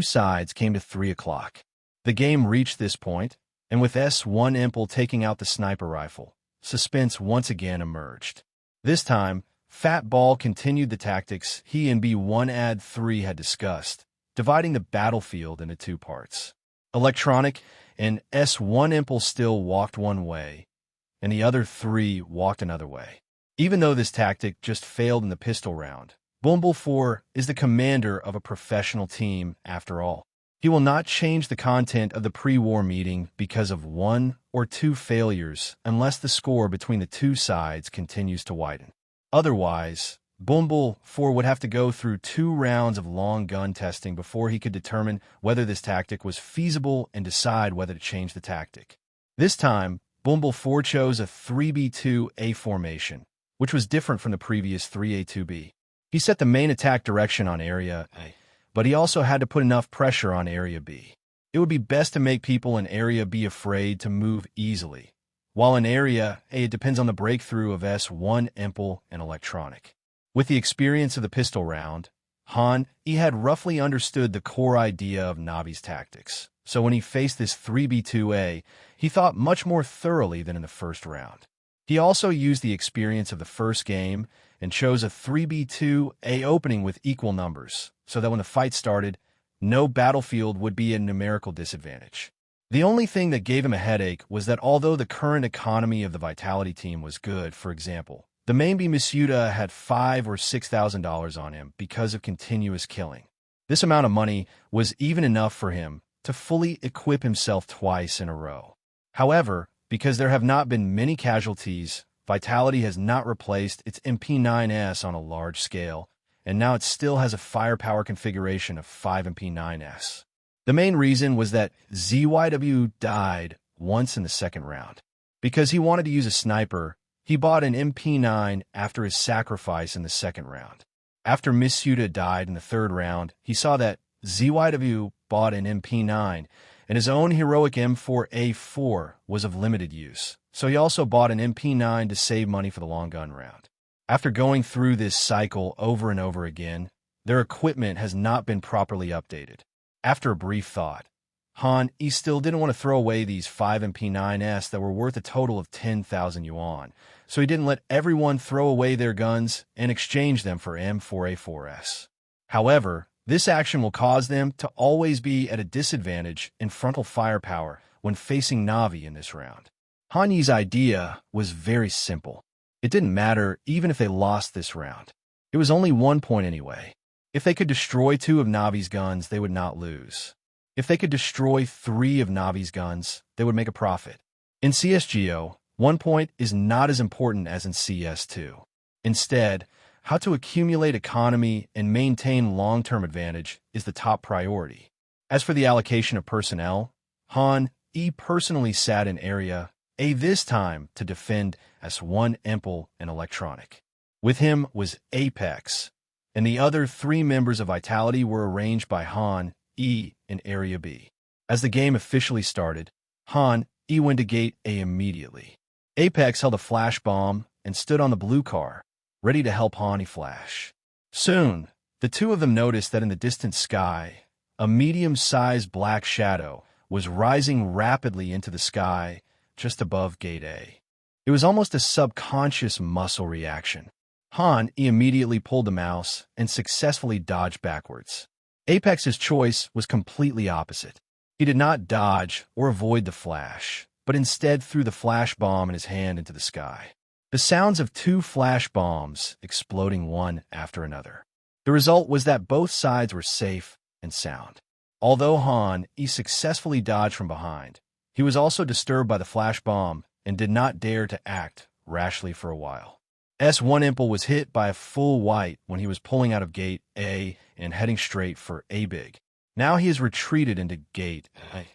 sides came to 3 o'clock. The game reached this point, and with S1 Impel taking out the sniper rifle, suspense once again emerged. This time, Fat Ball continued the tactics he and B1-Ad3 had discussed, dividing the battlefield into 2 parts. Electronic and S1 Impel still walked one way, and the other 3 walked another way. Even though this tactic just failed in the pistol round, Bumble 4 is the commander of a professional team after all. He will not change the content of the pre-war meeting because of 1 or 2 failures unless the score between the two sides continues to widen. Otherwise, Bumble 4 would have to go through 2 rounds of long gun testing before he could determine whether this tactic was feasible and decide whether to change the tactic. This time, Bumble 4 chose a 3B2A formation, which was different from the previous 3A2B. He set the main attack direction on Area A, but he also had to put enough pressure on Area B. It would be best to make people in Area B afraid to move easily, while in Area A it depends on the breakthrough of S1 Impel and Electronic. With the experience of the pistol round, Han, he had roughly understood the core idea of Navi's tactics, so when he faced this 3B2A, he thought much more thoroughly than in the first round. He also used the experience of the first game and chose a 3B2A opening with equal numbers, so that when the fight started, no battlefield would be a numerical disadvantage. The only thing that gave him a headache was that although the current economy of the Vitality team was good, for example, the main B Miss Yuta had $5,000 or $6,000 on him because of continuous killing. This amount of money was even enough for him to fully equip himself twice in a row. However, because there have not been many casualties, Vitality has not replaced its MP9S on a large scale, and now it still has a firepower configuration of 5 MP9S. The main reason was that ZYW died once in the second round. Because he wanted to use a sniper, he bought an MP9 after his sacrifice in the second round. After Misuda died in the third round, he saw that ZYW bought an MP9, and his own heroic M4A4 was of limited use, so he also bought an MP9 to save money for the long gun round. After going through this cycle over and over again, their equipment has not been properly updated. After a brief thought, he still didn't want to throw away these 5 MP9s that were worth a total of 10,000 yuan, so he didn't let everyone throw away their guns and exchange them for M4A4s. However, this action will cause them to always be at a disadvantage in frontal firepower when facing Na'Vi in this round. Han Yi's idea was very simple. It didn't matter even if they lost this round. It was only 1 point anyway. If they could destroy 2 of Na'Vi's guns, they would not lose. If they could destroy 3 of Na'Vi's guns, they would make a profit. In CSGO, 1 point is not as important as in CS2. Instead, how to accumulate economy and maintain long-term advantage is the top priority. As for the allocation of personnel, Han Yi personally sat in Area A this time to defend S1 Empel and Electronic. With him was Apex, and the other 3 members of Vitality were arranged by Han Yi in Area B. As the game officially started, Han Yi went to Gate A immediately. Apex held a flash bomb and stood on the blue car, ready to help Han Yi flash. Soon, the 2 of them noticed that in the distant sky, a medium-sized black shadow was rising rapidly into the sky just above Gate A. It was almost a subconscious muscle reaction. Han Yi immediately pulled the mouse and successfully dodged backwards. Apex's choice was completely opposite. He did not dodge or avoid the flash, but instead threw the flash bomb in his hand into the sky. The sounds of 2 flash bombs exploding one after another. The result was that both sides were safe and sound. Although Han Yi successfully dodged from behind, he was also disturbed by the flash bomb and did not dare to act rashly for a while. S1 Empel was hit by a full white when he was pulling out of Gate A and heading straight for A Big. Now he has retreated into Gate A.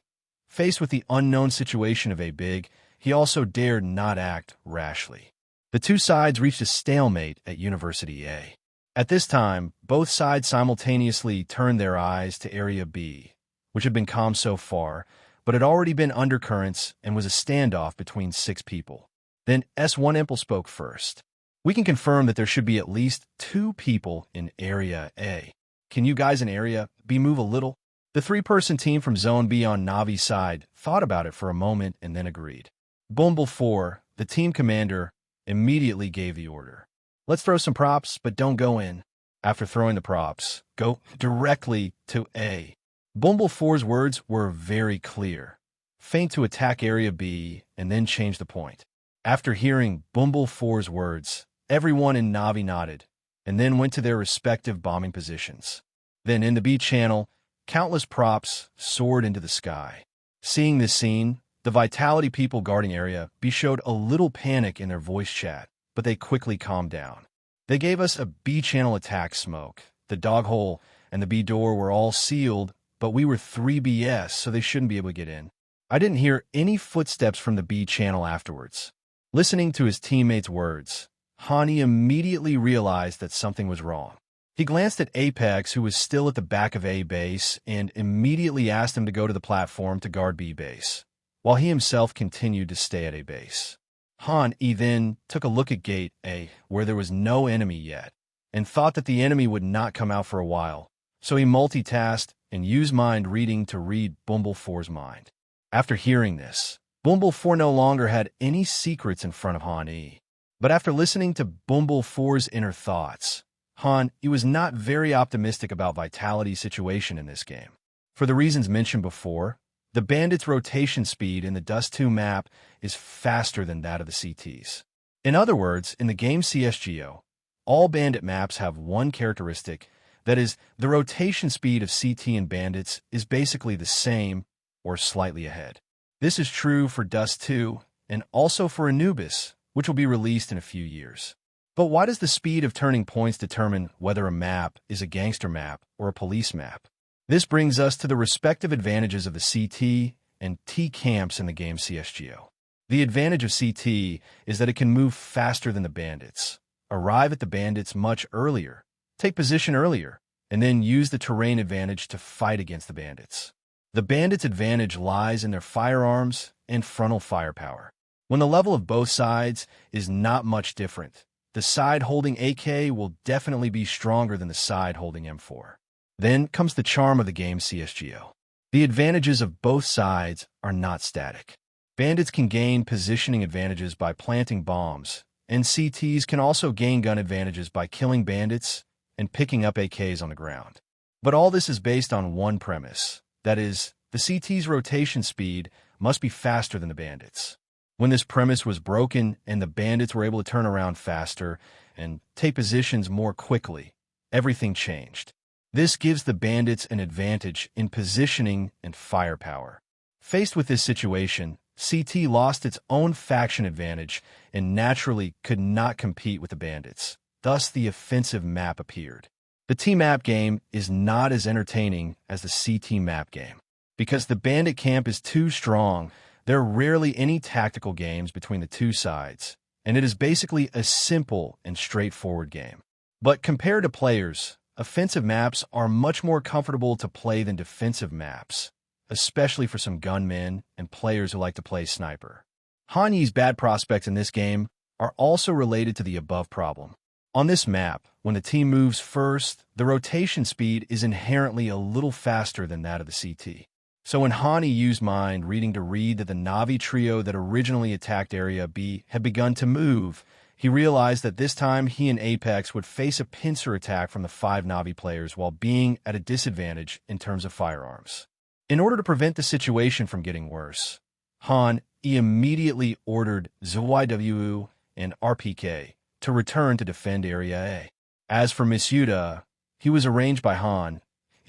Faced with the unknown situation of A Big, he also dared not act rashly. The 2 sides reached a stalemate at University A. At this time, both sides simultaneously turned their eyes to Area B, which had been calm so far, but had already been undercurrents and was a standoff between 6 people. Then S1 Empel spoke first. We can confirm that there should be at least 2 people in Area A. Can you guys in Area B move a little? The 3-person team from Zone B on Navi's side thought about it for a moment and then agreed. Bumble 4, the team commander, immediately gave the order. Let's throw some props, but don't go in. After throwing the props, go directly to A. Bumble 4's words were very clear. Feint to attack Area B and then change the point. After hearing Bumble 4's words, everyone in Navi nodded, and then went to their respective bombing positions. Then in the B channel, countless props soared into the sky. Seeing this scene, the Vitality people guarding Area B showed a little panic in their voice chat, but they quickly calmed down. They gave us a B channel attack smoke. The dog hole and the B door were all sealed, but we were 3BS, so they shouldn't be able to get in. I didn't hear any footsteps from the B channel afterwards. Listening to his teammates' words, Han Yi immediately realized that something was wrong. He glanced at Apex, who was still at the back of A base, and immediately asked him to go to the platform to guard B base, while he himself continued to stay at A base. Han Yi then took a look at Gate A, where there was no enemy yet, and thought that the enemy would not come out for a while, so he multitasked and used mind reading to read Bumble 4's mind. After hearing this, Bumble 4 no longer had any secrets in front of Han Yi. But after listening to Bumble 4's inner thoughts, Han Yi was not very optimistic about Vitality's situation in this game. For the reasons mentioned before, the Bandits' rotation speed in the Dust 2 map is faster than that of the CTs. In other words, in the game CSGO, all Bandit maps have one characteristic, that is, the rotation speed of CT and Bandits is basically the same or slightly ahead. This is true for Dust 2 and also for Anubis, which will be released in a few years. But why does the speed of turning points determine whether a map is a gangster map or a police map? This brings us to the respective advantages of the CT and T camps in the game CSGO. The advantage of CT is that it can move faster than the bandits, arrive at the bandits much earlier, take position earlier, and then use the terrain advantage to fight against the bandits. The bandits' advantage lies in their firearms and frontal firepower. When the level of both sides is not much different, the side holding AK will definitely be stronger than the side holding M4. Then comes the charm of the game CSGO. The advantages of both sides are not static. Bandits can gain positioning advantages by planting bombs, and CTs can also gain gun advantages by killing bandits and picking up AKs on the ground. But all this is based on one premise. That is, the CT's rotation speed must be faster than the bandits. When this premise was broken and the bandits were able to turn around faster and take positions more quickly, everything changed. This gives the bandits an advantage in positioning and firepower. Faced with this situation, CT lost its own faction advantage and naturally could not compete with the bandits. Thus, the offensive map appeared. The T map game is not as entertaining as the CT map game. Because the bandit camp is too strong, there are rarely any tactical games between the two sides, and it is basically a simple and straightforward game. But compared to players, offensive maps are much more comfortable to play than defensive maps, especially for some gunmen and players who like to play sniper. Hanyi's bad prospects in this game are also related to the above problem. On this map, when the team moves first, the rotation speed is inherently a little faster than that of the CT. So when Hani used mind reading to read that the Navi trio that originally attacked Area B had begun to move, he realized that this time he and Apex would face a pincer attack from the 5 Navi players while being at a disadvantage in terms of firearms. In order to prevent the situation from getting worse, Han immediately ordered ZYW and RPK to return to defend Area A. As for Misuda, he was arranged by Han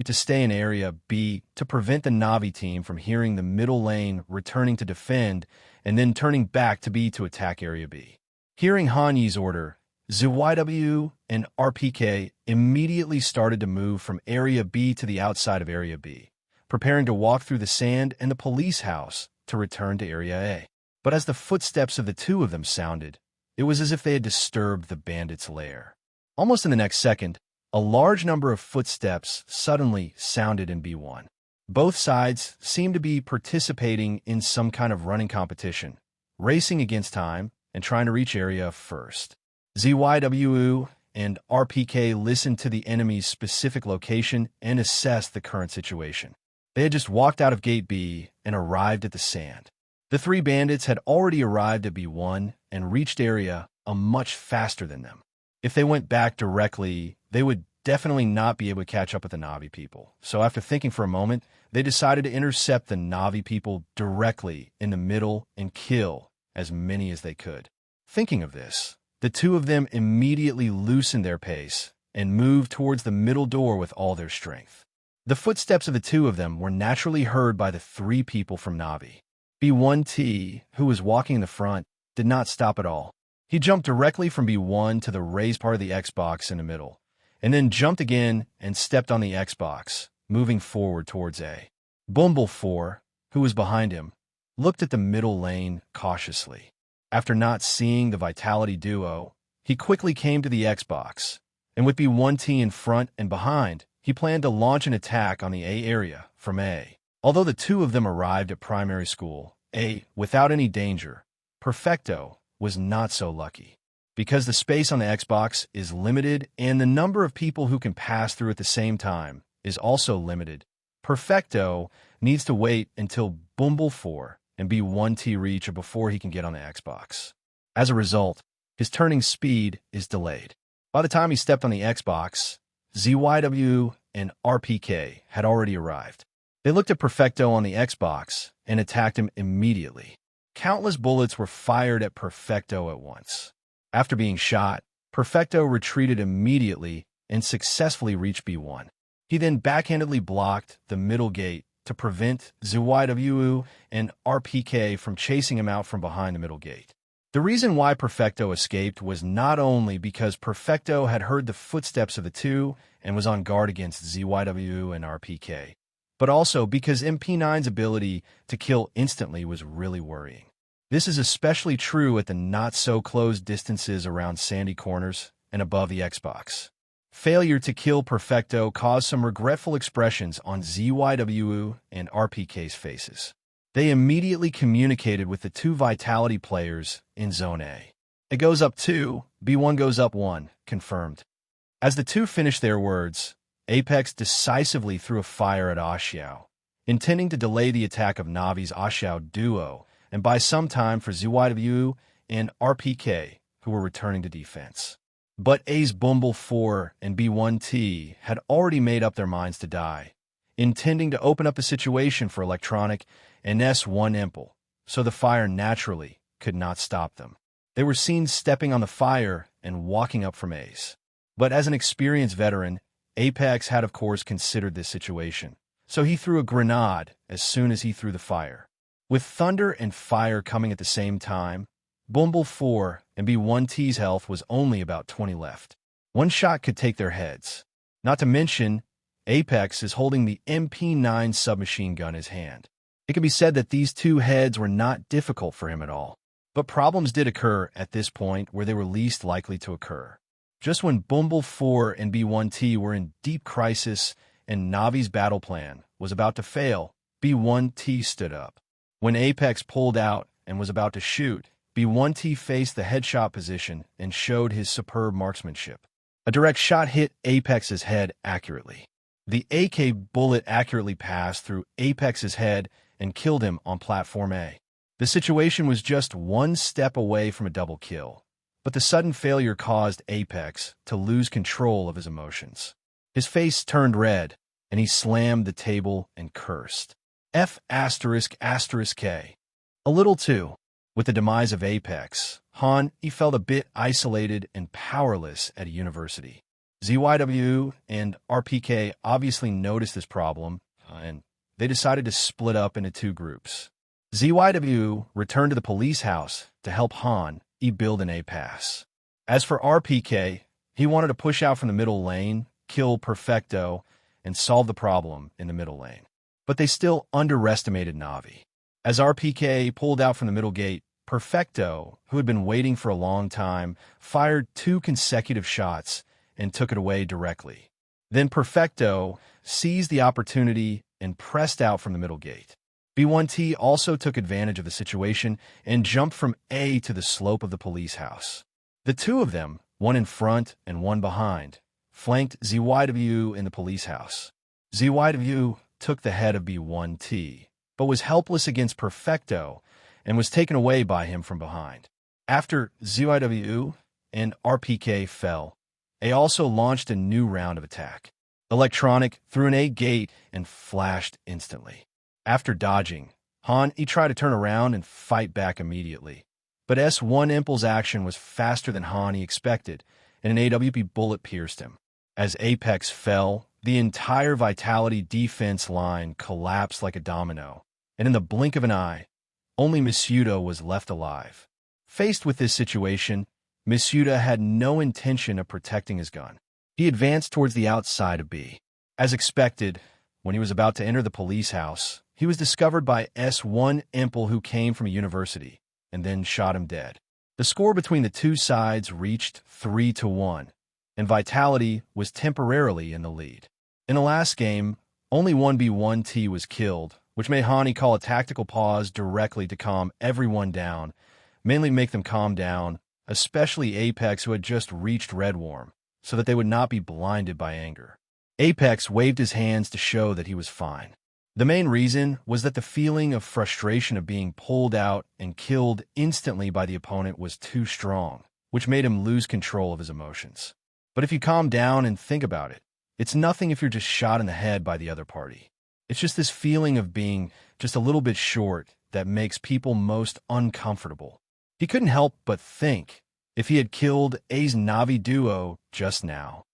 to stay in Area B to prevent the Navi team from hearing the middle lane returning to defend and then turning back to B to attack Area B. Hearing Hanyi's order, ZYW and RPK immediately started to move from Area B to the outside of Area B, preparing to walk through the sand and the police house to return to Area A. But as the footsteps of the two of them sounded, it was as if they had disturbed the bandits' lair. Almost in the next second, a large number of footsteps suddenly sounded in B1. Both sides seemed to be participating in some kind of running competition, racing against time and trying to reach Area first. ZYW and RPK listened to the enemy's specific location and assessed the current situation. They had just walked out of Gate B and arrived at the sand. The 3 bandits had already arrived at B1 and reached Area much faster than them. If they went back directly, they would definitely not be able to catch up with the Navi people. So after thinking for a moment, they decided to intercept the Navi people directly in the middle and kill as many as they could. Thinking of this, the two of them immediately loosened their pace and moved towards the middle door with all their strength. The footsteps of the two of them were naturally heard by the 3 people from Navi. B1T, who was walking in the front, did not stop at all. He jumped directly from B1 to the raised part of the Xbox in the middle, and then jumped again and stepped on the Xbox, moving forward towards A. Bumble4, who was behind him, looked at the middle lane cautiously. After not seeing the Vitality duo, he quickly came to the Xbox, and with B1T in front and behind, he planned to launch an attack on the A area from A. Although the two of them arrived at primary school, A, without any danger, Perfecto was not so lucky. Because the space on the Xbox is limited and the number of people who can pass through at the same time is also limited, Perfecto needs to wait until Bumble4 and B1T reach before he can get on the Xbox. As a result, his turning speed is delayed. By the time he stepped on the Xbox, ZYW and RPK had already arrived. They looked at Perfecto on the Xbox and attacked him immediately. Countless bullets were fired at Perfecto at once. After being shot, Perfecto retreated immediately and successfully reached B1. He then backhandedly blocked the middle gate to prevent ZYW and RPK from chasing him out from behind the middle gate. The reason why Perfecto escaped was not only because Perfecto had heard the footsteps of the two and was on guard against ZYW and RPK, but also because MP9's ability to kill instantly was really worrying. This is especially true at the not-so-close distances around sandy corners and above the Xbox. Failure to kill Perfecto caused some regretful expressions on ZYW and RPK's faces. They immediately communicated with the two Vitality players in Zone A. It goes up 2, B1 goes up 1, confirmed. As the two finished their words, Apex decisively threw a fire at Xiao, intending to delay the attack of Navi's Xiao duo and buy some time for ZYW and RPK, who were returning to defense. But A's Bumble 4 and B1T had already made up their minds to die, intending to open up the situation for Electronic and S1 Impel, so the fire naturally could not stop them. They were seen stepping on the fire and walking up from A's. But as an experienced veteran, Apex had of course considered this situation, so he threw a grenade as soon as he threw the fire. With thunder and fire coming at the same time, Bumble 4 and B1T's health was only about 20 left. One shot could take their heads. Not to mention, Apex is holding the MP9 submachine gun in his hand. It can be said that these two heads were not difficult for him at all. But problems did occur at this point where they were least likely to occur. Just when Bumble 4 and B1T were in deep crisis and Navi's battle plan was about to fail, B1T stood up. When Apex pulled out and was about to shoot, B1T faced the headshot position and showed his superb marksmanship. A direct shot hit Apex's head accurately. The AK bullet accurately passed through Apex's head and killed him on Platform A. The situation was just one step away from a double kill, but the sudden failure caused Apex to lose control of his emotions. His face turned red, and he slammed the table and cursed. F***K. A little too. With the demise of Apex, he felt a bit isolated and powerless at a university. ZYW and RPK obviously noticed this problem, and they decided to split up into two groups. ZYW returned to the police house to help Han build an A-pass. As for RPK, he wanted to push out from the middle lane, kill Perfecto, and solve the problem in the middle lane. But they still underestimated Navi. As RPK pulled out from the middle gate, Perfecto, who had been waiting for a long time, fired 2 consecutive shots and took it away directly. Then Perfecto seized the opportunity and pressed out from the middle gate. B1T also took advantage of the situation and jumped from A to the slope of the police house. The two of them, one in front and one behind, flanked ZYW in the police house. ZYW took the head of B1T, but was helpless against Perfecto and was taken away by him from behind. After ZYW and RPK fell, A also launched a new round of attack. Electronic threw an A gate and flashed instantly. After dodging, he tried to turn around and fight back immediately. But S1 Impel's action was faster than he expected, and an AWP bullet pierced him. As Apex fell, the entire Vitality defense line collapsed like a domino, and in the blink of an eye, only Masuda was left alive. Faced with this situation, Masuda had no intention of protecting his gun. He advanced towards the outside of B. As expected, when he was about to enter the police house, he was discovered by S1 Impel, who came from a university, and then shot him dead. The score between the two sides reached 3-1, and Vitality was temporarily in the lead. In the last game, only 1B1T was killed, which made Hani call a tactical pause directly to calm everyone down, mainly make them calm down, especially Apex, who had just reached Red Worm, so that they would not be blinded by anger. Apex waved his hands to show that he was fine. The main reason was that the feeling of frustration of being pulled out and killed instantly by the opponent was too strong, which made him lose control of his emotions. But if you calm down and think about it, it's nothing if you're just shot in the head by the other party. It's just this feeling of being just a little bit short that makes people most uncomfortable. He couldn't help but think, if he had killed A's Navi duo just now,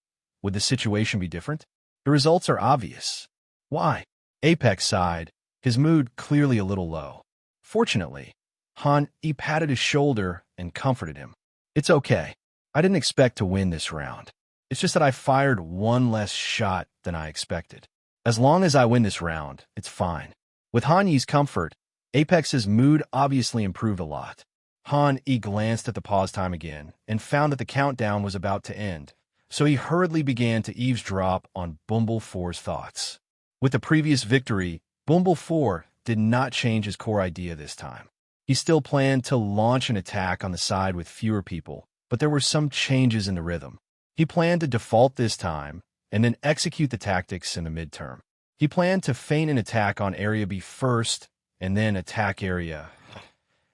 would the situation be different? The results are obvious. Why? Apex sighed, his mood clearly a little low. Fortunately, Han E patted his shoulder and comforted him. It's okay. I didn't expect to win this round. It's just that I fired one less shot than I expected. As long as I win this round, it's fine. With Han Yi's comfort, Apex's mood obviously improved a lot. Han E glanced at the pause time again and found that the countdown was about to end, so he hurriedly began to eavesdrop on Bumble 4's thoughts. With the previous victory, Bumble 4 did not change his core idea this time. He still planned to launch an attack on the side with fewer people, but there were some changes in the rhythm. He planned to default this time and then execute the tactics in the midterm. He planned to feign an attack on Area B first and then attack Area,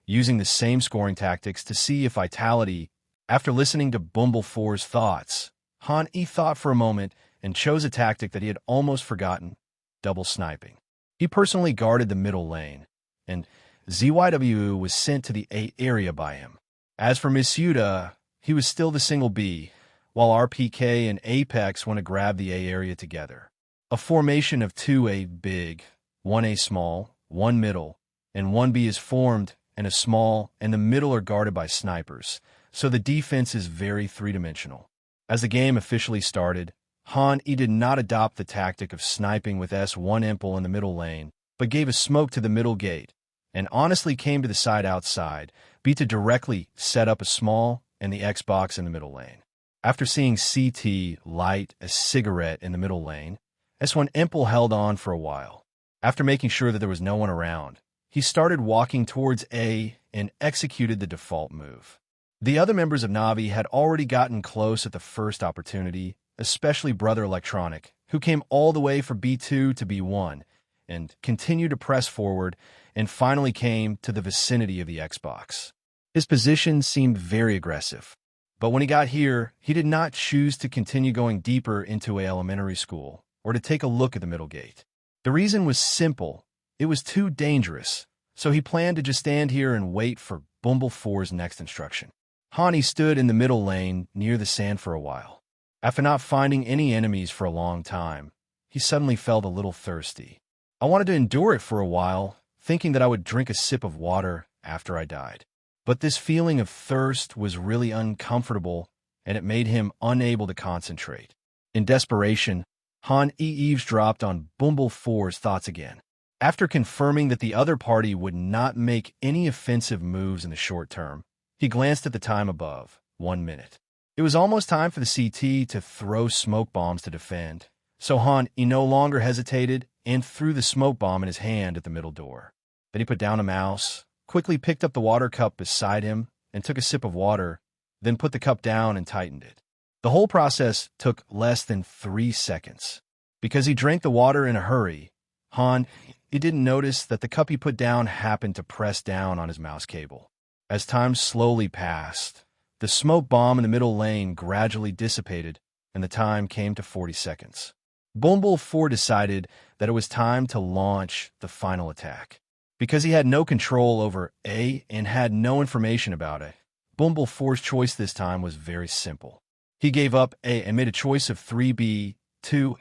using the same scoring tactics to see if vitality. After listening to Bumble 4's thoughts, Han E thought for a moment and chose a tactic that he had almost forgotten: double sniping. He personally guarded the middle lane, and ZYW was sent to the A area by him. As for Misuda, he was still the single B, while RPK and Apex went to grab the A area together. A formation of 2A big, 1A small, 1 middle, and 1B is formed, and a small and the middle are guarded by snipers, so the defense is very three-dimensional. As the game officially started, Han E did not adopt the tactic of sniping with S1 Impel in the middle lane, but gave a smoke to the middle gate, and honestly came to the side outside, B to directly set up a small and the Xbox in the middle lane. After seeing CT light a cigarette in the middle lane, S1 Impel held on for a while. After making sure that there was no one around, he started walking towards A and executed the default move. The other members of Na'Vi had already gotten close at the first opportunity, especially Brother Electronic, who came all the way from B2 to B1 and continued to press forward and finally came to the vicinity of the Xbox. His position seemed very aggressive, but when he got here, he did not choose to continue going deeper into a elementary school or to take a look at the middle gate. The reason was simple: it was too dangerous, so he planned to just stand here and wait for Bumble 4's next instruction. Hani stood in the middle lane near the sand for a while. After not finding any enemies for a long time, he suddenly felt a little thirsty. I wanted to endure it for a while, thinking that I would drink a sip of water after I died. But this feeling of thirst was really uncomfortable, and it made him unable to concentrate. In desperation, Han E eavesdropped on Bumble 4's thoughts again. After confirming that the other party would not make any offensive moves in the short term, he glanced at the time above, 1 minute. It was almost time for the CT to throw smoke bombs to defend, so Han E no longer hesitated and threw the smoke bomb in his hand at the middle door. Then he put down a mouse, quickly picked up the water cup beside him and took a sip of water, then put the cup down and tightened it. The whole process took less than 3 seconds. Because he drank the water in a hurry, Han E didn't notice that the cup he put down happened to press down on his mouse cable. As time slowly passed, the smoke bomb in the middle lane gradually dissipated, and the time came to 40 seconds. Bumble 4 decided that it was time to launch the final attack. Because he had no control over A and had no information about it, Bumble 4's choice this time was very simple. He gave up A and made a choice of 3B, 2,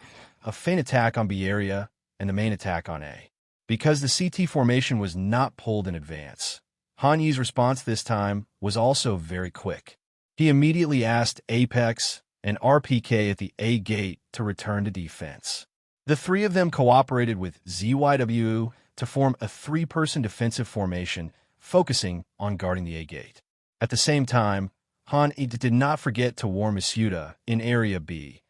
a feint attack on B area, and the main attack on A. Because the CT formation was not pulled in advance, Han Yi's response this time was also very quick. He immediately asked Apex and RPK at the A gate to return to defense. The three of them cooperated with ZYW to form a 3-person defensive formation focusing on guarding the A gate. At the same time, Han E did not forget to warn Misuda in Area B,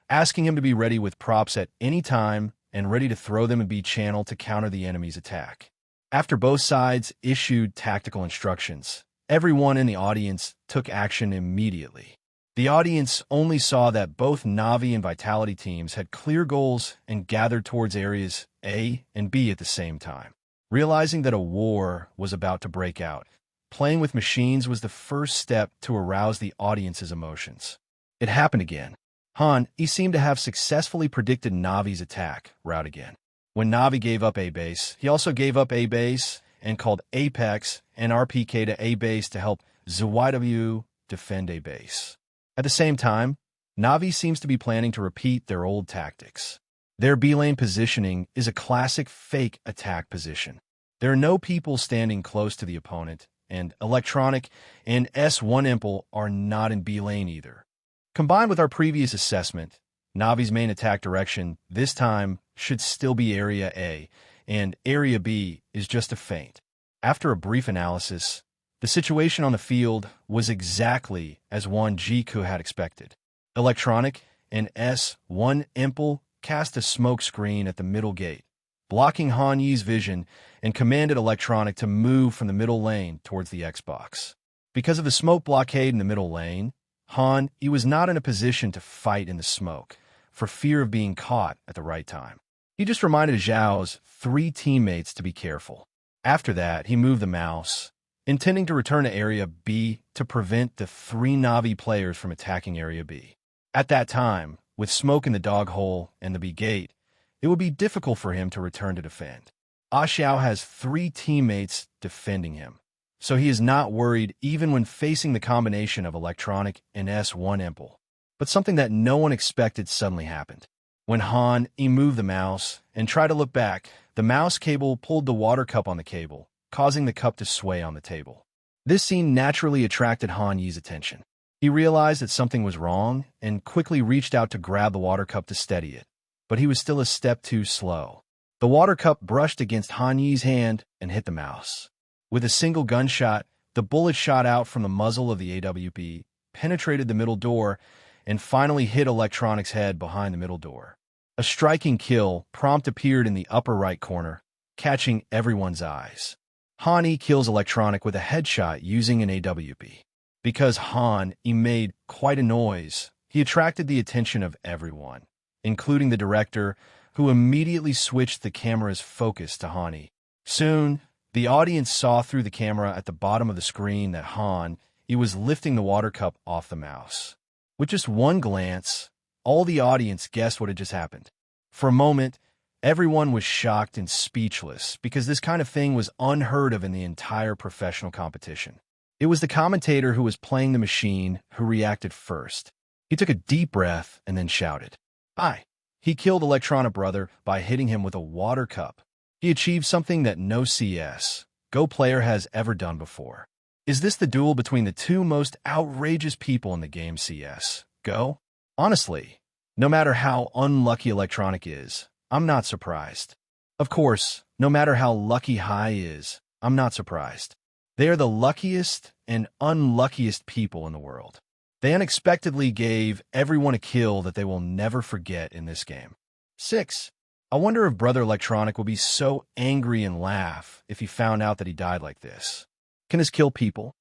asking him to be ready with props at any time and ready to throw them in B channel to counter the enemy's attack. After both sides issued tactical instructions, everyone in the audience took action immediately. The audience only saw that both Na'Vi and Vitality teams had clear goals and gathered towards areas A and B at the same time. Realizing that a war was about to break out, playing with machines was the first step to arouse the audience's emotions. It happened again. Han E seemed to have successfully predicted Na'Vi's attack route again. When Na'Vi gave up A base, he also gave up A base and called Apex and RPK to A base to help ZYW defend A base. At the same time, Na'Vi seems to be planning to repeat their old tactics. Their B-lane positioning is a classic fake attack position. There are no people standing close to the opponent, and Electronic and S1 Impel are not in B lane either. Combined with our previous assessment, Navi's main attack direction this time should still be Area A, and Area B is just a feint. After a brief analysis, the situation on the field was exactly as one Jiku had expected. Electronic and S1 Impel cast a smoke screen at the middle gate, blocking Han Yi's vision, and commanded Electronic to move from the middle lane towards the Xbox. Because of the smoke blockade in the middle lane, Han Yi was not in a position to fight in the smoke, for fear of being caught at the right time. He just reminded Zhao's 3 teammates to be careful. After that, he moved the mouse, intending to return to Area B to prevent the 3 Navi players from attacking Area B. At that time, with smoke in the dog hole and the B gate, it would be difficult for him to return to defend. Xiao has 3 teammates defending him, so he is not worried even when facing the combination of Electronic and S1 Impel. But something that no one expected suddenly happened. When Han Yi moved the mouse and tried to look back, the mouse cable pulled the water cup on the cable, causing the cup to sway on the table. This scene naturally attracted Han Yi's attention. He realized that something was wrong and quickly reached out to grab the water cup to steady it, but he was still a step too slow. The water cup brushed against Han Yi's hand and hit the mouse. With a single gunshot, the bullet shot out from the muzzle of the AWP, penetrated the middle door, and finally hit Electronic's head behind the middle door. A striking kill prompt appeared in the upper right corner, catching everyone's eyes. Han Yi kills Electronic with a headshot using an AWP. Because Han Yi made quite a noise, he attracted the attention of everyone, including the director, who immediately switched the camera's focus to Han Yi. Soon, the audience saw through the camera at the bottom of the screen that Han Yi was lifting the water cup off the mouse. With just one glance, all the audience guessed what had just happened. For a moment, everyone was shocked and speechless because this kind of thing was unheard of in the entire professional competition. It was the commentator who was playing the machine who reacted first. He took a deep breath and then shouted, "Hi!" He killed Electronic Brother by hitting him with a water cup. He achieved something that no CSGO player has ever done before. Is this the duel between the 2 most outrageous people in the game CSGO? Honestly, no matter how unlucky Electronic is, I'm not surprised. Of course, no matter how lucky Hai is, I'm not surprised. They are the luckiest and unluckiest people in the world. They unexpectedly gave everyone a kill that they will never forget in this game. 6. I wonder if Brother Electronic will be so angry and laugh if he found out that he died like this. Can this kill people?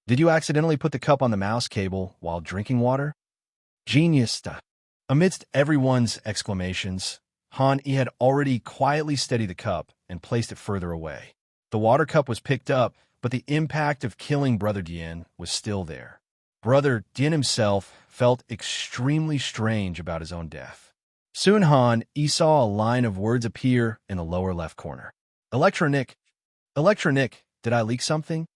Did you accidentally put the cup on the mouse cable while drinking water? Genius. Amidst everyone's exclamations, Han Yi had already quietly steadied the cup and placed it further away. The water cup was picked up, but the impact of killing Brother Dian was still there. Brother Dian himself felt extremely strange about his own death. Soon Han Yi saw a line of words appear in the lower left corner. Electronic, did I leak something?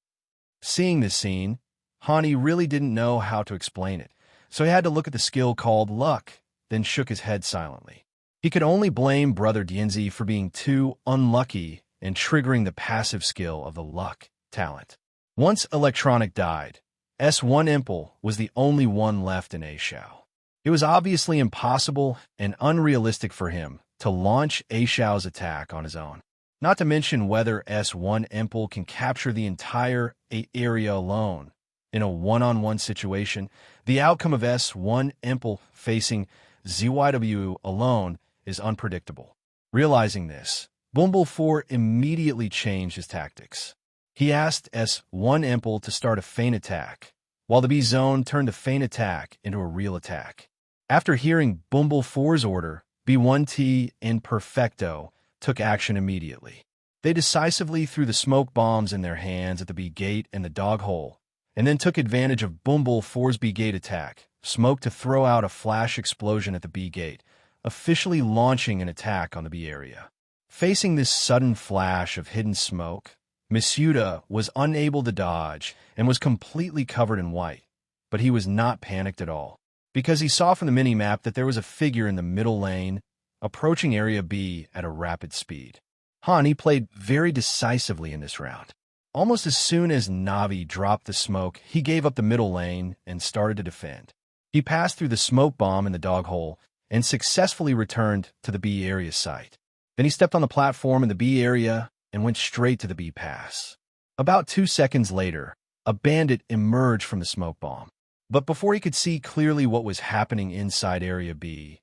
Seeing this scene, Han Yi really didn't know how to explain it, so he had to look at the skill called luck, then shook his head silently. He could only blame Brother Dianzi for being too unlucky and triggering the passive skill of the luck talent. Once Electronic died, S1 Impel was the only one left in Xiao. It was obviously impossible and unrealistic for him to launch Xiao's attack on his own. Not to mention whether S1 Impel can capture the entire area alone. In a one-on-one situation, the outcome of S1 Impel facing ZYW alone is unpredictable. Realizing this, Bumble4 immediately changed his tactics. He asked S1 Impel to start a feint attack, while the B zone turned a feint attack into a real attack. After hearing Bumble4's order, B1T and Perfecto took action immediately. They decisively threw the smoke bombs in their hands at the B gate and the dog hole, and then took advantage of Bumble4's B gate attack, smoke to throw out a flash explosion at the B gate, officially launching an attack on the B area. Facing this sudden flash of hidden smoke, Misuda was unable to dodge and was completely covered in white, but he was not panicked at all, because he saw from the mini-map that there was a figure in the middle lane approaching Area B at a rapid speed. Han played very decisively in this round. Almost as soon as Navi dropped the smoke, he gave up the middle lane and started to defend. He passed through the smoke bomb in the dog hole and successfully returned to the B area site. Then he stepped on the platform in the B area and went straight to the B pass. About 2 seconds later, a bandit emerged from the smoke bomb. But before he could see clearly what was happening inside Area B,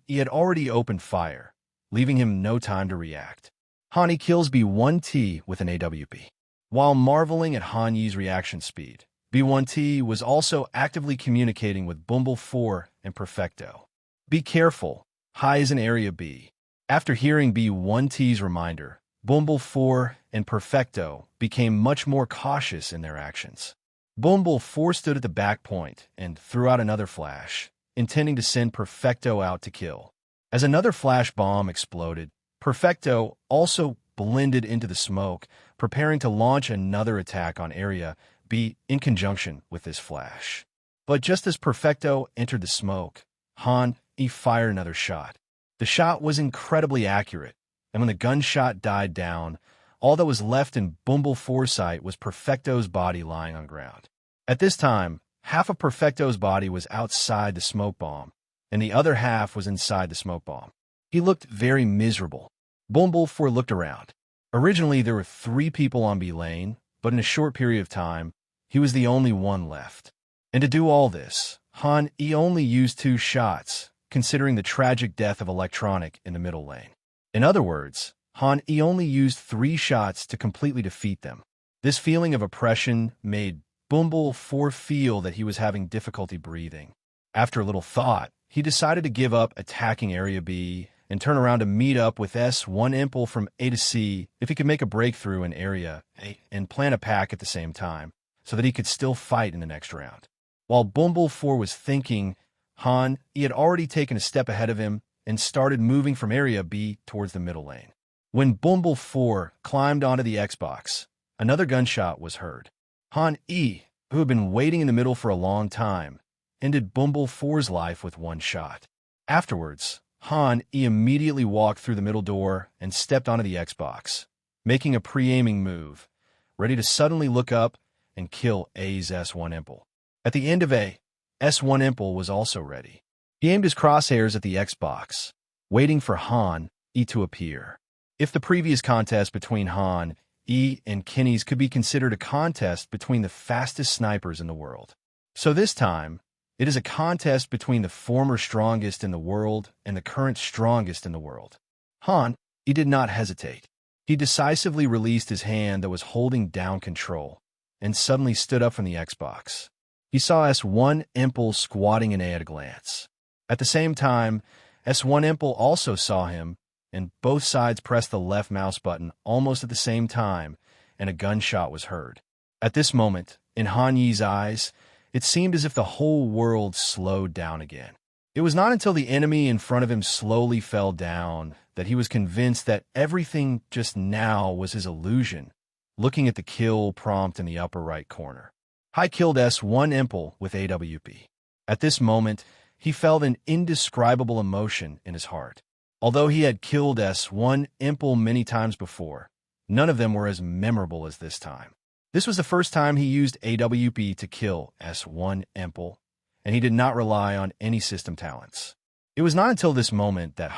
he had already opened fire, leaving him no time to react. Han kills B1T with an AWP. While marveling at Han Yi's reaction speed, B1T was also actively communicating with Bumble 4 and Perfecto. Be careful, Hai is in Area B. After hearing B1T's reminder, Bumble 4 and Perfecto became much more cautious in their actions. Bumble 4 stood at the back point and threw out another flash, intending to send Perfecto out to kill. As another flash bomb exploded, Perfecto also blended into the smoke, preparing to launch another attack on Area B in conjunction with this flash. But just as Perfecto entered the smoke, he fired another shot. The shot was incredibly accurate, and when the gunshot died down, all that was left in Bumble 4's sight was Perfecto's body lying on ground. At this time, half of Perfecto's body was outside the smoke bomb, and the other half was inside the smoke bomb. He looked very miserable. Bumble 4 looked around. Originally, there were 3 people on B lane, but in a short period of time, he was the only one left. And to do all this, he only used 2 shots, considering the tragic death of Electronic in the middle lane. In other words, he only used 3 shots to completely defeat them. This feeling of oppression made Bumble 4 feel that he was having difficulty breathing. After a little thought, he decided to give up attacking Area B and turn around to meet up with S1 Impel from A to C if he could make a breakthrough in Area A and plan a pack at the same time, so that he could still fight in the next round. While Bumble 4 was thinking, he had already taken a step ahead of him and started moving from Area B towards the middle lane. When Bumble 4 climbed onto the Xbox, another gunshot was heard. Who had been waiting in the middle for a long time, ended Bumble 4's life with 1 shot. Afterwards, immediately walked through the middle door and stepped onto the Xbox, making a pre-aiming move, ready to suddenly look up and kill A's S1 Impel. At the end of A, S1 Impel was also ready. He aimed his crosshairs at the Xbox, waiting for to appear. If the previous contest between and Kenny's could be considered a contest between the fastest snipers in the world, so this time, it is a contest between the former strongest in the world and the current strongest in the world. He did not hesitate. He decisively released his hand that was holding down control and suddenly stood up from the Xbox. He saw S1 Impel squatting in A at a glance. At the same time, S1 Impel also saw him, and both sides pressed the left mouse button almost at the same time, and a gunshot was heard. At this moment, in Han Yi's eyes, it seemed as if the whole world slowed down again. It was not until the enemy in front of him slowly fell down that he was convinced that everything just now was his illusion, looking at the kill prompt in the upper right corner. Hai killed S1 Impel with AWP. At this moment, he felt an indescribable emotion in his heart. Although he had killed S1 Impel many times before, none of them were as memorable as this time. This was the first time he used AWP to kill S1 Impel, and he did not rely on any system talents. It was not until this moment that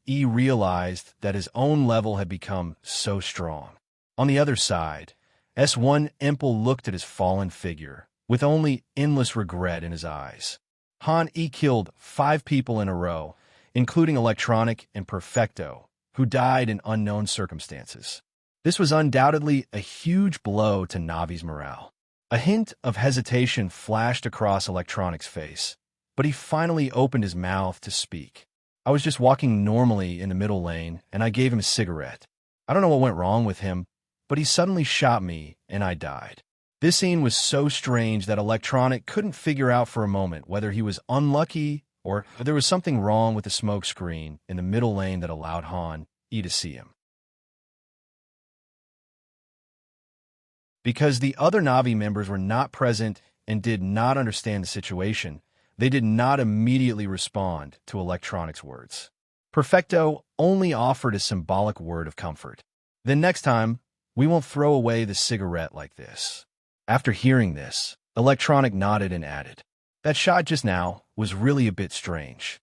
realized that his own level had become so strong. On the other side, S1 Impel looked at his fallen figure, with only endless regret in his eyes. Killed 5 people in a row, including Electronic and Perfecto, who died in unknown circumstances. This was undoubtedly a huge blow to Navi's morale. A hint of hesitation flashed across Electronic's face, but he finally opened his mouth to speak. I was just walking normally in the middle lane, and I gave him a cigarette. I don't know what went wrong with him, but he suddenly shot me, and I died. This scene was so strange that Electronic couldn't figure out for a moment whether he was unlucky or there was something wrong with the smoke screen in the middle lane that allowed to see him. Because the other Navi members were not present and did not understand the situation, they did not immediately respond to Electronic's words. Perfecto only offered a symbolic word of comfort. Then next time, we won't throw away the cigarette like this. After hearing this, Electronic nodded and added, that shot just now was really a bit strange.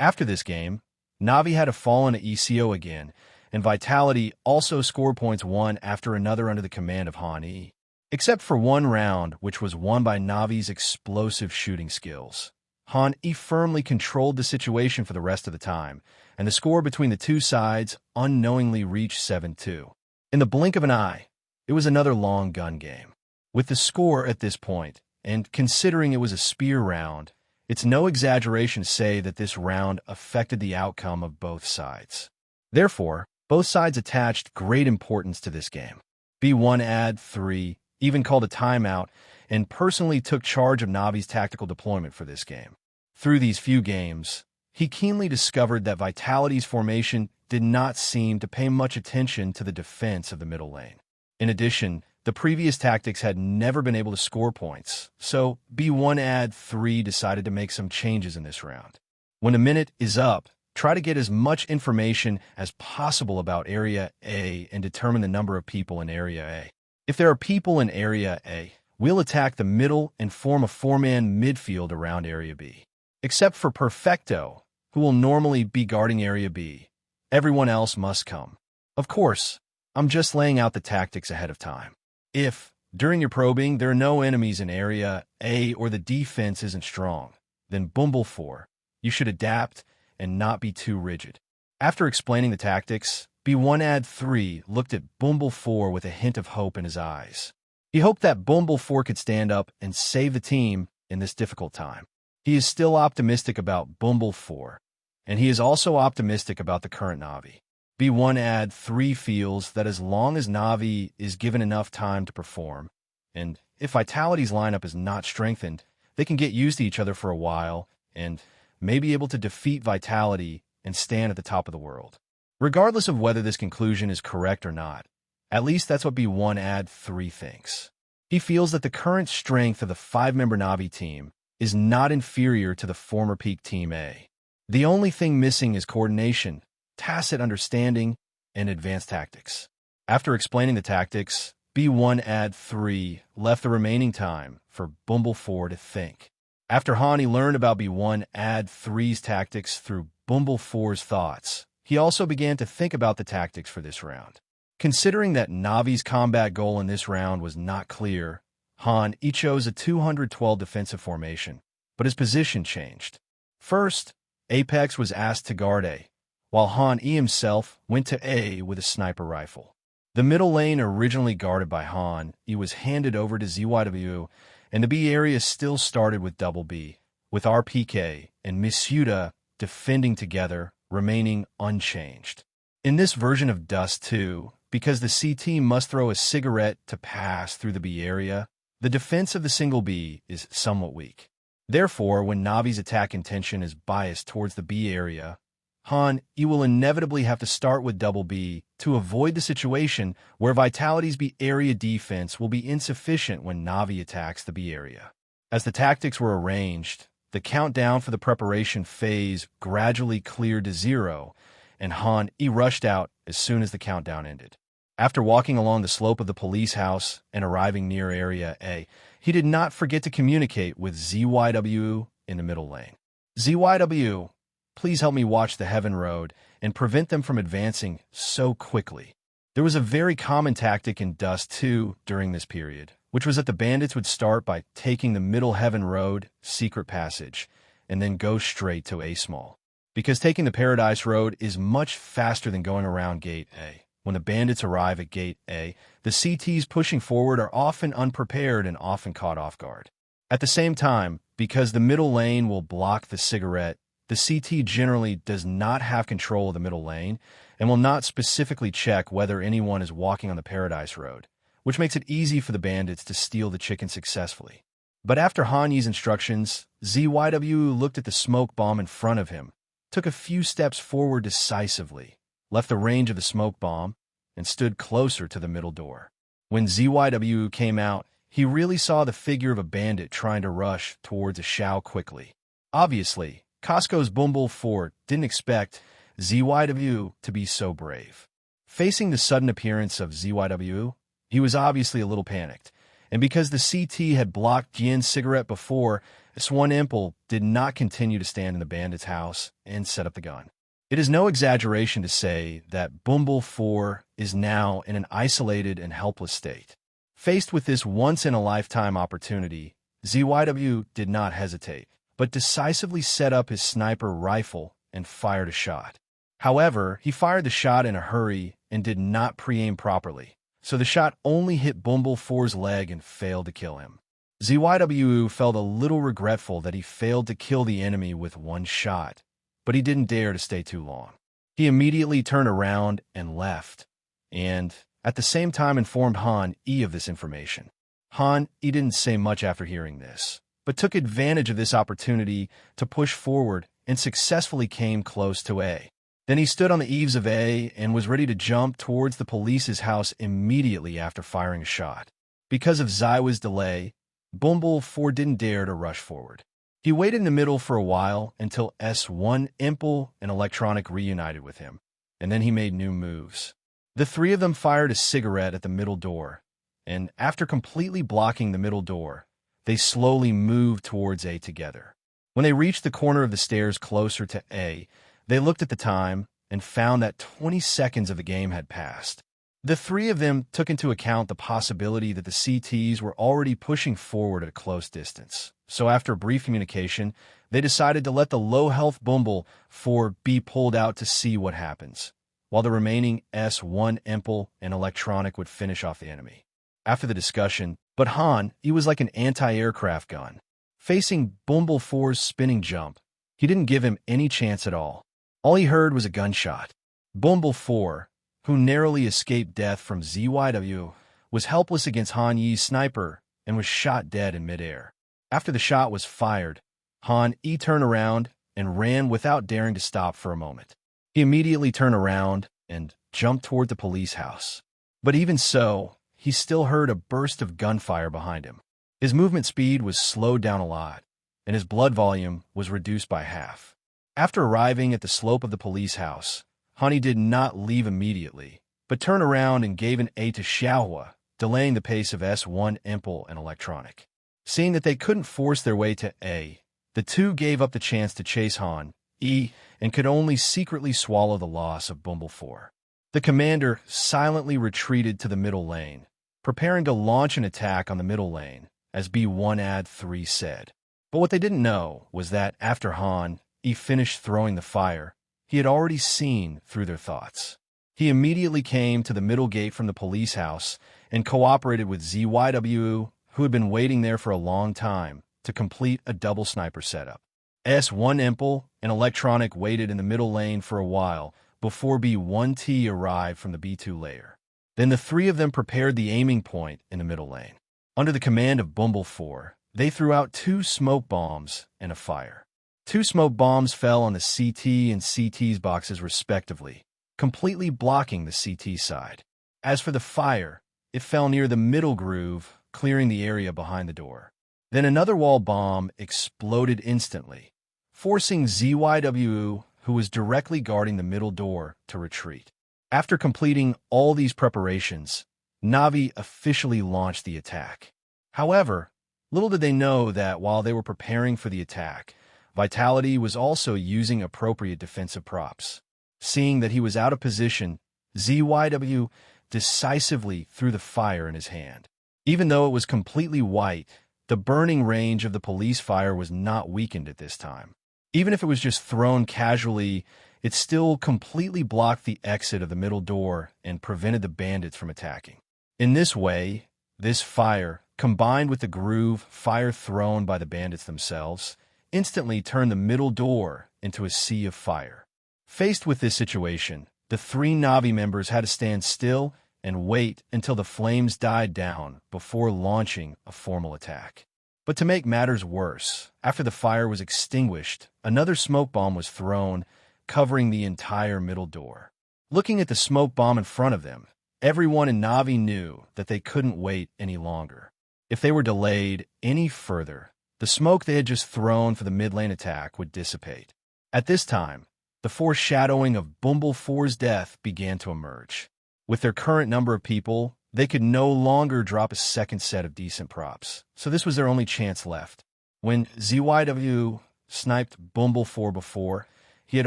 After this game, Navi had a fall into ECO again, and Vitality also scored points one after another under the command of Han E. Except for one round, which was won by Navi's explosive shooting skills. Han E firmly controlled the situation for the rest of the time, and the score between the two sides unknowingly reached 7-2. In the blink of an eye, it was another long gun game. With the score at this point, and considering it was a spear round, it's no exaggeration to say that this round affected the outcome of both sides. Therefore, both sides attached great importance to this game. B1 Ad 3 even called a timeout and personally took charge of Navi's tactical deployment for this game. Through these few games, he keenly discovered that Vitality's formation did not seem to pay much attention to the defense of the middle lane. In addition, the previous tactics had never been able to score points, so B1 Ad 3 decided to make some changes in this round. When a minute is up, try to get as much information as possible about Area A and determine the number of people in Area A. If there are people in Area A, we'll attack the middle and form a four-man midfield around Area B. Except for Perfecto, who will normally be guarding Area B, everyone else must come. Of course, I'm just laying out the tactics ahead of time. If, during your probing, there are no enemies in Area A or the defense isn't strong, then Bumble 4, you should adapt and not be too rigid. After explaining the tactics, B1 Ad 3 looked at Bumble 4 with a hint of hope in his eyes. He hoped that Bumble 4 could stand up and save the team in this difficult time. He is still optimistic about Bumble 4, and he is also optimistic about the current Navi. B1 Ad 3 feels that as long as Navi is given enough time to perform, and if Vitality's lineup is not strengthened, they can get used to each other for a while and may be able to defeat Vitality and stand at the top of the world. Regardless of whether this conclusion is correct or not, at least that's what B1 Ad 3 thinks. He feels that the current strength of the five-member Navi team is not inferior to the former peak Team A. The only thing missing is coordination, tacit understanding, and advanced tactics. After explaining the tactics, B1 Ad 3 left the remaining time for Bumble 4 to think. After Hani learned about B1 Ad 3's tactics through Bumble 4's thoughts, he also began to think about the tactics for this round. Considering that Navi's combat goal in this round was not clear, Han chose a 212 defensive formation, but his position changed. First, Apex was asked to guard A, while Han himself went to A with a sniper rifle. The middle lane, originally guarded by Han, was handed over to ZYW, and the B area still started with Double B, with RPK and Misuda defending together, remaining unchanged. In this version of Dust 2, because the CT must throw a cigarette to pass through the B area, the defense of the single B is somewhat weak. Therefore, when Navi's attack intention is biased towards the B area, Han will inevitably have to start with Double B to avoid the situation where Vitality's B area defense will be insufficient when Navi attacks the B area. As the tactics were arranged, the countdown for the preparation phase gradually cleared to 0, and Han rushed out as soon as the countdown ended. After walking along the slope of the police house and arriving near Area A, he did not forget to communicate with ZYW in the middle lane. ZYW, please help me watch the Heaven Road and prevent them from advancing so quickly. There was a very common tactic in Dust 2 during this period, which was that the bandits would start by taking the middle Heaven Road, secret passage, and then go straight to A small. Because taking the Paradise Road is much faster than going around Gate A. When the bandits arrive at Gate A, the CTs pushing forward are often unprepared and often caught off guard. At the same time, because the middle lane will block the cigarette, the CT generally does not have control of the middle lane and will not specifically check whether anyone is walking on the Paradise Road, which makes it easy for the bandits to steal the chicken successfully. But after Hanyi's instructions, ZYW looked at the smoke bomb in front of him, took a few steps forward decisively, left the range of the smoke bomb, and stood closer to the middle door. When ZYW came out, he really saw the figure of a bandit trying to rush towards a Shao quickly. Obviously, Costco's Bumble 4 didn't expect ZYW to be so brave. Facing the sudden appearance of ZYW, he was obviously a little panicked, and because the CT had blocked Jian's cigarette before, S1 Impel did not continue to stand in the bandit's house and set up the gun. It is no exaggeration to say that Bumble 4 is now in an isolated and helpless state. Faced with this once-in-a-lifetime opportunity, ZYW did not hesitate, but decisively set up his sniper rifle and fired a shot. However, he fired the shot in a hurry and did not pre-aim properly, so the shot only hit Bumble 4's leg and failed to kill him. ZYW felt a little regretful that he failed to kill the enemy with one shot, but he didn't dare to stay too long. He immediately turned around and left, and at the same time informed Han E of this information. Han E didn't say much after hearing this, but took advantage of this opportunity to push forward and successfully came close to A. Then he stood on the eaves of A and was ready to jump towards the police's house immediately after firing a shot. Because of Zaiwa's delay, Bumble 4 didn't dare to rush forward. He waited in the middle for a while until S1 Impel and Electronic reunited with him, and then he made new moves. The three of them fired a cigarette at the middle door, and after completely blocking the middle door, they slowly moved towards A together. When they reached the corner of the stairs closer to A, they looked at the time and found that 20 seconds of the game had passed. The three of them took into account the possibility that the CTs were already pushing forward at a close distance. So after a brief communication, they decided to let the low-health Bumble 4 be pulled out to see what happens, while the remaining S1 Impel and Electronic would finish off the enemy. After the discussion, but Han, he was like an anti-aircraft gun. Facing Bumble 4's spinning jump, he didn't give him any chance at all. All he heard was a gunshot. Bumble 4, who narrowly escaped death from ZYW, was helpless against Han Yi's sniper and was shot dead in midair. After the shot was fired, Han Yi turned around and ran without daring to stop for a moment. He immediately turned around and jumped toward the police house. But even so, he still heard a burst of gunfire behind him. His movement speed was slowed down a lot, and his blood volume was reduced by half. After arriving at the slope of the police house, Hani did not leave immediately, but turned around and gave an A to Xiaohua, delaying the pace of S1 Impel and Electronic. Seeing that they couldn't force their way to A, the two gave up the chance to chase Han E and could only secretly swallow the loss of Bumble 4. The commander silently retreated to the middle lane, preparing to launch an attack on the middle lane, as B1 Ad 3 said. But what they didn't know was that after Han E finished throwing the fire, he had already seen through their thoughts. He immediately came to the middle gate from the police house and cooperated with ZYW, who had been waiting there for a long time, to complete a double sniper setup. S1 Impel and Electronic waited in the middle lane for a while before B1T arrived from the B2 layer. Then the three of them prepared the aiming point in the middle lane. Under the command of Bumble 4, they threw out 2 smoke bombs and a fire. 2 smoke bombs fell on the CT and CT's boxes respectively, completely blocking the CT side. As for the fire, it fell near the middle groove, clearing the area behind the door. Then another wall bomb exploded instantly, forcing ZYW, who was directly guarding the middle door, to retreat. After completing all these preparations, Navi officially launched the attack. However, little did they know that while they were preparing for the attack, Vitality was also using appropriate defensive props. Seeing that he was out of position, ZYW decisively threw the fire in his hand. Even though it was completely white, the burning range of the police fire was not weakened at this time. Even if it was just thrown casually, it still completely blocked the exit of the middle door and prevented the bandits from attacking. In this way, this fire, combined with the groove fire thrown by the bandits themselves, instantly turned the middle door into a sea of fire. Faced with this situation, the 3 Navi members had to stand still and wait until the flames died down before launching a formal attack. But to make matters worse, after the fire was extinguished, another smoke bomb was thrown, covering the entire middle door. Looking at the smoke bomb in front of them, everyone in Navi knew that they couldn't wait any longer. If they were delayed any further, the smoke they had just thrown for the mid-lane attack would dissipate. At this time, The foreshadowing of Bumble 4's death began to emerge. With their current number of people, they could no longer drop a second set of decent props, so this was their only chance left. When ZYW sniped Bumble 4 before, he had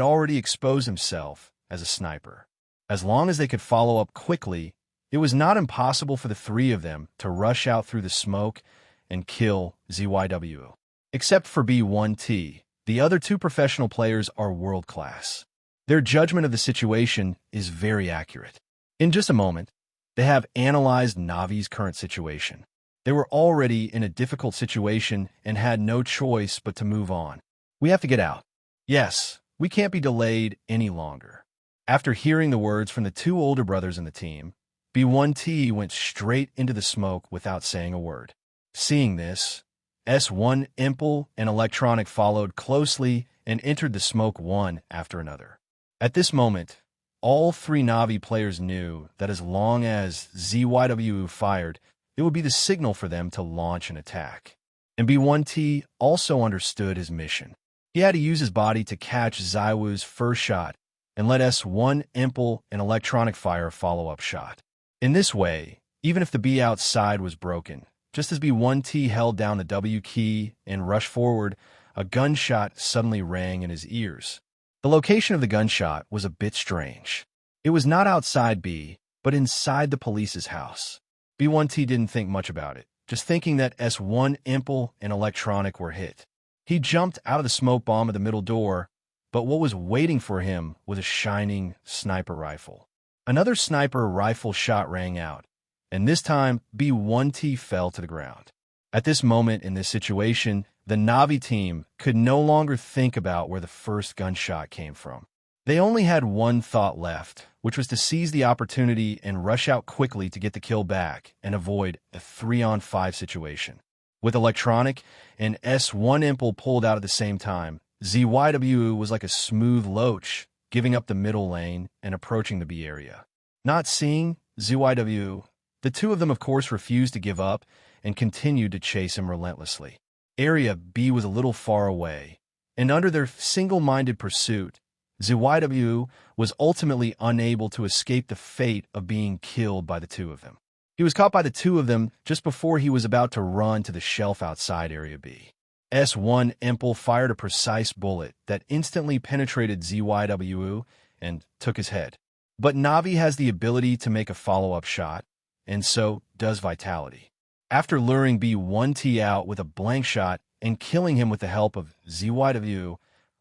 already exposed himself as a sniper. As long as they could follow up quickly, it was not impossible for the three of them to rush out through the smoke and kill ZYW. Except for B1T, the other two professional players are world-class. Their judgment of the situation is very accurate. In just a moment, they have analyzed Navi's current situation. They were already in a difficult situation and had no choice but to move on. We have to get out. Yes, we can't be delayed any longer. After hearing the words from the two older brothers in the team, B1T went straight into the smoke without saying a word. Seeing this, S1 Impel and Electronic followed closely and entered the smoke one after another. At this moment, all three Navi players knew that as long as ZYW fired, it would be the signal for them to launch an attack. And B1T also understood his mission. He had to use his body to catch ZYW's first shot and let S1 Impel and Electronic fire a follow-up shot. In this way, even if the B outside was broken, just as B1T held down the W key and rushed forward, a gunshot suddenly rang in his ears. The location of the gunshot was a bit strange. It was not outside B, but inside the police's house. B1T didn't think much about it, just thinking that S1 Impel and Electronic were hit. He jumped out of the smoke bomb at the middle door, but what was waiting for him was a shining sniper rifle. Another sniper rifle shot rang out, and this time B1T fell to the ground. At this moment in this situation, the Navi team could no longer think about where the first gunshot came from. They only had one thought left, which was to seize the opportunity and rush out quickly to get the kill back and avoid a 3-on-5 situation. With Electronic and S1 Impel pulled out at the same time, ZYW was like a smooth loach, giving up the middle lane and approaching the B area. Not seeing ZYW, the two of them of course refused to give up and continued to chase him relentlessly. Area B was a little far away, and under their single-minded pursuit, ZYW was ultimately unable to escape the fate of being killed by the two of them. He was caught by the two of them just before he was about to run to the shelf outside Area B. S1 Impel fired a precise bullet that instantly penetrated ZYW and took his head. But Navi has the ability to make a follow-up shot, and so does Vitality. After luring B1T out with a blank shot and killing him with the help of ZYW,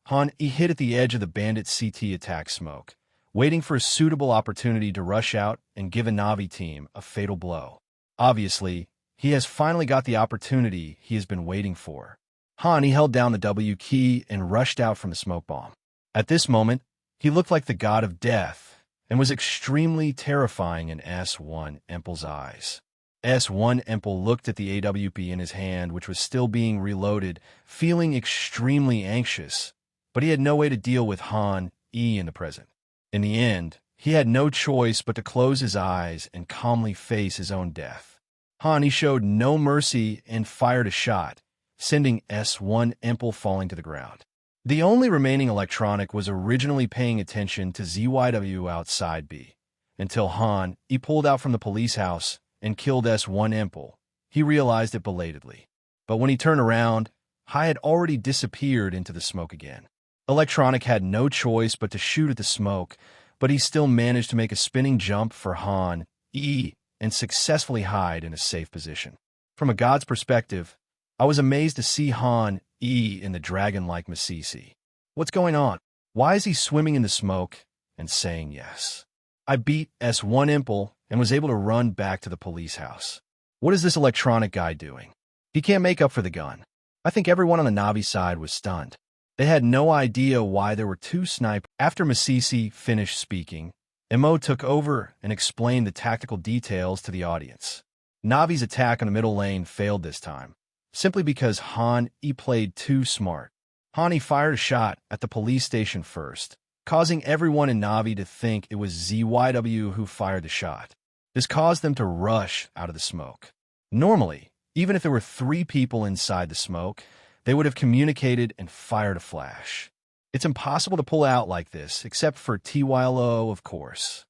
Han hit at the edge of the Bandit CT attack smoke, waiting for a suitable opportunity to rush out and give a Navi team a fatal blow. Obviously, he has finally got the opportunity he has been waiting for. Han held down the W key and rushed out from the smoke bomb. At this moment, he looked like the god of death and was extremely terrifying in S1 Impel's eyes. S1 Impel looked at the AWP in his hand, which was still being reloaded, feeling extremely anxious, but he had no way to deal with Han E in the present. In the end, he had no choice but to close his eyes and calmly face his own death. Han E showed no mercy and fired a shot, sending S1 Impel falling to the ground. The only remaining Electronic was originally paying attention to ZYW outside B, until Han E pulled out from the police house and killed S1 Impel. He realized it belatedly. But when he turned around, Hai had already disappeared into the smoke again. Electronic had no choice but to shoot at the smoke, but he still managed to make a spinning jump for Han E and successfully hide in a safe position. From a god's perspective, I was amazed to see Han E in the dragon-like Masisi. What's going on? Why is he swimming in the smoke and saying yes? I beat S1 Impel and was able to run back to the police house. What is this Electronic guy doing? He can't make up for the gun. I think everyone on the Navi side was stunned. They had no idea why there were two snipers. After Masisi finished speaking, Mo took over and explained the tactical details to the audience. Navi's attack on the middle lane failed this time, simply because Han E played too smart. Han E fired a shot at the police station first, causing everyone in Navi to think it was ZYW who fired the shot. This caused them to rush out of the smoke. Normally, even if there were 3 people inside the smoke, they would have communicated and fired a flash. It's impossible to pull out like this, except for TYLO, of course.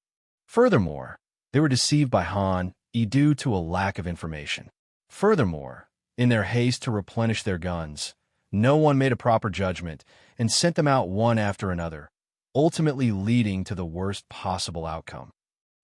Furthermore, they were deceived by Han due to a lack of information. Furthermore, in their haste to replenish their guns, no one made a proper judgment and sent them out one after another, ultimately leading to the worst possible outcome.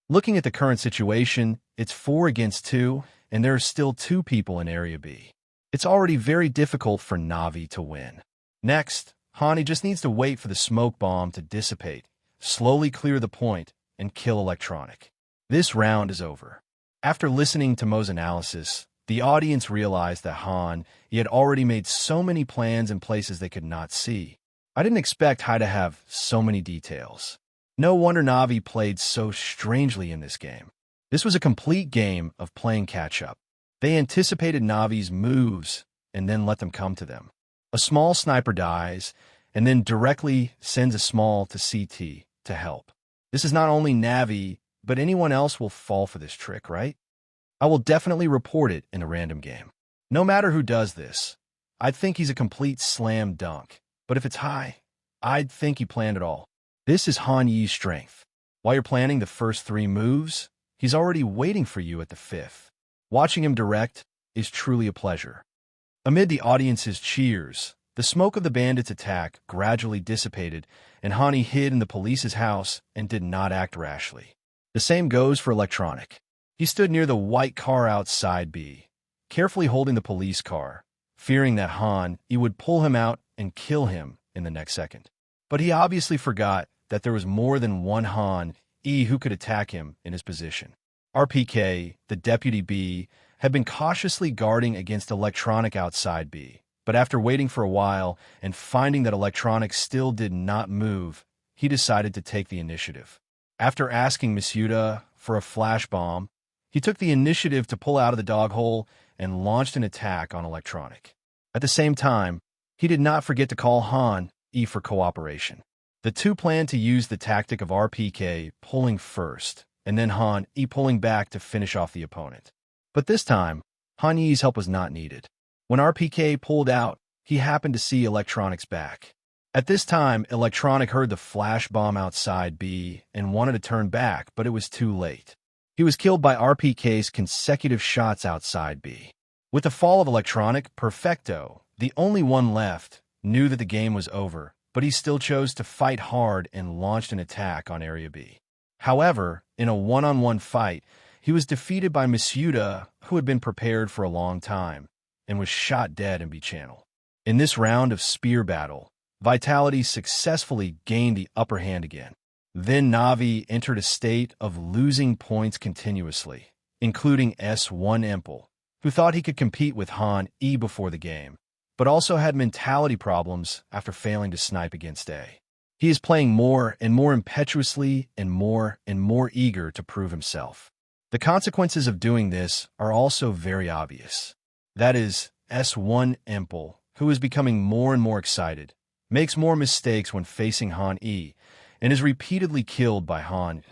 Looking at the current situation, it's 4 against 2, and there are still 2 people in Area B. It's already very difficult for Na'Vi to win. Next, Hani just needs to wait for the smoke bomb to dissipate, slowly clear the point, and kill Electronic. This round is over. After listening to Mo's analysis, the audience realized that he had already made so many plans in places they could not see. I didn't expect Hai to have so many details. No wonder Na'Vi played so strangely in this game. This was a complete game of playing catch-up. They anticipated Na'Vi's moves and then let them come to them. A small sniper dies and then directly sends a small to CT to help. This is not only Na'Vi, but anyone else will fall for this trick, right? I will definitely report it in a random game. No matter who does this, I'd think he's a complete slam dunk. But if it's Hai, I'd think he planned it all. This is Han Yi's strength. While you're planning the first 3 moves, he's already waiting for you at the 5th. Watching him direct is truly a pleasure. Amid the audience's cheers, the smoke of the bandits' attack gradually dissipated, and Hani hid in the police's house and did not act rashly. The same goes for Electronic. He stood near the white car outside B, carefully holding the police car, fearing that he would pull him out and kill him in the next second. But he obviously forgot that there was more than one who could attack him in his position. RPK, the deputy B, had been cautiously guarding against Electronic outside B, but after waiting for a while and finding that Electronic still did not move, he decided to take the initiative. After asking Masuda for a flash bomb, he took the initiative to pull out of the dog hole and launched an attack on Electronic. At the same time, he did not forget to call Han for cooperation. The two planned to use the tactic of RPK pulling first, and then Han pulling back to finish off the opponent. But this time, Han Yi's help was not needed. When RPK pulled out, he happened to see Electronic's back. At this time, Electronic heard the flash bomb outside B and wanted to turn back, but it was too late. He was killed by RPK's consecutive shots outside B. With the fall of Electronic, Perfecto, the only one left, knew that the game was over, but he still chose to fight hard and launched an attack on Area B. However, in a one-on-one fight, he was defeated by Masuda, who had been prepared for a long time, and was shot dead in B channel. In this round of spear battle, Vitality successfully gained the upper hand again. Then Na'Vi entered a state of losing points continuously, including S1 Empel, who thought he could compete with Han before the game, but also had mentality problems after failing to snipe against A. He is playing more and more impetuously and more eager to prove himself. The consequences of doing this are also very obvious. That is, S1 Empel, who is becoming more and more excited, makes more mistakes when facing Han and is repeatedly killed by Han,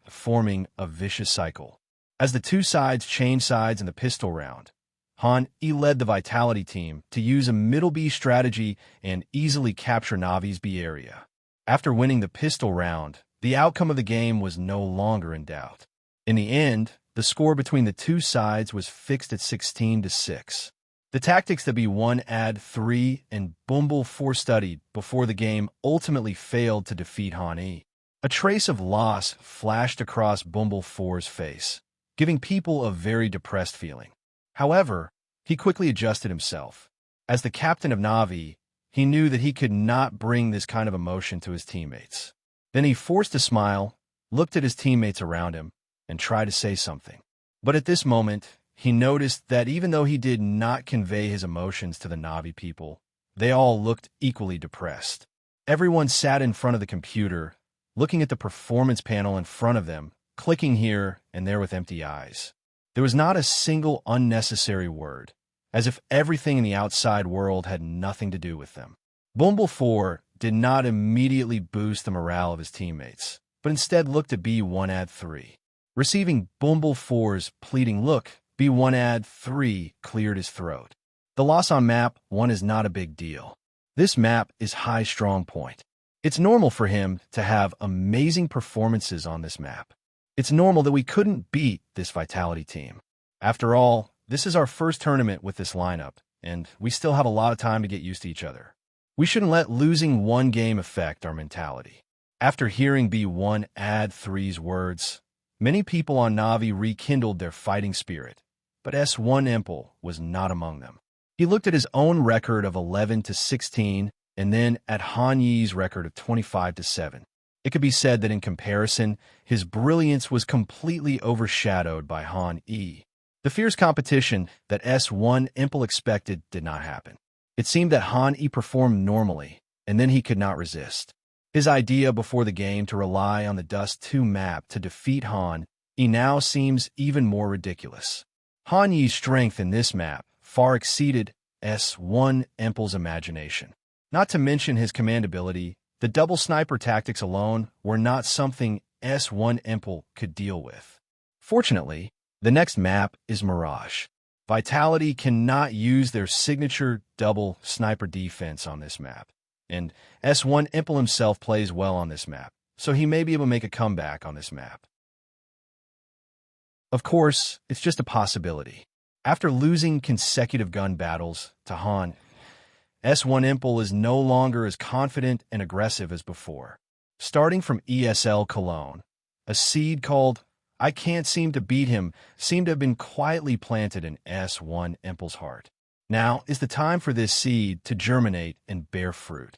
forming a vicious cycle. As the two sides change sides in the pistol round, Han led the Vitality team to use a middle B strategy and easily capture Na'Vi's B area. After winning the pistol round, the outcome of the game was no longer in doubt. In the end, the score between the two sides was fixed at 16-6. The tactics that B1 add 3 and Bumble 4 studied before the game ultimately failed to defeat Han E. A trace of loss flashed across Bumble 4's face, giving people a very depressed feeling. However, he quickly adjusted himself. As the captain of Na'Vi, he knew that he could not bring this kind of emotion to his teammates. Then he forced a smile, looked at his teammates around him, and tried to say something. But at this moment, he noticed that even though he did not convey his emotions to the Na'Vi people, they all looked equally depressed. Everyone sat in front of the computer, looking at the performance panel in front of them, clicking here and there with empty eyes. There was not a single unnecessary word, as if everything in the outside world had nothing to do with them. Bumble 4 did not immediately boost the morale of his teammates, but instead looked at B1 add 3. Receiving Bumble 4's pleading look, B1 add 3 cleared his throat. The loss on map 1 is not a big deal. This map is high strong point. It's normal for him to have amazing performances on this map. It's normal that we couldn't beat this Vitality team. After all, this is our first tournament with this lineup, and we still have a lot of time to get used to each other. We shouldn't let losing one game affect our mentality. After hearing B1 add 3's words, many people on Navi rekindled their fighting spirit, but S1 Impel was not among them. He looked at his own record of 11-16 and then at Han Yi's record of 25-7. It could be said that in comparison, his brilliance was completely overshadowed by Han Yi. The fierce competition that S1 Impel expected did not happen. It seemed that Han Yi performed normally, and then he could not resist. His idea before the game to rely on the Dust 2 map to defeat Han Yi now seems even more ridiculous. Han Yi's strength in this map far exceeded S1 Impel's imagination. Not to mention his command ability, the double sniper tactics alone were not something S1 Impel could deal with. Fortunately, the next map is Mirage. Vitality cannot use their signature double sniper defense on this map, and S1 Impel himself plays well on this map, so he may be able to make a comeback on this map. Of course, it's just a possibility. After losing consecutive gun battles to Han, S1 Impel is no longer as confident and aggressive as before. Starting from ESL Cologne, a seed called I Can't Seem to Beat Him seemed to have been quietly planted in S1 Impel's heart. Now is the time for this seed to germinate and bear fruit.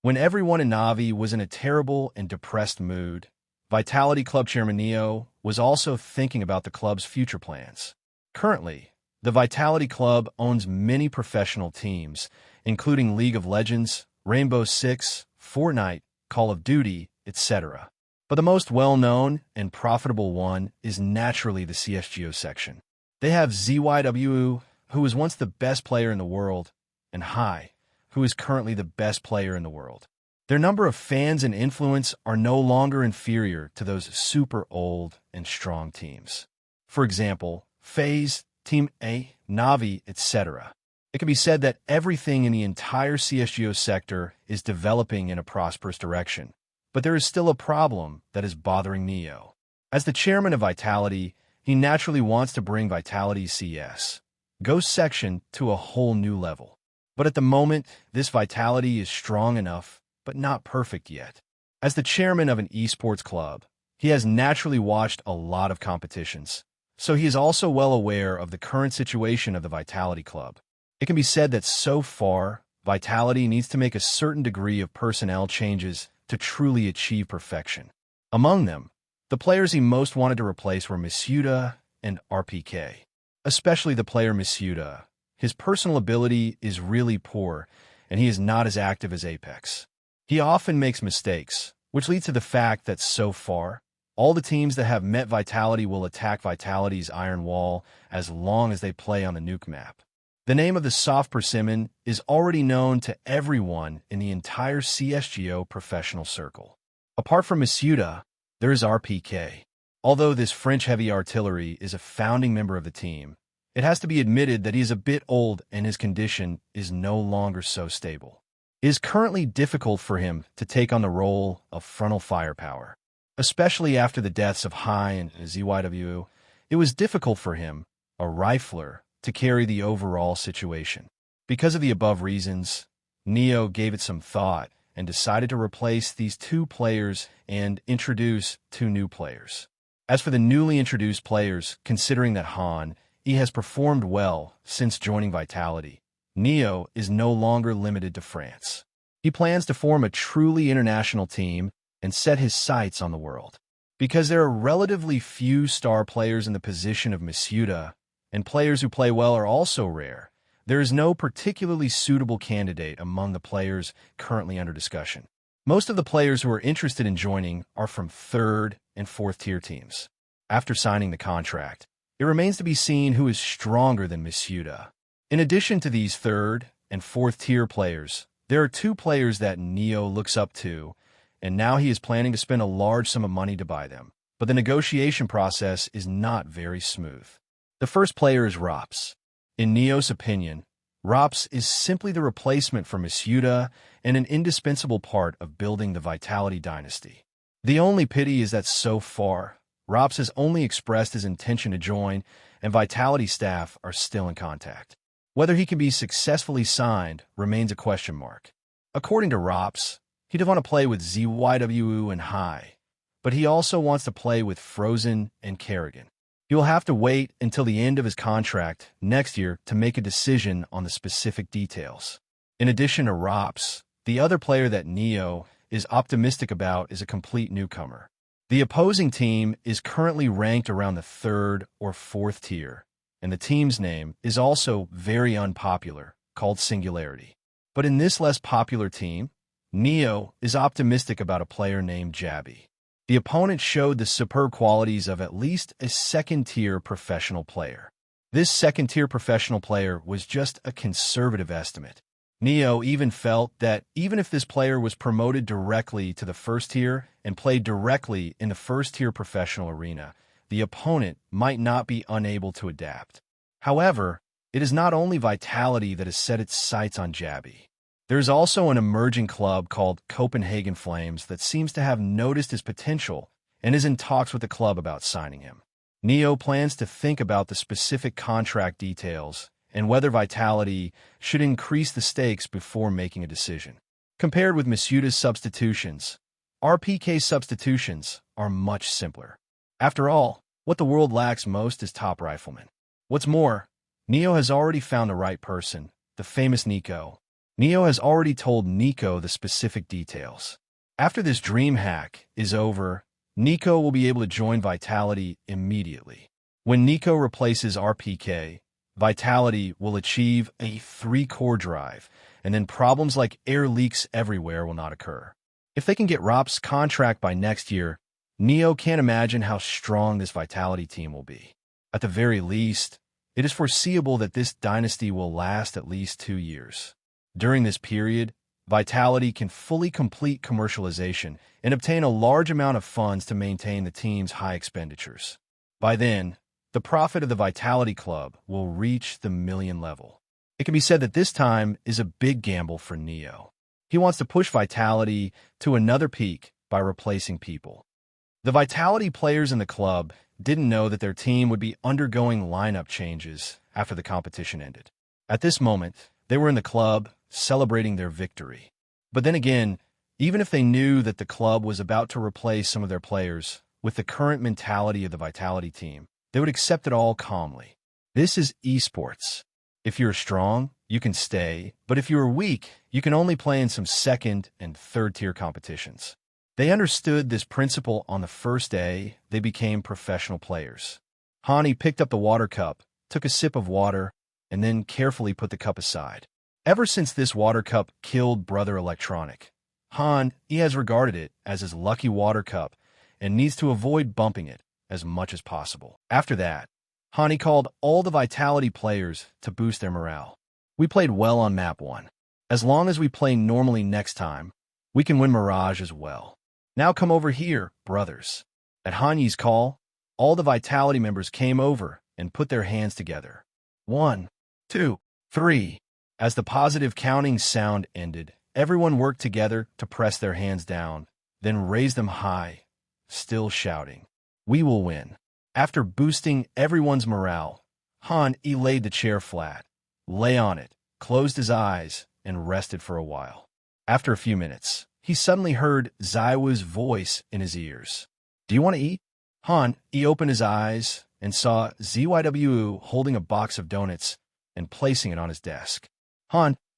When everyone in Navi was in a terrible and depressed mood, Vitality Club Chairman Neo was also thinking about the club's future plans. Currently, the Vitality Club owns many professional teams, including League of Legends, Rainbow Six, Fortnite, Call of Duty, etc. But the most well-known and profitable one is naturally the CSGO section. They have ZYW, who was once the best player in the world, and Hai, who is currently the best player in the world. Their number of fans and influence are no longer inferior to those super old and strong teams. For example, FaZe, Team A, Navi, etc. It can be said that everything in the entire CSGO sector is developing in a prosperous direction. But there is still a problem that is bothering Neo. As the chairman of Vitality, he naturally wants to bring Vitality's CSGO section to a whole new level. But at the moment, this Vitality is strong enough, but not perfect yet. As the chairman of an esports club, he has naturally watched a lot of competitions, so he is also well aware of the current situation of the Vitality Club. It can be said that so far, Vitality needs to make a certain degree of personnel changes to truly achieve perfection. Among them, the players he most wanted to replace were Masuda and RPK. Especially the player Masuda. His personal ability is really poor, and he is not as active as Apex. He often makes mistakes, which leads to the fact that so far, all the teams that have met Vitality will attack Vitality's Iron Wall as long as they play on the nuke map. The name of the soft persimmon is already known to everyone in the entire CSGO professional circle. Apart from Masuda, there is RPK. Although this French heavy artillery is a founding member of the team, it has to be admitted that he is a bit old and his condition is no longer so stable. It is currently difficult for him to take on the role of frontal firepower. Especially after the deaths of Hai and ZYW, it was difficult for him, a rifler, to carry the overall situation. Because of the above reasons, Neo gave it some thought and decided to replace these two players and introduce two new players. As for the newly introduced players, considering that Han Yi has performed well since joining Vitality, Neo is no longer limited to France. He plans to form a truly international team and set his sights on the world. Because there are relatively few star players in the position of Masuda, and players who play well are also rare, there is no particularly suitable candidate among the players currently under discussion. Most of the players who are interested in joining are from third and fourth tier teams. After signing the contract, it remains to be seen who is stronger than Masuda. In addition to these third and fourth tier players, there are two players that Neo looks up to, and now he is planning to spend a large sum of money to buy them. But the negotiation process is not very smooth. The first player is Rops. In Neo's opinion, Rops is simply the replacement for Masuda and an indispensable part of building the Vitality dynasty. The only pity is that so far, Rops has only expressed his intention to join, and Vitality staff are still in contact. Whether he can be successfully signed remains a question mark. According to Rops, he'd want to play with ZYWU and High, but he also wants to play with Frozen and Kerrigan. He will have to wait until the end of his contract next year to make a decision on the specific details. In addition to Rops, the other player that Neo is optimistic about is a complete newcomer. The opposing team is currently ranked around the 3rd or 4th tier, and the team's name is also very unpopular, called Singularity. But in this less popular team, Neo is optimistic about a player named Jabby. The opponent showed the superb qualities of at least a 2nd-tier professional player. This 2nd-tier professional player was just a conservative estimate. Neo even felt that even if this player was promoted directly to the 1st tier and played directly in the 1st-tier professional arena, the opponent might not be unable to adapt. However, it is not only Vitality that has set its sights on Jabby. There is also an emerging club called Copenhagen Flames that seems to have noticed his potential and is in talks with the club about signing him. Neo plans to think about the specific contract details and whether Vitality should increase the stakes before making a decision. Compared with Masuda's substitutions, RPK's substitutions are much simpler. After all, what the world lacks most is top riflemen. What's more, Neo has already found the right person, the famous Nico. Neo has already told Nico the specific details. After this dream hack is over, Nico will be able to join Vitality immediately. When Nico replaces RPK, Vitality will achieve a 3-core drive, and then problems like air leaks everywhere will not occur. If they can get Rop's contract by next year, Neo can't imagine how strong this Vitality team will be. At the very least, it is foreseeable that this dynasty will last at least 2 years. During this period, Vitality can fully complete commercialization and obtain a large amount of funds to maintain the team's high expenditures. By then, the profit of the Vitality Club will reach the million level. It can be said that this time is a big gamble for Neo. He wants to push Vitality to another peak by replacing people. The Vitality players in the club didn't know that their team would be undergoing lineup changes after the competition ended. At this moment, they were in the club celebrating their victory. But then again, even if they knew that the club was about to replace some of their players with the current mentality of the Vitality team, they would accept it all calmly. This is esports. If you're strong, you can stay, but if you are weak, you can only play in some 2nd and 3rd tier competitions. They understood this principle on the first day they became professional players. Hani picked up the water cup, took a sip of water, and then carefully put the cup aside. Ever since this water cup killed Brother Electronic, he has regarded it as his lucky water cup and needs to avoid bumping it as much as possible. After that, Hani called all the Vitality players to boost their morale. We played well on map 1. As long as we play normally next time, we can win Mirage as well. Now come over here, brothers. At Hanyi's call, all the Vitality members came over and put their hands together. 1, 2, 3. As the positive counting sound ended, everyone worked together to press their hands down, then raise them high, still shouting, "We will win." After boosting everyone's morale, Han laid the chair flat, lay on it, closed his eyes, and rested for a while. After a few minutes, he suddenly heard Zaiwa's voice in his ears. "Do you want to eat?" He opened his eyes and saw ZYWU holding a box of donuts and placing it on his desk.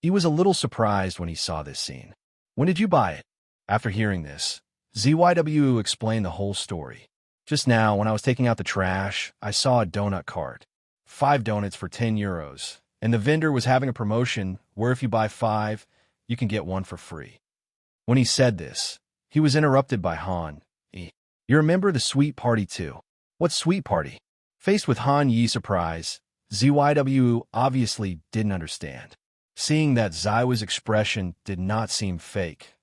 He was a little surprised when he saw this scene. "When did you buy it?" After hearing this, ZYWU explained the whole story. "Just now, when I was taking out the trash, I saw a donut cart. 5 donuts for €10, and the vendor was having a promotion where if you buy 5, you can get 1 for free." When he said this, he was interrupted by Han. "You remember the sweet party too?" "What sweet party?" Faced with Han Yi's surprise, ZYWU obviously didn't understand. Seeing that Zaiwa's expression did not seem fake,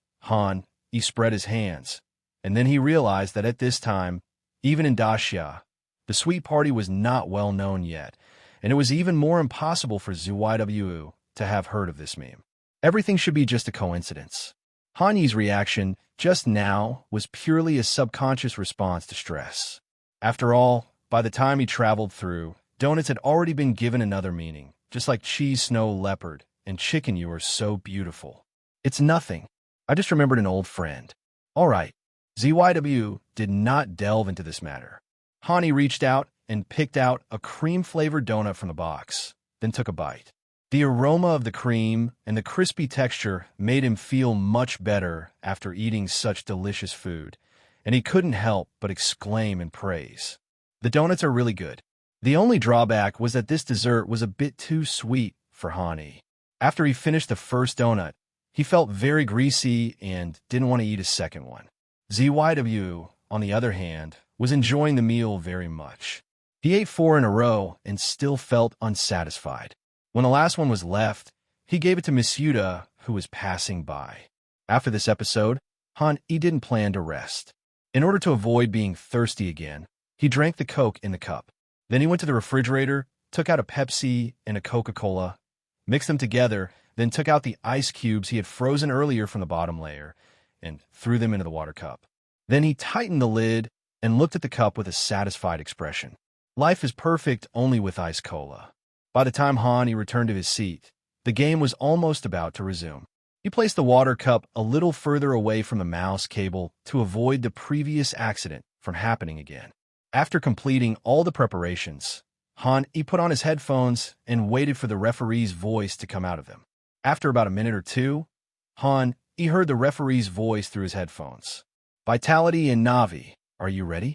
he spread his hands, and then he realized that at this time, even in Dacia, the sweet party was not well known yet, and it was even more impossible for ZYWU to have heard of this meme. Everything should be just a coincidence. Han Yi's reaction just now was purely a subconscious response to stress. After all, by the time he traveled through, donuts had already been given another meaning, just like cheese, snow, leopard, and chicken. You are so beautiful. It's nothing. I just remembered an old friend. All right. ZYW did not delve into this matter. Han Yi reached out and picked out a cream-flavored donut from the box, then took a bite. The aroma of the cream and the crispy texture made him feel much better after eating such delicious food, and he couldn't help but exclaim in praise. The donuts are really good. The only drawback was that this dessert was a bit too sweet for Han Yi. After he finished the first donut, he felt very greasy and didn't want to eat a second one. ZYW, on the other hand, was enjoying the meal very much. He ate 4 in a row and still felt unsatisfied. When the last one was left, he gave it to Miss Yuta, who was passing by. After this episode, Han Yi didn't plan to rest. In order to avoid being thirsty again, he drank the Coke in the cup. Then he went to the refrigerator, took out a Pepsi and a Coca-Cola, mixed them together, then took out the ice cubes he had frozen earlier from the bottom layer and threw them into the water cup. Then he tightened the lid and looked at the cup with a satisfied expression. Life is perfect only with ice cola. By the time Han Yi returned to his seat, the game was almost about to resume. He placed the water cup a little further away from the mouse cable to avoid the previous accident from happening again. After completing all the preparations, Han Yi put on his headphones and waited for the referee's voice to come out of them. After about a minute or two, Han Yi heard the referee's voice through his headphones. Vitality and Navi, are you ready?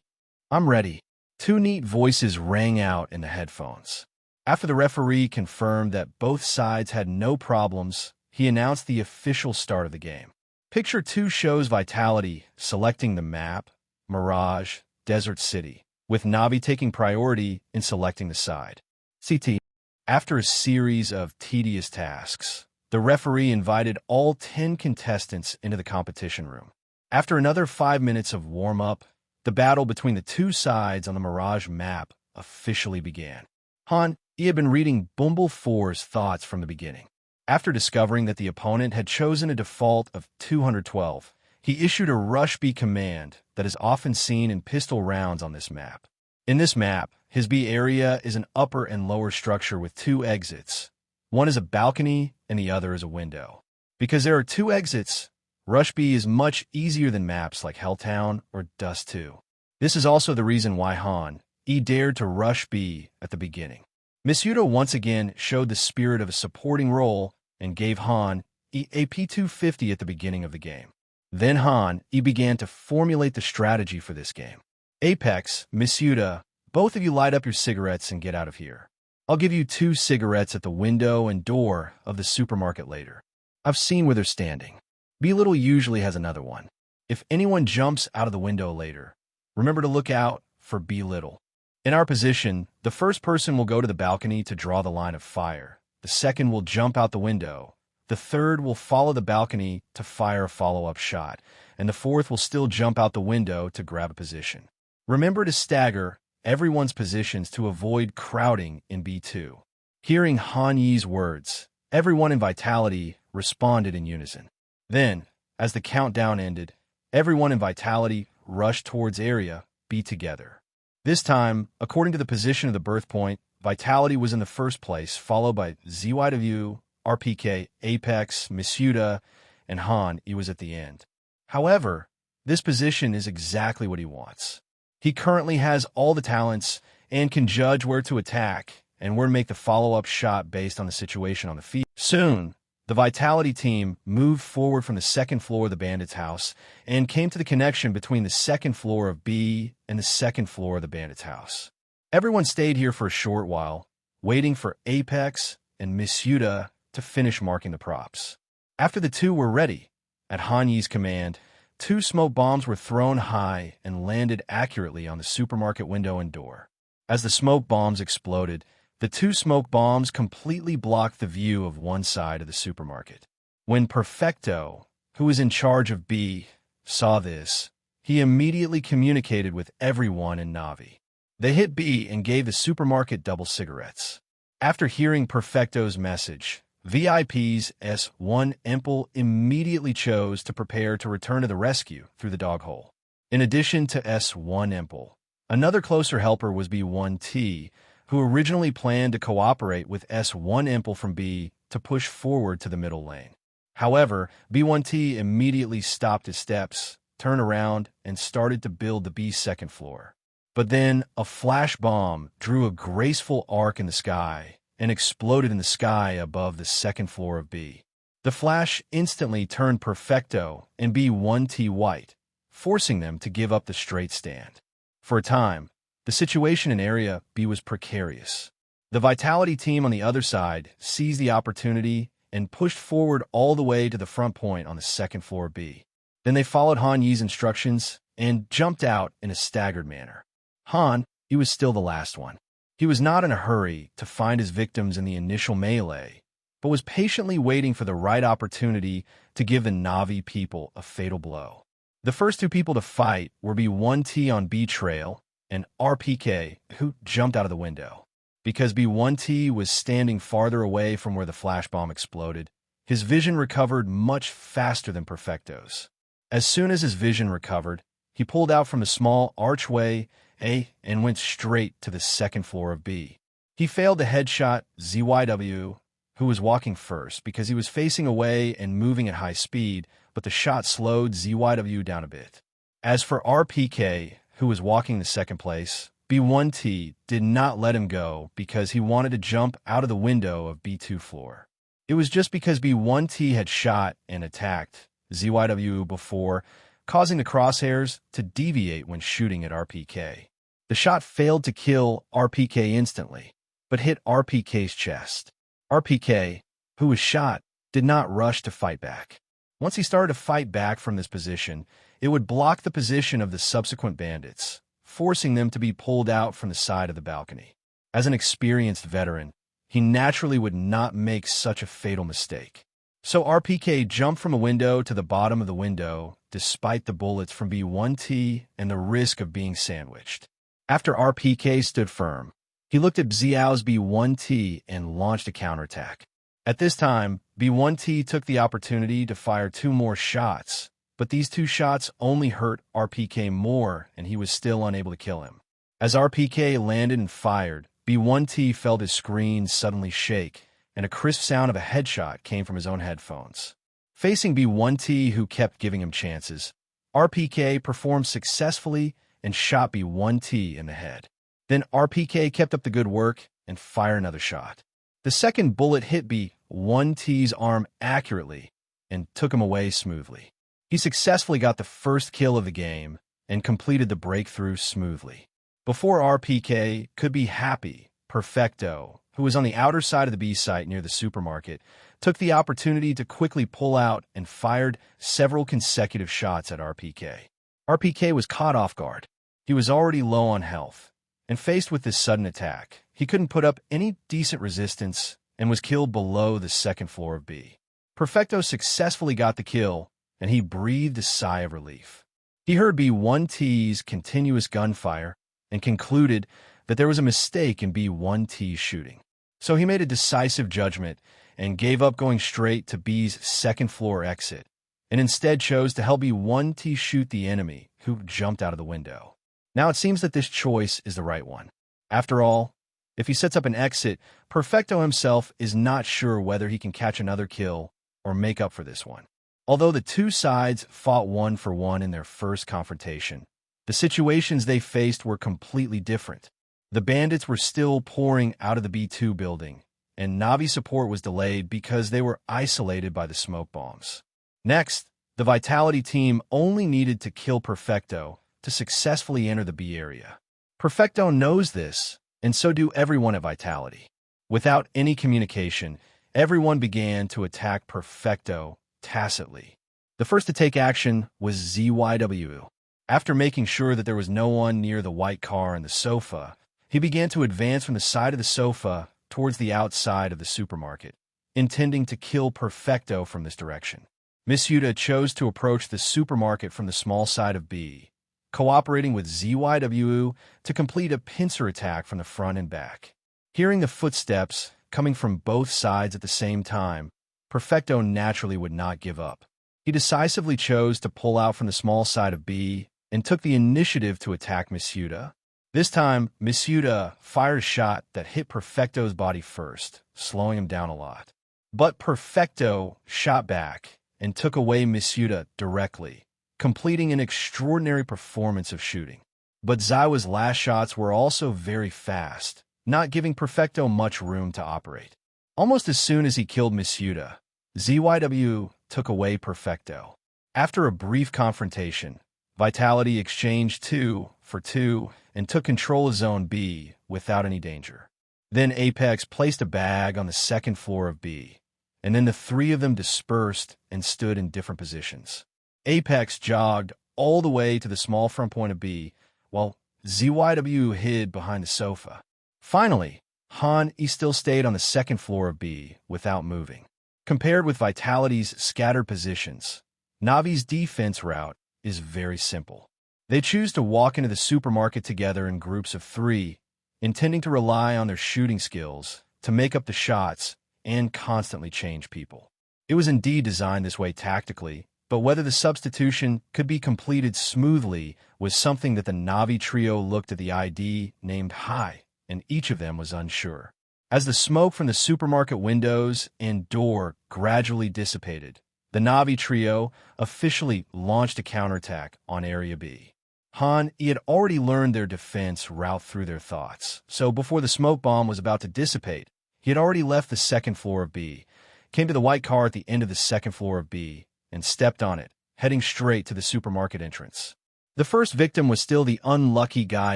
I'm ready. 2 neat voices rang out in the headphones. After the referee confirmed that both sides had no problems, he announced the official start of the game. Picture 2 shows Vitality selecting the map, Mirage, Desert City, with Navi taking priority in selecting the side. CT. After a series of tedious tasks, the referee invited all 10 contestants into the competition room. After another 5 minutes of warm-up, the battle between the 2 sides on the Mirage map officially began. Han Yi had been reading Bumble 4's thoughts from the beginning. After discovering that the opponent had chosen a default of 212, he issued a rush B command that is often seen in pistol rounds on this map. In this map, his B area is an upper and lower structure with 2 exits. One is a balcony and the other is a window. Because there are 2 exits, Rush B is much easier than maps like Helltown or Dust 2. This is also the reason why Han Yi dared to rush B at the beginning. Miss Yuta once again showed the spirit of a supporting role and gave Han Yi a P250 at the beginning of the game. Then Han Yi began to formulate the strategy for this game. Apex, Miss Yuta, both of you light up your cigarettes and get out of here. I'll give you 2 cigarettes at the window and door of the supermarket later. I've seen where they're standing. B Little usually has another one. If anyone jumps out of the window later, remember to look out for B Little. In our position, the first person will go to the balcony to draw the line of fire. The second will jump out the window. The third will follow the balcony to fire a follow-up shot. And the fourth will still jump out the window to grab a position. Remember to stagger everyone's positions to avoid crowding in B2. Hearing Han Yi's words, everyone in Vitality responded in unison. Then, as the countdown ended, everyone in Vitality rushed towards area B together. This time, according to the position of the birth point, Vitality was in the first place, followed by ZYW, RPK, Apex, Miss Yuta, and Han Yi was at the end. However, this position is exactly what he wants. He currently has all the talents and can judge where to attack and where to make the follow-up shot based on the situation on the field. Soon, the Vitality team moved forward from the second floor of the Bandits' house and came to the connection between the second floor of B and the second floor of the Bandits' house. Everyone stayed here for a short while, waiting for Apex and Miss Yuta to finish marking the props. After the 2 were ready, at Han Yi's command, 2 smoke bombs were thrown high and landed accurately on the supermarket window and door. As the smoke bombs exploded, the 2 smoke bombs completely blocked the view of one side of the supermarket. When Perfecto, who was in charge of B, saw this, he immediately communicated with everyone in Navi. They hit B and gave the supermarket double cigarettes. After hearing Perfecto's message, VIP's S1 Impel immediately chose to prepare to return to the rescue through the dog hole. In addition to S1 Impel, another closer helper was B1T, who originally planned to cooperate with S1 Impel from B to push forward to the middle lane. However, B1T immediately stopped his steps, turned around, and started to build the B's second floor. But then a flash bomb drew a graceful arc in the sky and exploded in the sky above the second floor of B. The flash instantly turned Perfecto and B1T white, forcing them to give up the straight stand. For a time, the situation in Area B was precarious. The Vitality team on the other side seized the opportunity and pushed forward all the way to the front point on the second floor of B. Then they followed Han Yi's instructions and jumped out in a staggered manner. Han, he was still the last one. He was not in a hurry to find his victims in the initial melee, but was patiently waiting for the right opportunity to give the Na'Vi people a fatal blow. The first two people to fight were B1T on B trail and RPK, who jumped out of the window. Because B1T was standing farther away from where the flash bomb exploded, his vision recovered much faster than Perfecto's. As soon as his vision recovered, he pulled out from the small archway A and went straight to the second floor of B. He failed to headshot ZYW, who was walking first, because he was facing away and moving at high speed, but the shot slowed ZYW down a bit. As for RPK, who was walking the second place, B1T did not let him go because he wanted to jump out of the window of B2 floor. It was just because B1T had shot and attacked ZYW before, causing the crosshairs to deviate when shooting at RPK. The shot failed to kill RPK instantly, but hit RPK's chest. RPK, who was shot, did not rush to fight back. Once he started to fight back from this position, it would block the position of the subsequent bandits, forcing them to be pulled out from the side of the balcony. As an experienced veteran, he naturally would not make such a fatal mistake. So RPK jumped from a window to the bottom of the window, despite the bullets from B1T and the risk of being sandwiched. After RPK stood firm, he looked at Xiao's B1T and launched a counterattack. At this time, B1T took the opportunity to fire two more shots, but these two shots only hurt RPK more, and he was still unable to kill him. As RPK landed and fired, B1T felt his screen suddenly shake, and a crisp sound of a headshot came from his own headphones. Facing B1T, who kept giving him chances, RPK performed successfully and shot B1T in the head. Then RPK kept up the good work and fired another shot. The second bullet hit B1T's arm accurately and took him away smoothly. He successfully got the first kill of the game and completed the breakthrough smoothly. Before RPK could be happy, Perfecto, who was on the outer side of the B site near the supermarket, took the opportunity to quickly pull out and fired several consecutive shots at RPK. RPK was caught off guard. He was already low on health, and faced with this sudden attack, he couldn't put up any decent resistance and was killed below the second floor of B. Perfecto successfully got the kill, and he breathed a sigh of relief. He heard B1T's continuous gunfire and concluded that there was a mistake in B1T's shooting. So he made a decisive judgment and gave up going straight to B's second floor exit, and instead chose to help B1T shoot the enemy, who jumped out of the window. Now it seems that this choice is the right one. After all, if he sets up an exit, Perfecto himself is not sure whether he can catch another kill or make up for this one. Although the two sides fought 1-for-1 in their first confrontation, the situations they faced were completely different. The bandits were still pouring out of the B2 building, and Na'Vi support was delayed because they were isolated by the smoke bombs. Next, the Vitality team only needed to kill Perfecto to successfully enter the B area. Perfecto knows this, and so do everyone at Vitality. Without any communication, everyone began to attack Perfecto tacitly. The first to take action was ZYW. After making sure that there was no one near the white car and the sofa, he began to advance from the side of the sofa towards the outside of the supermarket, intending to kill Perfecto from this direction. Miss Yuta chose to approach the supermarket from the small side of B, cooperating with ZYW to complete a pincer attack from the front and back. Hearing the footsteps, coming from both sides at the same time, Perfecto naturally would not give up. He decisively chose to pull out from the small side of B and took the initiative to attack Misuda. This time, Misuda fired a shot that hit Perfecto's body first, slowing him down a lot. But Perfecto shot back and took away Misuda directly, completing an extraordinary performance of shooting. But Zaiwa's last shots were also very fast, not giving Perfecto much room to operate. Almost as soon as he killed Misuda, ZYW took away Perfecto. After a brief confrontation, Vitality exchanged 2 for 2 and took control of Zone B without any danger. Then Apex placed a bag on the second floor of B, and then the three of them dispersed and stood in different positions. Apex jogged all the way to the small front point of B, while ZYW hid behind the sofa. Finally, Han E still stayed on the second floor of B without moving. Compared with Vitality's scattered positions, Navi's defense route is very simple. They choose to walk into the supermarket together in groups of 3, intending to rely on their shooting skills to make up the shots and constantly change people. It was indeed designed this way tactically, but whether the substitution could be completed smoothly was something that the Navi trio looked at the ID named High, and each of them was unsure. As the smoke from the supermarket windows and door gradually dissipated, the Navi trio officially launched a counterattack on Area B. Han E had already learned their defense route through their thoughts, so before the smoke bomb was about to dissipate, he had already left the second floor of B, came to the white car at the end of the second floor of B, and stepped on it, heading straight to the supermarket entrance. The first victim was still the unlucky guy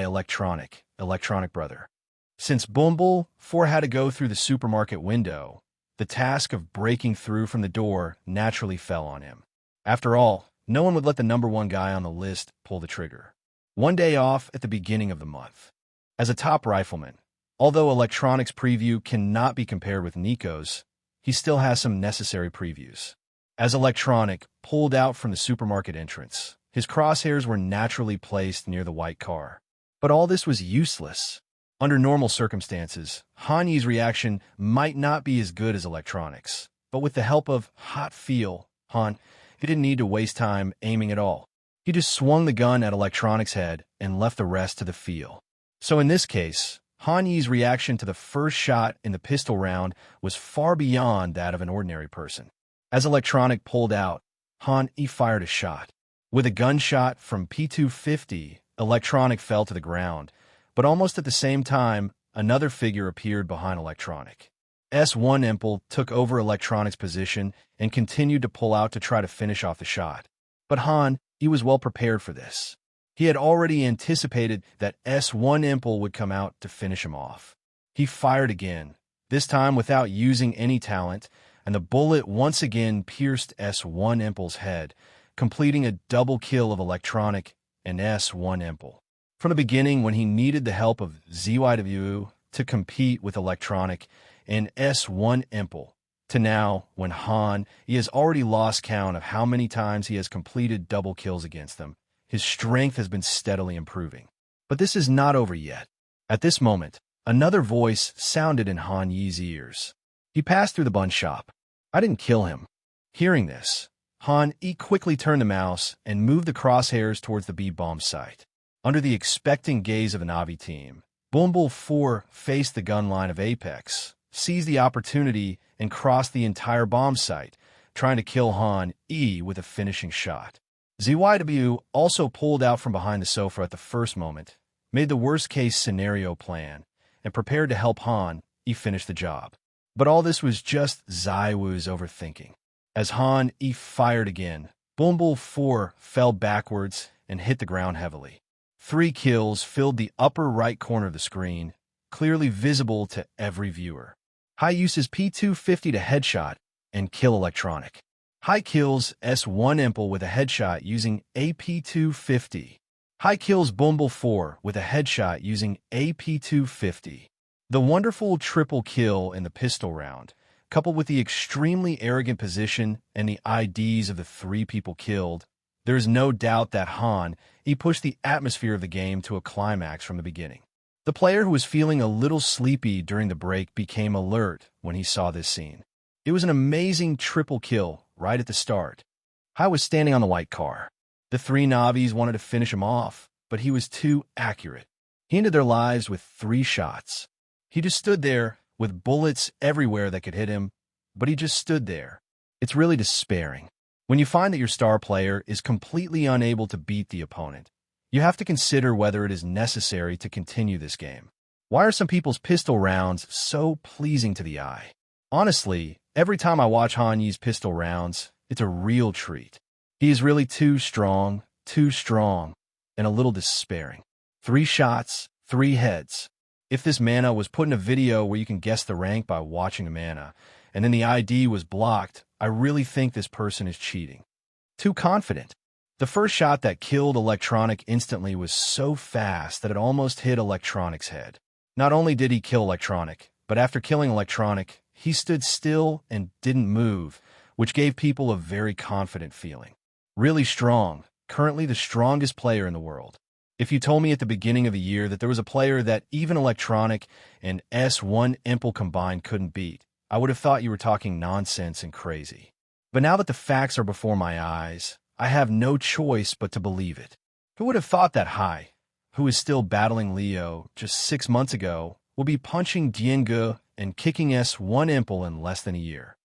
Electronic Brother. Since Bumble 4 had to go through the supermarket window, the task of breaking through from the door naturally fell on him. After all, no one would let the number 1 guy on the list pull the trigger. One day off at the beginning of the month. As a top rifleman, although Electronic's preview cannot be compared with Nico's, he still has some necessary previews. As Electronic pulled out from the supermarket entrance, his crosshairs were naturally placed near the white car. But all this was useless. Under normal circumstances, Han Yi's reaction might not be as good as Electronic's, but with the help of Hot Feel, Han, he didn't need to waste time aiming at all. He just swung the gun at Electronic's head and left the rest to the feel. So in this case, Han Yi's reaction to the first shot in the pistol round was far beyond that of an ordinary person. As Electronic pulled out, Han E fired a shot. With a gunshot from P250, Electronic fell to the ground, but almost at the same time, another figure appeared behind Electronic. S1 Impel took over Electronic's position and continued to pull out to try to finish off the shot. But Han E was well prepared for this. He had already anticipated that S1 Impel would come out to finish him off. He fired again, this time without using any talent, and the bullet once again pierced S1 Impel's head, completing a double kill of Electronic and S1 Impel. From the beginning, when he needed the help of ZYW to compete with Electronic and S1 Impel, to now, when Han, he has already lost count of how many times he has completed double kills against them, his strength has been steadily improving. But this is not over yet. At this moment, another voice sounded in Han Yi's ears. He passed through the bun shop. I didn't kill him. Hearing this, Han E quickly turned the mouse and moved the crosshairs towards the B-bomb site. Under the expectant gaze of the Navi team, Bumble 4 faced the gun line of Apex, seized the opportunity, and crossed the entire bomb site, trying to kill Han E with a finishing shot. ZYW also pulled out from behind the sofa at the first moment, made the worst-case scenario plan, and prepared to help Han E finish the job. But all this was just ZYW's overthinking. As Han E fired again, Bumble 4 fell backwards and hit the ground heavily. 3 kills filled the upper right corner of the screen, clearly visible to every viewer. High uses P250 to headshot and kill Electronic. High kills S1 Impel with a headshot using AP250. High kills Bumble 4 with a headshot using AP250. The wonderful triple kill in the pistol round, coupled with the extremely arrogant position and the IDs of the 3 people killed, there is no doubt that Han, he pushed the atmosphere of the game to a climax from the beginning. The player who was feeling a little sleepy during the break became alert when he saw this scene. It was an amazing triple kill right at the start. Hai was standing on the white car. The three Navis wanted to finish him off, but he was too accurate. He ended their lives with 3 shots. He just stood there with bullets everywhere that could hit him, but he just stood there. It's really despairing. When you find that your star player is completely unable to beat the opponent, you have to consider whether it is necessary to continue this game. Why are some people's pistol rounds so pleasing to the eye? Honestly, every time I watch Han Yi's pistol rounds, it's a real treat. He is really too strong, and a little despairing. 3 shots, 3 heads. If this mana was put in a video where you can guess the rank by watching the mana, and then the ID was blocked, I really think this person is cheating. Too confident. The first shot that killed Electronic instantly was so fast that it almost hit Electronic's head. Not only did he kill Electronic, but after killing Electronic, he stood still and didn't move, which gave people a very confident feeling. Really strong, currently the strongest player in the world. If you told me at the beginning of the year that there was a player that even Electronic and S1 Impel combined couldn't beat, I would have thought you were talking nonsense and crazy. But now that the facts are before my eyes, I have no choice but to believe it. Who would have thought that Hai, who is still battling Leo just 6 months ago, will be punching Dienge and kicking S1 Impel in less than a year?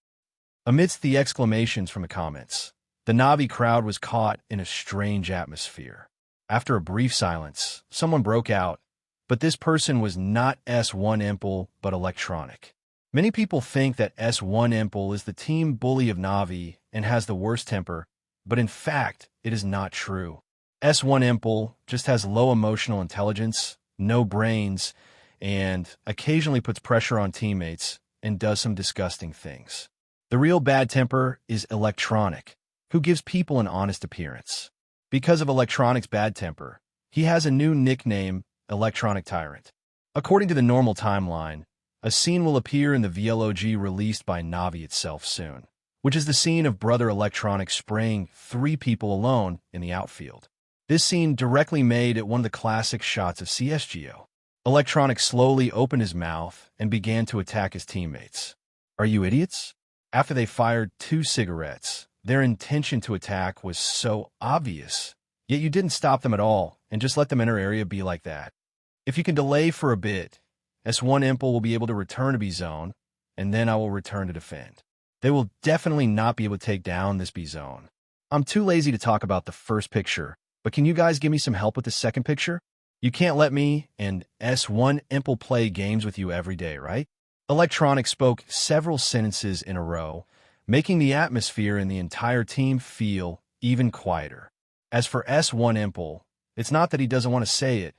Amidst the exclamations from the comments, the Navi crowd was caught in a strange atmosphere. After a brief silence, someone broke out, but this person was not S1 Impel, but Electronic. Many people think that S1 Impel is the team bully of Navi and has the worst temper, but in fact, it is not true. S1 Impel just has low emotional intelligence, no brains, and occasionally puts pressure on teammates and does some disgusting things. The real bad temper is Electronic, who gives people an honest appearance. Because of Electronic's bad temper, he has a new nickname, Electronic Tyrant. According to the normal timeline, a scene will appear in the VLOG released by Navi itself soon, which is the scene of Brother Electronic spraying 3 people alone in the outfield. This scene directly made it one of the classic shots of CSGO. Electronic slowly opened his mouth and began to attack his teammates. Are you idiots? After they fired 2 cigarettes, their intention to attack was so obvious, yet you didn't stop them at all and just let them enter area B like that. If you can delay for a bit, S1 Impel will be able to return to B zone, and then I will return to defend. They will definitely not be able to take down this B zone. I'm too lazy to talk about the first picture, but can you guys give me some help with the second picture? You can't let me and S1 Impel play games with you every day, right? Electronic spoke several sentences in a row, making the atmosphere in the entire team feel even quieter. As for S1 Impel, it's not that he doesn't want to say it,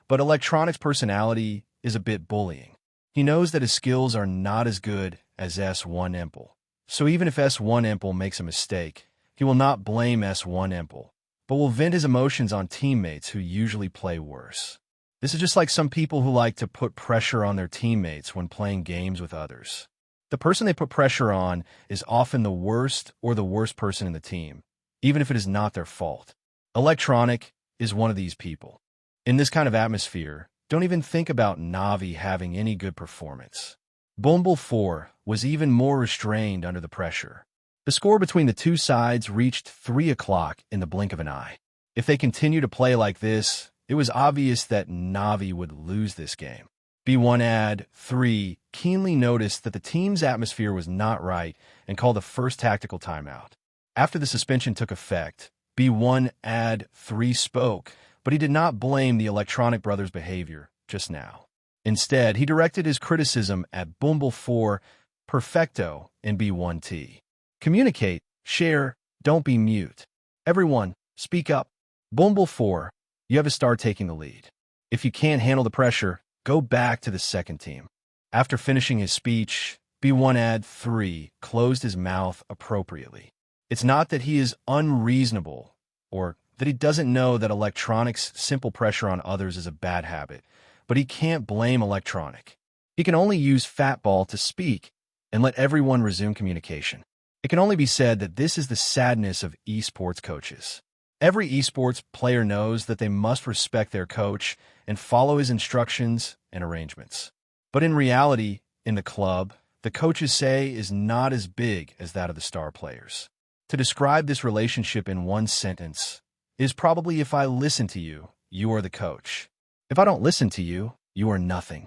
but Electronic's personality is a bit bullying. He knows that his skills are not as good as S1 Impel. So even if S1 Impel makes a mistake, he will not blame S1 Impel, but will vent his emotions on teammates who usually play worse. This is just like some people who like to put pressure on their teammates when playing games with others. The person they put pressure on is often the worst person in the team, even if it is not their fault. Electronic is one of these people. In this kind of atmosphere, don't even think about Navi having any good performance. Bumble 4 was even more restrained under the pressure. The score between the two sides reached 3 o'clock in the blink of an eye. If they continue to play like this, it was obvious that Navi would lose this game. B1 Ad 3 keenly noticed that the team's atmosphere was not right and called the first tactical timeout. After the suspension took effect, B1 Ad 3 spoke, but he did not blame the Electronic brothers' behavior just now. Instead, he directed his criticism at Bumble 4, Perfecto, and B1T. Communicate, share, don't be mute. Everyone, speak up. Bumble 4, you have to start taking the lead. If you can't handle the pressure, go back to the second team. After finishing his speech, B1 Ad 3 closed his mouth appropriately. It's not that he is unreasonable or that he doesn't know that Electronic's simple pressure on others is a bad habit, but he can't blame Electronic. He can only use Fatball to speak and let everyone resume communication. It can only be said that this is the sadness of esports coaches. Every esports player knows that they must respect their coach and follow his instructions and arrangements. But in reality, in the club, the coach's say is not as big as that of the star players. To describe this relationship in one sentence is probably, if I listen to you, you are the coach. If I don't listen to you, you are nothing.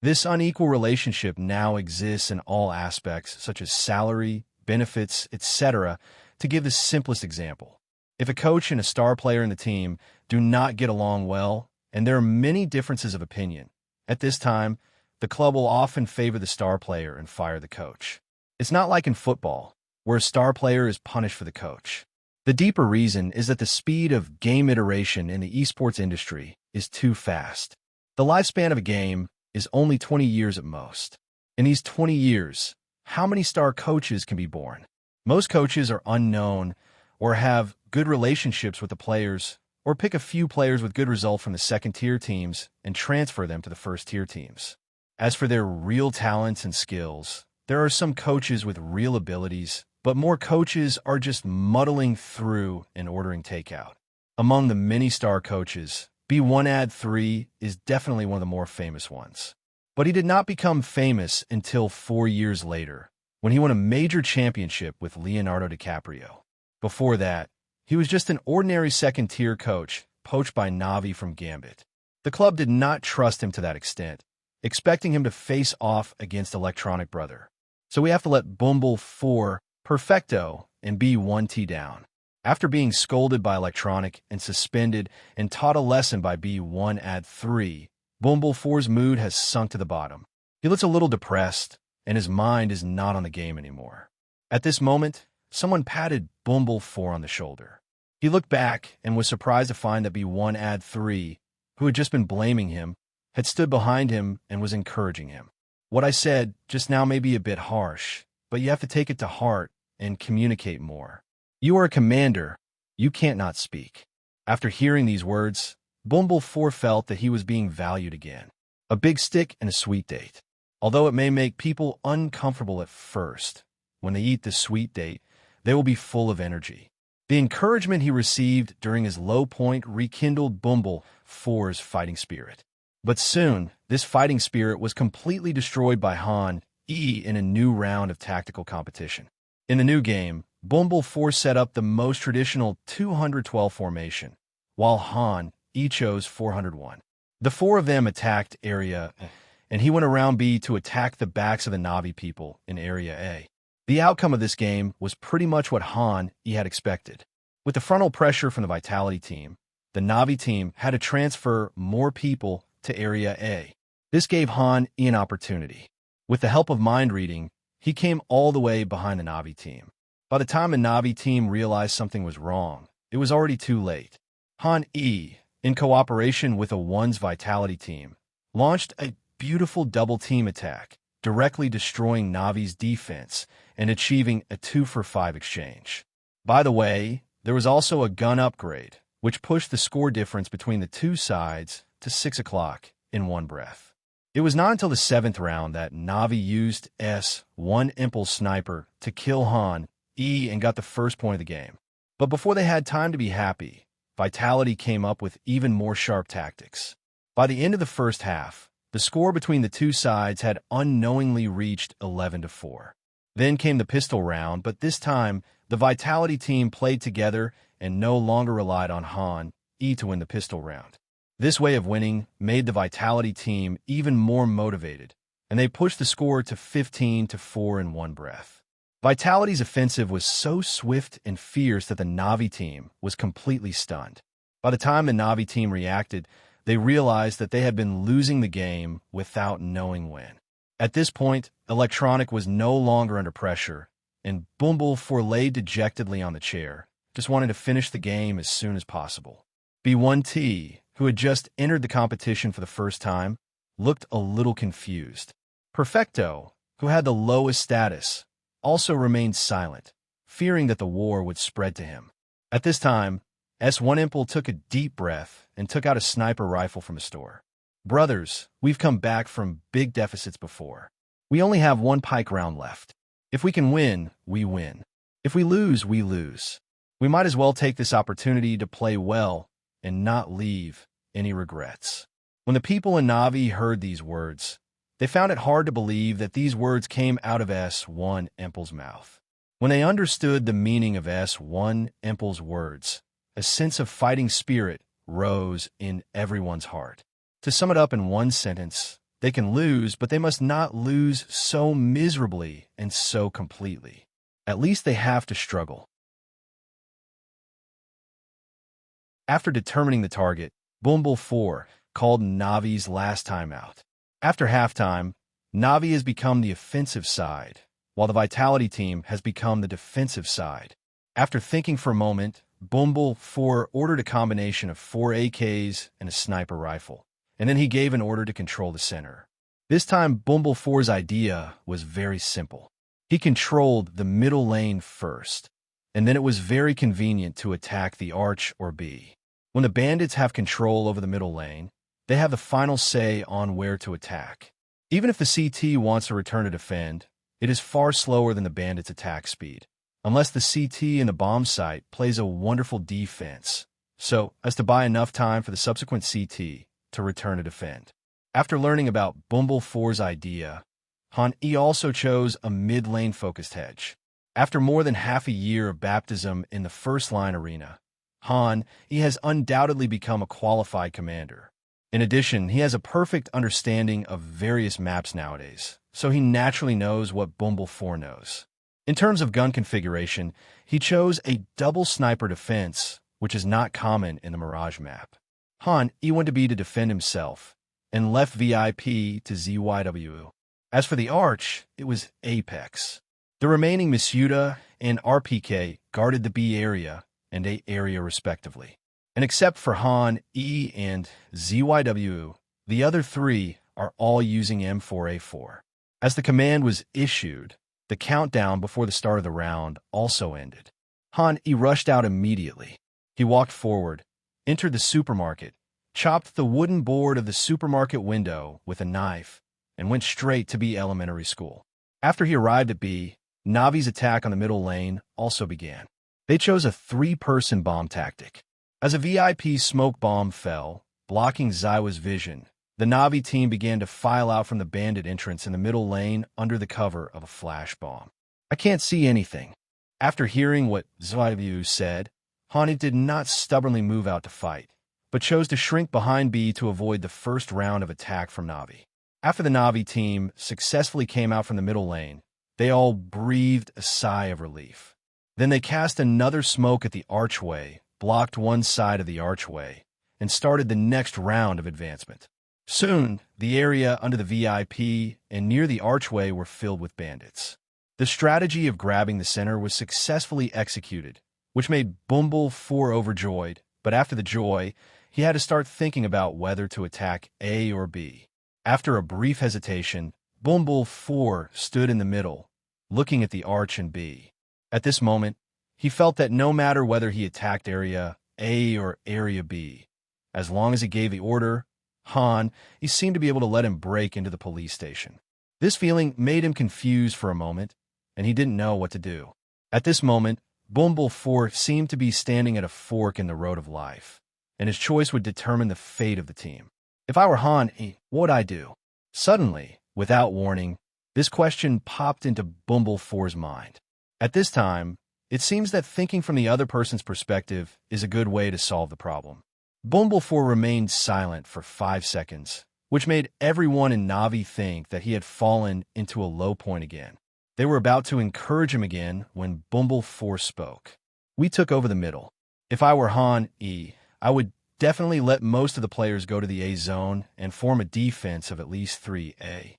This unequal relationship now exists in all aspects, such as salary, benefits, etc. To give the simplest example, if a coach and a star player in the team do not get along well, and there are many differences of opinion, at this time, the club will often favor the star player and fire the coach. It's not like in football, where a star player is punished for the coach. The deeper reason is that the speed of game iteration in the esports industry is too fast. The lifespan of a game is only 20 years at most. In these 20 years, how many star coaches can be born? Most coaches are unknown or have good relationships with the players, or pick a few players with good results from the second-tier teams and transfer them to the first-tier teams. As for their real talents and skills, there are some coaches with real abilities, but more coaches are just muddling through and ordering takeout. Among the many star coaches, B1Ad3 is definitely one of the more famous ones. But he did not become famous until 4 years later, when he won a major championship with Leonardo DiCaprio. Before that, he was just an ordinary second-tier coach, poached by Navi from Gambit. The club did not trust him to that extent, expecting him to face off against Electronic Brother. So we have to let Bumble 4 Perfecto and B1T down. After being scolded by Electronic and suspended and taught a lesson by B1Ad3, Bumble 4's mood has sunk to the bottom. He looks a little depressed, and his mind is not on the game anymore. At this moment, someone patted Bumble 4 on the shoulder. He looked back and was surprised to find that B1Ad3, who had just been blaming him, had stood behind him and was encouraging him. What I said just now may be a bit harsh, but you have to take it to heart and communicate more. You are a commander. You can't not speak. After hearing these words, Bumble 4 felt that he was being valued again. A big stick and a sweet date. Although it may make people uncomfortable at first, when they eat the sweet date, they will be full of energy. The encouragement he received during his low point rekindled Bumble 4's fighting spirit. But soon, this fighting spirit was completely destroyed by Han E in a new round of tactical competition. In the new game, Bumble 4 set up the most traditional 212 formation, while Han E chose 401. The four of them attacked Area A, and he went around B to attack the backs of the Navi people in Area A. The outcome of this game was pretty much what Han E had expected. With the frontal pressure from the Vitality team, the Navi team had to transfer more people to Area A. This gave Han E an opportunity. With the help of mind reading, he came all the way behind the Navi team. By the time the Navi team realized something was wrong, it was already too late. Han E, in cooperation with a One's Vitality team, launched a beautiful double-team attack, directly destroying Navi's defense and achieving a 2-for-5 exchange. By the way, there was also a gun upgrade, which pushed the score difference between the two sides to 6 o'clock in one breath. It was not until the 7th round that Navi used S1 Impulse Sniper to kill Han E and got the first point of the game. But before they had time to be happy, Vitality came up with even more sharp tactics. By the end of the first half, the score between the two sides had unknowingly reached 11-4. Then came the pistol round, but this time, the Vitality team played together and no longer relied on Han E to win the pistol round. This way of winning made the Vitality team even more motivated, and they pushed the score to 15-4 in one breath. Vitality's offensive was so swift and fierce that the Navi team was completely stunned. By the time the Navi team reacted, they realized that they had been losing the game without knowing when. At this point, Electronic was no longer under pressure, and Bumble 4 lay dejectedly on the chair, just wanting to finish the game as soon as possible. B1T, who had just entered the competition for the first time, looked a little confused. Perfecto, who had the lowest status, also remained silent, fearing that the war would spread to him. At this time, S1 Impel took a deep breath and took out a sniper rifle from a store. Brothers, we've come back from big deficits before. We only have one pike round left. If we can win, we win. If we lose, we lose. We might as well take this opportunity to play well and not leave any regrets. When the people in Navi heard these words, they found it hard to believe that these words came out of S1 Empel's mouth. When they understood the meaning of S1 Empel's words, a sense of fighting spirit rose in everyone's heart. To sum it up in one sentence, they can lose, but they must not lose so miserably and so completely. At least they have to struggle. After determining the target, Bumble 4 called Navi's last timeout. After halftime, Navi has become the offensive side, while the Vitality team has become the defensive side. After thinking for a moment, Bumble 4 ordered a combination of 4 AKs and a sniper rifle, and then he gave an order to control the center. This time, Bumble 4's idea was very simple. He controlled the middle lane first, and then it was very convenient to attack the Arch or B. When the bandits have control over the middle lane, they have the final say on where to attack. Even if the CT wants to return to defend, it is far slower than the bandits' attack speed, unless the CT in the bomb site plays a wonderful defense, so as to buy enough time for the subsequent CT to return to defend. After learning about Bumble 4's idea, Han E also chose a mid-lane focused hedge. After more than half a year of baptism in the first-line arena, Han E has undoubtedly become a qualified commander. In addition, he has a perfect understanding of various maps nowadays, so he naturally knows what Bumble 4 knows. In terms of gun configuration, he chose a double sniper defense, which is not common in the Mirage map. Han E went to B to defend himself, and left VIP to ZYW. As for the Arch, it was Apex. The remaining Misuda and RPK guarded the B area and A area respectively. And except for Han E and ZYW, the other three are all using M4A4. As the command was issued, the countdown before the start of the round also ended. Han E rushed out immediately. He walked forward, entered the supermarket, chopped the wooden board of the supermarket window with a knife, and went straight to B elementary school. After he arrived at B, Navi's attack on the middle lane also began. They chose a 3-person bomb tactic. As a VIP smoke bomb fell, blocking Zywa's vision, the Navi team began to file out from the bandit entrance in the middle lane under the cover of a flash bomb. I can't see anything. After hearing what Zywa said, Hani did not stubbornly move out to fight, but chose to shrink behind B to avoid the first round of attack from Navi. After the Navi team successfully came out from the middle lane, they all breathed a sigh of relief. Then they cast another smoke at the archway, blocked one side of the archway, and started the next round of advancement. Soon, the area under the VIP and near the archway were filled with bandits. The strategy of grabbing the center was successfully executed, which made Bumble 4 overjoyed, but after the joy, he had to start thinking about whether to attack A or B. After a brief hesitation, Bumble 4 stood in the middle, looking at the arch and B. At this moment, he felt that no matter whether he attacked Area A or Area B, as long as he gave the order, he seemed to be able to let him break into the police station. This feeling made him confused for a moment, and he didn't know what to do. At this moment, Bumble 4 seemed to be standing at a fork in the road of life, and his choice would determine the fate of the team. If I were Han, what would I do? Suddenly, without warning, this question popped into Bumble 4's mind. At this time, it seems that thinking from the other person's perspective is a good way to solve the problem. Bumble 4 remained silent for 5 seconds, which made everyone in Navi think that he had fallen into a low point again. They were about to encourage him again when Bumble 4 spoke. We took over the middle. If I were Han E, I would definitely let most of the players go to the A zone and form a defense of at least 3A.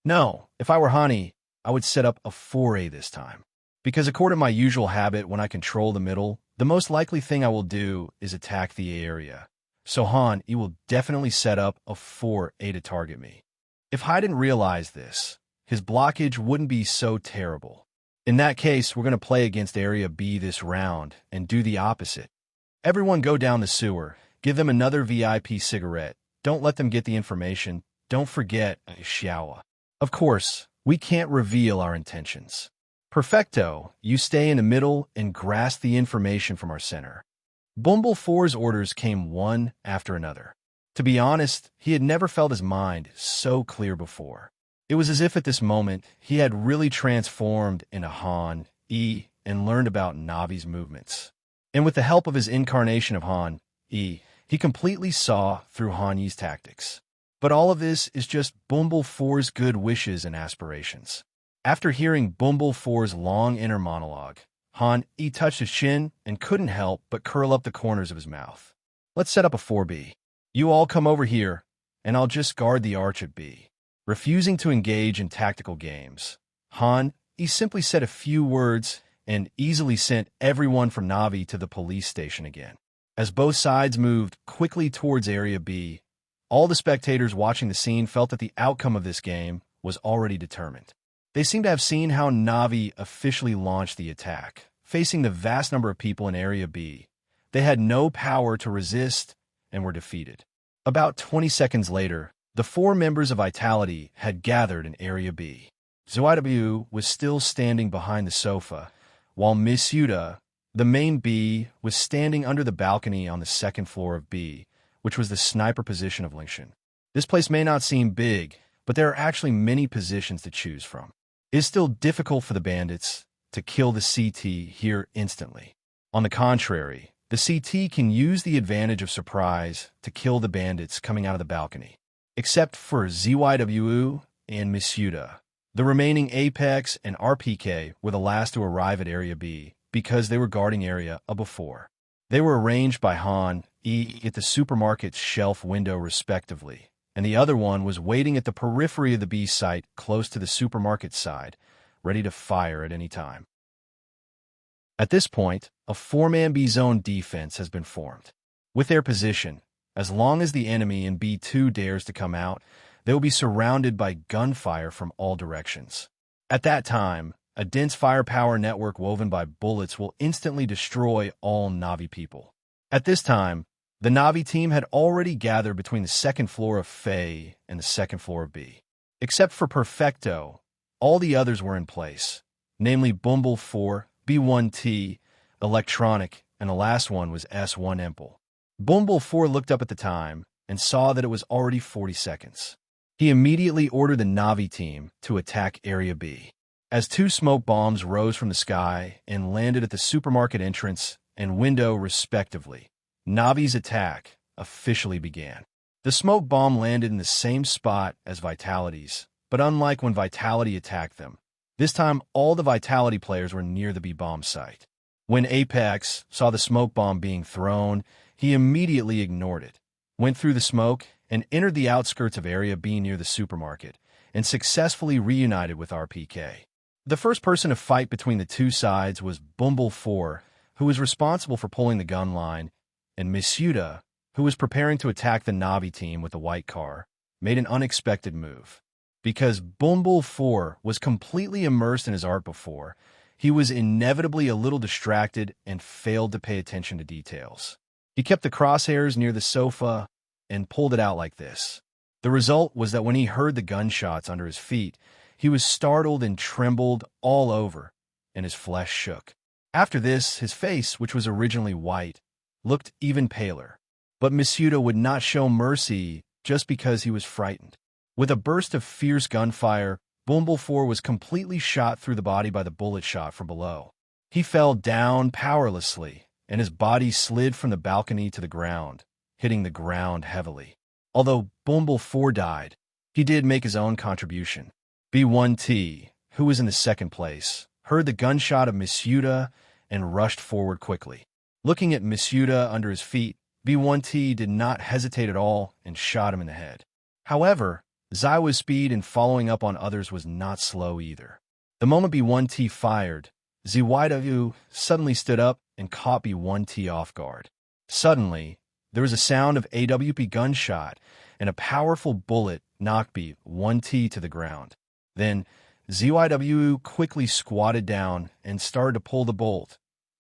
No, if I were Han E, I would set up a 4A this time. Because according to my usual habit when I control the middle, the most likely thing I will do is attack the A area. So Han E will definitely set up a 4A to target me. If I didn't realize this, his blockage wouldn't be so terrible. In that case, we're going to play against Area B this round and do the opposite. Everyone go down the sewer, give them another VIP cigarette, don't let them get the information, don't forget Xiaowa. Of course, we can't reveal our intentions. Perfecto, you stay in the middle and grasp the information from our center. Bumble 4's orders came one after another. To be honest, he had never felt his mind so clear before. It was as if at this moment he had really transformed into Han E and learned about Navi's movements. And with the help of his incarnation of Han E, he completely saw through Han Yi's tactics. But all of this is just Bumble 4's good wishes and aspirations. After hearing Bumble 4's long inner monologue, Han E touched his chin and couldn't help but curl up the corners of his mouth. Let's set up a 4B. You all come over here, and I'll just guard the arch at B. Refusing to engage in tactical games, Han E simply said a few words and easily sent everyone from Navi to the police station again. As both sides moved quickly towards Area B, all the spectators watching the scene felt that the outcome of this game was already determined. They seemed to have seen how Navi officially launched the attack. Facing the vast number of people in Area B, they had no power to resist and were defeated. About 20 seconds later, the 4 members of Vitality had gathered in Area B. ZYW was still standing behind the sofa, while Miss Yuta, the main B, was standing under the balcony on the second floor of B, which was the sniper position of Lingshan. This place may not seem big, but there are actually many positions to choose from. It is still difficult for the bandits to kill the CT here instantly. On the contrary, the CT can use the advantage of surprise to kill the bandits coming out of the balcony. Except for ZYW and Miss Yuta, the remaining Apex and RPK were the last to arrive at Area B because they were guarding Area A before. They were arranged by Han E at the supermarket's shelf window respectively, and the other one was waiting at the periphery of the B site close to the supermarket side, ready to fire at any time. At this point, a 4-man B-zone defense has been formed. With their position, as long as the enemy in B2 dares to come out, they will be surrounded by gunfire from all directions. At that time, a dense firepower network woven by bullets will instantly destroy all Navi people. At this time, the Navi team had already gathered between the second floor of Faye and the second floor of B. Except for Perfecto, all the others were in place, namely Bumble 4, B1T, Electronic, and the last one was S1 Empel. Bumble 4 looked up at the time and saw that it was already 40 seconds. He immediately ordered the Navi team to attack Area B. As 2 smoke bombs rose from the sky and landed at the supermarket entrance and window respectively, Navi's attack officially began. The smoke bomb landed in the same spot as Vitality's, but unlike when Vitality attacked them, this time all the Vitality players were near the B-bomb site. When Apex saw the smoke bomb being thrown, he immediately ignored it, went through the smoke, and entered the outskirts of Area B near the supermarket, and successfully reunited with RPK. The first person to fight between the two sides was Bumble 4, who was responsible for pulling the gun line, and Miss Yuta, who was preparing to attack the Navi team with the white car, made an unexpected move. Because Bumble 4 was completely immersed in his art before, he was inevitably a little distracted and failed to pay attention to details. He kept the crosshairs near the sofa and pulled it out like this. The result was that when he heard the gunshots under his feet, he was startled and trembled all over, and his flesh shook. After this, his face, which was originally white, looked even paler. But Miss Yuta would not show mercy just because he was frightened. With a burst of fierce gunfire, Bumble 4 was completely shot through the body by the bullet shot from below. He fell down powerlessly, and his body slid from the balcony to the ground, hitting the ground heavily. Although Bumble 4 died, he did make his own contribution. B1T, who was in the second place, heard the gunshot of Miss Yuta and rushed forward quickly. Looking at Miss Yuta under his feet, B1T did not hesitate at all and shot him in the head. However, Zaiwa's speed in following up on others was not slow either. The moment B1T fired, ZYW suddenly stood up and caught B1T off guard. Suddenly, there was a sound of AWP gunshot, and a powerful bullet knocked B1T to the ground. Then, ZYW quickly squatted down and started to pull the bolt,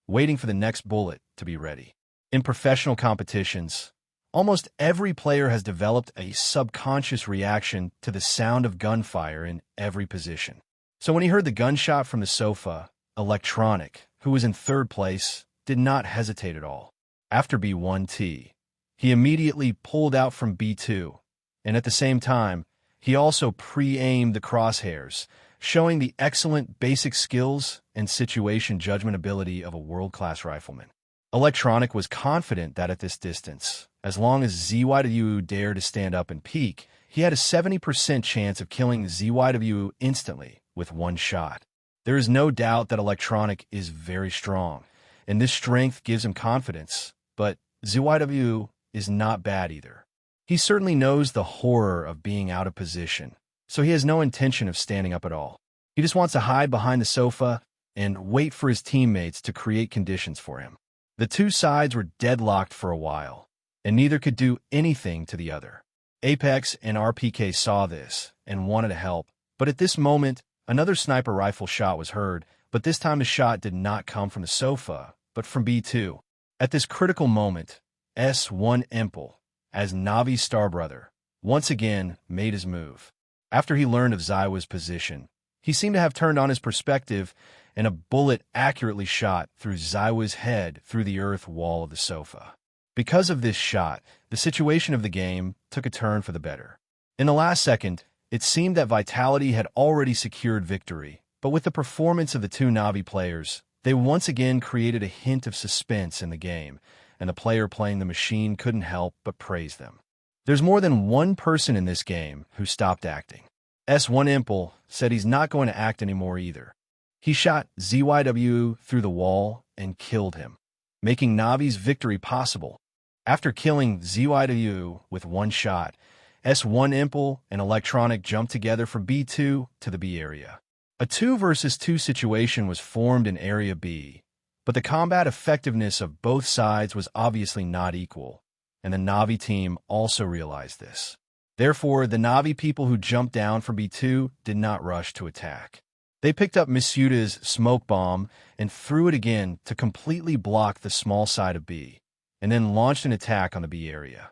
waiting for the next bullet to be ready. In professional competitions, almost every player has developed a subconscious reaction to the sound of gunfire in every position. So when he heard the gunshot from the sofa, Electronic, who was in third place, did not hesitate at all. After B1T, he immediately pulled out from B2, and at the same time, he also pre-aimed the crosshairs, showing the excellent basic skills and situation judgment ability of a world-class rifleman. Electronic was confident that at this distance, as long as ZYW dared to stand up and peek, he had a 70% chance of killing ZYW instantly with one shot. There is no doubt that Electronic is very strong, and this strength gives him confidence, but ZYW is not bad either. He certainly knows the horror of being out of position, so he has no intention of standing up at all. He just wants to hide behind the sofa and wait for his teammates to create conditions for him. The two sides were deadlocked for a while, and neither could do anything to the other. Apex and RPK saw this and wanted to help, but at this moment, another sniper rifle shot was heard, but this time the shot did not come from the sofa, but from B2. At this critical moment, S1 Impel, as Navi's star brother, once again made his move. After he learned of Zywa's position, he seemed to have turned on his perspective, and a bullet accurately shot through Zywa's head through the earth wall of the sofa. Because of this shot, the situation of the game took a turn for the better. In the last second, it seemed that Vitality had already secured victory, but with the performance of the two Navi players, they once again created a hint of suspense in the game, and the player playing the machine couldn't help but praise them. There's more than one person in this game who stopped acting. S1 Impel said he's not going to act anymore either. He shot ZYW through the wall and killed him, making Navi's victory possible. After killing ZYW with one shot, S1 Impel and Electronic jumped together from B2 to the B area. A 2 versus 2 situation was formed in Area B, but the combat effectiveness of both sides was obviously not equal, and the Navi team also realized this. Therefore, the Navi people who jumped down from B2 did not rush to attack. They picked up Misuta's smoke bomb and threw it again to completely block the small side of B, and then launched an attack on the B area.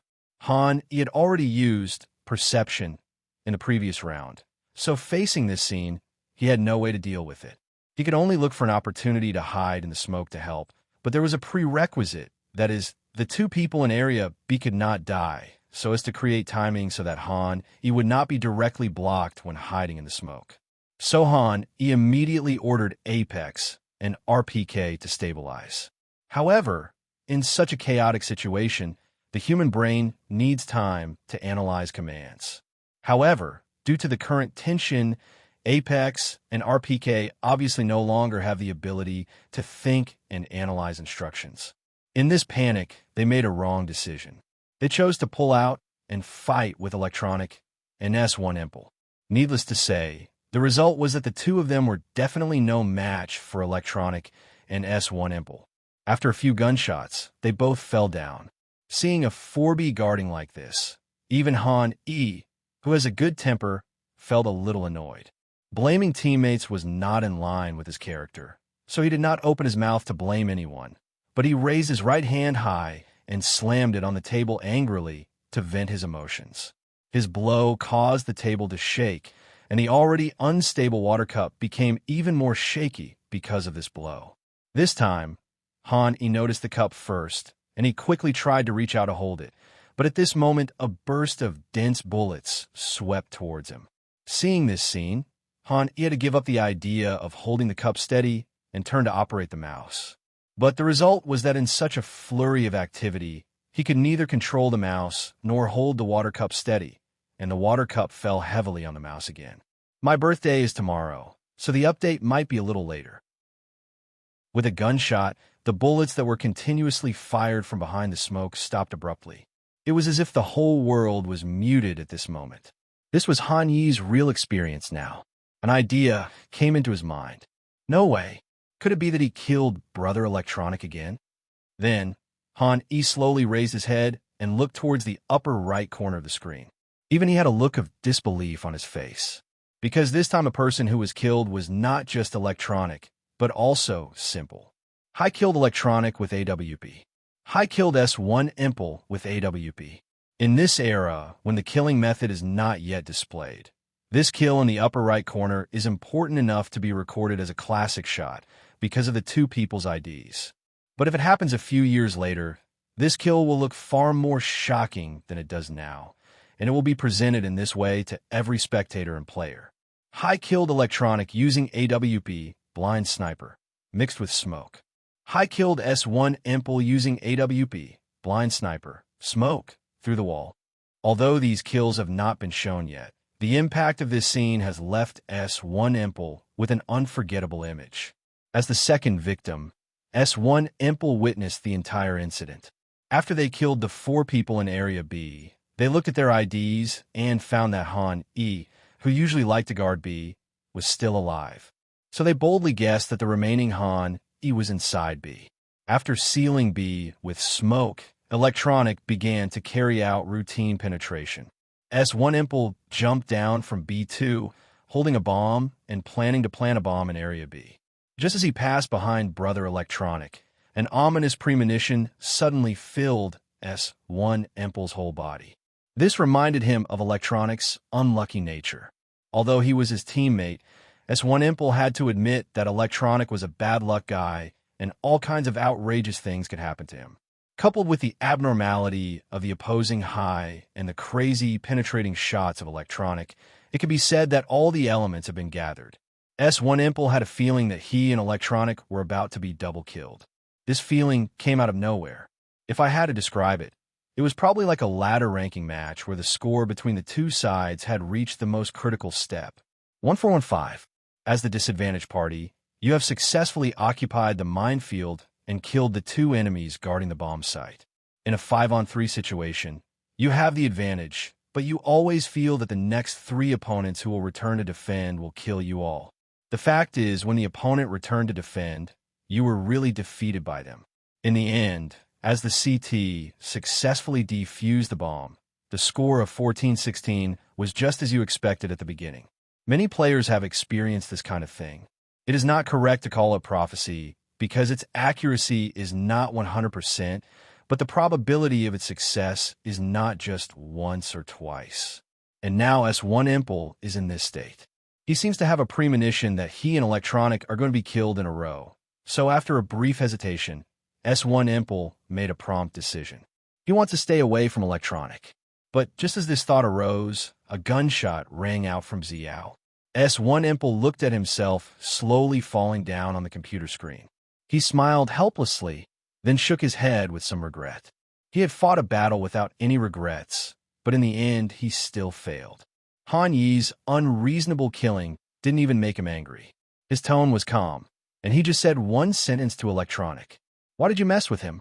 He had already used Perception in the previous round, so facing this scene, he had no way to deal with it. He could only look for an opportunity to hide in the smoke to help, but there was a prerequisite, that is, the two people in Area B could not die, so as to create timing so that he would not be directly blocked when hiding in the smoke. So he immediately ordered Apex and RPK to stabilize. However, in such a chaotic situation, the human brain needs time to analyze commands. However, due to the current tension, Apex and RPK obviously no longer have the ability to think and analyze instructions. In this panic, they made a wrong decision. They chose to pull out and fight with Electronic and S1 Impel. Needless to say, the result was that the two of them were definitely no match for Electronic and S1 Impel. After a few gunshots, they both fell down. Seeing a 4B guarding like this, even who has a good temper, felt a little annoyed. Blaming teammates was not in line with his character, so he did not open his mouth to blame anyone, but he raised his right hand high and slammed it on the table angrily to vent his emotions. His blow caused the table to shake, and the already unstable water cup became even more shaky because of this blow. This time, he noticed the cup first, and he quickly tried to reach out to hold it, but at this moment a burst of dense bullets swept towards him. Seeing this scene, he had to give up the idea of holding the cup steady and turn to operate the mouse. But the result was that in such a flurry of activity, he could neither control the mouse nor hold the water cup steady, and the water cup fell heavily on the mouse again. My birthday is tomorrow, so the update might be a little later. With a gunshot, the bullets that were continuously fired from behind the smoke stopped abruptly. It was as if the whole world was muted at this moment. This was Han Yi's real experience now. An idea came into his mind. No way. Could it be that he killed Brother Electronic again? Then, Han Yi slowly raised his head and looked towards the upper right corner of the screen. Even he had a look of disbelief on his face, because this time a person who was killed was not just Electronic, but also simple. Killed Electronic with AWP. Killed S1 Impel with AWP. In this era, when the killing method is not yet displayed, This kill in the upper right corner is important enough to be recorded as a classic shot because of the two people's IDs. But if it happens a few years later, this kill will look far more shocking than it does now, and it will be presented in this way to every spectator and player. High killed electronic using AWP, blind sniper, mixed with smoke. High killed S1 impel using AWP, blind sniper, smoke, through the wall. Although these kills have not been shown yet, the impact of this scene has left S1 impel with an unforgettable image. As the second victim, S1 impel witnessed the entire incident. After they killed the 4 people in Area B, they looked at their IDs and found that Han E, who usually liked to guard B, was still alive. So they boldly guessed that the remaining Han E was inside B. After sealing B with smoke, electronic began to carry out routine penetration. S1 impel jumped down from B2, holding a bomb and planning to plant a bomb in Area B. Just as he passed behind brother electronic, an ominous premonition suddenly filled S1 impel's whole body. This reminded him of electronic's unlucky nature. Although he was his teammate, S1 impel had to admit that electronic was a bad luck guy and all kinds of outrageous things could happen to him. Coupled with the abnormality of the opposing high and the crazy penetrating shots of electronic, it can be said that all the elements have been gathered. S1 impel had a feeling that he and electronic were about to be double killed. This feeling came out of nowhere. If I had to describe it, it was probably like a ladder ranking match where the score between the two sides had reached the most critical step. 1-4-1-5. As the disadvantaged party, you have successfully occupied the minefield and killed the 2 enemies guarding the bomb site. In a 5-on-3 situation, you have the advantage, but you always feel that the next 3 opponents who will return to defend will kill you all. The fact is, when the opponent returned to defend, you were really defeated by them. In the end, as the CT successfully defused the bomb, the score of 14-16 was just as you expected at the beginning. Many players have experienced this kind of thing. It is not correct to call it prophecy because its accuracy is not 100%, but the probability of its success is not just once or twice. And now S1 impel is in this state. He seems to have a premonition that he and electronic are going to be killed in a row. So after a brief hesitation, S1 impel made a prompt decision. He wants to stay away from electronic. But just as this thought arose, a gunshot rang out from Xiao. S1 impel looked at himself slowly falling down on the computer screen. He smiled helplessly, then shook his head with some regret. He had fought a battle without any regrets, but in the end he still failed. Han Yi's unreasonable killing didn't even make him angry. His tone was calm, and he just said one sentence to electronic. "Why did you mess with him?"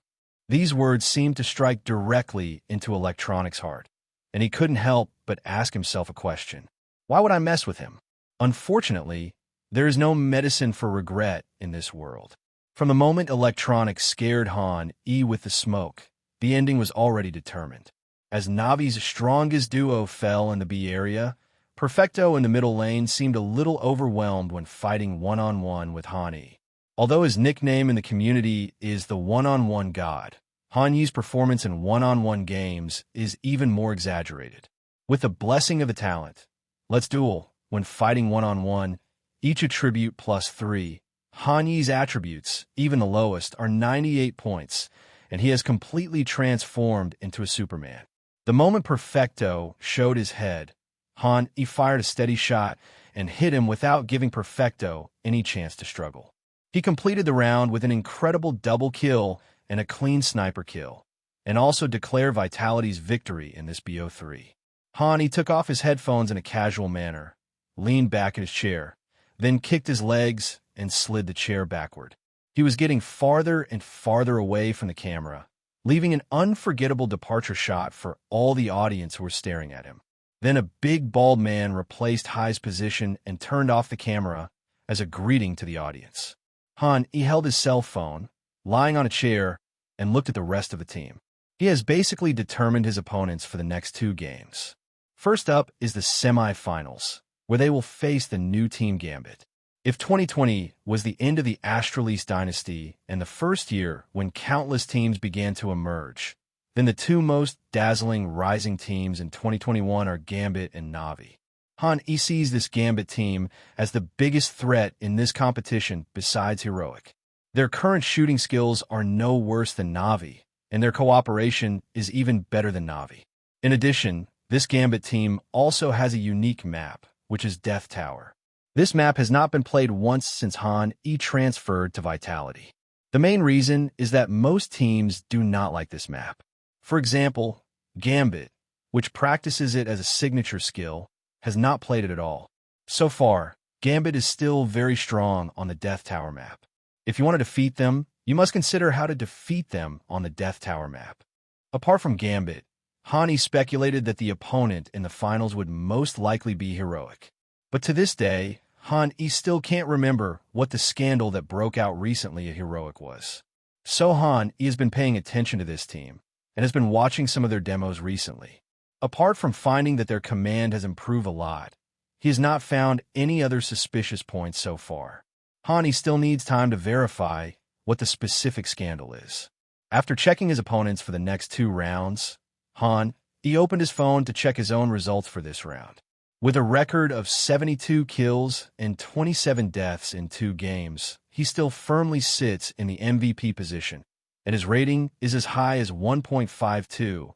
These words seemed to strike directly into electronic's heart, and he couldn't help but ask himself a question. Why would I mess with him? Unfortunately, there is no medicine for regret in this world. From the moment electronic scared Han E with the smoke, the ending was already determined. As Navi's strongest duo fell in the B area, Perfecto in the middle lane seemed a little overwhelmed when fighting one-on-one with Han E. Although his nickname in the community is the one-on-one god, Han Yi's performance in one-on-one games is even more exaggerated. With the blessing of the talent, Let's Duel, when fighting one-on-one, each attribute +3, Han Yi's attributes, even the lowest, are 98 points, and he has completely transformed into a Superman. The moment Perfecto showed his head, Han E fired a steady shot and hit him without giving Perfecto any chance to struggle. He completed the round with an incredible double kill and a clean sniper kill, and also declared Vitality's victory in this BO3. Han E took off his headphones in a casual manner, leaned back in his chair, then kicked his legs and slid the chair backward. He was getting farther and farther away from the camera, leaving an unforgettable departure shot for all the audience who were staring at him. Then a big bald man replaced Hai's position and turned off the camera as a greeting to the audience. Han E held his cell phone, lying on a chair, and looked at the rest of the team. He has basically determined his opponents for the next 2 games. First up is the semi-finals, where they will face the new Team Gambit. If 2020 was the end of the Astralis dynasty and the first year when countless teams began to emerge, then the 2 most dazzling rising teams in 2021 are Gambit and Na'Vi. Han E sees this Gambit team as the biggest threat in this competition besides Heroic. Their current shooting skills are no worse than Na'Vi, and their cooperation is even better than Na'Vi. In addition, this Gambit team also has a unique map, which is Death Tower. This map has not been played once since Han E transferred to Vitality. The main reason is that most teams do not like this map. For example, Gambit, which practices it as a signature skill, has not played it at all. So far, Gambit is still very strong on the Death Tower map. If you want to defeat them, you must consider how to defeat them on the Death Tower map. Apart from Gambit, Han E speculated that the opponent in the finals would most likely be Heroic. But to this day, Han E still can't remember what the scandal that broke out recently at Heroic was. So Han E has been paying attention to this team and has been watching some of their demos recently. Apart from finding that their command has improved a lot, he has not found any other suspicious points so far. Han E still needs time to verify what the specific scandal is. After checking his opponents for the next 2 rounds, Han E opened his phone to check his own results for this round. With a record of 72 kills and 27 deaths in 2 games, he still firmly sits in the MVP position, and his rating is as high as 1.52,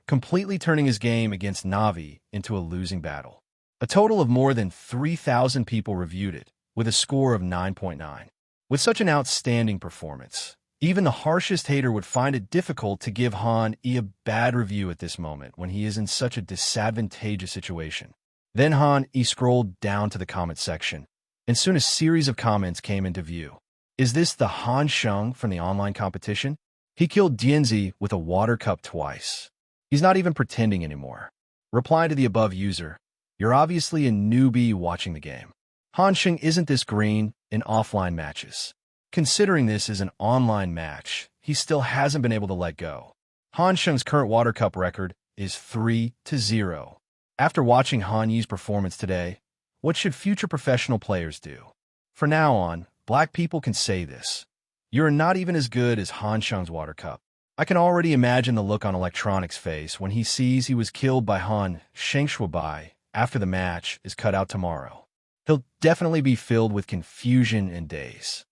completely turning his game against Na'Vi into a losing battle. A total of more than 3,000 people reviewed it, with a score of 9.9. With such an outstanding performance, even the harshest hater would find it difficult to give Han E a bad review at this moment when he is in such a disadvantageous situation. Then Han E scrolled down to the comment section, and soon a series of comments came into view. Is this the Han Sheng from the online competition? He killed Dianzi with a water cup twice. He's not even pretending anymore. Reply to the above user. You're obviously a newbie watching the game. Han Sheng isn't this green in offline matches. Considering this is an online match, he still hasn't been able to let go. Han Sheng's current water cup record is 3-0. After watching Han Yi's performance today, what should future professional players do? For now on, black people can say this. You're not even as good as Han Sheng's water cup. I can already imagine the look on Electronic's face when he sees he was killed by Han Sheng Shubai after the match is cut out tomorrow. He'll definitely be filled with confusion and daze.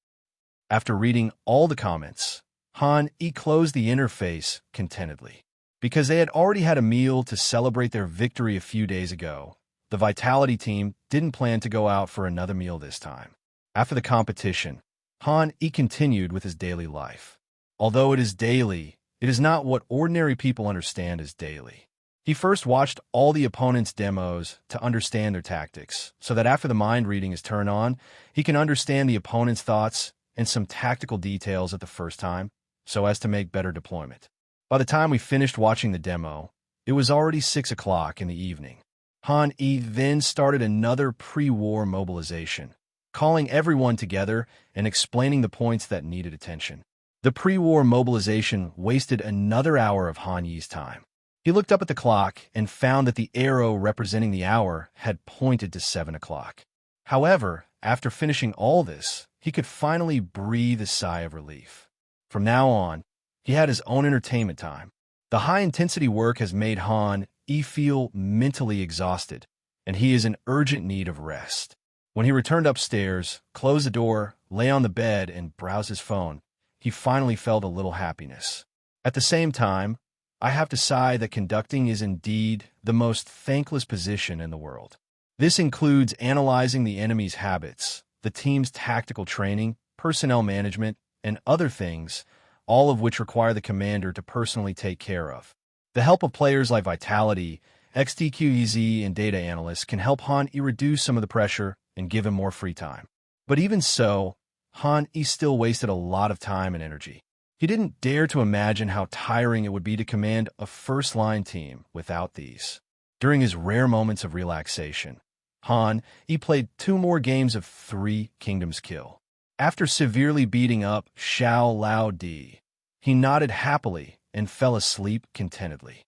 After reading all the comments, Han E closed the interface contentedly. Because they had already had a meal to celebrate their victory a few days ago, the Vitality team didn't plan to go out for another meal this time. After the competition, Han E continued with his daily life. Although it is daily, it is not what ordinary people understand as daily. He first watched all the opponents' demos to understand their tactics, so that after the mind reading is turned on, he can understand the opponent's thoughts and some tactical details at the first time, so as to make better deployment. By the time we finished watching the demo, it was already 6 o'clock in the evening. Han E then started another pre-war mobilization, calling everyone together and explaining the points that needed attention. The pre-war mobilization wasted another hour of Han Yi's time. He looked up at the clock and found that the arrow representing the hour had pointed to 7 o'clock. However, after finishing all this, he could finally breathe a sigh of relief. From now on, he had his own entertainment time. The high-intensity work has made Han E feel mentally exhausted, and he is in urgent need of rest. When he returned upstairs, closed the door, lay on the bed, and browsed his phone, he finally felt a little happiness. At the same time, I have to sigh that conducting is indeed the most thankless position in the world. This includes analyzing the enemy's habits, the team's tactical training, personnel management, and other things, all of which require the commander to personally take care of. The help of players like Vitality, XTQEZ, and data analysts can help Han E reduce some of the pressure and give him more free time. But even so, Han E still wasted a lot of time and energy. He didn't dare to imagine how tiring it would be to command a first-line team without these. During his rare moments of relaxation, Han E played 2 more games of 3 Kingdoms Kill. After severely beating up Xiao Lao Di, he nodded happily and fell asleep contentedly.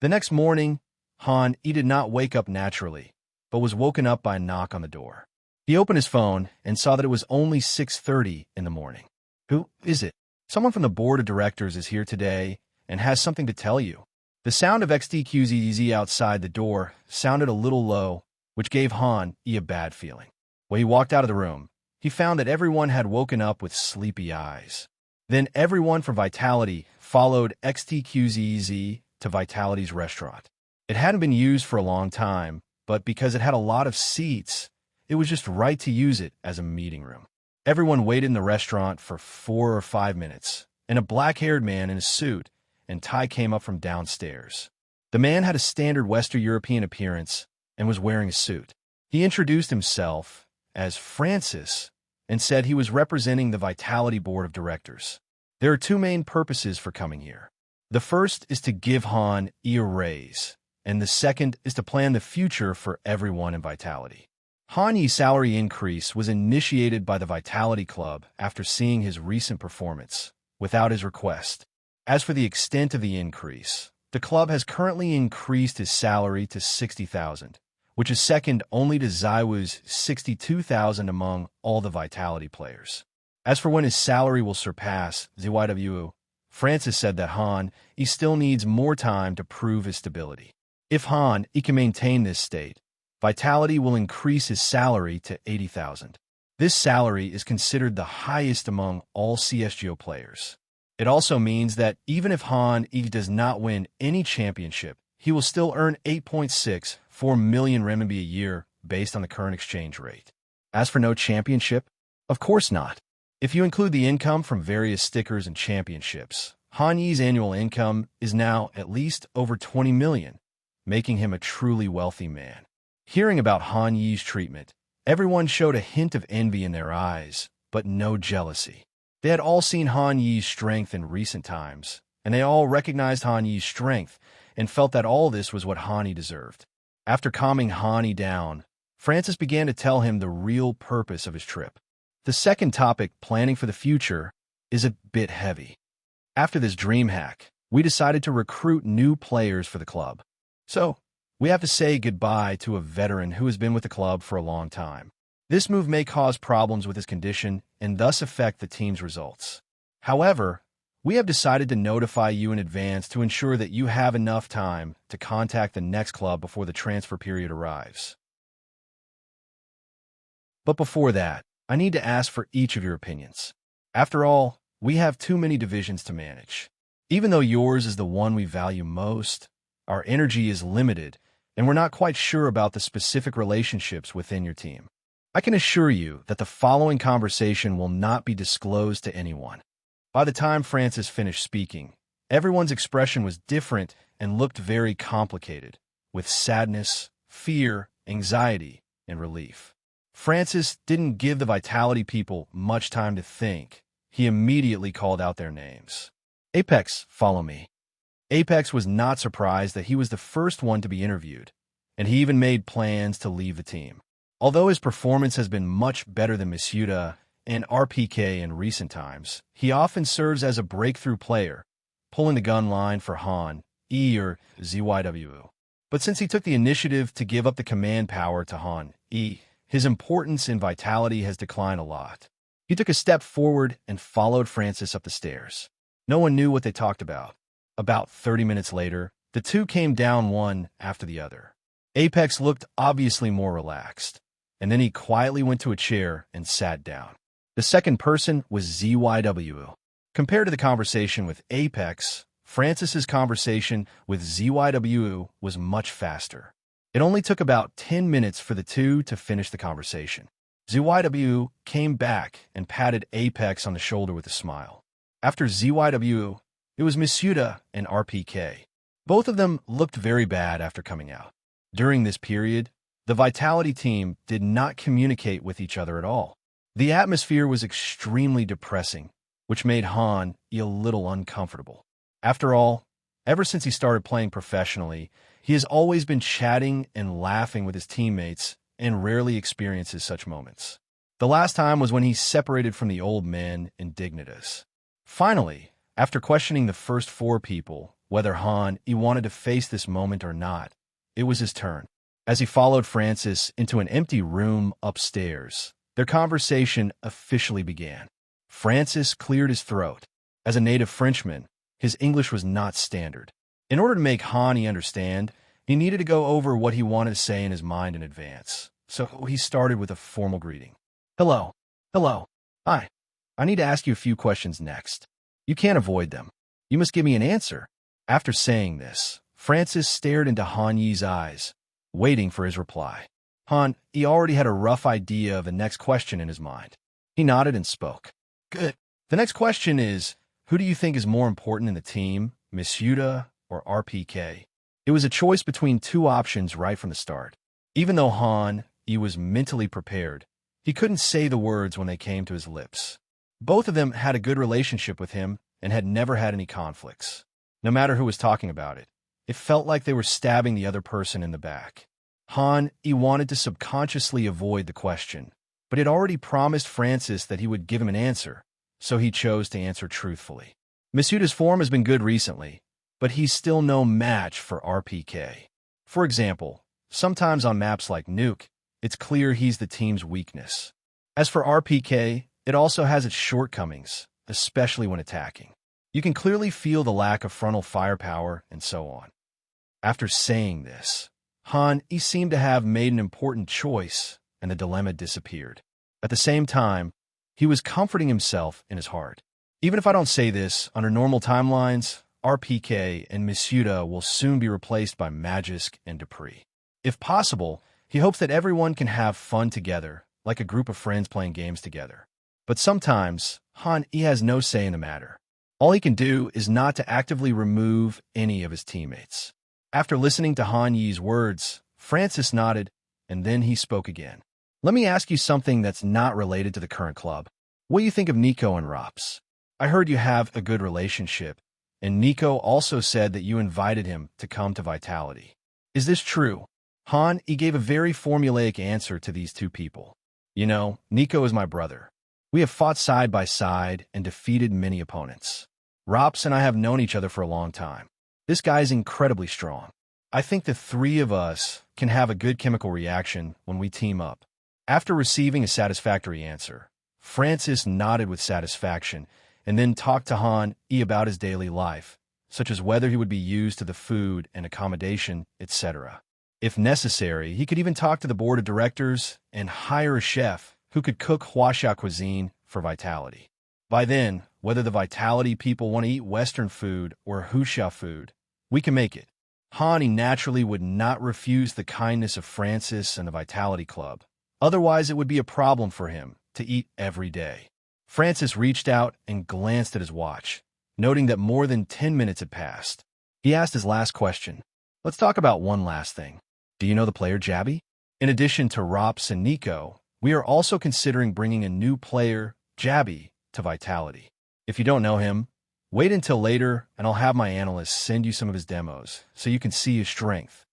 The next morning, Han E did not wake up naturally, but was woken up by a knock on the door. He opened his phone and saw that it was only 6:30 in the morning. Who is it? Someone from the board of directors is here today and has something to tell you. The sound of XTQZZ outside the door sounded a little low, which gave Han a bad feeling. When he walked out of the room, he found that everyone had woken up with sleepy eyes. Then everyone from Vitality followed XTQZZ to Vitality's restaurant. It hadn't been used for a long time, but because it had a lot of seats, it was just right to use it as a meeting room. Everyone waited in the restaurant for 4 or 5 minutes, and a black-haired man in a suit and tie came up from downstairs. The man had a standard Western European appearance and was wearing a suit. He introduced himself as Francis and said he was representing the Vitality Board of Directors. There are 2 main purposes for coming here. The first is to give Han a raise, and the second is to plan the future for everyone in Vitality. Han Yi's salary increase was initiated by the Vitality Club after seeing his recent performance, without his request. As for the extent of the increase, the club has currently increased his salary to 60,000, which is second only to Zaiwu's 62,000 among all the Vitality players. As for when his salary will surpass ZYWU, Francis said that Han still needs more time to prove his stability. If Han can maintain this state, Vitality will increase his salary to 80,000. This salary is considered the highest among all CSGO players. It also means that even if Han does not win any championship, he will still earn 8.64 million renminbi a year based on the current exchange rate. As for no championship, of course not. If you include the income from various stickers and championships, Han Yi's annual income is now at least over 20 million, making him a truly wealthy man. Hearing about Han Yi's treatment, everyone showed a hint of envy in their eyes, but no jealousy. They had all seen Han Yi's strength in recent times, and they all recognized Han Yi's strength and felt that all this was what Han Yi deserved. After calming Han Yi down, Francis began to tell him the real purpose of his trip. The second topic, planning for the future, is a bit heavy. After this dream hack, we decided to recruit new players for the club. So, we have to say goodbye to a veteran who has been with the club for a long time. This move may cause problems with his condition and thus affect the team's results. However, we have decided to notify you in advance to ensure that you have enough time to contact the next club before the transfer period arrives. But before that, I need to ask for each of your opinions. After all, we have too many divisions to manage. Even though yours is the one we value most, our energy is limited, and we're not quite sure about the specific relationships within your team. I can assure you that the following conversation will not be disclosed to anyone. By the time Francis finished speaking, everyone's expression was different and looked very complicated, with sadness, fear, anxiety, and relief. Francis didn't give the Vitality people much time to think. He immediately called out their names. Apex, follow me. Apex was not surprised that he was the first one to be interviewed, and he even made plans to leave the team. Although his performance has been much better than Masuda and RPK in recent times, he often serves as a breakthrough player, pulling the gun line for Han, E or ZYW. But since he took the initiative to give up the command power to Han, E, his importance in Vitality has declined a lot. He took a step forward and followed Francis up the stairs. No one knew what they talked about. About 30 minutes later, the two came down one after the other. Apex looked obviously more relaxed, and then he quietly went to a chair and sat down. The second person was ZYW. Compared to the conversation with Apex, Francis's conversation with ZYW was much faster. It only took about 10 minutes for the two to finish the conversation. ZYW came back and patted Apex on the shoulder with a smile. After ZYW, it was Masuda and RPK. Both of them looked very bad after coming out. During this period, the Vitality team did not communicate with each other at all. The atmosphere was extremely depressing, which made Han a little uncomfortable. After all, ever since he started playing professionally, he has always been chatting and laughing with his teammates and rarely experiences such moments. The last time was when he separated from the old men in Dignitas. Finally, after questioning the first 4 people whether Han wanted to face this moment or not, it was his turn. As he followed Francis into an empty room upstairs, their conversation officially began. Francis cleared his throat. As a native Frenchman, his English was not standard. In order to make Han understand, He needed to go over what he wanted to say in his mind in advance, so he started with a formal greeting. Hello. Hello. Hi. I need to ask you a few questions next. You can't avoid them. You must give me an answer. After saying this, Francis stared into Han Yi's eyes, waiting for his reply. Han Yi already had a rough idea of the next question in his mind. He nodded and spoke. Good. The next question is, who do you think is more important in the team, Miss Yuta or RPK? It was a choice between two options right from the start. Even though Han Yi was mentally prepared, he couldn't say the words when they came to his lips. Both of them had a good relationship with him and had never had any conflicts. No matter who was talking about it, it felt like they were stabbing the other person in the back. Han Yi wanted to subconsciously avoid the question, but had already promised Francis that he would give him an answer, so he chose to answer truthfully. Miss Yuta's form has been good recently, but he's still no match for RPK. For example, sometimes on maps like Nuke, it's clear he's the team's weakness. As for RPK, it also has its shortcomings, especially when attacking. You can clearly feel the lack of frontal firepower and so on. After saying this, Han Yi seemed to have made an important choice, and the dilemma disappeared. At the same time, he was comforting himself in his heart. Even if I don't say this, under normal timelines, RPK and Miss Yuta will soon be replaced by Magisk and Dupree. If possible, he hopes that everyone can have fun together, like a group of friends playing games together. But sometimes, Han Yi has no say in the matter. All he can do is not to actively remove any of his teammates. After listening to Han Yi's words, Francis nodded, and then he spoke again. Let me ask you something that's not related to the current club. What do you think of Nico and Rops? I heard you have a good relationship, and Nico also said that you invited him to come to Vitality. Is this true? Han Yi gave a very formulaic answer to these two people. You know, Nico is my brother. We have fought side by side and defeated many opponents. Rops and I have known each other for a long time. This guy is incredibly strong. I think the three of us can have a good chemical reaction when we team up. After receiving a satisfactory answer, Francis nodded with satisfaction and then talked to Han Yi about his daily life, such as whether he would be used to the food and accommodation, etc. If necessary, he could even talk to the board of directors and hire a chef who could cook Huaxia cuisine for Vitality. By then, whether the Vitality people want to eat Western food or Huxia food, we can make it. Han Yi naturally would not refuse the kindness of Francis and the Vitality Club. Otherwise, it would be a problem for him to eat every day. Francis reached out and glanced at his watch, noting that more than 10 minutes had passed. He asked his last question. Let's talk about one last thing. Do you know the player Jabby? In addition to Rops and Nico, we are also considering bringing a new player, Jabby, to Vitality. If you don't know him, wait until later and I'll have my analyst send you some of his demos so you can see his strength.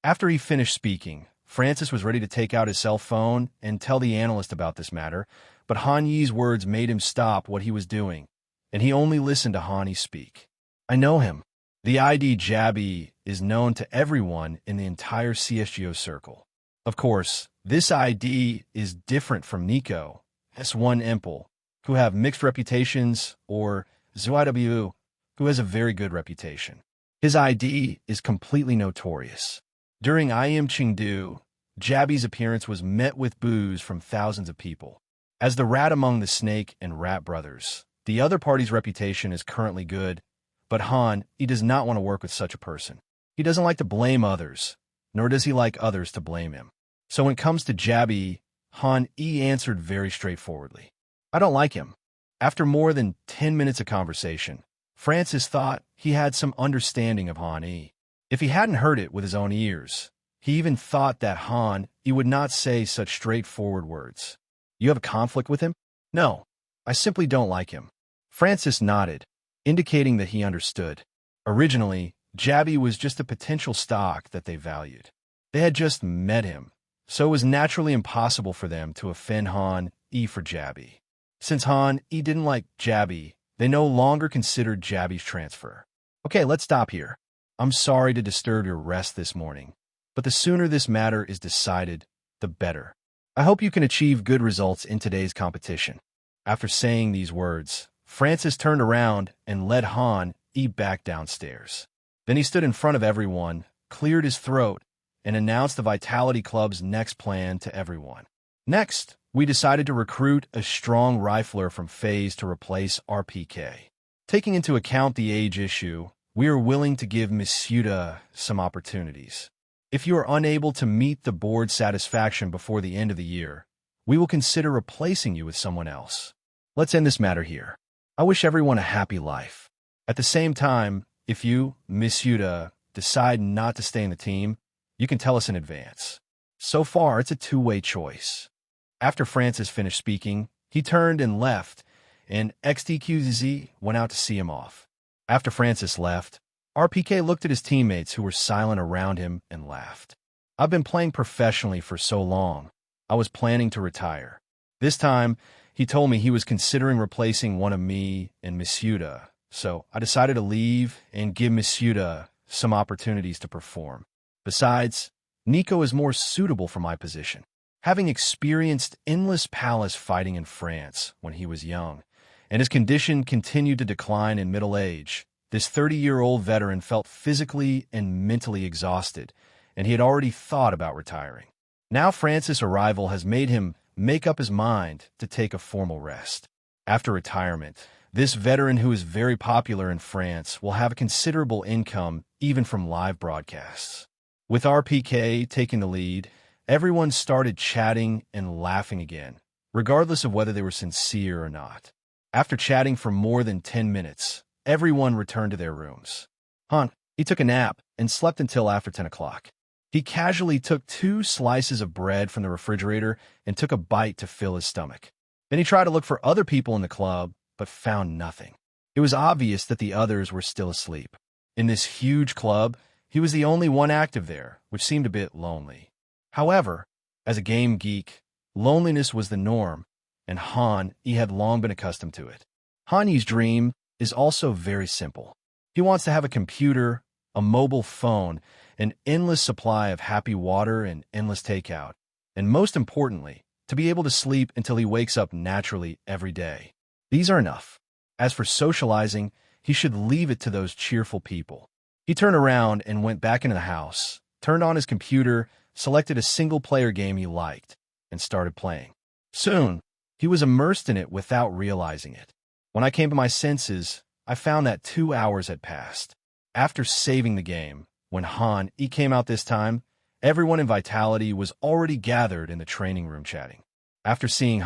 After he finished speaking, Francis was ready to take out his cell phone and tell the analyst about this matter, but Han Yi's words made him stop what he was doing, and he only listened to Han Yi speak. I know him. The ID Jabby is known to everyone in the entire CSGO circle. Of course, this ID is different from Nico, S1 Impel, who have mixed reputations, or ZYW, who has a very good reputation. His ID is completely notorious. During IM Chengdu, Jabby's appearance was met with boos from thousands of people. As the rat among the snake and rat brothers, the other party's reputation is currently good, but Han Yi does not want to work with such a person. He doesn't like to blame others, nor does he like others to blame him. So when it comes to Jabby, Han Yi answered very straightforwardly. I don't like him. After more than 10 minutes of conversation, Francis thought he had some understanding of Han Yi. If he hadn't heard it with his own ears, he even thought that Han Yi would not say such straightforward words. You have a conflict with him? No, I simply don't like him. Francis nodded, indicating that he understood. Originally, Jabby was just a potential stock that they valued. They had just met him, so it was naturally impossible for them to offend Han Yi for Jabby. Since Han Yi didn't like Jabby, they no longer considered Jabby's transfer. Okay, let's stop here. I'm sorry to disturb your rest this morning, but the sooner this matter is decided, the better. I hope you can achieve good results in today's competition. After saying these words, Francis turned around and led Han Yi back downstairs. Then he stood in front of everyone, cleared his throat, and announced the Vitality Club's next plan to everyone. Next, we decided to recruit a strong rifler from FaZe to replace RPK. Taking into account the age issue, we are willing to give Misuda some opportunities. If you are unable to meet the board's satisfaction before the end of the year, we will consider replacing you with someone else. Let's end this matter here. I wish everyone a happy life. At the same time, if you, Misuda, decide not to stay in the team, you can tell us in advance. So far, it's a two-way choice. After Francis finished speaking, he turned and left, and XDQZ went out to see him off. After Francis left, RPK looked at his teammates who were silent around him and laughed. I've been playing professionally for so long, I was planning to retire. This time, he told me he was considering replacing one of me and Misuda, so I decided to leave and give Misuda some opportunities to perform. Besides, Nico is more suitable for my position. Having experienced endless palace fighting in France when he was young, and his condition continued to decline in middle age, this 30-year-old veteran felt physically and mentally exhausted, and he had already thought about retiring. Now Francis' arrival has made him make up his mind to take a formal rest. After retirement, this veteran who is very popular in France will have a considerable income even from live broadcasts. With RPK taking the lead, everyone started chatting and laughing again, regardless of whether they were sincere or not. After chatting for more than 10 minutes, everyone returned to their rooms. He took a nap and slept until after 10 o'clock. He casually took 2 slices of bread from the refrigerator and took a bite to fill his stomach. Then he tried to look for other people in the club, but found nothing. It was obvious that the others were still asleep. In this huge club, he was the only one active there, which seemed a bit lonely. However, as a game geek, loneliness was the norm, and he had long been accustomed to it. Hanyi's dream is also very simple. He wants to have a computer, a mobile phone, an endless supply of happy water and endless takeout, and most importantly, to be able to sleep until he wakes up naturally every day. These are enough. As for socializing, he should leave it to those cheerful people. He turned around and went back into the house, turned on his computer, selected a single-player game he liked, and started playing. Soon, he was immersed in it without realizing it. When I came to my senses, I found that 2 hours had passed. After saving the game, when he came out this time, everyone in Vitality was already gathered in the training room chatting. After seeing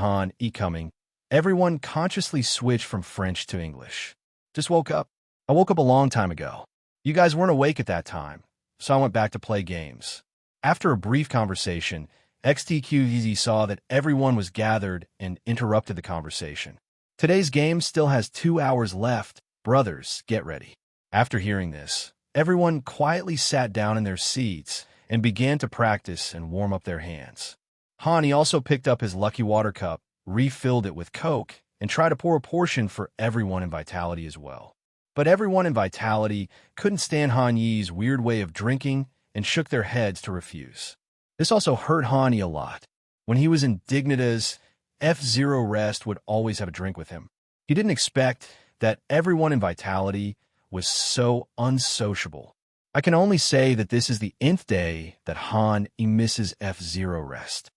coming, everyone consciously switched from French to English. Just woke up. I woke up a long time ago. You guys weren't awake at that time, so I went back to play games. After a brief conversation, XTQZ saw that everyone was gathered and interrupted the conversation. Today's game still has 2 hours left. Brothers, get ready. After hearing this, everyone quietly sat down in their seats and began to practice and warm up their hands. He also picked up his lucky water cup, refilled it with Coke, and tried to pour a portion for everyone in Vitality as well. But everyone in Vitality couldn't stand Hanyi's weird way of drinking and shook their heads to refuse. This also hurt Hanyi a lot. When he was in Dignita's, F-Zero Rest would always have a drink with him. He didn't expect that everyone in Vitality was so unsociable. I can only say that this is the nth day that misses F-Zero Rest.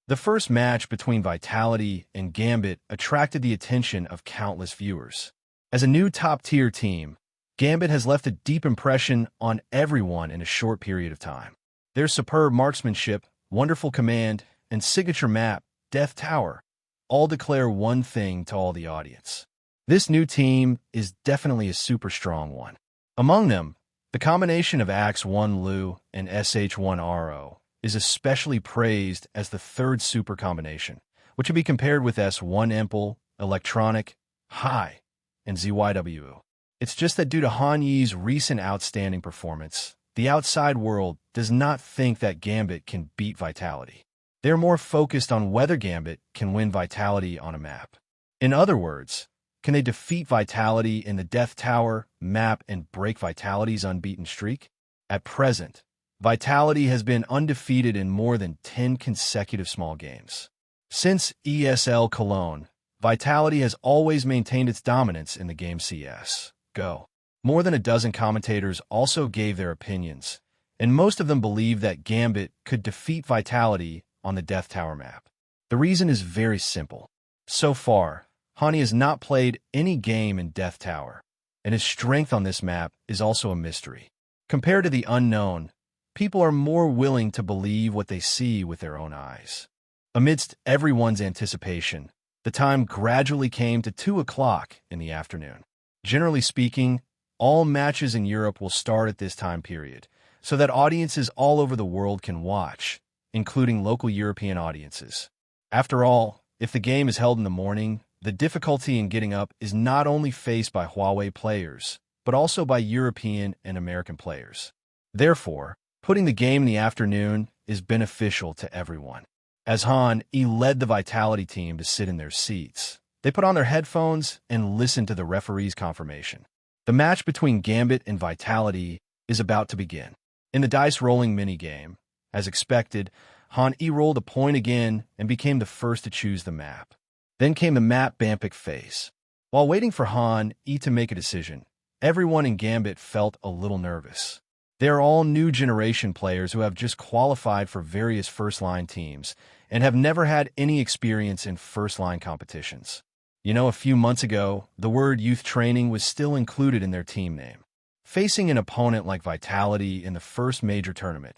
The first match between Vitality and Gambit attracted the attention of countless viewers. As a new top-tier team, Gambit has left a deep impression on everyone in a short period of time. Their superb marksmanship, wonderful command, and signature map, Death Tower, all declare one thing to all the audience. This new team is definitely a super strong one. Among them, the combination of Axe-1 Lu and SH-1 RO is especially praised as the third super combination, which can be compared with S1 Impel, Electronic, High, and ZYW. It's just that due to Hanyi's recent outstanding performance, the outside world does not think that Gambit can beat Vitality. They're more focused on whether Gambit can win Vitality on a map. In other words, can they defeat Vitality in the Death Tower map and break Vitality's unbeaten streak? At present, Vitality has been undefeated in more than 10 consecutive small games. Since ESL Cologne, Vitality has always maintained its dominance in the game CSGO. More than a dozen commentators also gave their opinions, and most of them believe that Gambit could defeat Vitality on the Death Tower map. The reason is very simple. So far, Hani has not played any game in Death Tower, and his strength on this map is also a mystery. Compared to the unknown, people are more willing to believe what they see with their own eyes. Amidst everyone's anticipation, the time gradually came to 2 o'clock in the afternoon. Generally speaking, all matches in Europe will start at this time period, so that audiences all over the world can watch, including local European audiences. After all, if the game is held in the morning, the difficulty in getting up is not only faced by Huawei players, but also by European and American players. Therefore, putting the game in the afternoon is beneficial to everyone. As Han led the Vitality team to sit in their seats, they put on their headphones and listened to the referee's confirmation. The match between Gambit and Vitality is about to begin. In the dice-rolling minigame, as expected, Han rolled a point again and became the first to choose the map. Then came the map Bampic phase. While waiting for Han to make a decision, everyone in Gambit felt a little nervous. They are all new generation players who have just qualified for various first-line teams and have never had any experience in first-line competitions. A few months ago, the word youth training was still included in their team name. Facing an opponent like Vitality in the first major tournament,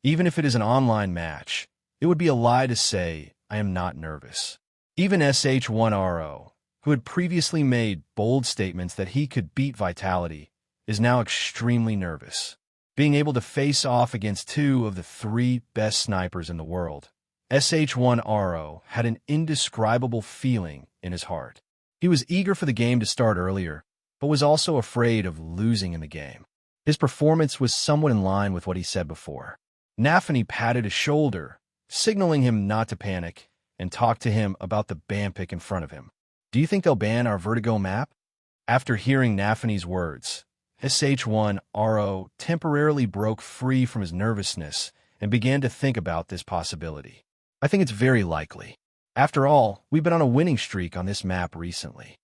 even if it is an online match, it would be a lie to say, I am not nervous. Even SH1RO, who had previously made bold statements that he could beat Vitality, is now extremely nervous. Being able to face off against 2 of the 3 best snipers in the world, SH1RO had an indescribable feeling in his heart. He was eager for the game to start earlier, but was also afraid of losing in the game. His performance was somewhat in line with what he said before. Nafany patted his shoulder, signaling him not to panic, and talked to him about the Bampic in front of him. Do you think they'll ban our Vertigo map? After hearing Nafany's words, SH1RO temporarily broke free from his nervousness and began to think about this possibility. I think it's very likely. After all, we've been on a winning streak on this map recently.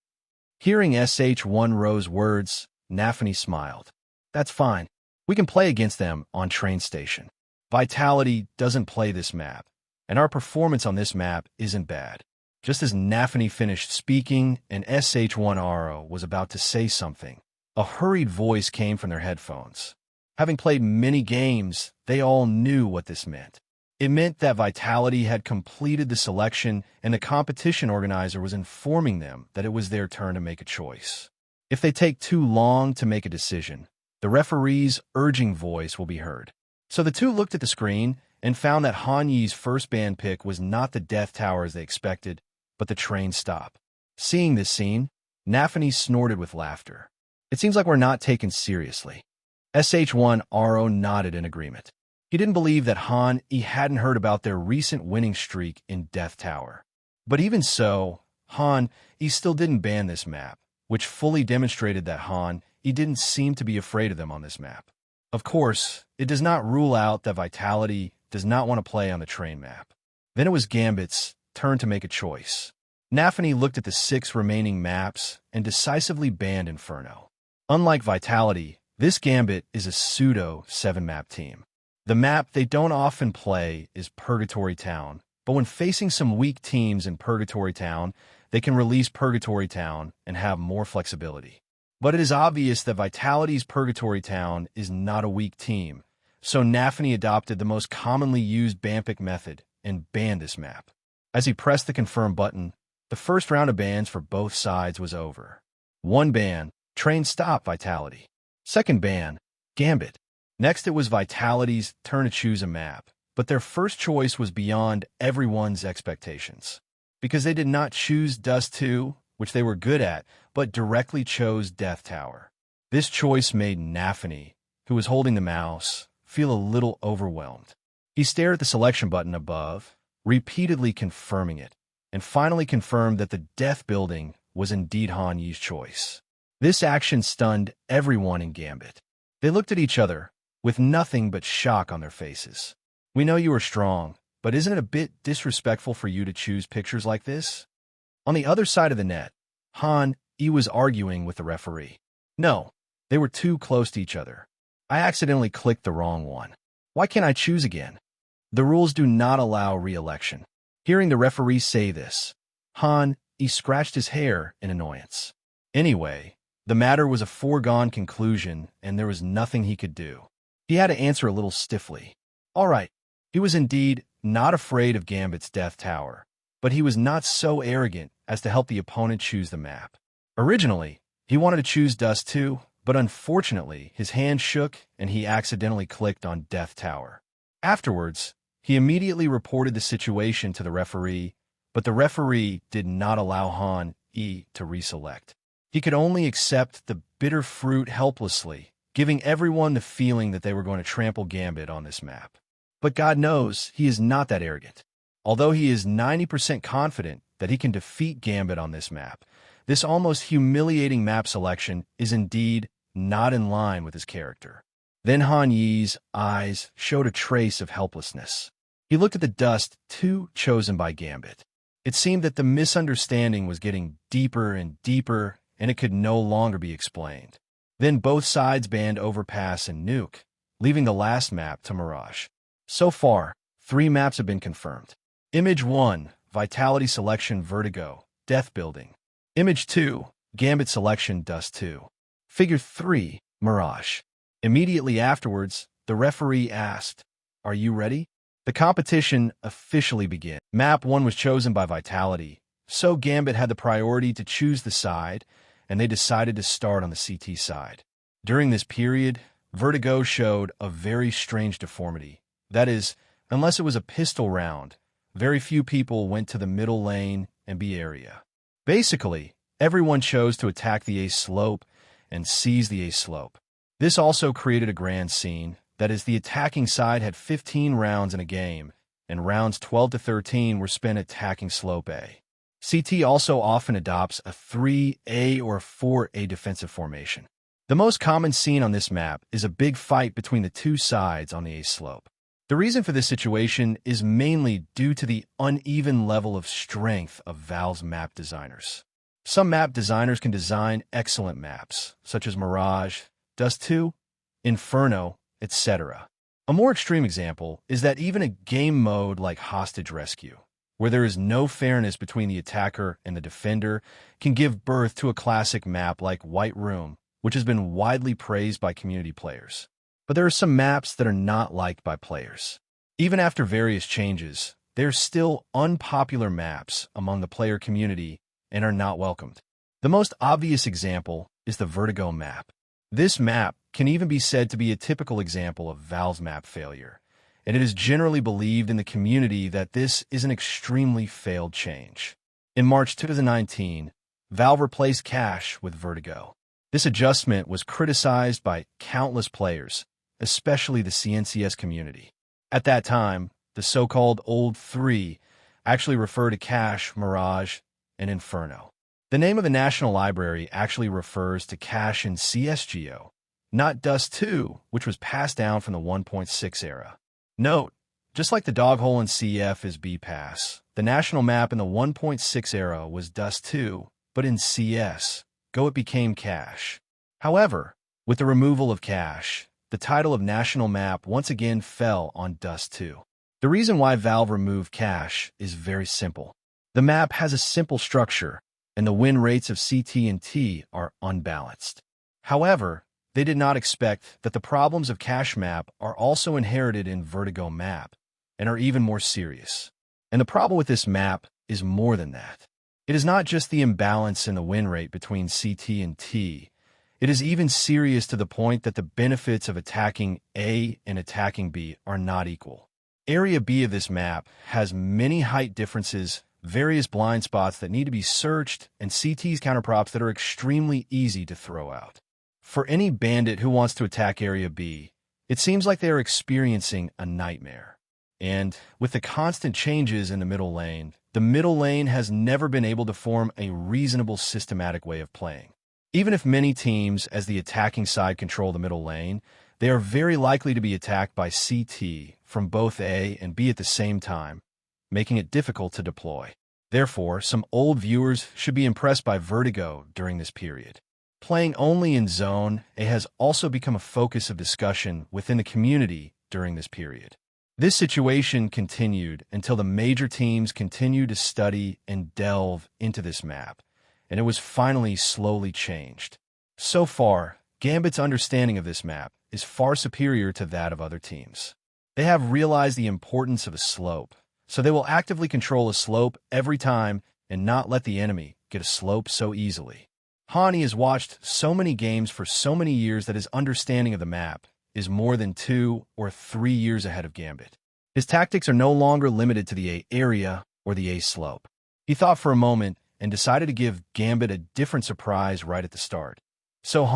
Hearing SH1RO's words, Nafany smiled. That's fine. We can play against them on train station. Vitality doesn't play this map, and our performance on this map isn't bad. Just as Nafany finished speaking and SH1RO was about to say something, a hurried voice came from their headphones. Having played many games, they all knew what this meant. It meant that Vitality had completed the selection and the competition organizer was informing them that it was their turn to make a choice. If they take too long to make a decision, the referee's urging voice will be heard. So the two looked at the screen and found that Han Yi's first ban pick was not the Death Tower as they expected, but the train stop. Seeing this scene, Nafany snorted with laughter. It seems like we're not taken seriously. SH1RO nodded in agreement. He didn't believe that Han hadn't heard about their recent winning streak in Death Tower. But even so, Han still didn't ban this map, which fully demonstrated that Han didn't seem to be afraid of them on this map. Of course, it does not rule out that Vitality does not want to play on the train map. Then it was Gambit's turn to make a choice. Nafany looked at the 6 remaining maps and decisively banned Inferno. Unlike Vitality, this Gambit is a pseudo 7-map team. The map they don't often play is Purgatory Town, but when facing some weak teams in Purgatory Town, they can release Purgatory Town and have more flexibility. But it is obvious that Vitality's Purgatory Town is not a weak team, so Nafany adopted the most commonly used Bampic method and banned this map. As he pressed the confirm button, the first round of bans for both sides was over. 1 ban, train stop Vitality. 2nd ban, Gambit. Next, it was Vitality's turn to choose a map, but their first choice was beyond everyone's expectations. Because they did not choose Dust 2, which they were good at, but directly chose Death Tower. This choice made Nafany, who was holding the mouse, feel a little overwhelmed. He stared at the selection button above, repeatedly confirming it, and finally confirmed that the Death Building was indeed Han Yi's choice. This action stunned everyone in Gambit. They looked at each other, with nothing but shock on their faces. We know you are strong, but isn't it a bit disrespectful for you to choose pictures like this? On the other side of the net, Han was arguing with the referee. No, they were too close to each other. I accidentally clicked the wrong one. Why can't I choose again? The rules do not allow re-election. Hearing the referee say this, he scratched his hair in annoyance. Anyway, the matter was a foregone conclusion, and there was nothing he could do. He had to answer a little stiffly. All right, he was indeed not afraid of Gambit's Death Tower, but he was not so arrogant as to help the opponent choose the map. Originally, he wanted to choose Dust 2, but unfortunately, his hand shook and he accidentally clicked on Death Tower. Afterwards, he immediately reported the situation to the referee, but the referee did not allow to reselect. He could only accept the bitter fruit helplessly, giving everyone the feeling that they were going to trample Gambit on this map. But God knows he is not that arrogant. Although he is 90% confident that he can defeat Gambit on this map, this almost humiliating map selection is indeed not in line with his character. Then Han Yi's eyes showed a trace of helplessness. He looked at the Dust 2 chosen by Gambit. It seemed that the misunderstanding was getting deeper and deeper, and it could no longer be explained. Then both sides banned Overpass and Nuke, leaving the last map to Mirage. So far, 3 maps have been confirmed. Image 1, Vitality Selection Vertigo, Death Building. Image 2, Gambit Selection Dust 2. Figure 3, Mirage. Immediately afterwards, the referee asked, "Are you ready?" The competition officially began. Map 1 was chosen by Vitality, so Gambit had the priority to choose the side, and they decided to start on the CT side. During this period, Vertigo showed a very strange deformity. That is, unless it was a pistol round, very few people went to the middle lane and B area. Basically, everyone chose to attack the A slope and seize the A slope. This also created a grand scene. That is, the attacking side had 15 rounds in a game, and rounds 12 to 13 were spent attacking slope A. CT also often adopts a 3A or a 4A defensive formation. The most common scene on this map is a big fight between the two sides on the A slope. The reason for this situation is mainly due to the uneven level of strength of Valve's map designers. Some map designers can design excellent maps, such as Mirage, Dust 2, Inferno, etc. A more extreme example is that even a game mode like Hostage Rescue, where there is no fairness between the attacker and the defender, can give birth to a classic map like White Room, which has been widely praised by community players. But there are some maps that are not liked by players. Even after various changes, there are still unpopular maps among the player community and are not welcomed. The most obvious example is the Vertigo map. This map can even be said to be a typical example of Valve's map failure, and it is generally believed in the community that this is an extremely failed change. In March 2019, Valve replaced Cache with Vertigo. This adjustment was criticized by countless players, especially the CNCS community. At that time, the so-called Old Three actually referred to Cache, Mirage, and Inferno. The name of the National Library actually refers to Cache in CSGO, not Dust 2, which was passed down from the 1.6 era. Note, just like the Doghole in CF is B-Pass, the national map in the 1.6 era was Dust 2, but in CSGO it became Cache. However, with the removal of Cache, the title of national map once again fell on Dust 2. The reason why Valve removed Cache is very simple. The map has a simple structure, and the win rates of CT and T are unbalanced. However, they did not expect that the problems of Cache map are also inherited in Vertigo map, and are even more serious. And the problem with this map is more than that. It is not just the imbalance in the win rate between CT and T. It is even serious to the point that the benefits of attacking A and attacking B are not equal. Area B of this map has many height differences, various blind spots that need to be searched, and CT's counterprops that are extremely easy to throw out. For any bandit who wants to attack Area B, it seems like they are experiencing a nightmare. And with the constant changes in the middle lane has never been able to form a reasonable systematic way of playing. Even if many teams as the attacking side control the middle lane, they are very likely to be attacked by CT from both A and B at the same time, making it difficult to deploy. Therefore, some old viewers should be impressed by Vertigo during this period. Playing only in Zone A has also become a focus of discussion within the community during this period. This situation continued until the major teams continued to study and delve into this map, and it was finally slowly changed. So far, Gambit's understanding of this map is far superior to that of other teams. They have realized the importance of a slope, so they will actively control a slope every time and not let the enemy get a slope so easily. Hani has watched so many games for so many years that his understanding of the map is more than 2 or 3 years ahead of Gambit. His tactics are no longer limited to the A area or the A slope. He thought for a moment and decided to give Gambit a different surprise right at the start. So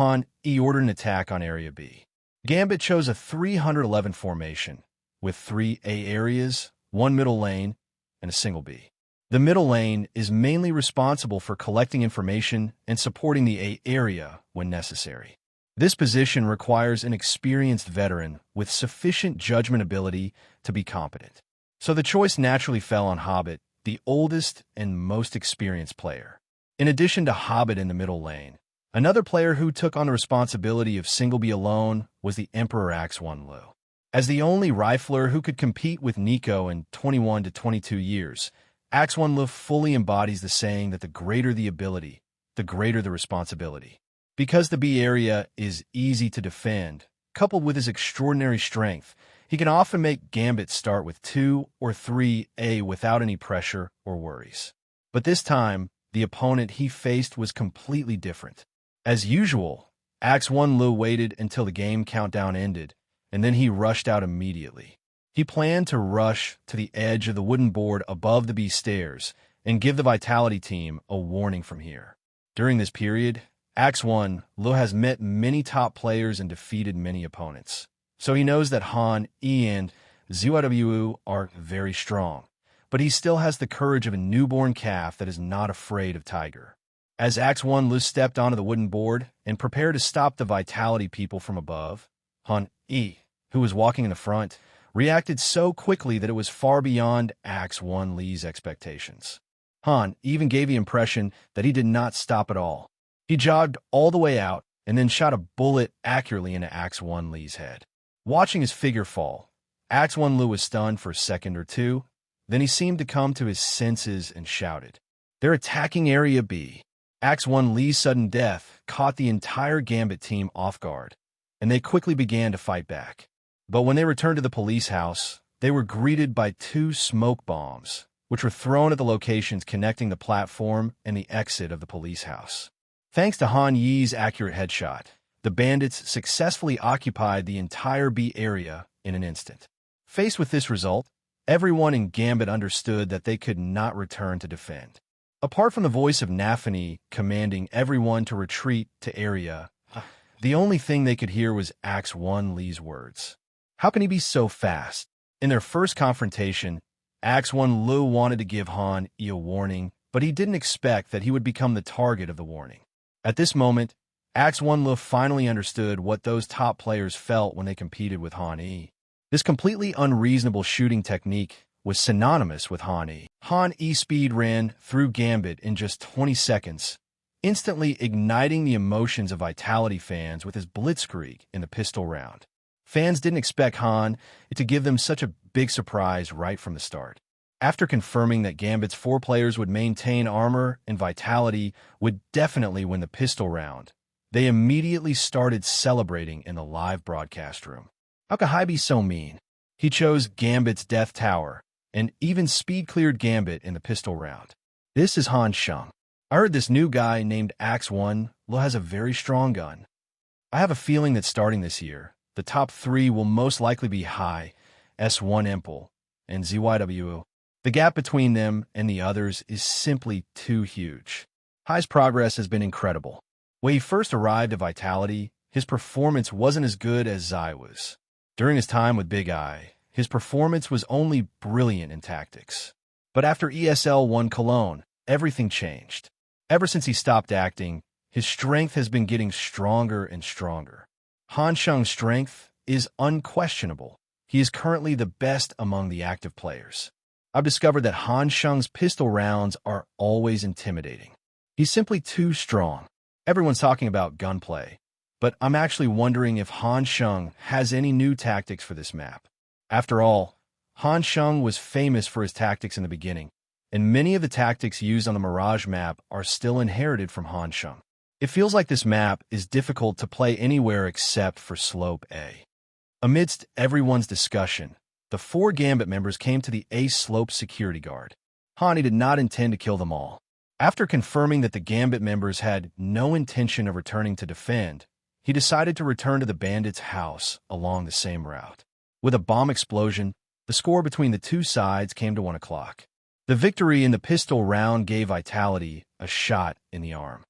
he ordered an attack on Area B. Gambit chose a 311 formation with 3 A areas, 1 middle lane, and a single B. The middle lane is mainly responsible for collecting information and supporting the A area when necessary. This position requires an experienced veteran with sufficient judgment ability to be competent. So the choice naturally fell on Hobbit, the oldest and most experienced player. In addition to Hobbit in the middle lane, another player who took on the responsibility of single B alone was the Emperor Axe1Lu. As the only rifler who could compete with Nico in 21 to 22 years, Axe1Lu fully embodies the saying that the greater the ability, the greater the responsibility. Because the B area is easy to defend, coupled with his extraordinary strength, he can often make Gambit start with 2 or 3 A without any pressure or worries. But this time, the opponent he faced was completely different. As usual, Axe1Lu waited until the game countdown ended, and then he rushed out immediately. He planned to rush to the edge of the wooden board above the B stairs and give the Vitality team a warning from here. During this period, Axe1Lu has met many top players and defeated many opponents, so he knows that Han, E, and ZYW are very strong, but he still has the courage of a newborn calf that is not afraid of Tiger. As Axe1Lu stepped onto the wooden board and prepared to stop the Vitality people from above, Han, E, who was walking in the front, reacted so quickly that it was far beyond Axe1Lu's expectations. Han even gave the impression that he did not stop at all. He jogged all the way out and then shot a bullet accurately into Axe1Lu's head. Watching his figure fall, Axe1Lu was stunned for a second or two. Then he seemed to come to his senses and shouted, "They're attacking Area B." Axe1Lu's sudden death caught the entire Gambit team off guard, and they quickly began to fight back. But when they returned to the police house, they were greeted by 2 smoke bombs, which were thrown at the locations connecting the platform and the exit of the police house. Thanks to Han Yi's accurate headshot, the bandits successfully occupied the entire B area in an instant. Faced with this result, everyone in Gambit understood that they could not return to defend. Apart from the voice of Nafani commanding everyone to retreat to area, the only thing they could hear was Axe1Lu's words. How can he be so fast? In their first confrontation, Axe1Lu wanted to give Han E a warning, but he didn't expect that he would become the target of the warning. At this moment, Axe1Lu finally understood what those top players felt when they competed with Han E. This completely unreasonable shooting technique was synonymous with Han E. Han E speed ran through Gambit in just 20 seconds, instantly igniting the emotions of Vitality fans with his blitzkrieg in the pistol round. Fans didn't expect Han to give them such a big surprise right from the start. After confirming that Gambit's 4 players would maintain armor and Vitality would definitely win the pistol round, they immediately started celebrating in the live broadcast room. How could Hai be so mean? He chose Gambit's Death Tower and even speed-cleared Gambit in the pistol round. This is Han Sheng. I heard this new guy named Axe1Lu has a very strong gun. I have a feeling that starting this year, the top 3 will most likely be Hai, S1 Empel, and ZYW. The gap between them and the others is simply too huge. Hai's progress has been incredible. When he first arrived at Vitality, his performance wasn't as good as Zai was. During his time with Big Eye, his performance was only brilliant in tactics. But after ESL won Cologne, everything changed. Ever since he stopped acting, his strength has been getting stronger and stronger. Han Sheng's strength is unquestionable. He is currently the best among the active players. I've discovered that Han Sheng's pistol rounds are always intimidating. He's simply too strong. Everyone's talking about gunplay, but I'm actually wondering if Han Sheng has any new tactics for this map. After all, Han Sheng was famous for his tactics in the beginning, and many of the tactics used on the Mirage map are still inherited from Han Sheng. It feels like this map is difficult to play anywhere except for Slope A. Amidst everyone's discussion, the 4 Gambit members came to the A Slope security guard. Hani did not intend to kill them all. After confirming that the Gambit members had no intention of returning to defend, he decided to return to the bandits' house along the same route. With a bomb explosion, the score between the two sides came to 1 o'clock. The victory in the pistol round gave Vitality a shot in the arm.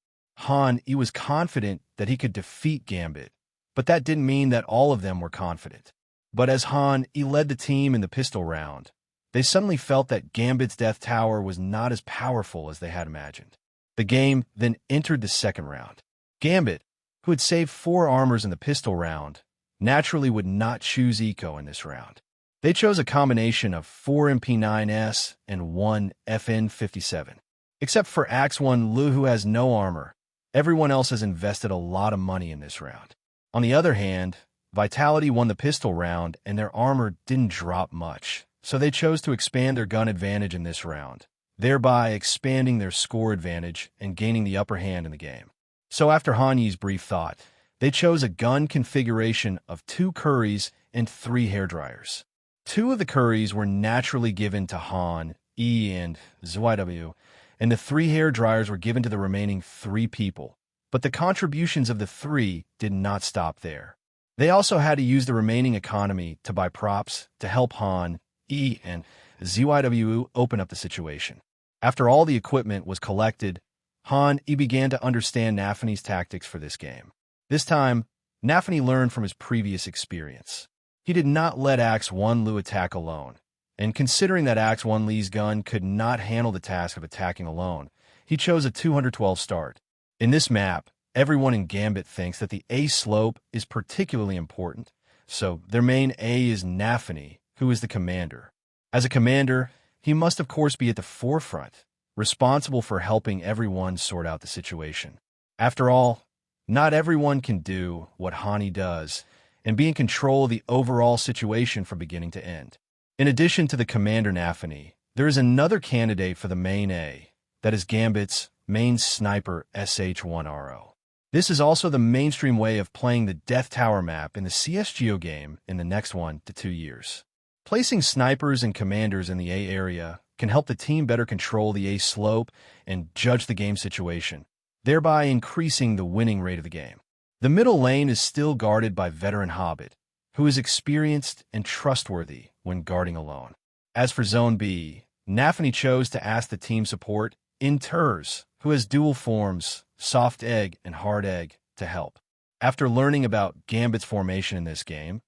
He was confident that he could defeat Gambit, but that didn't mean that all of them were confident. But as he led the team in the pistol round, they suddenly felt that Gambit's Death Tower was not as powerful as they had imagined. The game then entered the second round. Gambit, who had saved 4 armors in the pistol round, naturally would not choose Eco in this round. They chose a combination of 4 MP9S and 1 FN57. Except for Axe 1 Lu, who has no armor, everyone else has invested a lot of money in this round. On the other hand, Vitality won the pistol round and their armor didn't drop much, so they chose to expand their gun advantage in this round, thereby expanding their score advantage and gaining the upper hand in the game. So after Hanyi's brief thought, they chose a gun configuration of 2 Curries and 3 hairdryers. 2 of the Curries were naturally given to Han, E, and ZYW, and the 3 hairdryers were given to the remaining 3 people. But the contributions of the 3 did not stop there. They also had to use the remaining economy to buy props to help Han, E, and ZYW open up the situation. After all the equipment was collected, Han E began to understand Nafany's tactics for this game. This time, Nafany learned from his previous experience. He did not let Axe 1 Lu attack alone, and considering that Axe 1 Li's gun could not handle the task of attacking alone, he chose a 212 start. In this map, everyone in Gambit thinks that the A slope is particularly important, so their main A is Nafany, who is the commander. As a commander, he must of course be at the forefront, responsible for helping everyone sort out the situation. After all, not everyone can do what Hani does and be in control of the overall situation from beginning to end. In addition to the commander Nafany, there is another candidate for the main A, that is Gambit's main sniper SH1RO. This is also the mainstream way of playing the Death Tower map in the CSGO game in the next 1 to 2 years. Placing snipers and commanders in the A area can help the team better control the A slope and judge the game situation, thereby increasing the winning rate of the game. The middle lane is still guarded by veteran Hobbit, who is experienced and trustworthy when guarding alone. As for Zone B, Nafany chose to ask the team support, Inters, who has dual forms, Soft Egg and Hard Egg, to help. After learning about Gambit's formation in this game,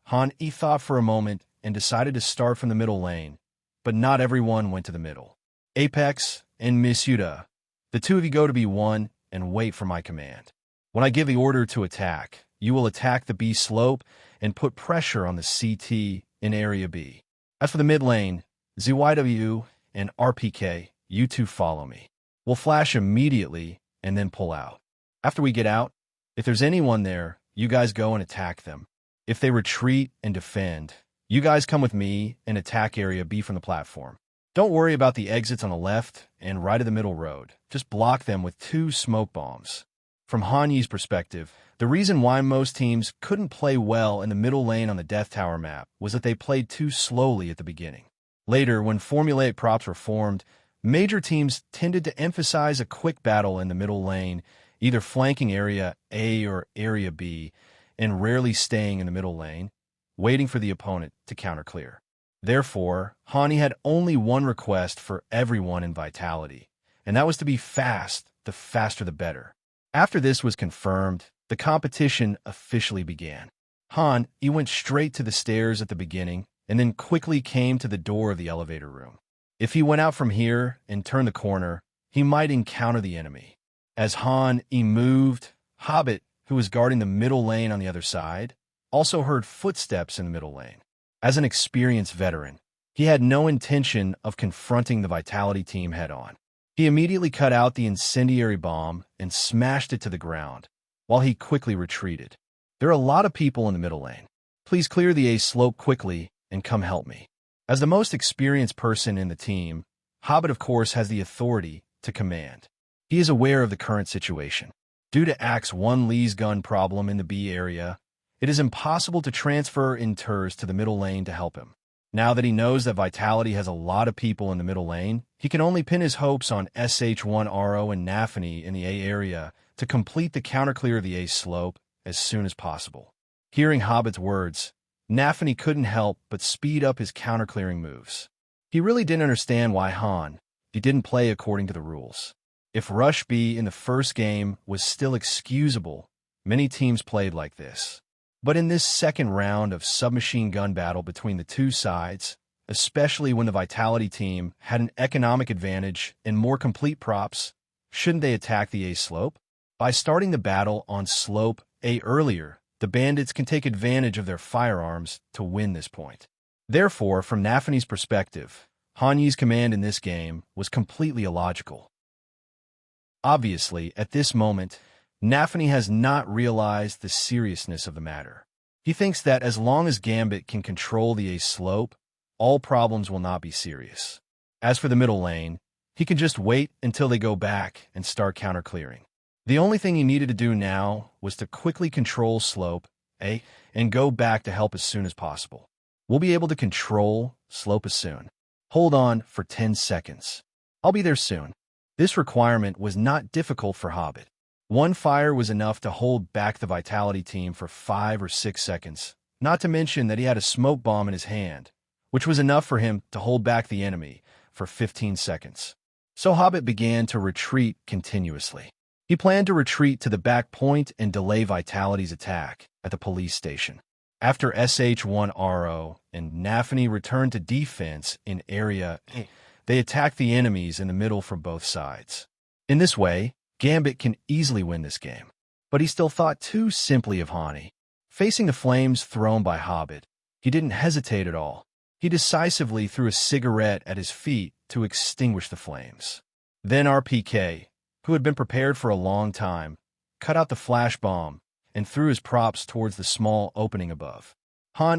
Han E thought for a moment and decided to start from the middle lane, but not everyone went to the middle. Apex and Misuda, the 2 of you go to B1 and wait for my command. When I give the order to attack, you will attack the B slope and put pressure on the CT in Area B. As for the mid lane, ZYW and RPK, you 2 follow me. We'll flash immediately and then pull out. After we get out, if there's anyone there, you guys go and attack them. If they retreat and defend, you guys come with me and attack Area B from the platform. Don't worry about the exits on the left and right of the middle road. Just block them with 2 smoke bombs. From Hanyi's perspective, the reason why most teams couldn't play well in the middle lane on the Death Tower map was that they played too slowly at the beginning. Later, when formulaic props were formed, major teams tended to emphasize a quick battle in the middle lane, either flanking Area A or Area B, and rarely staying in the middle lane, waiting for the opponent to counter-clear. Therefore, Hani had only one request for everyone in Vitality, and that was to be fast, the faster the better. After this was confirmed, the competition officially began. He went straight to the stairs at the beginning and then quickly came to the door of the elevator room. If he went out from here and turned the corner, he might encounter the enemy. As he moved, Hobbit, who was guarding the middle lane on the other side, also heard footsteps in the middle lane. As an experienced veteran, he had no intention of confronting the Vitality team head-on. He immediately cut out the incendiary bomb and smashed it to the ground, while he quickly retreated. There are a lot of people in the middle lane. Please clear the A slope quickly and come help me. As the most experienced person in the team, Hobbit of course has the authority to command. He is aware of the current situation. Due to Axe 1 Lee's gun problem in the B area, it is impossible to transfer Inters to the middle lane to help him. Now that he knows that Vitality has a lot of people in the middle lane, he can only pin his hopes on SH1RO and Nafany in the A area to complete the counterclear of the A slope as soon as possible. Hearing Hobbit's words, Nafany couldn't help but speed up his counterclearing moves. He really didn't understand why he didn't play according to the rules. If Rush B in the first game was still excusable, many teams played like this. But in this second round of submachine gun battle between the two sides, especially when the Vitality team had an economic advantage and more complete props, shouldn't they attack the A slope? By starting the battle on slope A earlier, the bandits can take advantage of their firearms to win this point. Therefore, from Nafany's perspective, Hanyi's command in this game was completely illogical. Obviously, at this moment, Nafany has not realized the seriousness of the matter. He thinks that as long as Gambit can control the A slope, all problems will not be serious. As for the middle lane, he can just wait until they go back and start counter-clearing. The only thing he needed to do now was to quickly control slope A and go back to help as soon as possible. We'll be able to control slope as soon. Hold on for 10 seconds. I'll be there soon. This requirement was not difficult for Hobbit. One fire was enough to hold back the Vitality team for 5 or 6 seconds, not to mention that he had a smoke bomb in his hand, which was enough for him to hold back the enemy for 15 seconds. So Hobbit began to retreat continuously. He planned to retreat to the back point and delay Vitality's attack at the police station. After SH1RO and Nafany returned to defense in Area A, they attacked the enemies in the middle from both sides. In this way, Gambit can easily win this game. But he still thought too simply of Hani. Facing the flames thrown by Hobbit, he didn't hesitate at all. He decisively threw a cigarette at his feet to extinguish the flames. Then RPK, who had been prepared for a long time, cut out the flash bomb and threw his props towards the small opening above.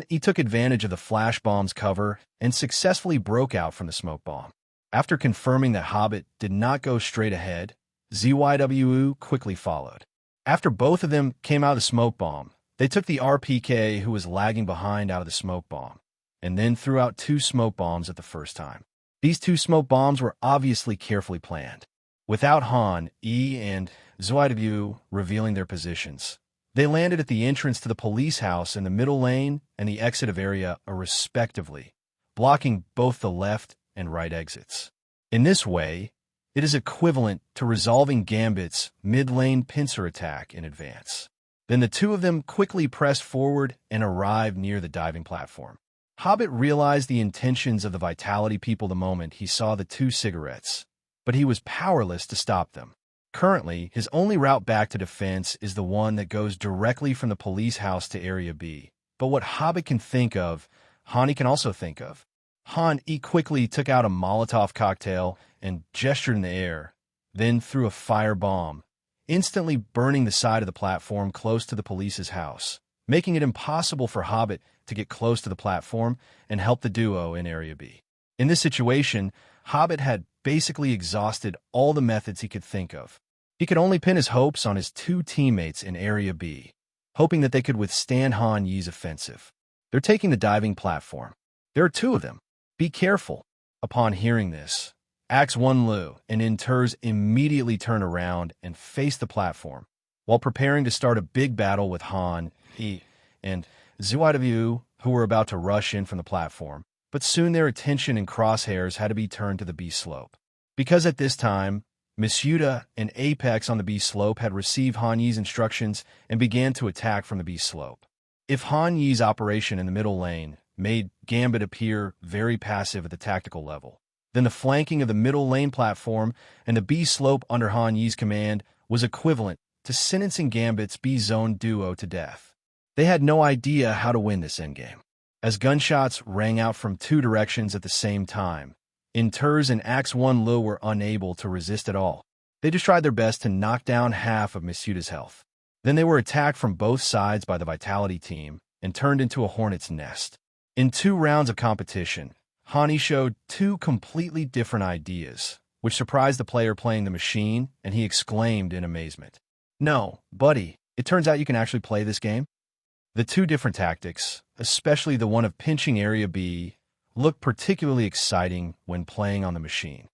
He took advantage of the flash bomb's cover and successfully broke out from the smoke bomb. After confirming that Hobbit did not go straight ahead, ZYWU quickly followed. After both of them came out of the smoke bomb, they took the RPK who was lagging behind out of the smoke bomb, and then threw out 2 smoke bombs at the first time. These 2 smoke bombs were obviously carefully planned. Without Han, E, and ZYWU revealing their positions, they landed at the entrance to the police house in the middle lane and the exit of Area A respectively, blocking both the left and right exits. In this way, it is equivalent to resolving Gambit's mid-lane pincer attack in advance. Then the two of them quickly pressed forward and arrived near the diving platform. Hobbit realized the intentions of the Vitality people the moment he saw the 2 cigarettes, but he was powerless to stop them. Currently, his only route back to defense is the one that goes directly from the police house to Area B. But what Hobbit can think of, Hani can also think of. Han E quickly took out a Molotov cocktail and gestured in the air, then threw a fire bomb, instantly burning the side of the platform close to the police's house, making it impossible for Hobbit to get close to the platform and help the duo in Area B. In this situation, Hobbit had basically exhausted all the methods he could think of. He could only pin his hopes on his 2 teammates in Area B, hoping that they could withstand Han Yi's offensive. They're taking the diving platform. There are 2 of them. Be careful. Upon hearing this, Axe 1 Lu and Inters immediately turned around and faced the platform, while preparing to start a big battle with Han, E, and ZYW, who were about to rush in from the platform. But soon their attention and crosshairs had to be turned to the B slope. Because at this time, Miss Yuta and Apex on the B slope had received Han Yi's instructions and began to attack from the B slope. If Han Yi's operation in the middle lane made Gambit appear very passive at the tactical level, then the flanking of the middle lane platform and the B slope under Han Yi's command was equivalent to sentencing Gambit's B zone duo to death. They had no idea how to win this endgame. As gunshots rang out from 2 directions at the same time, Inters and Axe 1 Lu were unable to resist at all. They just tried their best to knock down half of Masuda's health. Then they were attacked from both sides by the Vitality team and turned into a hornet's nest. In 2 rounds of competition, Hani showed 2 completely different ideas, which surprised the player playing the machine, and he exclaimed in amazement, "No, buddy, it turns out you can actually play this game?" The 2 different tactics, especially the one of pinching Area B, looked particularly exciting when playing on the machine.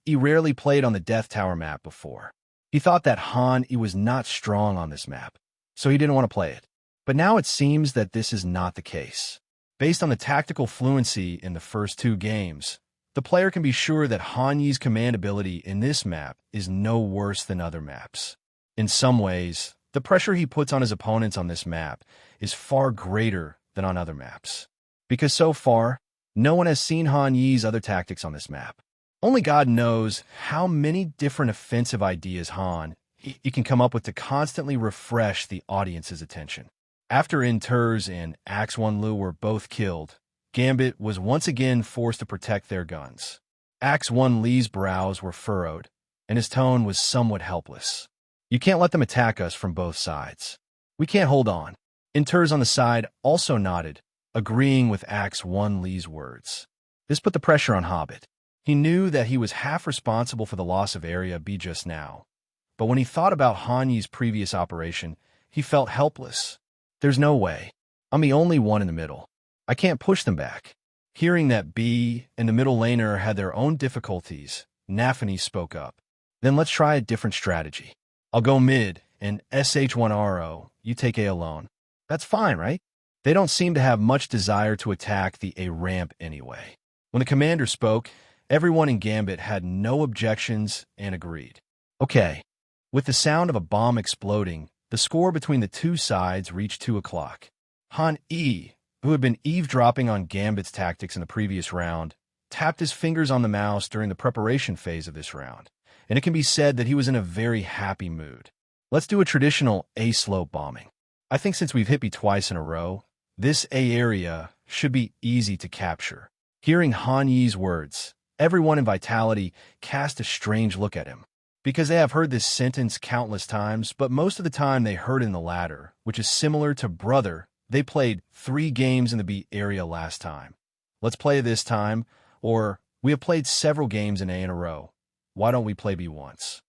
He rarely played on the Death Tower map before. He thought that he was not strong on this map, so he didn't want to play it. But now it seems that this is not the case. Based on the tactical fluency in the first 2 games, the player can be sure that Hanyi's command ability in this map is no worse than other maps. In some ways, the pressure he puts on his opponents on this map is far greater than on other maps. Because so far, no one has seen Hanyi's other tactics on this map. Only God knows how many different offensive ideas he can come up with to constantly refresh the audience's attention. After Inters and Axe 1 Lu were both killed, Gambit was once again forced to protect their guns. Axe 1 Lee's brows were furrowed, and his tone was somewhat helpless. "You can't let them attack us from both sides. We can't hold on." Inters on the side also nodded, agreeing with Axe 1 Lee's words. This put the pressure on Hobbit. He knew that he was half responsible for the loss of Area B just now, but when he thought about Hanyi's previous operation, he felt helpless. There's no way. I'm the only one in the middle. I can't push them back. Hearing that B and the middle laner had their own difficulties, Nafani spoke up. "Then let's try a different strategy. I'll go mid, and SH1RO, you take A alone." That's fine, right? They don't seem to have much desire to attack the A ramp anyway. When the commander spoke, everyone in Gambit had no objections and agreed. Okay. With the sound of a bomb exploding, the score between the 2 sides reached 2 o'clock. Han E, who had been eavesdropping on Gambit's tactics in the previous round, tapped his fingers on the mouse during the preparation phase of this round, and it can be said that he was in a very happy mood. Let's do a traditional A slope bombing. I think since we've hit B twice in a row, this A area should be easy to capture. Hearing Han Yi's words, everyone in Vitality cast a strange look at him, because they have heard this sentence countless times, but most of the time they heard in the latter, which is similar to brother. They played 3 games in the B area last time. Let's play this time, or we have played several games in A in a row. Why don't we play B once?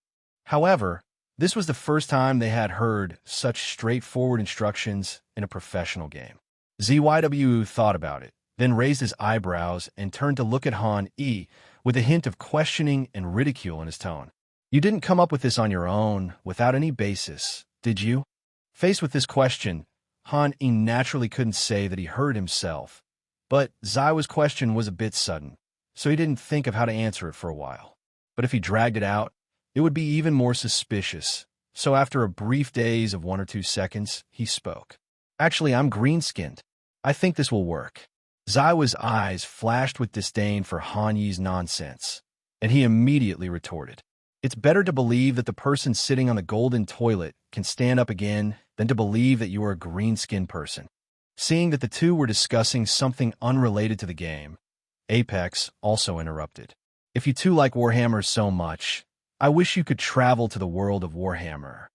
However, this was the first time they had heard such straightforward instructions in a professional game. ZYW thought about it, then raised his eyebrows and turned to look at Han E with a hint of questioning and ridicule in his tone. "You didn't come up with this on your own, without any basis, did you?" Faced with this question, Han E naturally couldn't say that he heard himself, but Zaiwa's question was a bit sudden, so he didn't think of how to answer it for a while. But if he dragged it out, it would be even more suspicious, so after a brief daze of 1 or 2 seconds, he spoke. "Actually, I'm green-skinned. I think this will work." Zaiwa's eyes flashed with disdain for Han Yi's nonsense, and he immediately retorted, "It's better to believe that the person sitting on the golden toilet can stand up again than to believe that you are a green-skinned person." Seeing that the 2 were discussing something unrelated to the game, Apex also interrupted. "If you 2 like Warhammer so much, I wish you could travel to the world of Warhammer."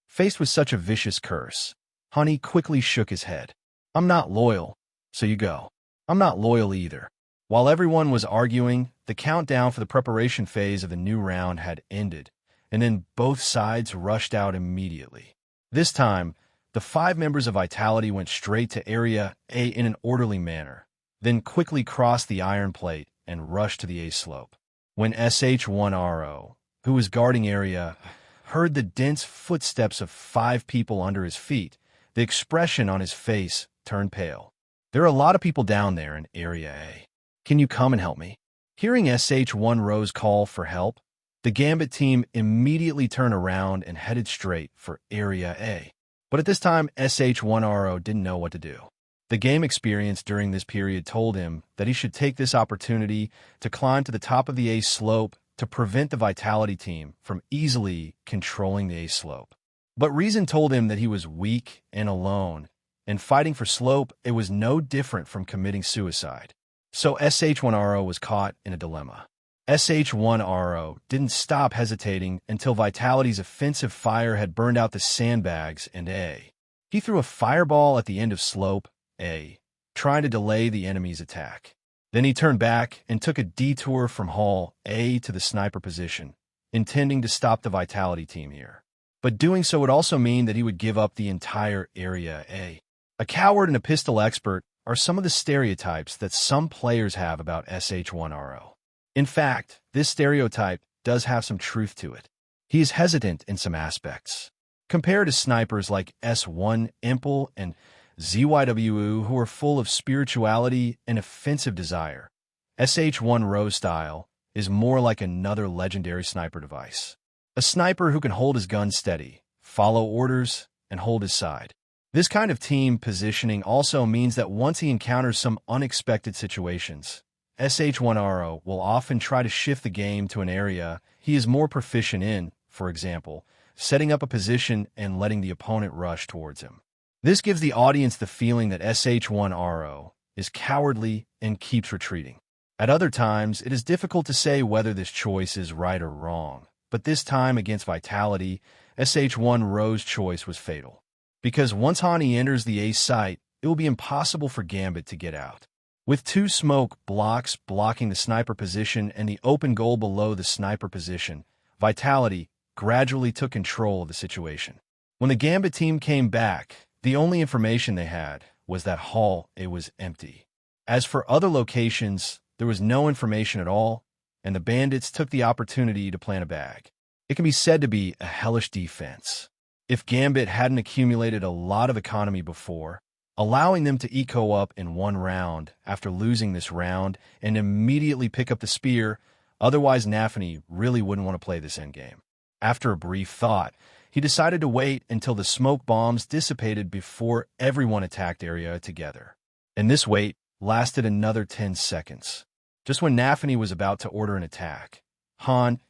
Faced with such a vicious curse, Honey quickly shook his head. "I'm not loyal, so you go." "I'm not loyal either." While everyone was arguing, the countdown for the preparation phase of the new round had ended, and then both sides rushed out immediately. This time, the 5 members of Vitality went straight to Area A in an orderly manner, then quickly crossed the iron plate and rushed to the A slope. When SH1RO, who was guarding Area, heard the dense footsteps of 5 people under his feet, the expression on his face turned pale. "There are a lot of people down there in Area A. Can you come and help me?" Hearing SH1RO's call for help, the Gambit team immediately turned around and headed straight for Area A. But at this time, SH1RO didn't know what to do. The game experience during this period told him that he should take this opportunity to climb to the top of the A slope to prevent the Vitality team from easily controlling the A slope. But reason told him that he was weak and alone, and fighting for slope, it was no different from committing suicide. So SH1RO was caught in a dilemma. SH1RO didn't stop hesitating until Vitality's offensive fire had burned out the sandbags and A. He threw a fireball at the end of slope A, trying to delay the enemy's attack. Then he turned back and took a detour from Hall A to the sniper position, intending to stop the Vitality team here. But doing so would also mean that he would give up the entire area A. A coward and a pistol expert are some of the stereotypes that some players have about SH1RO. In fact, this stereotype does have some truth to it. He is hesitant in some aspects. Compared to snipers like S1 Impel and ZYWU, who are full of spirituality and offensive desire, SH1 Rose style is more like another legendary sniper device. A sniper who can hold his gun steady, follow orders, and hold his side. This kind of team positioning also means that once he encounters some unexpected situations, SH1RO will often try to shift the game to an area he is more proficient in, for example, setting up a position and letting the opponent rush towards him. This gives the audience the feeling that SH1RO is cowardly and keeps retreating. At other times, it is difficult to say whether this choice is right or wrong, but this time against Vitality, SH1 Ro's choice was fatal. Because once Hani enters the A site, it will be impossible for Gambit to get out. With two smoke blocks blocking the sniper position and the open goal below the sniper position, Vitality gradually took control of the situation. When the Gambit team came back, the only information they had was that Hall A was empty. As for other locations, there was no information at all, and the bandits took the opportunity to plant a bag. It can be said to be a hellish defense. If Gambit hadn't accumulated a lot of economy before, allowing them to eco up in one round after losing this round and immediately pick up the spear, otherwise Nafany really wouldn't want to play this endgame. After a brief thought, he decided to wait until the smoke bombs dissipated before everyone attacked area together. And this wait lasted another 10 seconds. Just when Nafany was about to order an attack,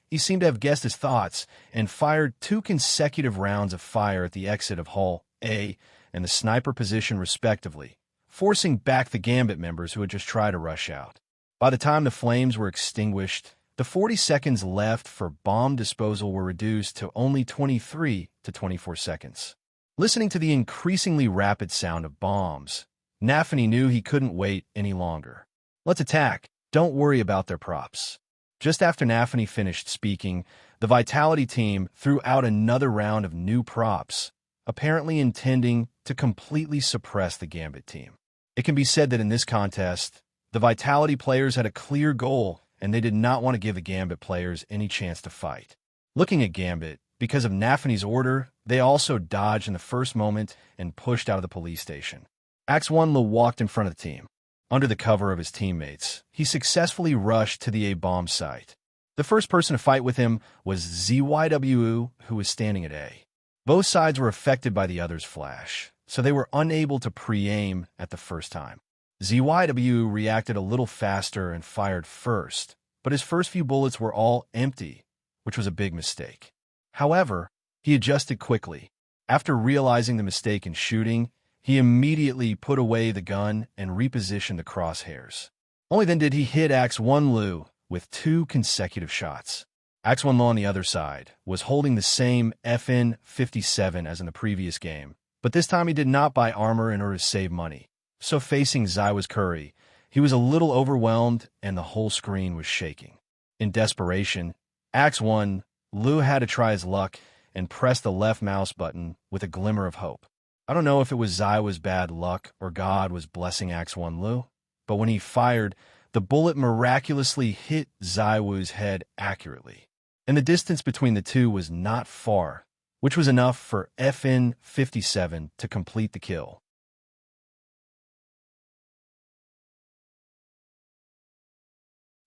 he seemed to have guessed his thoughts and fired 2 consecutive rounds of fire at the exit of Hall A and the sniper position respectively, forcing back the Gambit members who had just tried to rush out. By the time the flames were extinguished, the 40 seconds left for bomb disposal were reduced to only 23 to 24 seconds. Listening to the increasingly rapid sound of bombs, Nafany knew he couldn't wait any longer. Let's attack. Don't worry about their props. Just after Nafany finished speaking, the Vitality team threw out another round of new props, apparently intending to completely suppress the Gambit team. It can be said that in this contest, the Vitality players had a clear goal, and they did not want to give the Gambit players any chance to fight. Looking at Gambit, because of Nafany's order, they also dodged in the first moment and pushed out of the police station. Axe1 walked in front of the team. Under the cover of his teammates, he successfully rushed to the A-bomb site. The first person to fight with him was ZYWU, who was standing at A. Both sides were affected by the other's flash, so they were unable to pre-aim at the first time. ZYWU reacted a little faster and fired first, but his first few bullets were all empty, which was a big mistake. However, he adjusted quickly. After realizing the mistake in shooting, he immediately put away the gun and repositioned the crosshairs. Only then did he hit Axe1 Lu with 2 consecutive shots. Axe1 Lu on the other side was holding the same FN57 as in the previous game, but this time he did not buy armor in order to save money. So facing Zywa's Curry, he was a little overwhelmed and the whole screen was shaking. In desperation, Axe1 Lu had to try his luck and press the left mouse button with a glimmer of hope. I don't know if it was Zywa's bad luck or God was blessing Axe1 Lu, but when he fired, the bullet miraculously hit Zywa's head accurately. And the distance between the two was not far, which was enough for FN57 to complete the kill.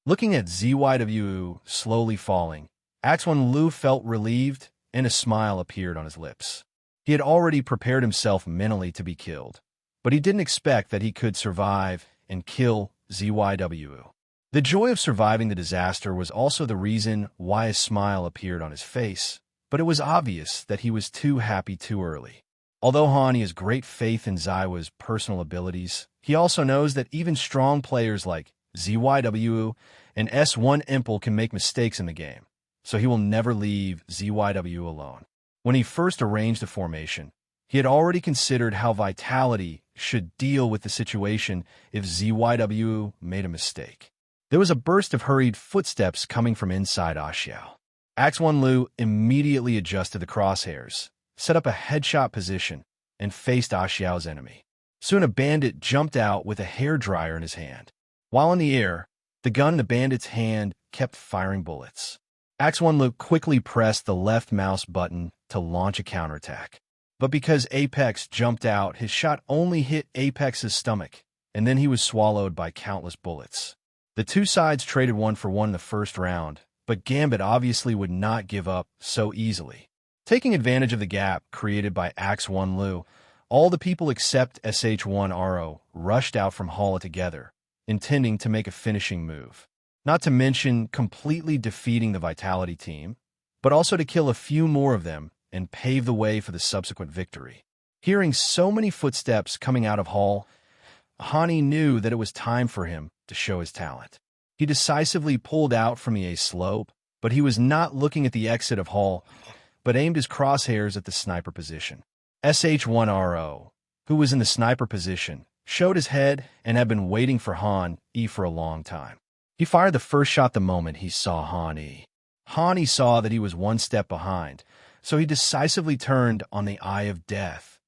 Looking at ZYWU slowly falling, Axe1 Lu felt relieved and a smile appeared on his lips. He had already prepared himself mentally to be killed, but he didn't expect that he could survive and kill ZYWU. The joy of surviving the disaster was also the reason why a smile appeared on his face, but it was obvious that he was too happy too early. Although Hani has great faith in Zywa's personal abilities, he also knows that even strong players like ZYW and S1 Impel can make mistakes in the game, so he will never leave ZYW alone. When he first arranged the formation, he had already considered how Vitality should deal with the situation if ZYW made a mistake. There was a burst of hurried footsteps coming from inside Xiao. Axe1 Lu immediately adjusted the crosshairs, set up a headshot position, and faced Xiao's enemy. Soon a bandit jumped out with a hairdryer in his hand. While in the air, the gun in the bandit's hand kept firing bullets. Axe1 Lu quickly pressed the left mouse button to launch a counterattack. But because Apex jumped out, his shot only hit Apex's stomach, and then he was swallowed by countless bullets. The two sides traded 1-for-1 in the first round, but Gambit obviously would not give up so easily. Taking advantage of the gap created by Axe1 Lu, all the people except SH1RO rushed out from Hall together, intending to make a finishing move. Not to mention completely defeating the Vitality team, but also to kill a few more of them and pave the way for the subsequent victory. Hearing so many footsteps coming out of Hall, Hani knew that it was time for him to show his talent. He decisively pulled out from the A slope, but he was not looking at the exit of Hall, but aimed his crosshairs at the sniper position. SH1RO, who was in the sniper position, showed his head and had been waiting for Han E for a long time. He fired the first shot the moment he saw Han E. Han E saw that he was one step behind, so he decisively turned on the Eye of Death,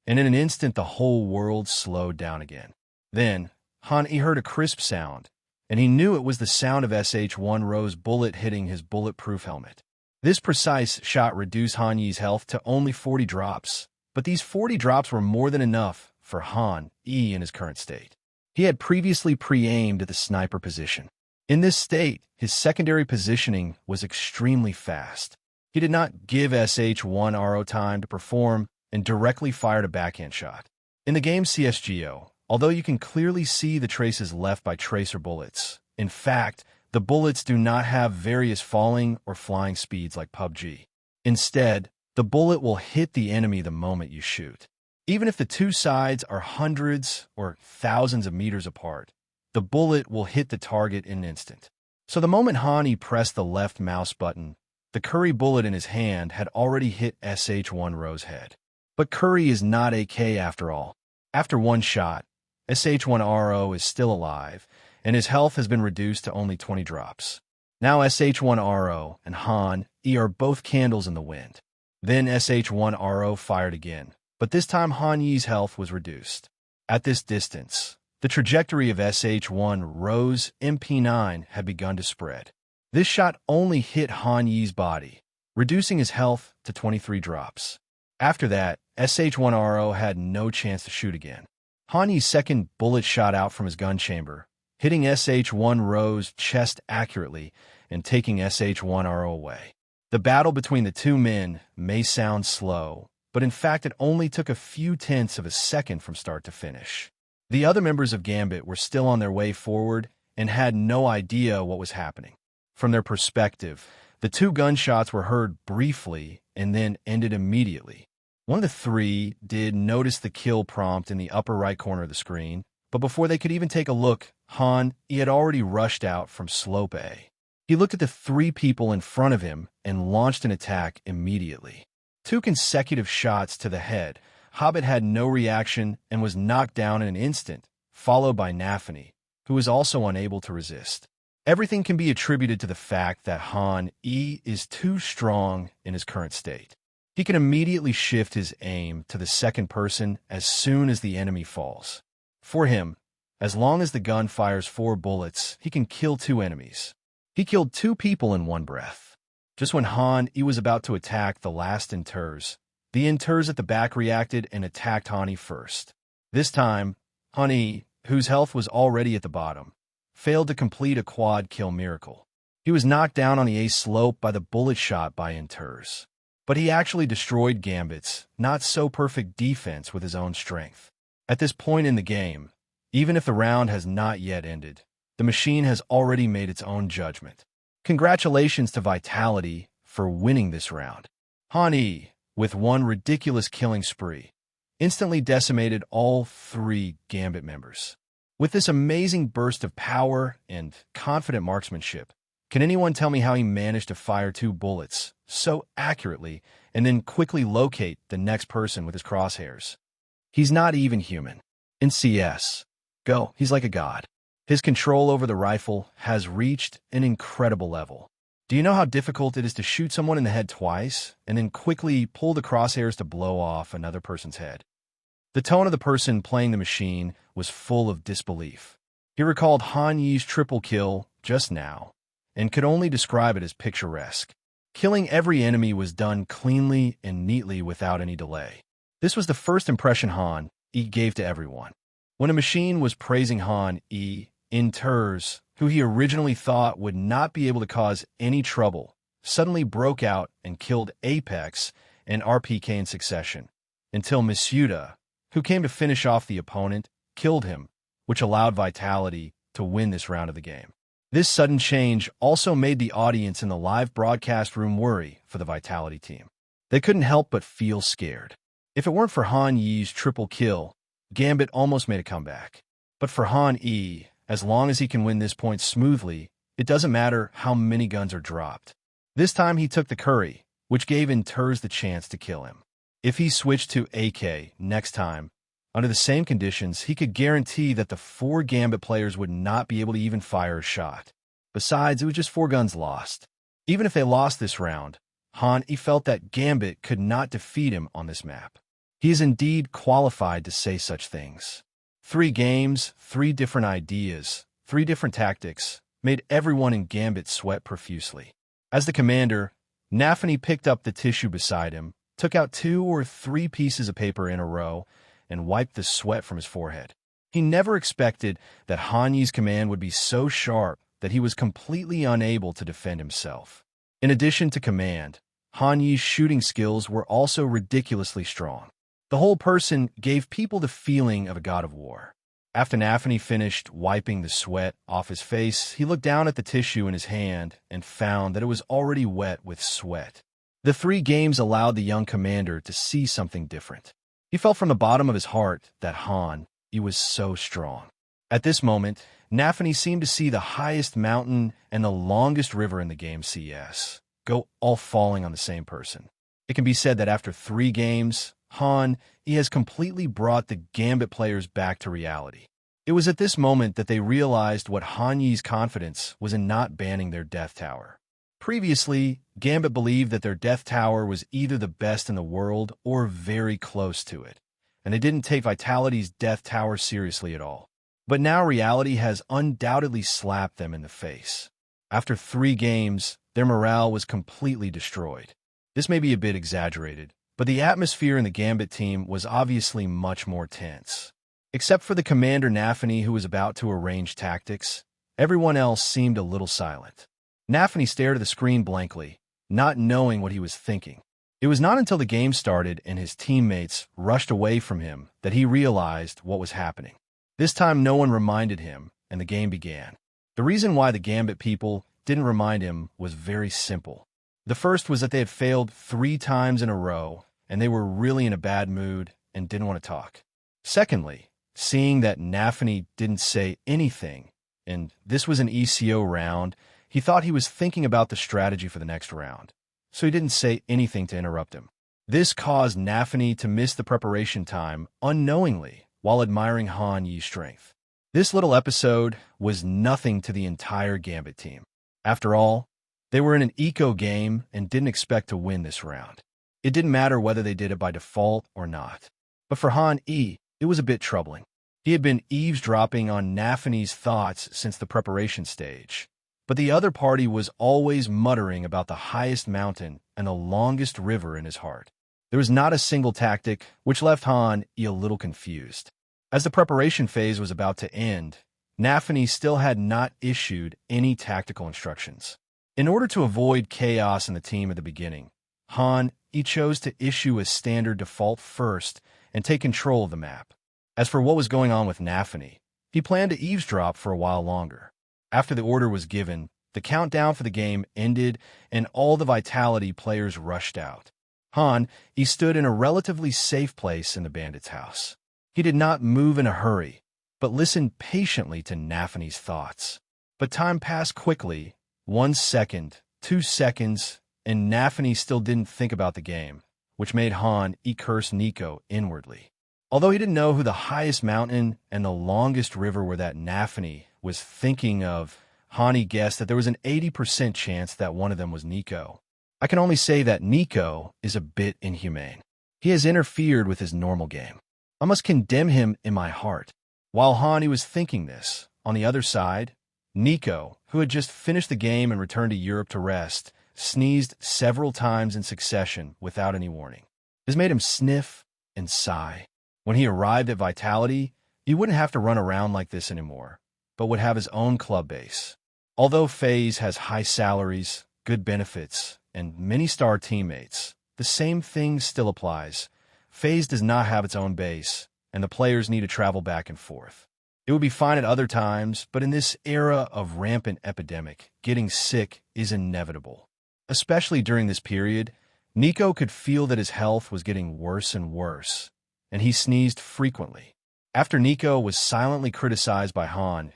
and in an instant the whole world slowed down again. Then, Han E heard a crisp sound, and he knew it was the sound of SH1RO's bullet hitting his bulletproof helmet. This precise shot reduced Han Yi's health to only 40 drops, but these 40 drops were more than enough for Han E in his current state. He had previously pre-aimed at the sniper position. In this state, his secondary positioning was extremely fast. He did not give SH1RO time to perform and directly fired a backhand shot. In the game CSGO, although you can clearly see the traces left by tracer bullets, in fact, the bullets do not have various falling or flying speeds like PUBG. Instead, the bullet will hit the enemy the moment you shoot. Even if the two sides are hundreds or thousands of meters apart, the bullet will hit the target in an instant. So the moment Hani pressed the left mouse button, the Curry bullet in his hand had already hit SH1RO's head. But Curry is not AK after all. After one shot, SH1RO is still alive, and his health has been reduced to only 20 drops. Now SH1RO and Han E are both candles in the wind. Then SH1RO fired again, but this time Han Yi's health was reduced. At this distance, the trajectory of SH1RO's MP9 had begun to spread. This shot only hit Han Yi's body, reducing his health to 23 drops. After that, SH1RO had no chance to shoot again. Han Yi's second bullet shot out from his gun chamber, hitting SH1RO's chest accurately and taking SH1RO away. The battle between the two men may sound slow, but in fact it only took a few tenths of a second from start to finish. The other members of Gambit were still on their way forward and had no idea what was happening. From their perspective, the two gunshots were heard briefly and then ended immediately. One of the three did notice the kill prompt in the upper right corner of the screen, but before they could even take a look, Han E had already rushed out from Slope A. He looked at the three people in front of him and launched an attack immediately. Two consecutive shots to the head. Hobbit had no reaction and was knocked down in an instant, followed by Nafany, who was also unable to resist. Everything can be attributed to the fact that Han E is too strong in his current state. He can immediately shift his aim to the second person as soon as the enemy falls. For him, as long as the gun fires 4 bullets, he can kill 2 enemies. He killed 2 people in one breath. Just when Han E was about to attack the last Inters, the Inters at the back reacted and attacked Han E first. This time, Han E, whose health was already at the bottom, failed to complete a quad kill miracle. He was knocked down on the A slope by the bullet shot by Inters. But he actually destroyed Gambit's not-so-perfect defense with his own strength. At this point in the game, even if the round has not yet ended, the machine has already made its own judgment. Congratulations to Vitality for winning this round. Han E, with one ridiculous killing spree, instantly decimated all 3 Gambit members. With this amazing burst of power and confident marksmanship, can anyone tell me how he managed to fire 2 bullets so accurately and then quickly locate the next person with his crosshairs? He's not even human. In CSGO, he's like a god. His control over the rifle has reached an incredible level. Do you know how difficult it is to shoot someone in the head twice and then quickly pull the crosshairs to blow off another person's head? The tone of the person playing the machine was full of disbelief. He recalled Han Yi's triple kill just now and could only describe it as picturesque. Killing every enemy was done cleanly and neatly without any delay. This was the first impression Han Yi gave to everyone. When a machine was praising Han Yi in terms, who he originally thought would not be able to cause any trouble, suddenly broke out and killed Apex and RPK in succession, until Masuda, who came to finish off the opponent, killed him, which allowed Vitality to win this round of the game. This sudden change also made the audience in the live broadcast room worry for the Vitality team. They couldn't help but feel scared. If it weren't for Han Yi's triple kill, Gambit almost made a comeback. But for Han Yi, as long as he can win this point smoothly, it doesn't matter how many guns are dropped. This time he took the curry, which gave Inters the chance to kill him. If he switched to AK next time, under the same conditions, he could guarantee that the 4 Gambit players would not be able to even fire a shot. Besides, it was just 4 guns lost. Even if they lost this round, Han Yi felt that Gambit could not defeat him on this map. He is indeed qualified to say such things. 3 games, 3 different ideas, 3 different tactics, made everyone in Gambit sweat profusely. As the commander, Nafany picked up the tissue beside him, took out 2 or 3 pieces of paper in a row, and wiped the sweat from his forehead. He never expected that Han Yi's command would be so sharp that he was completely unable to defend himself. In addition to command, Han Yi's shooting skills were also ridiculously strong. The whole person gave people the feeling of a god of war. After Nafany finished wiping the sweat off his face, he looked down at the tissue in his hand and found that it was already wet with sweat. The 3 games allowed the young commander to see something different. He felt from the bottom of his heart that Han Yi was so strong. At this moment, Nafany seemed to see the highest mountain and the longest river in the game CSGO all falling on the same person. It can be said that after 3 games, Han Yi has completely brought the Gambit players back to reality. It was at this moment that they realized what Han Yi's confidence was in not banning their Death Tower. Previously, Gambit believed that their Death Tower was either the best in the world or very close to it, and they didn't take Vitality's Death Tower seriously at all. But now reality has undoubtedly slapped them in the face. After 3 games, their morale was completely destroyed. This may be a bit exaggerated, but the atmosphere in the Gambit team was obviously much more tense. Except for the commander Nafany, who was about to arrange tactics, everyone else seemed a little silent. Nafany stared at the screen blankly, not knowing what he was thinking. It was not until the game started and his teammates rushed away from him that he realized what was happening. This time no one reminded him, and the game began. The reason why the Gambit people didn't remind him was very simple. The first was that they had failed 3 times in a row, and they were really in a bad mood and didn't want to talk. Secondly, seeing that Nafany didn't say anything, and this was an ECO round, he thought he was thinking about the strategy for the next round, so he didn't say anything to interrupt him. This caused Nafany to miss the preparation time unknowingly while admiring Han Yi's strength. This little episode was nothing to the entire Gambit team. After all, they were in an eco game and didn't expect to win this round. It didn't matter whether they did it by default or not. But for Han Yi, it was a bit troubling. He had been eavesdropping on Nafany's thoughts since the preparation stage. But the other party was always muttering about the highest mountain and the longest river in his heart. There was not a single tactic, which left Han Yi a little confused. As the preparation phase was about to end, Nafany still had not issued any tactical instructions. In order to avoid chaos in the team at the beginning, Han Yi chose to issue a standard default first and take control of the map. As for what was going on with Nafany, he planned to eavesdrop for a while longer. After the order was given, the countdown for the game ended and all the Vitality players rushed out. Han Yi stood in a relatively safe place in the bandit's house. He did not move in a hurry, but listened patiently to Nafany's thoughts. But time passed quickly, 1 second, 2 seconds, and Nafany still didn't think about the game, which made Han curse Nico inwardly. Although he didn't know who the highest mountain and the longest river were that Nafany was thinking of, Han guessed that there was an 80% chance that one of them was Nico. I can only say that Nico is a bit inhumane. He has interfered with his normal game. I must condemn him in my heart. While Han was thinking this, on the other side, Nico, who had just finished the game and returned to Europe to rest, sneezed several times in succession without any warning. This made him sniff and sigh. When he arrived at Vitality, he wouldn't have to run around like this anymore, but would have his own club base. Although FaZe has high salaries, good benefits, and many star teammates, the same thing still applies. FaZe does not have its own base, and the players need to travel back and forth. It would be fine at other times, but in this era of rampant epidemic, getting sick is inevitable. Especially during this period, Nico could feel that his health was getting worse and worse, and he sneezed frequently. After Nico was silently criticized by Han,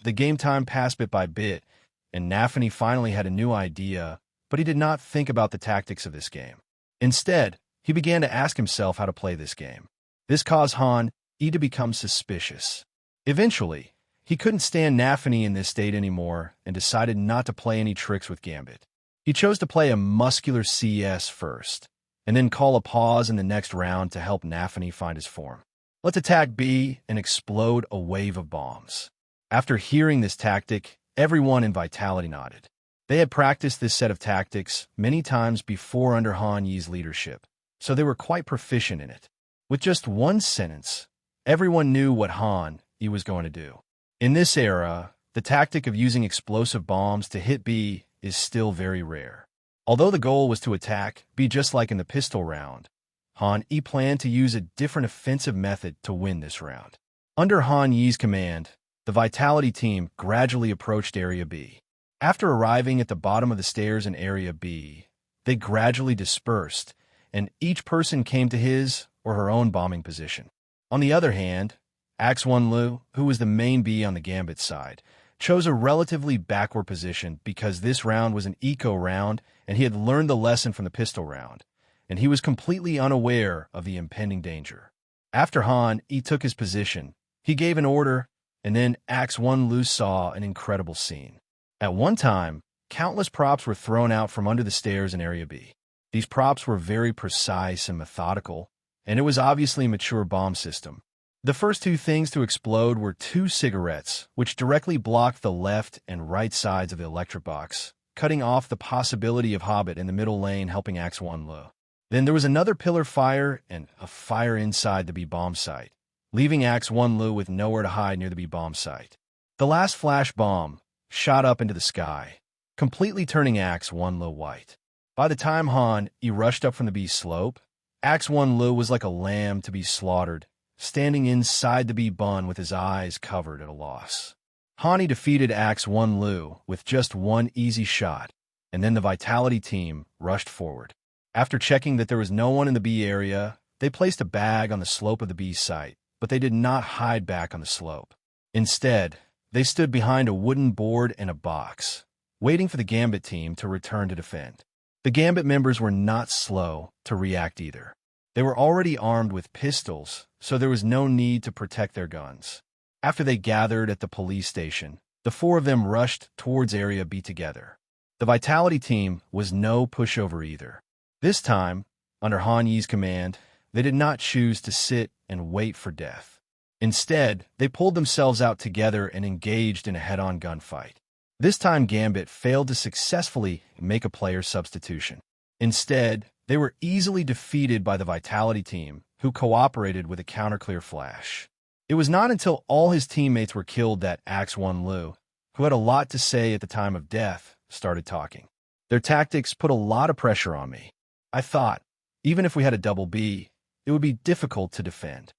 the game time passed bit by bit, and Nafany finally had a new idea, but he did not think about the tactics of this game. Instead, he began to ask himself how to play this game. This caused Han to become suspicious. Eventually, he couldn't stand Nafany in this state anymore and decided not to play any tricks with Gambit. He chose to play a muscular CS first, and then call a pause in the next round to help Nafany find his form. Let's attack B and explode a wave of bombs. After hearing this tactic, everyone in Vitality nodded. They had practiced this set of tactics many times before under Han Yi's leadership, so they were quite proficient in it. With just one sentence, everyone knew what Han Yi was going to do. In this era, the tactic of using explosive bombs to hit B is still very rare. Although the goal was to attack B just like in the pistol round, Han Yi planned to use a different offensive method to win this round. Under Han Yi's command, the Vitality team gradually approached Area B. After arriving at the bottom of the stairs in Area B, they gradually dispersed, and each person came to his or her own bombing position. On the other hand, Axe1Lu, who was the main B on the Gambit side, chose a relatively backward position because this round was an eco round and he had learned the lesson from the pistol round, and he was completely unaware of the impending danger. After Han took his position, he gave an order, and then Axe1Lu saw an incredible scene. At one time, countless props were thrown out from under the stairs in Area B. These props were very precise and methodical, and it was obviously a mature bomb system. The first two things to explode were 2 cigarettes, which directly blocked the left and right sides of the electric box, cutting off the possibility of Hobbit in the middle lane helping Axe1Lu. Then there was another pillar fire and a fire inside the B bomb site, leaving Axe1Lu with nowhere to hide near the B bomb site. The last flash bomb shot up into the sky, completely turning Axe1Lu white. By the time Han rushed up from the B slope, Axe1Lu was like a lamb to be slaughtered, standing inside the B bun with his eyes covered at a loss. Han defeated Axe1Lu with just one easy shot, and then the Vitality team rushed forward. After checking that there was no one in the B area, they placed a bag on the slope of the B site, but they did not hide back on the slope. Instead, they stood behind a wooden board and a box, waiting for the Gambit team to return to defend. The Gambit members were not slow to react either. They were already armed with pistols, so there was no need to protect their guns. After they gathered at the police station, the 4 of them rushed towards Area B together. The Vitality team was no pushover either. This time, under Han Yi's command, they did not choose to sit and wait for death. Instead, they pulled themselves out together and engaged in a head-on gunfight. This time Gambit failed to successfully make a player substitution. Instead, they were easily defeated by the Vitality team, who cooperated with a counter-clear flash. It was not until all his teammates were killed that Axe1Lu, who had a lot to say at the time of death, started talking. Their tactics put a lot of pressure on me. I thought, even if we had a double B, it would be difficult to defend.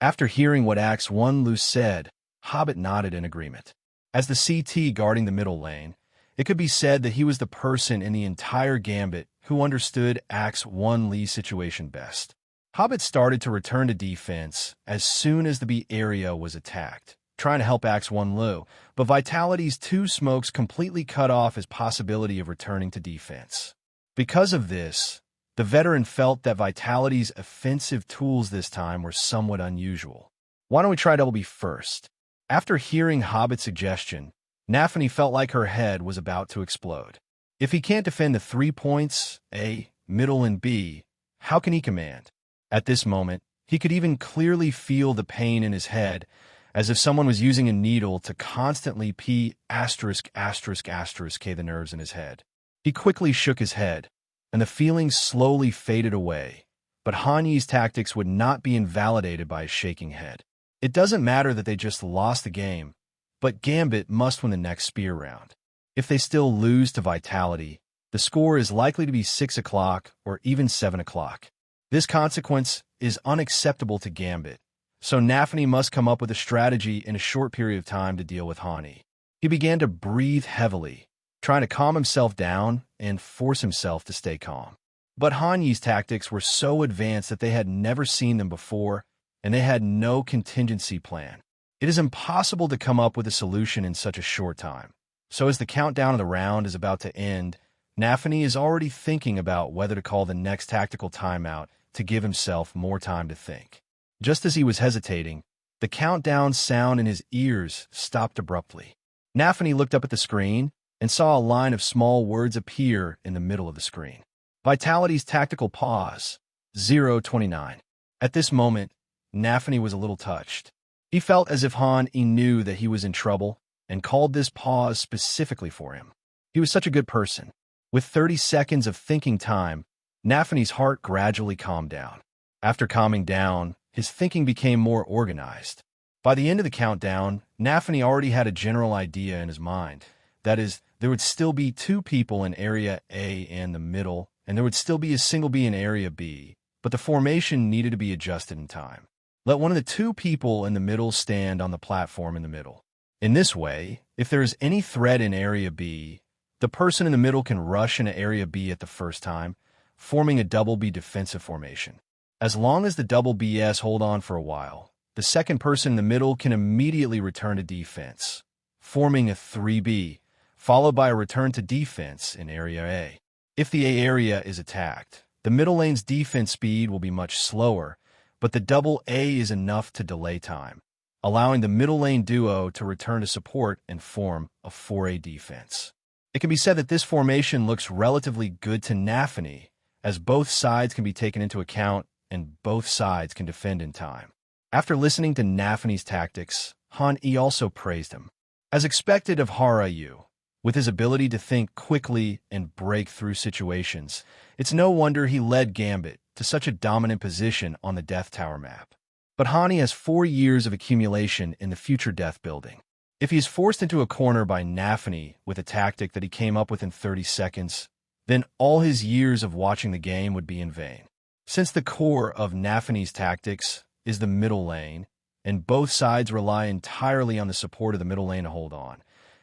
After hearing what Axe1Lu said, Hobbit nodded in agreement. As the CT guarding the middle lane, it could be said that he was the person in the entire Gambit who understood Axe1Lu's situation best. Hobbit started to return to defense as soon as the B area was attacked, trying to help Axe 1 Lu, but Vitality's 2 smokes completely cut off his possibility of returning to defense. Because of this, the veteran felt that Vitality's offensive tools this time were somewhat unusual. Why don't we try Double B first? After hearing Hobbit's suggestion, Nafany felt like her head was about to explode. If he can't defend the 3 points, A, middle, and B, how can he command? At this moment, he could even clearly feel the pain in his head, as if someone was using a needle to constantly K the nerves in his head. He quickly shook his head, and the feeling slowly faded away, but Han Yi's tactics would not be invalidated by his shaking head. It doesn't matter that they just lost the game, but Gambit must win the next spear round. If they still lose to Vitality, the score is likely to be 6 o'clock or even 7 o'clock. This consequence is unacceptable to Gambit, so Nafany must come up with a strategy in a short period of time to deal with Han Yi. He began to breathe heavily, trying to calm himself down and force himself to stay calm. But Han Yi's tactics were so advanced that they had never seen them before, and they had no contingency plan. It is impossible to come up with a solution in such a short time. So as the countdown of the round is about to end, Nafany is already thinking about whether to call the next tactical timeout to give himself more time to think. Just as he was hesitating, the countdown sound in his ears stopped abruptly. Nafany looked up at the screen and saw a line of small words appear in the middle of the screen. Vitality's tactical pause, 029. At this moment, Nafany was a little touched. He felt as if Han Yi knew that he was in trouble and called this pause specifically for him. He was such a good person. With 30 seconds of thinking time, Nafany's heart gradually calmed down. After calming down, his thinking became more organized. By the end of the countdown, Nafany already had a general idea in his mind. That is, there would still be 2 people in Area A in the middle, and there would still be a single B in Area B, but the formation needed to be adjusted in time. Let one of the 2 people in the middle stand on the platform in the middle. In this way, if there is any threat in Area B, the person in the middle can rush into Area B at the first time, forming a double B defensive formation. As long as the double BS hold on for a while, the second person in the middle can immediately return to defense, forming a 3B, followed by a return to defense in Area A. If the A area is attacked, the middle lane's defense speed will be much slower, but the double A is enough to delay time, allowing the middle lane duo to return to support and form a 4A defense. It can be said that this formation looks relatively good to Nafany, as both sides can be taken into account and both sides can defend in time. After listening to Nafany's tactics, Han Yi also praised him. As expected of Hara Yu, with his ability to think quickly and break through situations, it's no wonder he led Gambit to such a dominant position on the Death Tower map. But Han Yi has 4 years of accumulation in the future death building. If he is forced into a corner by Nafany with a tactic that he came up with in 30 seconds, then all his years of watching the game would be in vain. Since the core of Nafany's tactics is the middle lane, and both sides rely entirely on the support of the middle lane to hold on,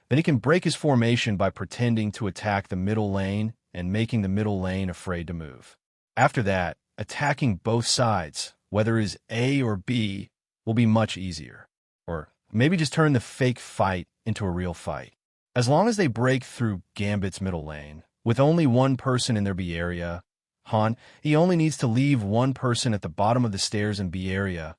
then he can break his formation by pretending to attack the middle lane and making the middle lane afraid to move. After that, attacking both sides, whether it is A or B, will be much easier. Or maybe just turn the fake fight into a real fight. As long as they break through Gambit's middle lane, with only one person in their B area, he only needs to leave one person at the bottom of the stairs in B area,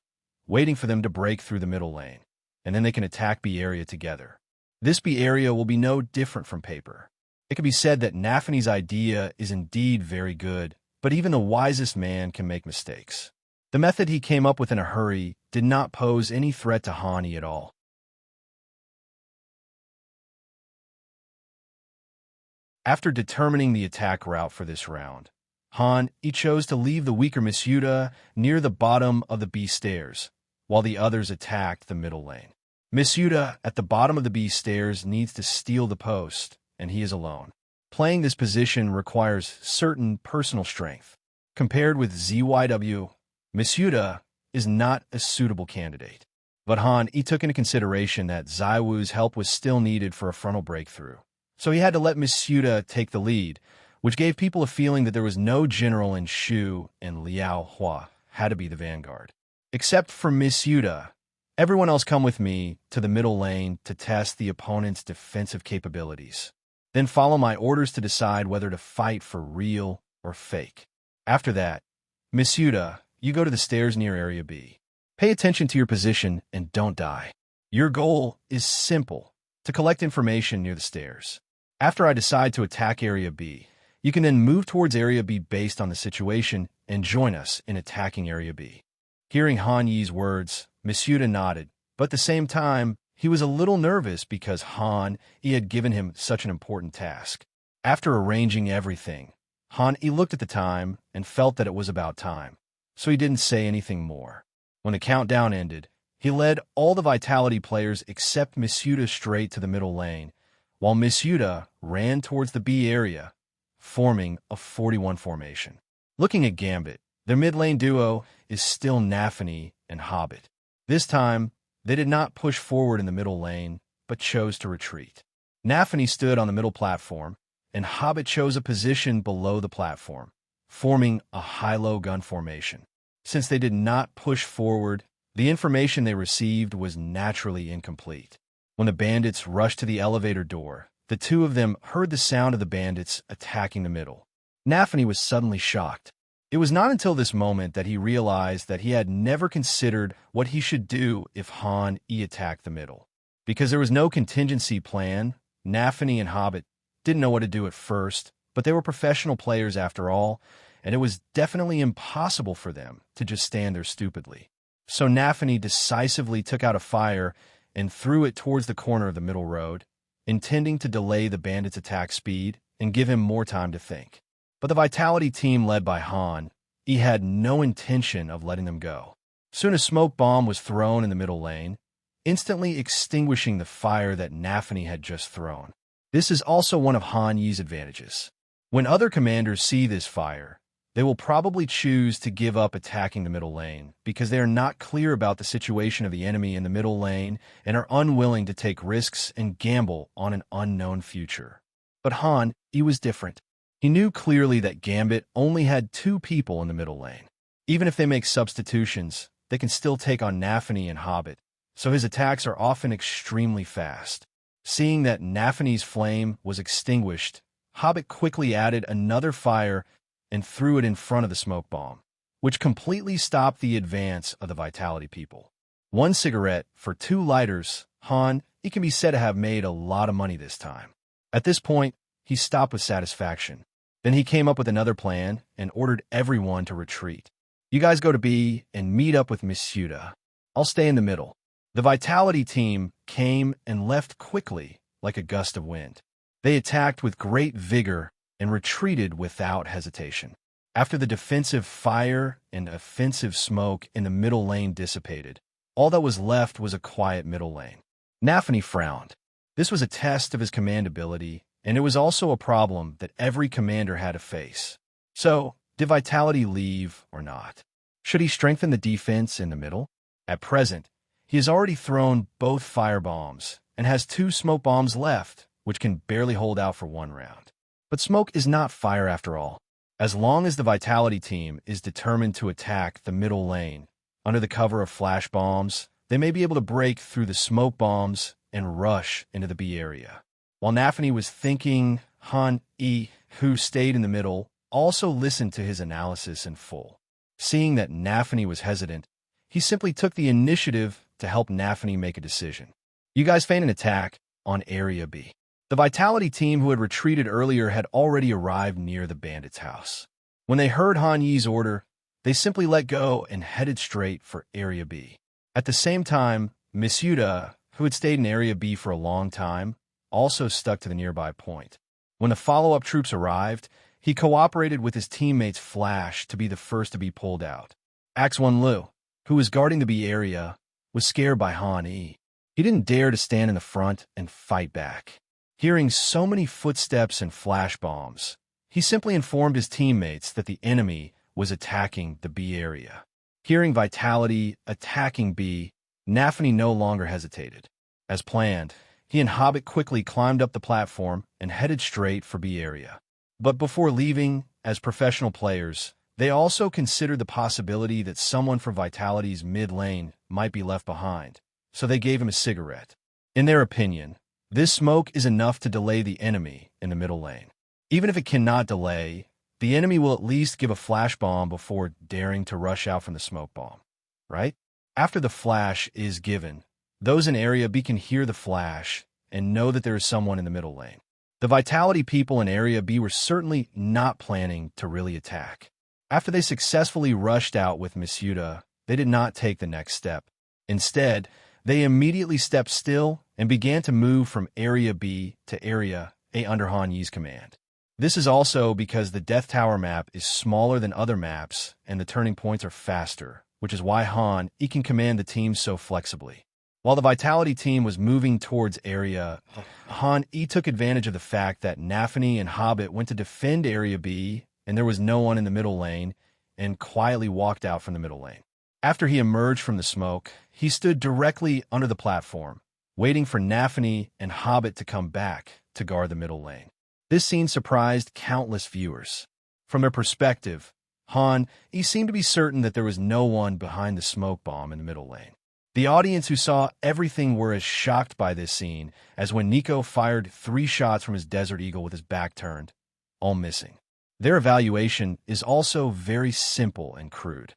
waiting for them to break through the middle lane, and then they can attack B area together. This B area will be no different from paper. It can be said that Nafany's idea is indeed very good, but even the wisest man can make mistakes. The method he came up with in a hurry did not pose any threat to Han Yi at all. After determining the attack route for this round, Han Yi chose to leave the weaker Misuda near the bottom of the B stairs, while the others attacked the middle lane. Misuda at the bottom of the B stairs needs to steal the post, and he is alone. Playing this position requires certain personal strength. Compared with ZYW, Misuda is not a suitable candidate. But Han Yi took into consideration that Zaiwu's help was still needed for a frontal breakthrough, so he had to let Misuda take the lead, which gave people a feeling that there was no general in Shu and Liao Hua, had to be the vanguard. Except for Miss Yuta. Everyone else come with me to the middle lane to test the opponent's defensive capabilities. Then follow my orders to decide whether to fight for real or fake. After that, Miss Yuta, you go to the stairs near Area B. Pay attention to your position and don't die. Your goal is simple, to collect information near the stairs. After I decide to attack Area B, you can then move towards Area B based on the situation and join us in attacking Area B. Hearing Han Yi's words, Miss Yuta nodded, but at the same time, he was a little nervous because Han Yi had given him such an important task. After arranging everything, Han Yi looked at the time and felt that it was about time, so he didn't say anything more. When the countdown ended, he led all the Vitality players except Miss Yuta straight to the middle lane, while Miss Yuta ran towards the B area, forming a 41 formation. Looking at Gambit, their mid-lane duo is still Nafany and Hobbit. This time, they did not push forward in the middle lane, but chose to retreat. Nafany stood on the middle platform, and Hobbit chose a position below the platform, forming a high-low gun formation. Since they did not push forward, the information they received was naturally incomplete. When the bandits rushed to the elevator door, the two of them heard the sound of the bandits attacking the middle. Nafany was suddenly shocked. It was not until this moment that he realized that he had never considered what he should do if Han Yi attacked the middle. Because there was no contingency plan, Nafany and Hobbit didn't know what to do at first, but they were professional players after all, and it was definitely impossible for them to just stand there stupidly. So Nafany decisively took out a fire and threw it towards the corner of the middle road, intending to delay the bandits' attack speed and give him more time to think. But the Vitality team led by Han, he had no intention of letting them go. Soon a smoke bomb was thrown in the middle lane, instantly extinguishing the fire that Nafany had just thrown. This is also one of Han Yi's advantages. When other commanders see this fire, they will probably choose to give up attacking the middle lane because they are not clear about the situation of the enemy in the middle lane and are unwilling to take risks and gamble on an unknown future. But Han, he was different. He knew clearly that Gambit only had 2 people in the middle lane. Even if they make substitutions, they can still take on Nafany and Hobbit, so his attacks are often extremely fast. Seeing that Nafany's flame was extinguished, Hobbit quickly added another fire and threw it in front of the smoke bomb, which completely stopped the advance of the Vitality people. 1 cigarette for 2 lighters, Han, he can be said to have made a lot of money this time. At this point, he stopped with satisfaction. Then he came up with another plan and ordered everyone to retreat. You guys go to B and meet up with Miss Yuta. I'll stay in the middle. The Vitality team came and left quickly, like a gust of wind. They attacked with great vigor and retreated without hesitation. After the defensive fire and offensive smoke in the middle lane dissipated, all that was left was a quiet middle lane. Nafany frowned. This was a test of his command ability, and it was also a problem that every commander had to face. So, did Vitality leave or not? Should he strengthen the defense in the middle? At present, he has already thrown both fire bombs and has 2 smoke bombs left, which can barely hold out for 1 round. But smoke is not fire after all. As long as the Vitality team is determined to attack the middle lane, under the cover of flash bombs, they may be able to break through the smoke bombs and rush into the B area. While Nafany was thinking, Han Yi, who stayed in the middle, also listened to his analysis in full. Seeing that Nafany was hesitant, he simply took the initiative to help Nafany make a decision. You guys feign an attack on Area B. The Vitality team who had retreated earlier had already arrived near the bandits' house. When they heard Han Yi's order, they simply let go and headed straight for Area B. At the same time, Miss Yuta, who had stayed in Area B for a long time, also stuck to the nearby point. When the follow-up troops arrived, he cooperated with his teammates Flash to be the first to be pulled out. Axe 1 Lu, who was guarding the B area, was scared by Han Yi. He didn't dare to stand in the front and fight back. Hearing so many footsteps and flash bombs, he simply informed his teammates that the enemy was attacking the B area. Hearing Vitality attacking B, Nafany no longer hesitated. As planned, he and Hobbit quickly climbed up the platform and headed straight for B area. But before leaving, as professional players, They also considered the possibility that someone from Vitality's mid lane might be left behind, so they gave him a cigarette. In their opinion, this smoke is enough to delay the enemy in the middle lane. Even if it cannot delay, the enemy will at least give a flash bomb before daring to rush out from the smoke bomb, right? After the flash is given, those in Area B can hear the flash and know that there is someone in the middle lane. The Vitality people in Area B were certainly not planning to really attack. After they successfully rushed out with Miss Yuta, they did not take the next step. Instead, they immediately stepped still and began to move from Area B to Area A under Han Yi's command. This is also because the Death Tower map is smaller than other maps and the turning points are faster, which is why Han Yi can command the team so flexibly. While the Vitality team was moving towards Area, Han Yi took advantage of the fact that Nafany and Hobbit went to defend Area B and there was no one in the middle lane, and quietly walked out from the middle lane. After he emerged from the smoke, he stood directly under the platform, waiting for Nafany and Hobbit to come back to guard the middle lane. This scene surprised countless viewers. From their perspective, Han Yi seemed to be certain that there was no one behind the smoke bomb in the middle lane. The audience who saw everything were as shocked by this scene as when Nico fired 3 shots from his Desert Eagle with his back turned, all missing. Their evaluation is also very simple and crude.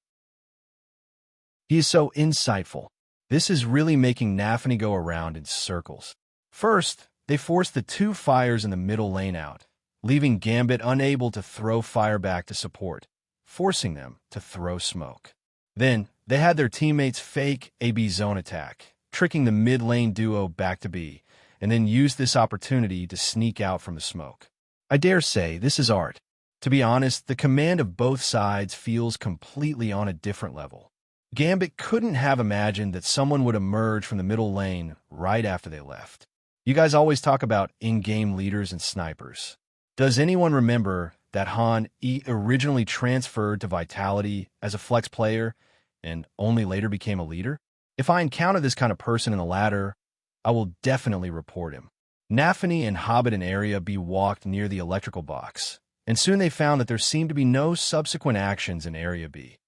He is so insightful. This is really making Nafany go around in circles. First, they forced the 2 fires in the middle lane out, leaving Gambit unable to throw fire back to support, forcing them to throw smoke. Then, they had their teammates fake a B zone attack, tricking the mid lane duo back to B, and then used this opportunity to sneak out from the smoke. I dare say this is art. To be honest, the command of both sides feels completely on a different level. Gambit couldn't have imagined that someone would emerge from the middle lane right after they left. You guys always talk about in-game leaders and snipers. Does anyone remember that Han Yi originally transferred to Vitality as a flex player and only later became a leader? If I encounter this kind of person in the ladder, I will definitely report him. Nafany and Hobbit in Area B walked near the electrical box, and soon they found that there seemed to be no subsequent actions in Area B.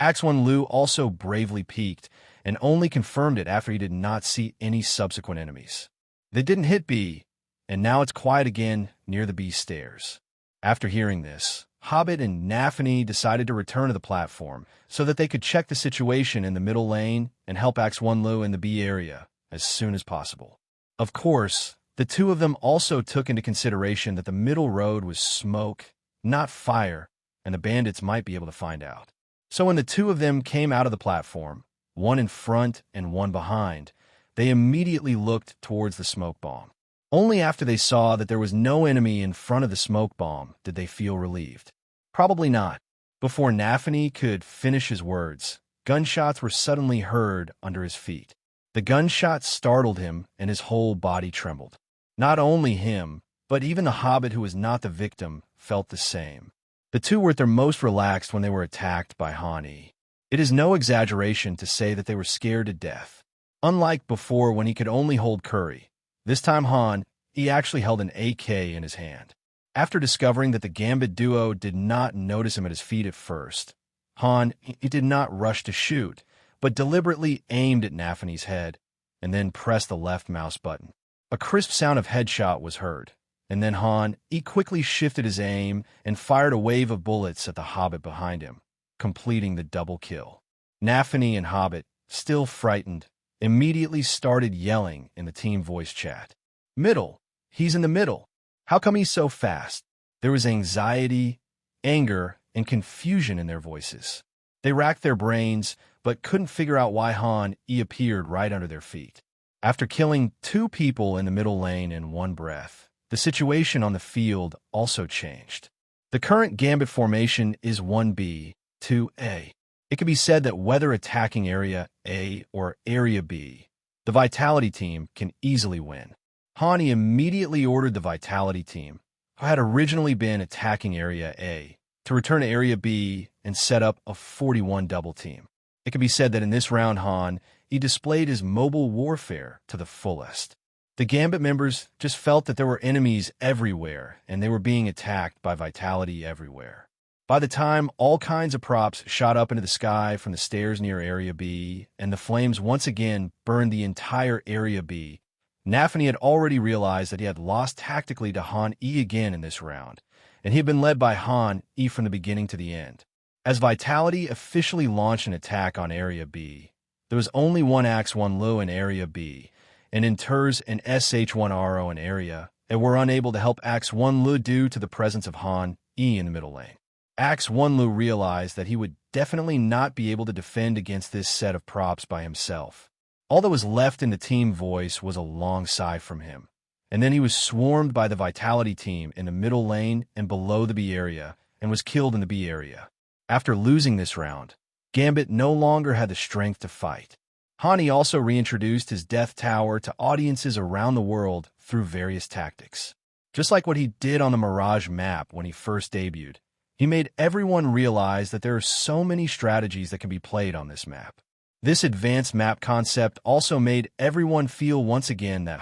Axe1 Lu also bravely peeked and only confirmed it after he did not see any subsequent enemies. They didn't hit B, and now it's quiet again near the B stairs. After hearing this, Hobbit and Nafany decided to return to the platform so that they could check the situation in the middle lane and help Axe1 Lu in the B area as soon as possible. Of course, the 2 of them also took into consideration that the middle road was smoke, not fire, and the bandits might be able to find out. So when the 2 of them came out of the platform, one in front and one behind, they immediately looked towards the smoke bomb. Only after they saw that there was no enemy in front of the smoke bomb did they feel relieved. Probably not. Before Nafany could finish his words, gunshots were suddenly heard under his feet. The gunshots startled him and his whole body trembled. Not only him, but even the Hobbit who was not the victim felt the same. The 2 were at their most relaxed when they were attacked by Han Yi. It is no exaggeration to say that they were scared to death. Unlike before when he could only hold Curry, this time Han Yi actually held an AK in his hand. After discovering that the Gambit duo did not notice him at his feet at first, Han Yi did not rush to shoot, but deliberately aimed at Nafany's head and then pressed the left mouse button. A crisp sound of headshot was heard, and then Han Yi quickly shifted his aim and fired a wave of bullets at the Hobbit behind him, completing the double kill. Nafany and Hobbit, still frightened, immediately started yelling in the team voice chat. "Middle! He's in the middle! How come he's so fast?" There was anxiety, anger, and confusion in their voices. They racked their brains, but couldn't figure out why Han Yi appeared right under their feet. After killing 2 people in the middle lane in one breath, the situation on the field also changed. The current Gambit formation is 1B, 2A. It can be said that whether attacking Area A or Area B, the Vitality team can easily win. Han Yi immediately ordered the Vitality team, who had originally been attacking Area A, to return to Area B and set up a 41 double team. It can be said that in this round Han Yi displayed his mobile warfare to the fullest. The Gambit members just felt that there were enemies everywhere and they were being attacked by Vitality everywhere. By the time all kinds of props shot up into the sky from the stairs near Area B, and the flames once again burned the entire Area B, Nafany had already realized that he had lost tactically to Han E again in this round, and he had been led by Han E from the beginning to the end. As Vitality officially launched an attack on Area B, there was only one Axe-1 Lu in Area B, and Inters and SH-1 Aro in Area, and were unable to help Axe-1 Lu due to the presence of Han E in the middle lane. Axe-1 Lu realized that he would definitely not be able to defend against this set of props by himself. All that was left in the team voice was a long sigh from him, and then he was swarmed by the Vitality team in the middle lane and below the B area, and was killed in the B area. After losing this round, Gambit no longer had the strength to fight. Hani also reintroduced his Death Tower to audiences around the world through various tactics. Just like what he did on the Mirage map when he first debuted, he made everyone realize that there are so many strategies that can be played on this map. This advanced map concept also made everyone feel once again that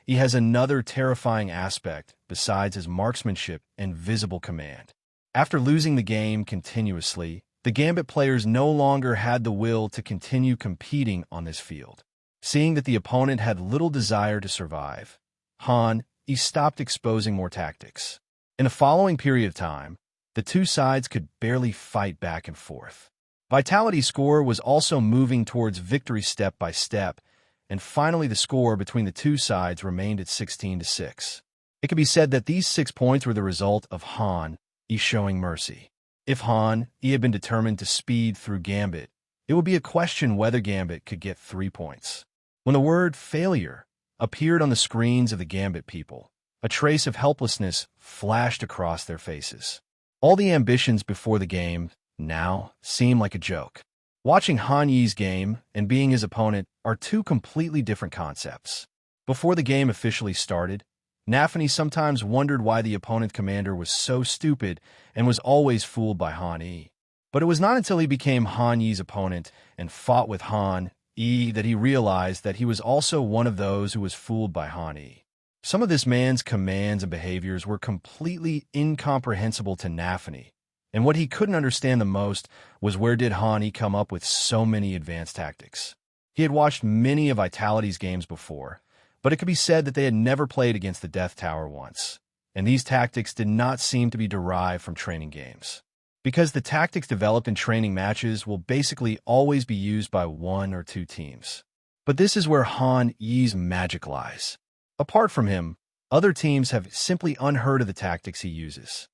he has another terrifying aspect besides his marksmanship and visible command. After losing the game continuously, the Gambit players no longer had the will to continue competing on this field. Seeing that the opponent had little desire to survive, he stopped exposing more tactics. In the following period of time, the two sides could barely fight back and forth. Vitality's score was also moving towards victory step by step, and finally the score between the two sides remained at 16-6. It could be said that these 6 points were the result of showing mercy. If had been determined to speed through Gambit, it would be a question whether Gambit could get 3 points. When the word failure appeared on the screens of the Gambit people, a trace of helplessness flashed across their faces. All the ambitions before the game now seem like a joke. Watching Han Yi's game and being his opponent are two completely different concepts. Before the game officially started, Nafany sometimes wondered why the opponent commander was so stupid and was always fooled by Han Yi. But it was not until he became Han Yi's opponent and fought with Han Yi that he realized that he was also one of those who was fooled by Han Yi. Some of this man's commands and behaviors were completely incomprehensible to Nafany, and what he couldn't understand the most was where did Han Yi come up with so many advanced tactics. He had watched many of Vitality's games before, but it could be said that they had never played against the Death Tower once, and these tactics did not seem to be derived from training games. Because the tactics developed in training matches will basically always be used by 1 or 2 teams. But this is where Han Yi's magic lies. Apart from him, other teams have simply unheard of the tactics he uses.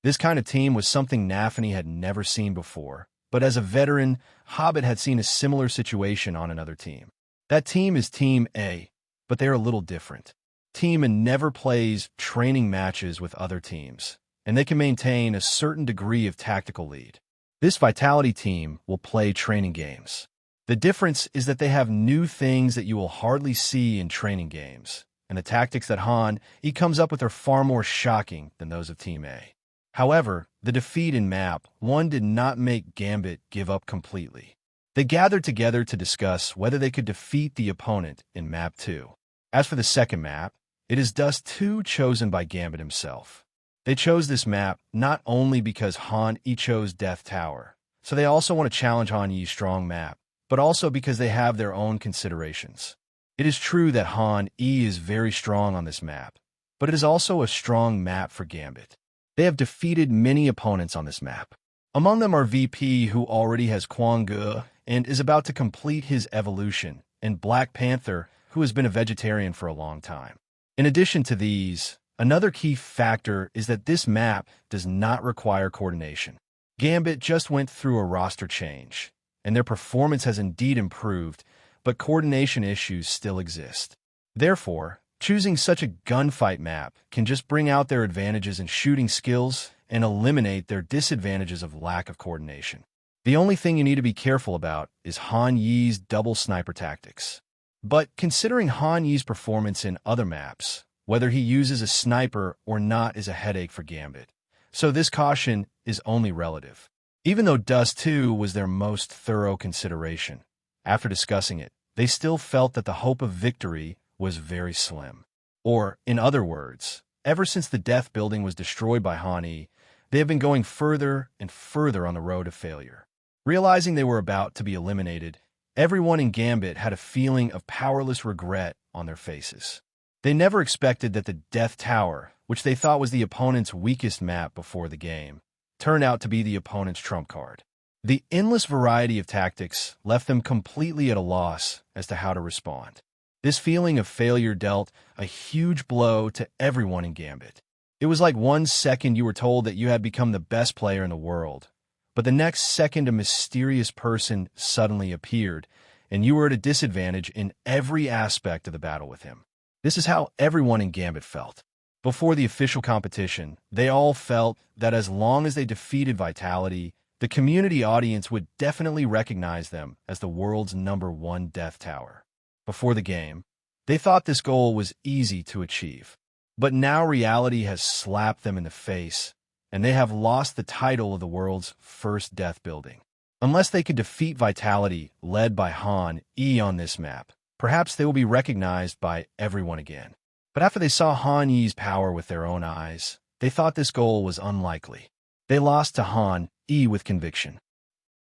This kind of team was something Nafany had never seen before, but as a veteran, Hobbit had seen a similar situation on another team. That team is Team A, but they're a little different. Team A never plays training matches with other teams, and they can maintain a certain degree of tactical lead. This Vitality team will play training games. The difference is that they have new things that you will hardly see in training games, and the tactics that he comes up with are far more shocking than those of Team A. However, the defeat in Map 1 did not make Gambit give up completely. They gathered together to discuss whether they could defeat the opponent in Map 2. As for the second map, it is Dust 2 chosen by Gambit himself. They chose this map not only because Han Yi chose Death Tower, so they also want to challenge Han Yi's strong map, but also because they have their own considerations. It is true that Han Yi is very strong on this map, but it is also a strong map for Gambit. They have defeated many opponents on this map. Among them are VP, who already has Kwang Ge and is about to complete his evolution, and Black Panther, who has been a vegetarian for a long time. In addition to these, another key factor is that this map does not require coordination. Gambit just went through a roster change, and their performance has indeed improved, but coordination issues still exist. Therefore, choosing such a gunfight map can just bring out their advantages in shooting skills and eliminate their disadvantages of lack of coordination. The only thing you need to be careful about is Han Yi's double sniper tactics. But considering Han Yi's performance in other maps, whether he uses a sniper or not is a headache for Gambit, so this caution is only relative. Even though Dust 2 was their most thorough consideration, after discussing it, they still felt that the hope of victory was very slim. Or, in other words, Ever since the Death Building was destroyed by Han, they have been going further and further on the road to failure. Realizing they were about to be eliminated, everyone in Gambit had a feeling of powerless regret on their faces. They never expected that the Death Tower, which they thought was the opponent's weakest map before the game, turned out to be the opponent's trump card. The endless variety of tactics left them completely at a loss as to how to respond. This feeling of failure dealt a huge blow to everyone in Gambit. It was like 1 second you were told that you had become the best player in the world, but the next second a mysterious person suddenly appeared, and you were at a disadvantage in every aspect of the battle with him. This is how everyone in Gambit felt. Before the official competition, they all felt that as long as they defeated Vitality, the community audience would definitely recognize them as the world's #1 Death Tower. Before the game, they thought this goal was easy to achieve. But now reality has slapped them in the face, and they have lost the title of the world's first Death Building. Unless they could defeat Vitality, led by Han on this map, perhaps they will be recognized by everyone again. But after they saw Han Yi's power with their own eyes, they thought this goal was unlikely. They lost to Han with conviction.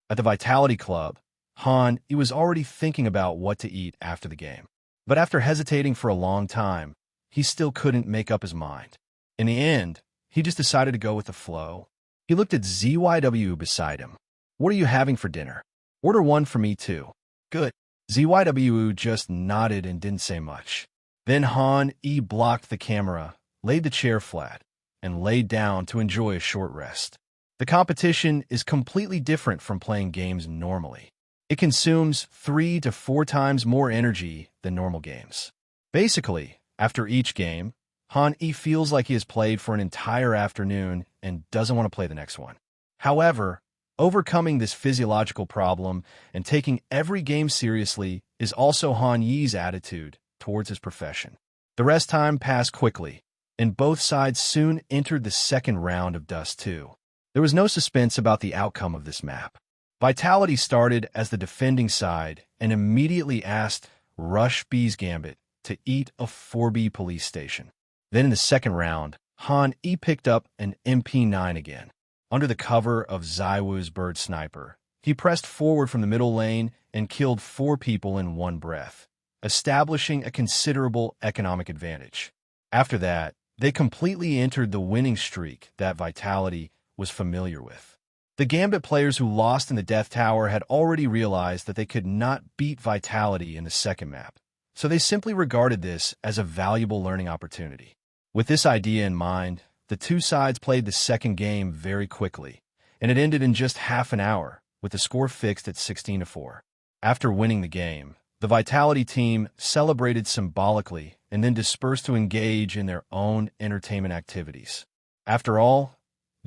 At the Vitality Club, Han was already thinking about what to eat after the game. But after hesitating for a long time, he still couldn't make up his mind. In the end, he just decided to go with the flow. He looked at ZYW beside him. "What are you having for dinner?" "Order one for me too." "Good." ZYW just nodded and didn't say much. Then Han blocked the camera, laid the chair flat, and laid down to enjoy a short rest. The competition is completely different from playing games normally. It consumes 3 to 4 times more energy than normal games. Basically, after each game, Han feels like he has played for an entire afternoon and doesn't want to play the next one. However, overcoming this physiological problem and taking every game seriously is also Han Yi's attitude towards his profession. The rest time passed quickly, and both sides soon entered the second round of Dust 2. There was no suspense about the outcome of this map. Vitality started as the defending side and immediately asked Rush B's Gambit to eat a 4B police station. Then in the second round, Han picked up an MP9 again. Under the cover of Zywoo's bird sniper, he pressed forward from the middle lane and killed 4 people in one breath, establishing a considerable economic advantage. After that, they completely entered the winning streak that Vitality was familiar with. The Gambit players who lost in the Death Tower had already realized that they could not beat Vitality in the second map, so they simply regarded this as a valuable learning opportunity. With this idea in mind, the two sides played the second game very quickly, and it ended in just half an hour, with the score fixed at 16-4. After winning the game, the Vitality team celebrated symbolically and then dispersed to engage in their own entertainment activities. After all,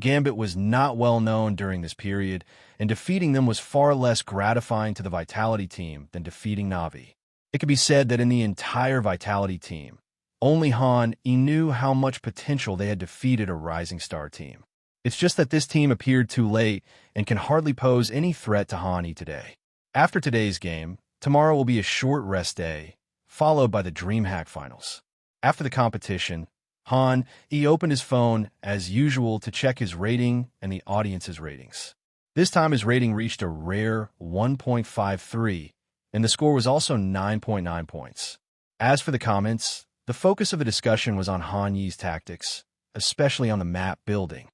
Gambit was not well known during this period, and defeating them was far less gratifying to the Vitality team than defeating Na'Vi. It could be said that in the entire Vitality team, only Han knew how much potential they had defeated a Rising Star team. It's just that this team appeared too late and can hardly pose any threat to Han today. After today's game, tomorrow will be a short rest day, followed by the DreamHack Finals. After the competition, Han opened his phone as usual to check his rating and the audience's ratings. This time his rating reached a rare 1.53, and the score was also 9.9 points. As for the comments, the focus of the discussion was on Han Yi's tactics, especially on the map building.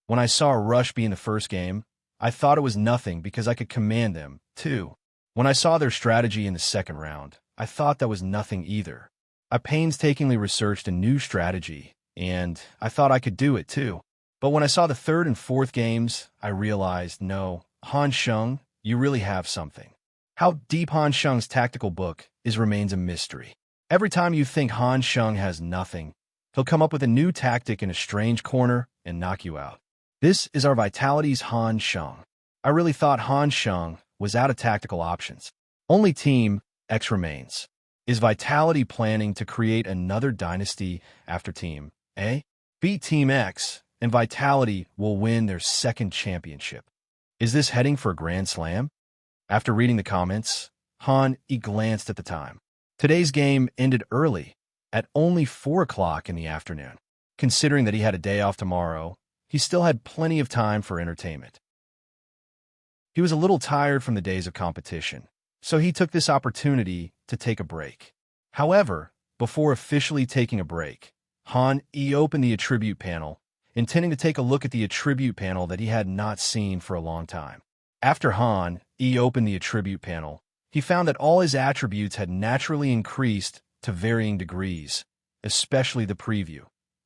When I saw Rush be in the first game, I thought it was nothing because I could command them, too. When I saw their strategy in the second round, I thought that was nothing either. I painstakingly researched a new strategy, and I thought I could do it too. But when I saw the third and fourth games, I realized, no, Han Sheng, you really have something. How deep Han Sheng's tactical book remains a mystery. Every time you think Han Sheng has nothing, he'll come up with a new tactic in a strange corner and knock you out. This is our Vitality's Han Sheng. I really thought Han Sheng was out of tactical options. Only Team X remains. Is Vitality planning to create another dynasty after Team A? Beat Team X, and Vitality will win their second championship. Is this heading for a Grand Slam? After reading the comments, Han glanced at the time. Today's game ended early, at only 4 o'clock in the afternoon. Considering that he had a day off tomorrow, he still had plenty of time for entertainment. He was a little tired from the days of competition, so he took this opportunity to take a break. However, before officially taking a break, Han opened the attribute panel, intending to take a look at the attribute panel that he had not seen for a long time. After Han opened the attribute panel, he found that all his attributes had naturally increased to varying degrees, especially the preview,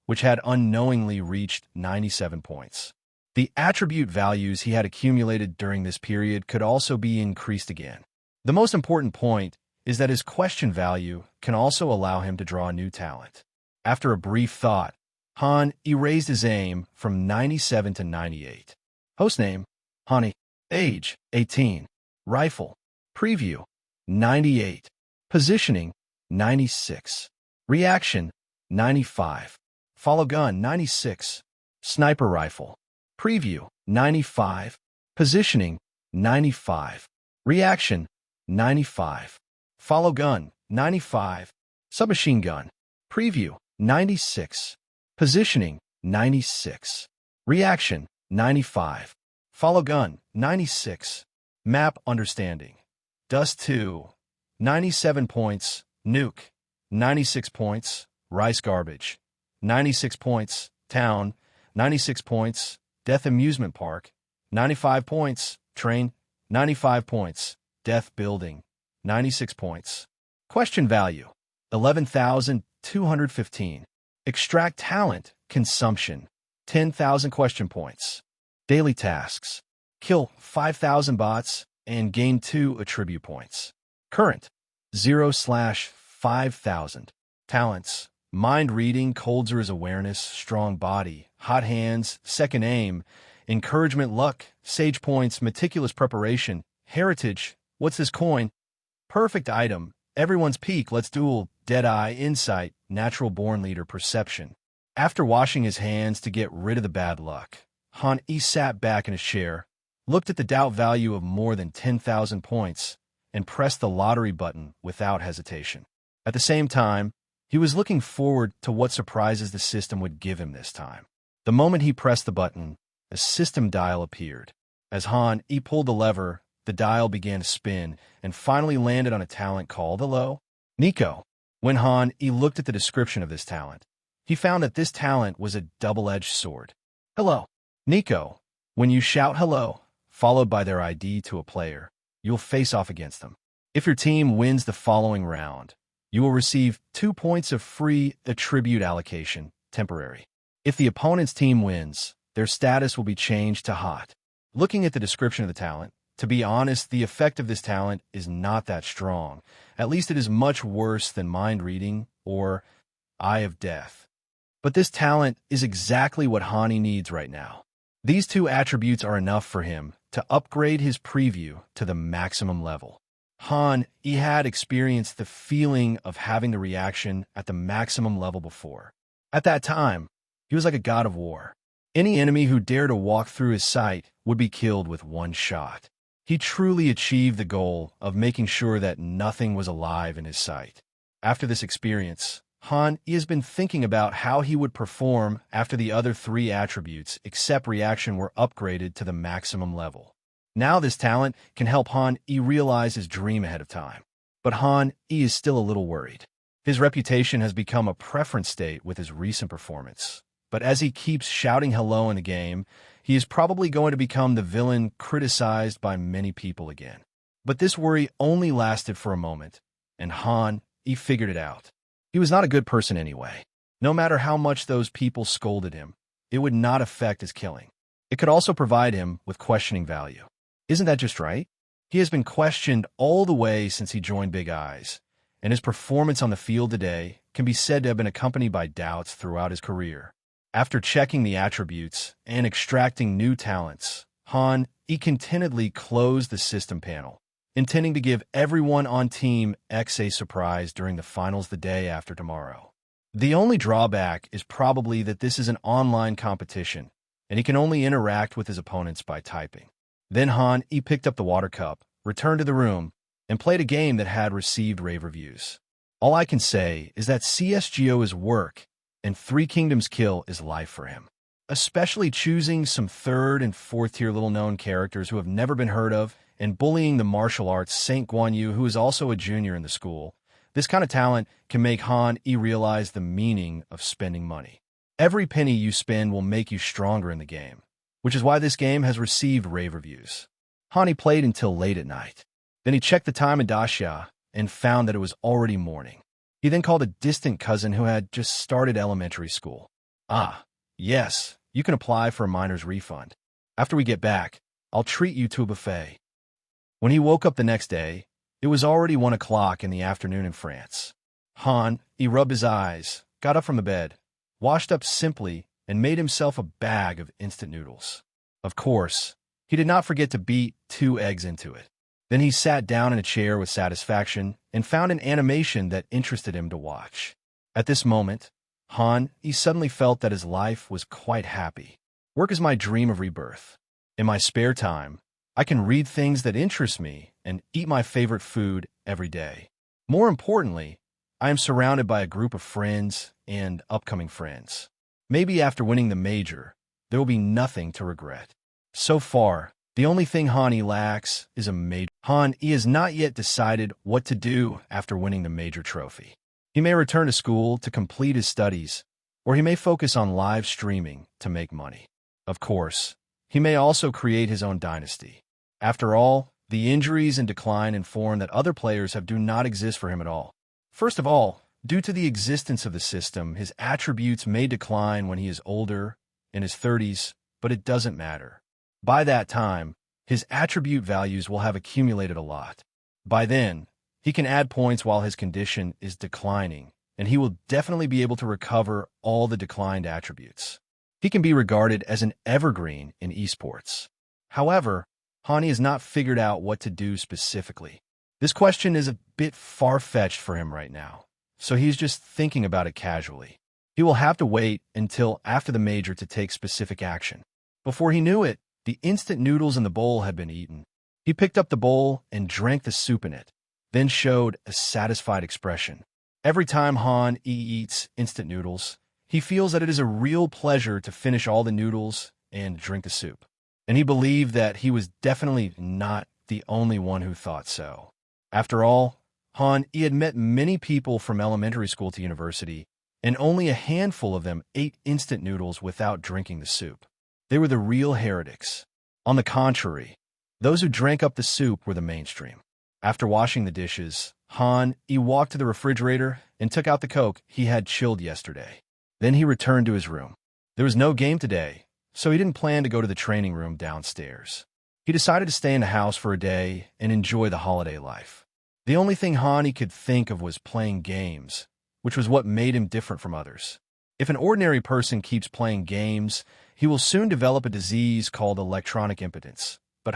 which had unknowingly reached 97 points. The attribute values he had accumulated during this period could also be increased again. The most important point is that his question value can also allow him to draw a new talent. After a brief thought, Han raised his aim from 97 to 98. Hostname, Hani. Age, 18. Rifle. Preview, 98. Positioning, 96. Reaction, 95. Follow gun, 96. Sniper rifle. Preview, 95. Positioning, 95. Reaction, 95. Follow gun, 95. Submachine gun. Preview, 96. Positioning, 96. Reaction, 95. Follow gun, 96. Map understanding. Dust 2, 97 points. Nuke, 96 points. Rice garbage, 96 points. Town, 96 points. Death amusement park, 95 points. Train, 95 points. Death building, 96 points. Question value, 11,215. Extract talent, consumption, 10,000 question points. Daily tasks, kill 5,000 bots and gain 2 attribute points. Current, 0/5,000. Talents, mind reading, Coldzer's awareness, strong body, hot hands, second aim, encouragement, luck, sage points, meticulous preparation, heritage, what's this coin, perfect item, everyone's peak, let's duel, deadeye, insight, natural born leader, perception. After washing his hands to get rid of the bad luck, Han sat back in his chair, looked at the doubt value of more than 10,000 points, and pressed the lottery button without hesitation. At the same time, he was looking forward to what surprises the system would give him this time. The moment he pressed the button, a system dial appeared. As Han pulled the lever, the dial began to spin and finally landed on a talent called Hello, Nico. When Han looked at the description of this talent, he found that this talent was a double-edged sword. Hello, Nico. When you shout hello, followed by their ID to a player, you'll face off against them. If your team wins the following round, you will receive 2 points of free attribute allocation, temporary. If the opponent's team wins, their status will be changed to hot. Looking at the description of the talent, to be honest, the effect of this talent is not that strong. At least it is much worse than mind reading or Eye of Death. But this talent is exactly what Hani needs right now. These 2 attributes are enough for him to upgrade his preview to the maximum level. Han had experienced the feeling of having the reaction at the maximum level before. At that time, he was like a god of war. Any enemy who dared to walk through his sight would be killed with 1 shot. He truly achieved the goal of making sure that nothing was alive in his sight. After this experience, Han has been thinking about how he would perform after the other 3 attributes except reaction were upgraded to the maximum level. Now this talent can help Han realize his dream ahead of time. But Han is still a little worried. His reputation has become a preference state with his recent performance. But as he keeps shouting hello in the game, he is probably going to become the villain criticized by many people again. But this worry only lasted for a moment, and Han figured it out. He was not a good person anyway. No matter how much those people scolded him, it would not affect his killing. It could also provide him with questioning value. Isn't that just right? He has been questioned all the way since he joined Big Eyes, and his performance on the field today can be said to have been accompanied by doubts throughout his career. After checking the attributes and extracting new talents, Han contentedly closed the system panel, intending to give everyone on Team X a surprise during the finals the day after tomorrow. The only drawback is probably that this is an online competition, and he can only interact with his opponents by typing. Then Han picked up the water cup, returned to the room, and played a game that had received rave reviews. All I can say is that CSGO's work and Three Kingdoms kill is life for him. Especially choosing some third and fourth tier little known characters who have never been heard of and bullying the martial arts Saint Guan Yu, who is also a junior in the school. This kind of talent can make Han E realize the meaning of spending money. Every penny you spend will make you stronger in the game, which is why this game has received rave reviews. Han E played until late at night. Then he checked the time in Daxia and found that it was already morning. He then called a distant cousin who had just started elementary school. "Ah, yes, you can apply for a minor's refund. After we get back, I'll treat you to a buffet." When he woke up the next day, it was already 1 o'clock in the afternoon in France. He rubbed his eyes, got up from the bed, washed up simply, and made himself a bag of instant noodles. Of course, he did not forget to beat 2 eggs into it. Then he sat down in a chair with satisfaction and found an animation that interested him to watch. At this moment, he suddenly felt that his life was quite happy. Work is my dream of rebirth. In my spare time, I can read things that interest me and eat my favorite food every day. More importantly, I am surrounded by a group of friends and upcoming friends. Maybe after winning the major, there will be nothing to regret. So far, the only thing Han E lacks is a major. Han E has not yet decided what to do after winning the major trophy. He may return to school to complete his studies, or he may focus on live streaming to make money. Of course, he may also create his own dynasty. After all, the injuries and decline in form that other players have do not exist for him at all. First of all, due to the existence of the system, his attributes may decline when he is older, in his 30s, but it doesn't matter. By that time, his attribute values will have accumulated a lot. By then, he can add points while his condition is declining, and he will definitely be able to recover all the declined attributes. He can be regarded as an evergreen in esports. However, Hani has not figured out what to do specifically. This question is a bit far-fetched for him right now, so he's just thinking about it casually. He will have to wait until after the major to take specific action. Before he knew it, the instant noodles in the bowl had been eaten. He picked up the bowl and drank the soup in it, then showed a satisfied expression. Every time Han eats instant noodles, he feels that it is a real pleasure to finish all the noodles and drink the soup. And he believed that he was definitely not the only one who thought so. After all, he had met many people from elementary school to university, and only a handful of them ate instant noodles without drinking the soup. They were the real heretics. On the contrary, those who drank up the soup were the mainstream. After washing the dishes, he walked to the refrigerator and took out the Coke he had chilled yesterday. Then he returned to his room. There was no game today, so he didn't plan to go to the training room downstairs. He decided to stay in the house for a day and enjoy the holiday life. The only thing he could think of was playing games, which was what made him different from others. If an ordinary person keeps playing games, he will soon develop a disease called electronic impotence. But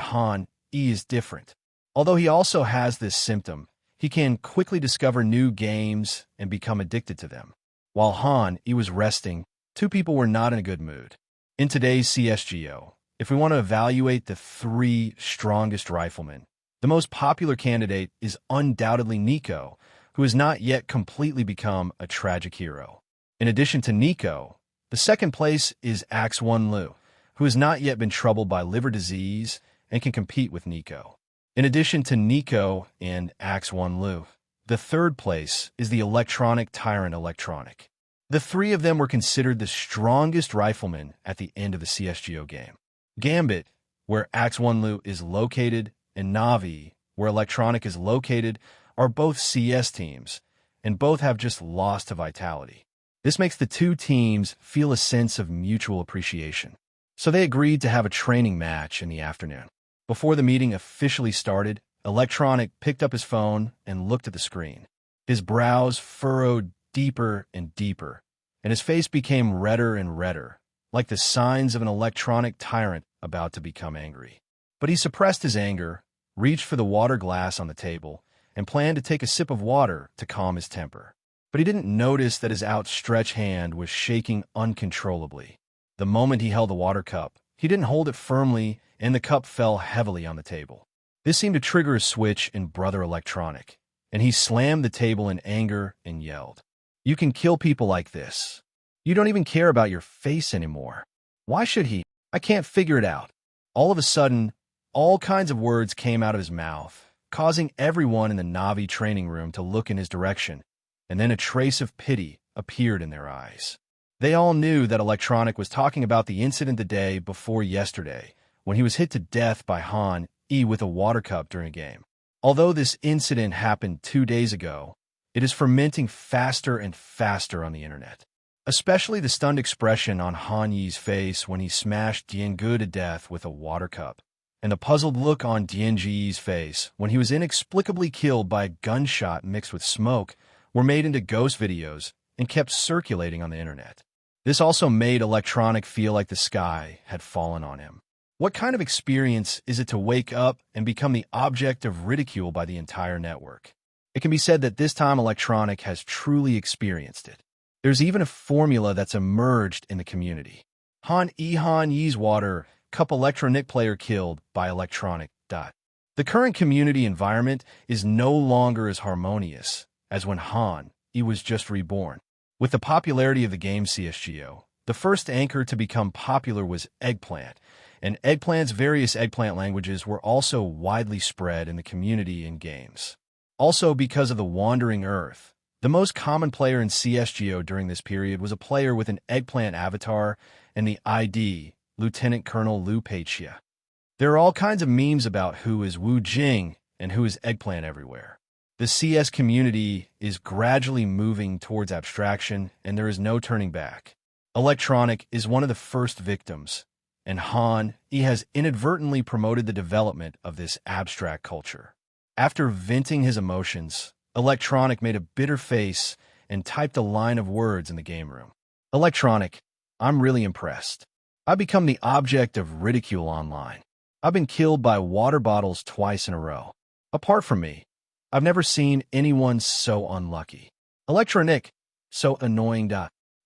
he is different. Although he also has this symptom, he can quickly discover new games and become addicted to them. While he was resting, 2 people were not in a good mood. In today's CSGO, if we want to evaluate the 3 strongest riflemen, the most popular candidate is undoubtedly Nico, who has not yet completely become a tragic hero. In addition to Nico, the second place is Axe One Lu, who has not yet been troubled by liver disease and can compete with Nico. In addition to Nico and Axe One Lu, the third place is the electronic tyrant Electronic. The 3 of them were considered the strongest riflemen at the end of the CSGO game. Gambit, where Axe One Lu is located, and Navi, where Electronic is located, are both CS teams, and both have just lost to Vitality. This makes the 2 teams feel a sense of mutual appreciation. So they agreed to have a training match in the afternoon. Before the meeting officially started, Electronic picked up his phone and looked at the screen. His brows furrowed deeper and deeper, and his face became redder and redder, like the signs of an electronic tyrant about to become angry. But he suppressed his anger, reached for the water glass on the table, and planned to take a sip of water to calm his temper. But he didn't notice that his outstretched hand was shaking uncontrollably. The moment he held the water cup, he didn't hold it firmly, and the cup fell heavily on the table. This seemed to trigger a switch in Brother Electronic, and he slammed the table in anger and yelled, "You can kill people like this. You don't even care about your face anymore. Why should he? I can't figure it out. All of a sudden, all kinds of words came out of his mouth, causing everyone in the Navi training room to look in his direction, and then a trace of pity appeared in their eyes. They all knew that Electronic was talking about the incident the day before yesterday, when he was hit to death by Han E with a water cup during a game. Although this incident happened 2 days ago, it is fermenting faster and faster on the internet. Especially the stunned expression on Han Yi's face when he smashed Diangu to death with a water cup, and the puzzled look on Dianji's face when he was inexplicably killed by a gunshot mixed with smoke were made into ghost videos and kept circulating on the internet. This also made Electronic feel like the sky had fallen on him. What kind of experience is it to wake up and become the object of ridicule by the entire network? It can be said that this time Electronic has truly experienced it. There's even a formula that's emerged in the community. Han Yi's water cup Electronic player killed by Electronic. The current community environment is no longer as harmonious as when Han Yi was just reborn. With the popularity of the game CSGO, the first anchor to become popular was Eggplant, and Eggplant's various Eggplant languages were also widely spread in the community and games. Also, because of the Wandering Earth, the most common player in CSGO during this period was a player with an Eggplant avatar and the ID Lieutenant Colonel Liu Peiqia. There are all kinds of memes about who is Wu Jing and who is Eggplant everywhere. The CS community is gradually moving towards abstraction, and there is no turning back. Electronic is one of the first victims, and Han Yi has inadvertently promoted the development of this abstract culture. After venting his emotions, Electronic made a bitter face and typed a line of words in the game room. Electronic, I'm really impressed. I've become the object of ridicule online. I've been killed by water bottles twice in a row. Apart from me, I've never seen anyone so unlucky. Electronic, so annoying.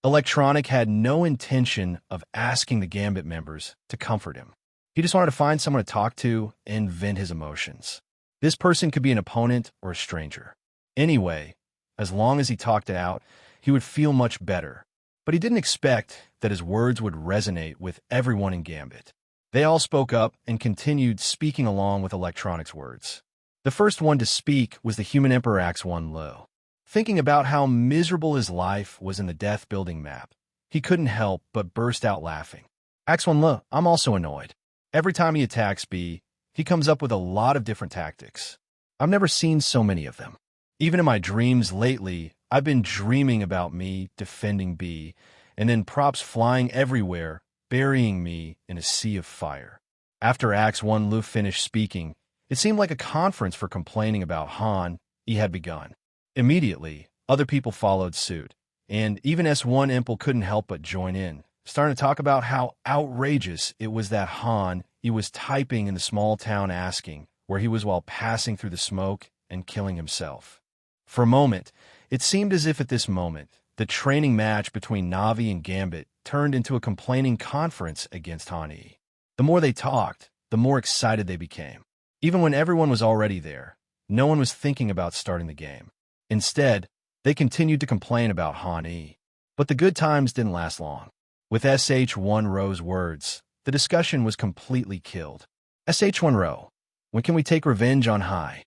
Electronic had no intention of asking the Gambit members to comfort him. He just wanted to find someone to talk to and vent his emotions. This person could be an opponent or a stranger. Anyway, as long as he talked it out, he would feel much better. But he didn't expect that his words would resonate with everyone in Gambit. They all spoke up and continued speaking along with Electronic's words. The first one to speak was the human Emperor Axe1 Lo. Thinking about how miserable his life was in the death building map, he couldn't help but burst out laughing. Axe1 Lo, I'm also annoyed. Every time he attacks B, he comes up with a lot of different tactics. I've never seen so many of them. Even in my dreams lately, I've been dreaming about me defending B, and then props flying everywhere, burying me in a sea of fire. After Axe1 Lu finished speaking, it seemed like a conference for complaining about Han Yi had begun. Immediately, other people followed suit, and even S1 Impel couldn't help but join in, starting to talk about how outrageous it was that Han Yi was typing in the small town asking where he was while passing through the smoke and killing himself. For a moment, it seemed as if at this moment, the training match between Navi and Gambit turned into a complaining conference against Han Yi. The more they talked, the more excited they became. Even when everyone was already there, no one was thinking about starting the game. Instead, they continued to complain about Han Yi. But the good times didn't last long. With SH1 Ro's words, the discussion was completely killed. SH1 Ro, when can we take revenge on Hai?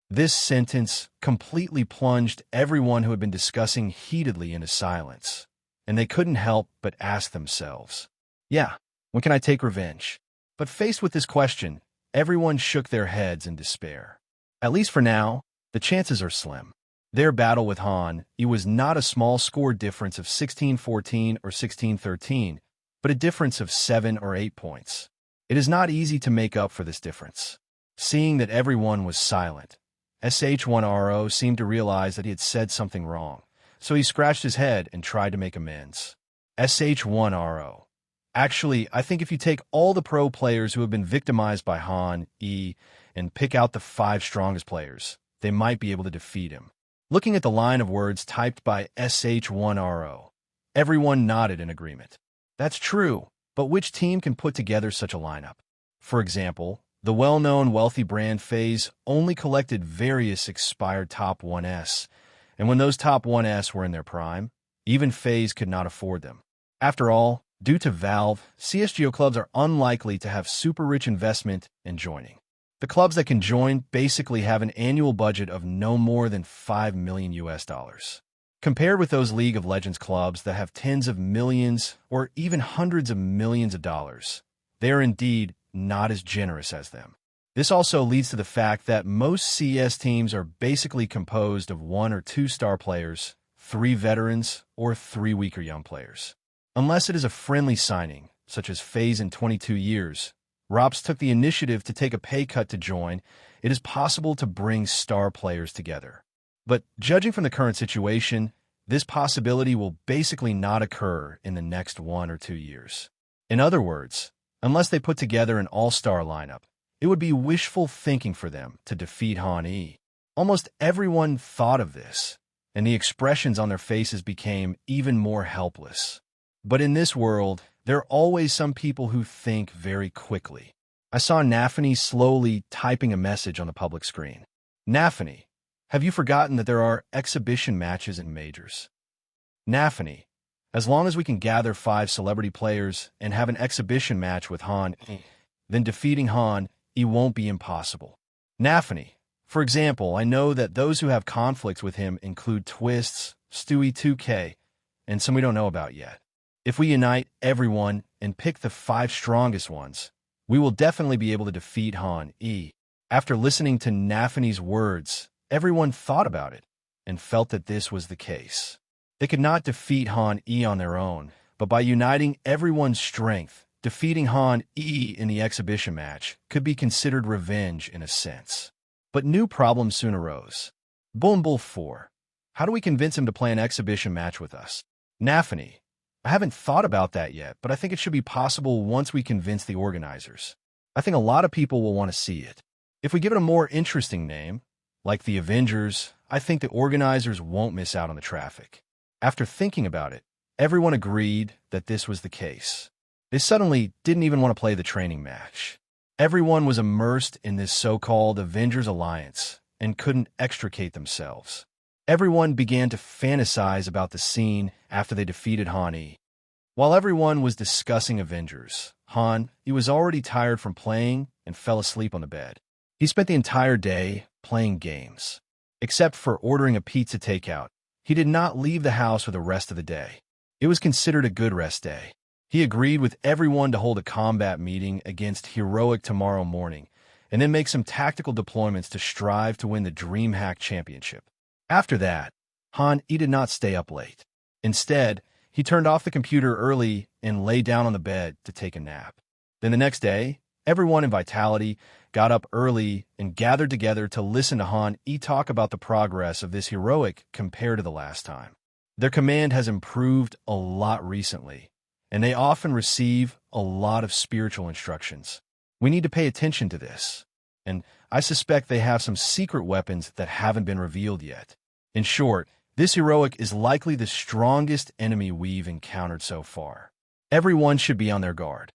This sentence completely plunged everyone who had been discussing heatedly into silence, and they couldn't help but ask themselves, yeah, when can I take revenge? But faced with this question, everyone shook their heads in despair. At least for now, the chances are slim. Their battle with Han Yi was not a small score difference of 16-14 or 16-13, but a difference of 7 or 8 points. It is not easy to make up for this difference. Seeing that everyone was silent, SH1RO seemed to realize that he had said something wrong, so he scratched his head and tried to make amends. SH1RO. Actually, I think if you take all the pro players who have been victimized by Han Yi and pick out the 5 strongest players, they might be able to defeat him. Looking at the line of words typed by SH1RO, everyone nodded in agreement. That's true, but which team can put together such a lineup? For example, the well-known wealthy brand FaZe only collected various expired top 1S, and when those top 1S were in their prime, Even FaZe could not afford them. After all, due to Valve, CSGO clubs are unlikely to have super rich investment in joining. The clubs that can join basically have an annual budget of no more than $5 million US. Compared with those League of Legends clubs that have tens of millions or even hundreds of millions of dollars, they are indeed not as generous as them. This also leads to the fact that most CS teams are basically composed of 1 or 2 star players, 3 veterans, or 3 weaker young players. Unless it is a friendly signing, such as FaZe in 22 years, Rops took the initiative to take a pay cut to join, it is possible to bring star players together. But judging from the current situation, this possibility will basically not occur in the next 1 or 2 years. In other words, unless they put together an all-star lineup, it would be wishful thinking for them to defeat Han. Almost everyone thought of this, and the expressions on their faces became even more helpless. But in this world, there are always some people who think very quickly. I saw Nafany slowly typing a message on the public screen. Nafany, have you forgotten that there are exhibition matches in majors? Nafany, as long as we can gather 5 celebrity players and have an exhibition match with Han, then defeating Han, it won't be impossible. Nafany, for example, I know that those who have conflicts with him include Twists, Stewie2K, and some we don't know about yet. If we unite everyone and pick the 5 strongest ones, we will definitely be able to defeat Han. After listening to Nafany's words, everyone thought about it and felt that this was the case. They could not defeat Han on their own, but by uniting everyone's strength, defeating Han in the exhibition match could be considered revenge in a sense. But new problems soon arose. Bull 4. How do we convince him to play an exhibition match with us? Nafany, I haven't thought about that yet, but I think it should be possible once we convince the organizers. I think a lot of people will want to see it. If we give it a more interesting name, like the Avengers, I think the organizers won't miss out on the traffic. After thinking about it, everyone agreed that this was the case. They suddenly didn't even want to play the training match. Everyone was immersed in this so-called Avengers Alliance and couldn't extricate themselves. Everyone began to fantasize about the scene after they defeated Han. While everyone was discussing Avengers, Han, he was already tired from playing and fell asleep on the bed. He spent the entire day playing games. Except for ordering a pizza takeout, he did not leave the house for the rest of the day. It was considered a good rest day. He agreed with everyone to hold a combat meeting against Heroic tomorrow morning, and then make some tactical deployments to strive to win the DreamHack Championship. After that, Han did not stay up late. Instead, he turned off the computer early and lay down on the bed to take a nap. Then the next day, everyone in Vitality got up early and gathered together to listen to Han talk about the progress of this Heroic compared to the last time. Their command has improved a lot recently, and they often receive a lot of spiritual instructions. We need to pay attention to this, and I suspect they have some secret weapons that haven't been revealed yet. In short, this Heroic is likely the strongest enemy we've encountered so far. Everyone should be on their guard.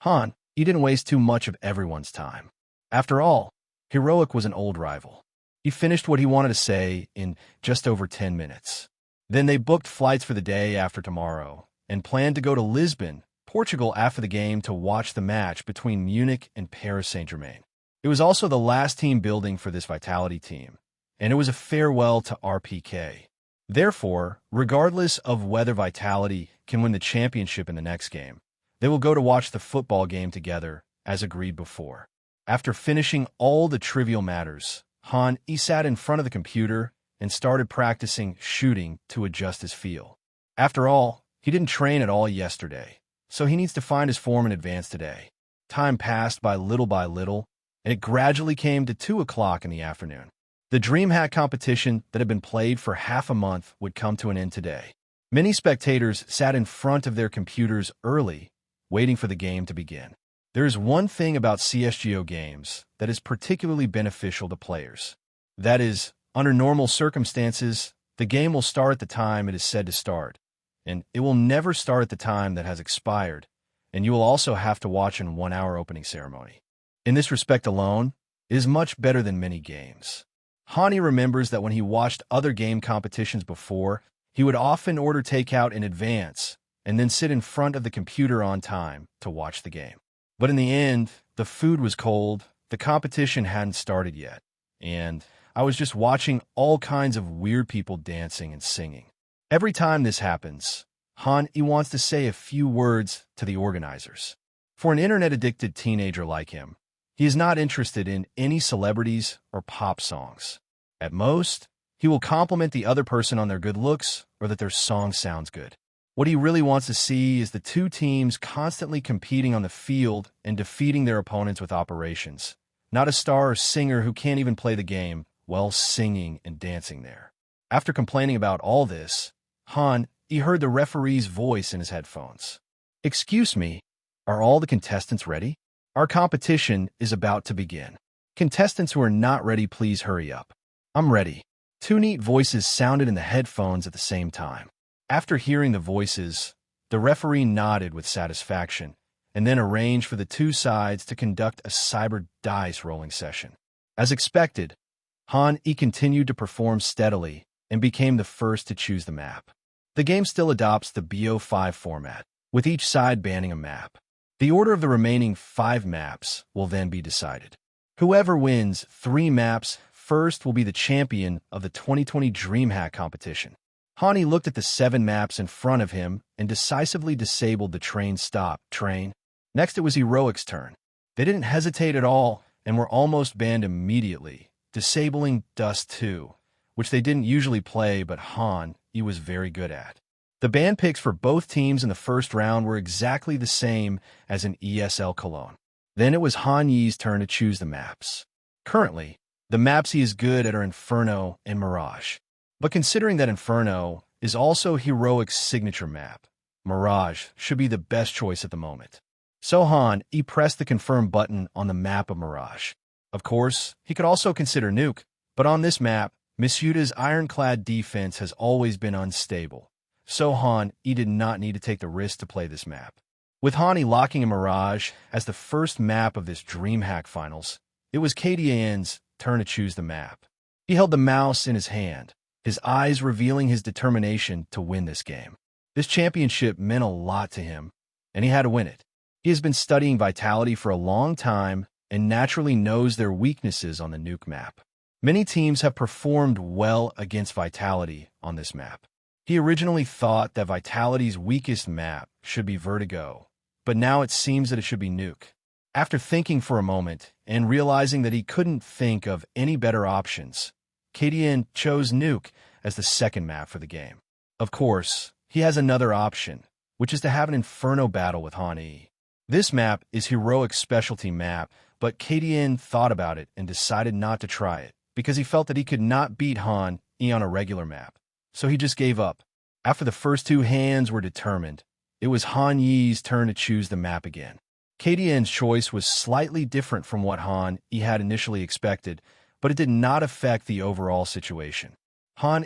Han, he didn't waste too much of everyone's time. After all, Heroic was an old rival. He finished what he wanted to say in just over 10 minutes. Then they booked flights for the day after tomorrow and planned to go to Lisbon, Portugal after the game to watch the match between Munich and Paris Saint-Germain. It was also the last team building for this Vitality team, and it was a farewell to RPK. Therefore, regardless of whether Vitality can win the championship in the next game, they will go to watch the football game together, as agreed before. After finishing all the trivial matters, Han sat in front of the computer and started practicing shooting to adjust his feel. After all, he didn't train at all yesterday, so he needs to find his form in advance today. Time passed by little, and it gradually came to 2 o'clock in the afternoon. The DreamHack competition that had been played for half a month would come to an end today. Many spectators sat in front of their computers early, waiting for the game to begin. There is one thing about CSGO games that is particularly beneficial to players. That is, under normal circumstances, the game will start at the time it is said to start, and it will never start at the time that has expired, and you will also have to watch an 1-hour opening ceremony. In this respect alone, it is much better than many games. Hani remembers that when he watched other game competitions before, He would often order takeout in advance and then sit in front of the computer on time to watch the game. But in the end, the food was cold, the competition hadn't started yet, and I was just watching all kinds of weird people dancing and singing. Every time this happens, he wants to say a few words to the organizers. For an internet-addicted teenager like him, he is not interested in any celebrities or pop songs. At most, he will compliment the other person on their good looks or that their song sounds good. What he really wants to see is the two teams constantly competing on the field and defeating their opponents with operations, not a star or singer who can't even play the game while singing and dancing there. After complaining about all this, he heard the referee's voice in his headphones. "Excuse me, are all the contestants ready? Our competition is about to begin. Contestants who are not ready, please hurry up." "I'm ready." Two neat voices sounded in the headphones at the same time. After hearing the voices, the referee nodded with satisfaction and then arranged for the two sides to conduct a cyber dice rolling session. As expected, he continued to perform steadily and became the first to choose the map. The game still adopts the BO5 format, with each side banning a map. The order of the remaining 5 maps will then be decided. Whoever wins 3 maps first will be the champion of the 2020 DreamHack competition. Hani looked at the 7 maps in front of him and decisively disabled the train stop train. Next, it was Heroic's turn. They didn't hesitate at all and were almost banned immediately, disabling Dust 2, which they didn't usually play, but he was very good at. The ban picks for both teams in the first round were exactly the same as in ESL Cologne. Then it was Yi's turn to choose the maps. Currently, the maps he is good at are Inferno and Mirage. But considering that Inferno is also Heroic's signature map, Mirage should be the best choice at the moment. So he pressed the confirm button on the map of Mirage. Of course, he could also consider Nuke, but on this map, Misuta's ironclad defense has always been unstable. So he did not need to take the risk to play this map. With Hani locking in Mirage as the first map of this DreamHack finals, it was KDAN's turn to choose the map. He held the mouse in his hand, his eyes revealing his determination to win this game. This championship meant a lot to him, and he had to win it. He has been studying Vitality for a long time and naturally knows their weaknesses on the Nuke map. Many teams have performed well against Vitality on this map. He originally thought that Vitality's weakest map should be Vertigo, but now it seems that it should be Nuke. After thinking for a moment and realizing that he couldn't think of any better options, KDN chose Nuke as the second map for the game. Of course, he has another option, which is to have an Inferno battle with Hani. This map is Heroic's specialty map, but KDN thought about it and decided not to try it because he felt that he could not beat Hani on a regular map. So he just gave up. After the first 2 hands were determined, it was Yi's turn to choose the map again. KDN's choice was slightly different from what He had initially expected, but it did not affect the overall situation.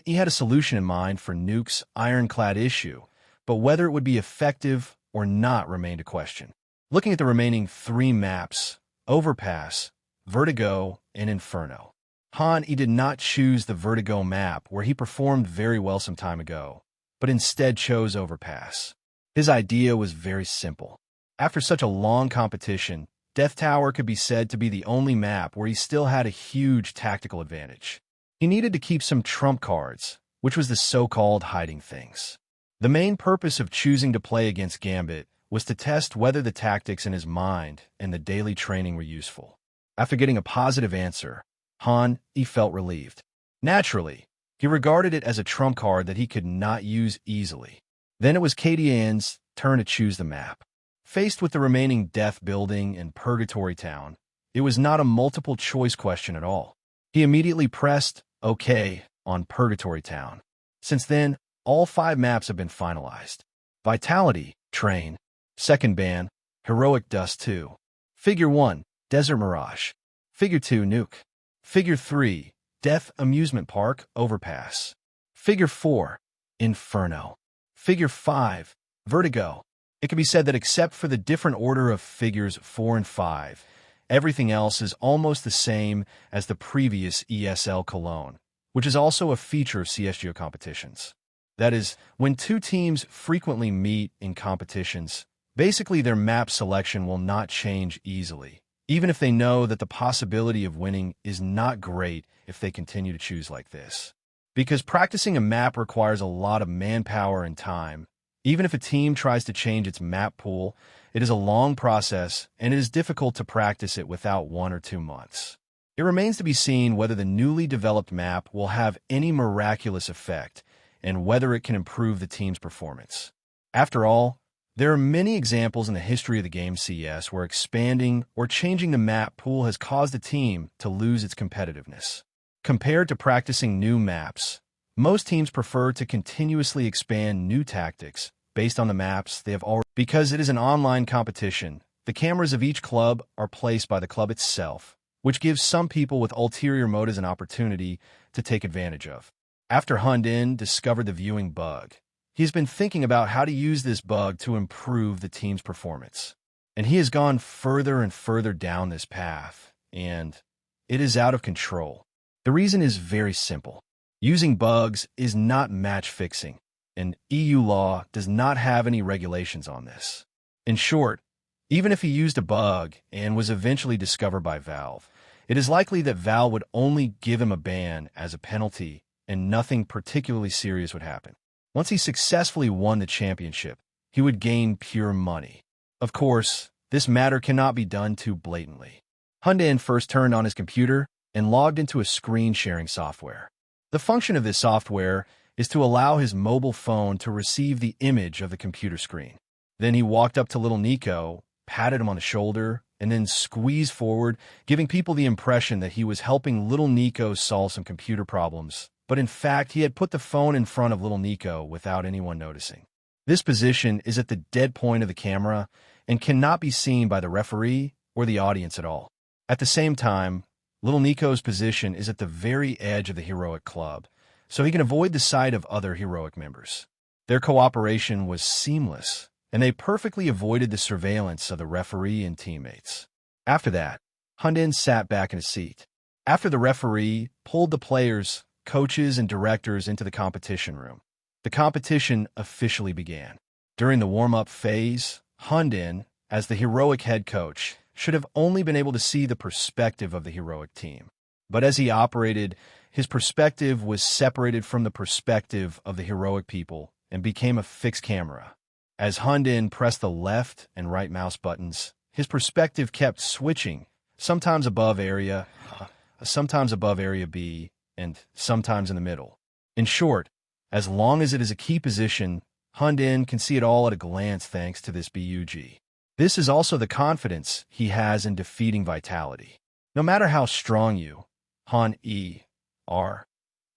He had a solution in mind for Nuke's ironclad issue, but whether it would be effective or not remained a question. Looking at the remaining 3 maps, Overpass, Vertigo, and Inferno, he did not choose the Vertigo map where he performed very well some time ago, but instead chose Overpass. His idea was very simple. After such a long competition, Death Tower could be said to be the only map where he still had a huge tactical advantage. He needed to keep some trump cards, which was the so-called hiding things. The main purpose of choosing to play against Gambit was to test whether the tactics in his mind and the daily training were useful. After getting a positive answer, he felt relieved. Naturally, he regarded it as a trump card that he could not use easily. Then it was KDN's turn to choose the map. Faced with the remaining Death Building and Purgatory Town, it was not a multiple-choice question at all. He immediately pressed OK on Purgatory Town. Since then, all 5 maps have been finalized. Vitality, Train. Second ban, Heroic Dust 2. Figure 1, Desert Mirage. Figure 2, Nuke. Figure 3, Death Amusement Park, Overpass. Figure 4, Inferno. Figure 5, Vertigo. It can be said that except for the different order of figures 4 and 5, everything else is almost the same as the previous ESL Cologne, which is also a feature of CSGO competitions. That is, when two teams frequently meet in competitions, basically their map selection will not change easily, even if they know that the possibility of winning is not great if they continue to choose like this. Because practicing a map requires a lot of manpower and time. Even if a team tries to change its map pool, it is a long process and it is difficult to practice it without 1 or 2 months. It remains to be seen whether the newly developed map will have any miraculous effect and whether it can improve the team's performance. After all, there are many examples in the history of the game CS where expanding or changing the map pool has caused a team to lose its competitiveness. Compared to practicing new maps, most teams prefer to continuously expand new tactics based on the maps they have already. Because it is an online competition, the cameras of each club are placed by the club itself, which gives some people with ulterior motives an opportunity to take advantage of. After Hundin discovered the viewing bug, he has been thinking about how to use this bug to improve the team's performance. And he has gone further and further down this path, and it is out of control. The reason is very simple. Using bugs is not match fixing, and EU law does not have any regulations on this. In short, even if he used a bug and was eventually discovered by Valve, it is likely that Valve would only give him a ban as a penalty and nothing particularly serious would happen. Once he successfully won the championship, he would gain pure money. Of course, this matter cannot be done too blatantly. Hundin first turned on his computer and logged into a screen-sharing software. The function of this software is to allow his mobile phone to receive the image of the computer screen. Then he walked up to little Nico, patted him on the shoulder, and then squeezed forward, giving people the impression that he was helping little Nico solve some computer problems. But in fact, he had put the phone in front of little Nico without anyone noticing. This position is at the dead point of the camera and cannot be seen by the referee or the audience at all. At the same time, little Nico's position is at the very edge of the heroic club, so he can avoid the sight of other heroic members. Their cooperation was seamless, and they perfectly avoided the surveillance of the referee and teammates. After that, Hundin sat back in his seat. After the referee pulled the players, coaches, and directors into the competition room, the competition officially began. During the warm-up phase, Hundin, as the heroic head coach, should have only been able to see the perspective of the heroic team. But as he operated, his perspective was separated from the perspective of the heroic people and became a fixed camera. As Hundin pressed the left and right mouse buttons, his perspective kept switching, sometimes above area B, and sometimes in the middle. In short, as long as it is a key position, Hundin can see it all at a glance thanks to this bug. This is also the confidence he has in defeating Vitality. No matter how strong you, are,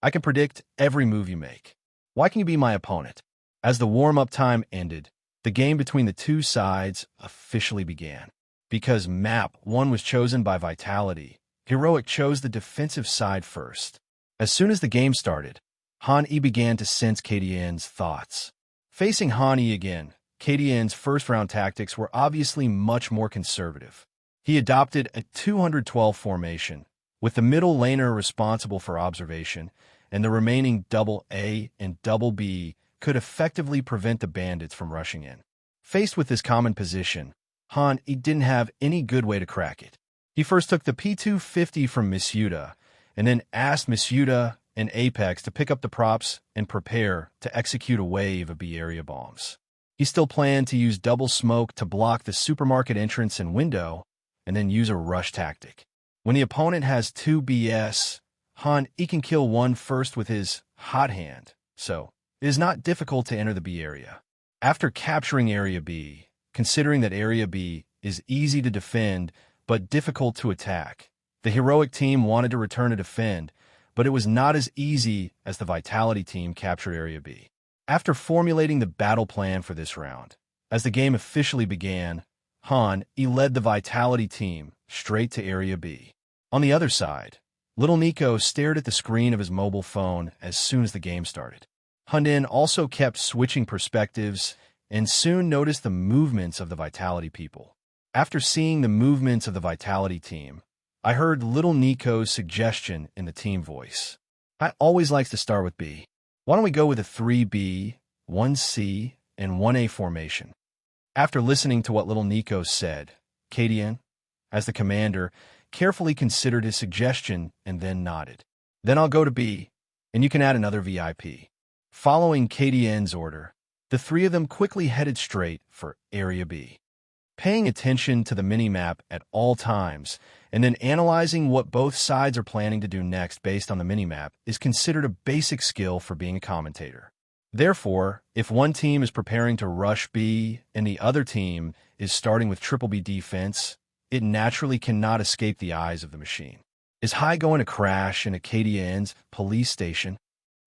I can predict every move you make. Why can you be my opponent? As the warm-up time ended, the game between the two sides officially began. Because Map 1 was chosen by Vitality, Heroic chose the defensive side first. As soon as the game started, Han-E began to sense KDN's thoughts. Facing Han-E again, KDN's first-round tactics were obviously much more conservative. He adopted a 212 formation, with the middle laner responsible for observation, and the remaining double A and double B could effectively prevent the bandits from rushing in. Faced with this common position, Han-E didn't have any good way to crack it. He first took the P250 from Misuda, and then asked Misuda and Apex to pick up the props and prepare to execute a wave of B area bombs. He still planned to use double smoke to block the supermarket entrance and window, and then use a rush tactic. When the opponent has 2 BS, Han-E can kill one first with his hot hand, so it is not difficult to enter the B area. After capturing Area B, considering that Area B is easy to defend but difficult to attack, the heroic team wanted to return to defend, but it was not as easy as the Vitality team captured Area B. After formulating the battle plan for this round, as the game officially began, Han-E led the Vitality team straight to Area B. On the other side, little Nico stared at the screen of his mobile phone as soon as the game started. Hundin also kept switching perspectives and soon noticed the movements of the Vitality people. After seeing the movements of the Vitality team, I heard little Nico's suggestion in the team voice. I always likes to start with B. Why don't we go with a 3B, 1C, and 1A formation? After listening to what little Nico said, Kadian, as the commander, carefully considered his suggestion and then nodded. Then I'll go to B, and you can add another VIP. Following Kadian's order, the three of them quickly headed straight for Area B. Paying attention to the minimap at all times and then analyzing what both sides are planning to do next based on the minimap is considered a basic skill for being a commentator. Therefore, if one team is preparing to rush B and the other team is starting with triple B defense, it naturally cannot escape the eyes of the machine. Is High going to crash in Acadian's police station?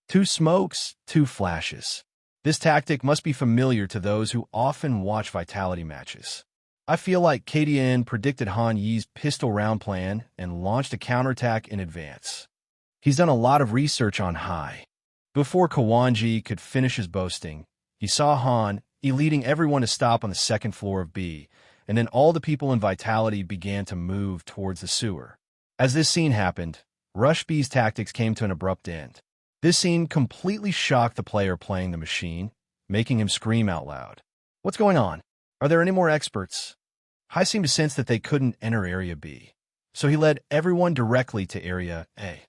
2 smokes, 2 flashes. This tactic must be familiar to those who often watch Vitality matches. I feel like Kadian predicted Han Yi's pistol round plan and launched a counterattack in advance. He's done a lot of research on High. Before Kawanji could finish his boasting, he saw Han Yi leading everyone to stop on the second floor of B, and then all the people in Vitality began to move towards the sewer. As this scene happened, Rush B's tactics came to an abrupt end. This scene completely shocked the player playing the machine, making him scream out loud. What's going on? Are there any more experts? High seemed to sense that they couldn't enter Area B, so he led everyone directly to Area A.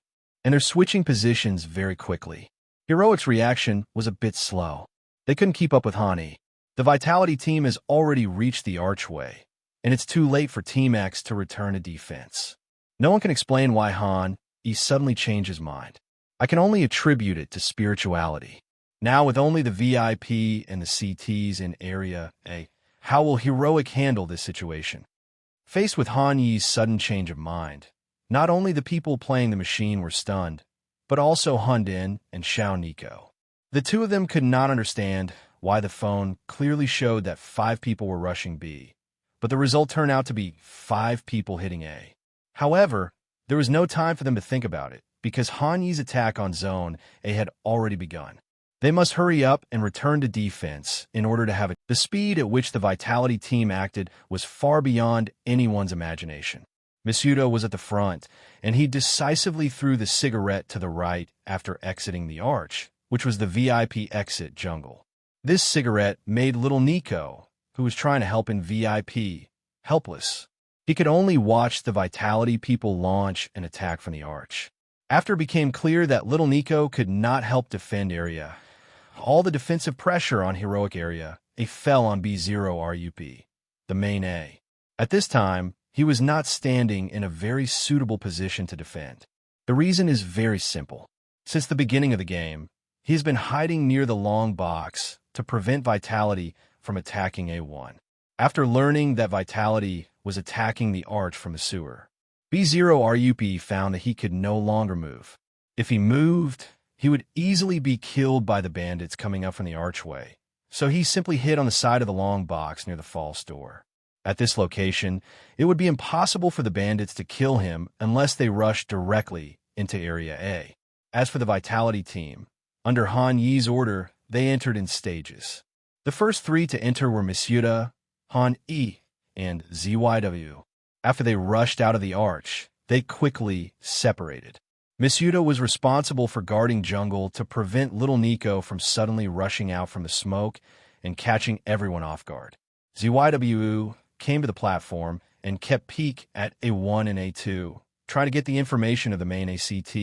And they're switching positions very quickly. Heroic's reaction was a bit slow. They couldn't keep up with Hani. The Vitality team has already reached the archway, and it's too late for Team X to return to defense. No one can explain why Han Yi suddenly changed his mind. I can only attribute it to spirituality. Now with only the VIP and the CTs in Area A, how will Heroic handle this situation? Faced with Han Yi's sudden change of mind, not only the people playing the machine were stunned, but also Han Din and Xiao Nico. The two of them could not understand why the phone clearly showed that 5 people were rushing B, but the result turned out to be 5 people hitting A. However, there was no time for them to think about it, because Han Yi's attack on Zone A had already begun. They must hurry up and return to defense in order to have it. The speed at which the Vitality team acted was far beyond anyone's imagination. Masuda was at the front, and he decisively threw the cigarette to the right after exiting the arch, which was the VIP exit jungle. This cigarette made little Nico, who was trying to help in VIP, helpless. He could only watch the Vitality people launch an attack from the arch. After it became clear that little Nico could not help defend Area, all the defensive pressure on Heroic Area, A fell on B0 RUP, the main A. At this time, he was not standing in a very suitable position to defend. The reason is very simple. Since the beginning of the game, he has been hiding near the long box to prevent Vitality from attacking A1. After learning that Vitality was attacking the arch from the sewer, B0 RUP found that he could no longer move. If he moved, he would easily be killed by the bandits coming up from the archway, so he simply hid on the side of the long box near the false door. At this location, it would be impossible for the bandits to kill him unless they rushed directly into Area A. As for the Vitality team, under Han Yi's order, they entered in stages. The first 3 to enter were Masuda, Han Yi, and ZYW. After they rushed out of the arch, they quickly separated. Masuda was responsible for guarding jungle to prevent little Nico from suddenly rushing out from the smoke and catching everyone off guard. ZYW came to the platform and kept peek at A1 and A2, trying to get the information of the main ACT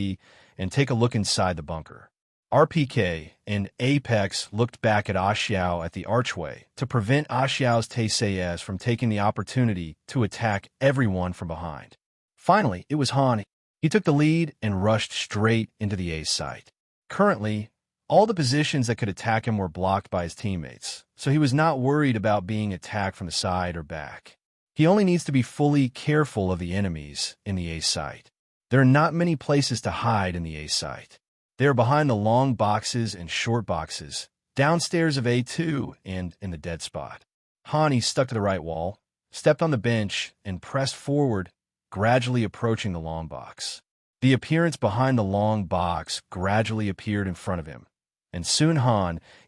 and take a look inside the bunker. RPK and Apex looked back at Xiao at the archway to prevent Xiao's TCS from taking the opportunity to attack everyone from behind. Finally, it was Han. He took the lead and rushed straight into the A site. Currently, all the positions that could attack him were blocked by his teammates, so he was not worried about being attacked from the side or back. He only needs to be fully careful of the enemies in the A site. There are not many places to hide in the A site. They are behind the long boxes and short boxes, downstairs of A2 and in the dead spot. Hani stuck to the right wall, stepped on the bench, and pressed forward, gradually approaching the long box. The appearance behind the long box gradually appeared in front of him, and soon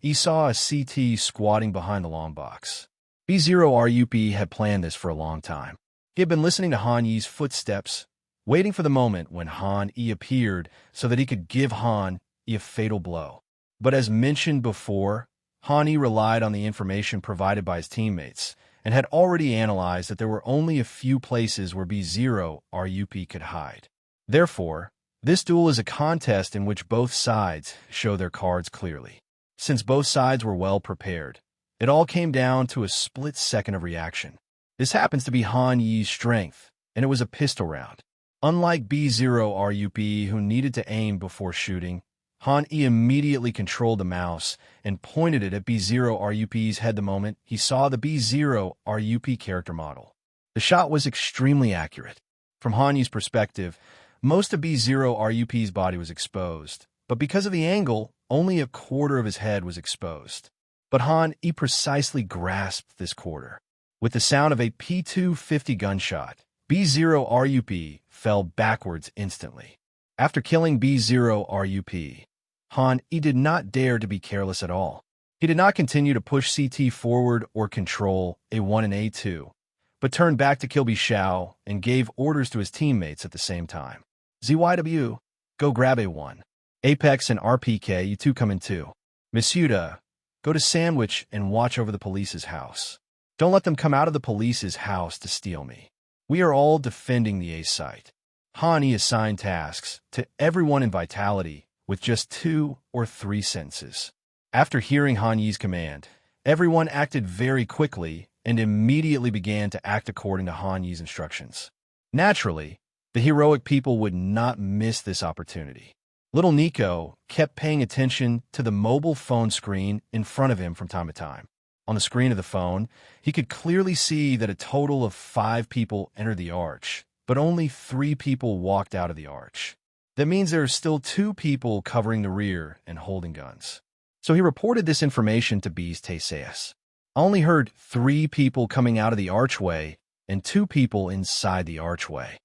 he saw a CT squatting behind the long box. B0 RUP had planned this for a long time. He had been listening to Han Yi's footsteps, waiting for the moment when Han Yi appeared so that he could give Han Yi a fatal blow. But as mentioned before, Hani relied on the information provided by his teammates and had already analyzed that there were only a few places where B0 RUP could hide. Therefore, this duel is a contest in which both sides show their cards clearly. Since both sides were well prepared, it all came down to a split second of reaction. This happens to be Han Yi's strength, and it was a pistol round. Unlike B0 RUP, who needed to aim before shooting, Han Yi immediately controlled the mouse and pointed it at B0 RUP's head the moment he saw the B0 RUP character model. The shot was extremely accurate. From Han Yi's perspective, most of B0 RUP's body was exposed, but because of the angle, only a quarter of his head was exposed. But Han Yi precisely grasped this quarter. With the sound of a P250 gunshot, B0 RUP fell backwards instantly. After killing B0 RUP, Han Yi did not dare to be careless at all. He did not continue to push CT forward or control A1 and A2, but turned back to kill B Xiao and gave orders to his teammates at the same time. ZYW, go grab A1. Apex and RPK, you two come in too. Misuda, go to Sandwich and watch over the police's house. Don't let them come out of the police's house to steal me. We are all defending the A site. Han Yi assigned tasks to everyone in Vitality with just 2 or 3 sentences. After hearing Han Yi's command, everyone acted very quickly and immediately began to act according to Han Yi's instructions. Naturally, the heroic people would not miss this opportunity. Little Nico kept paying attention to the mobile phone screen in front of him from time to time. On the screen of the phone, he could clearly see that a total of 5 people entered the arch, but only 3 people walked out of the arch. That means there are still 2 people covering the rear and holding guns. So he reported this information to B's TCS. I only heard 3 people coming out of the archway and 2 people inside the archway.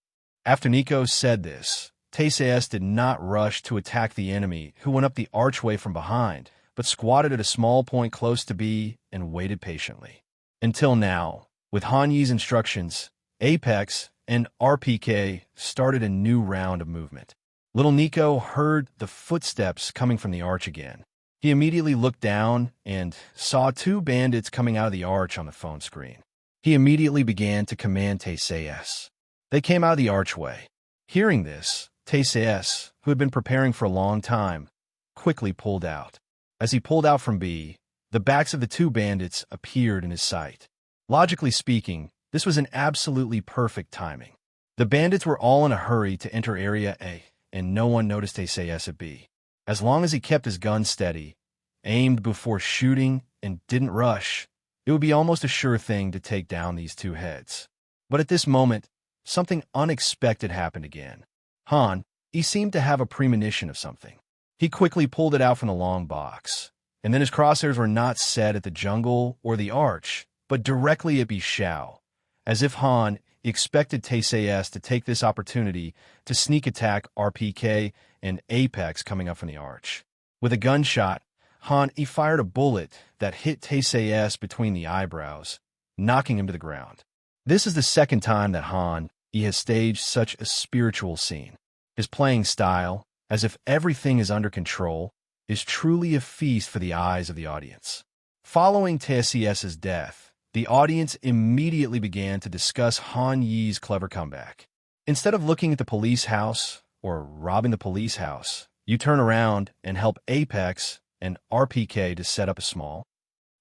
After Nico said this, TCS did not rush to attack the enemy who went up the archway from behind, but squatted at a small point close to B and waited patiently. Until now, with Han Yi's instructions, Apex and RPK started a new round of movement. Little Nico heard the footsteps coming from the arch again. He immediately looked down and saw 2 bandits coming out of the arch on the phone screen. He immediately began to command TCS. They came out of the archway. Hearing this, TCS, who had been preparing for a long time, quickly pulled out. As he pulled out from B, the backs of the 2 bandits appeared in his sight. Logically speaking, this was an absolutely perfect timing. The bandits were all in a hurry to enter Area A, and no one noticed TCS at B. As long as he kept his gun steady, aimed before shooting, and didn't rush, it would be almost a sure thing to take down these 2 heads. But at this moment, something unexpected happened again. Han, he seemed to have a premonition of something. He quickly pulled it out from the long box, and then his crosshairs were not set at the jungle or the arch, but directly at B Xiao, as if Han expected TCS to take this opportunity to sneak attack RPK and Apex coming up from the arch. With a gunshot, Han he fired a bullet that hit TCS between the eyebrows, knocking him to the ground. This is the second time that Han he has staged such a spiritual scene. His playing style, as if everything is under control, is truly a feast for the eyes of the audience. Following TCS's death, the audience immediately began to discuss Han Yi's clever comeback. Instead of looking at the police house or robbing the police house, you turn around and help Apex and RPK to set up a small.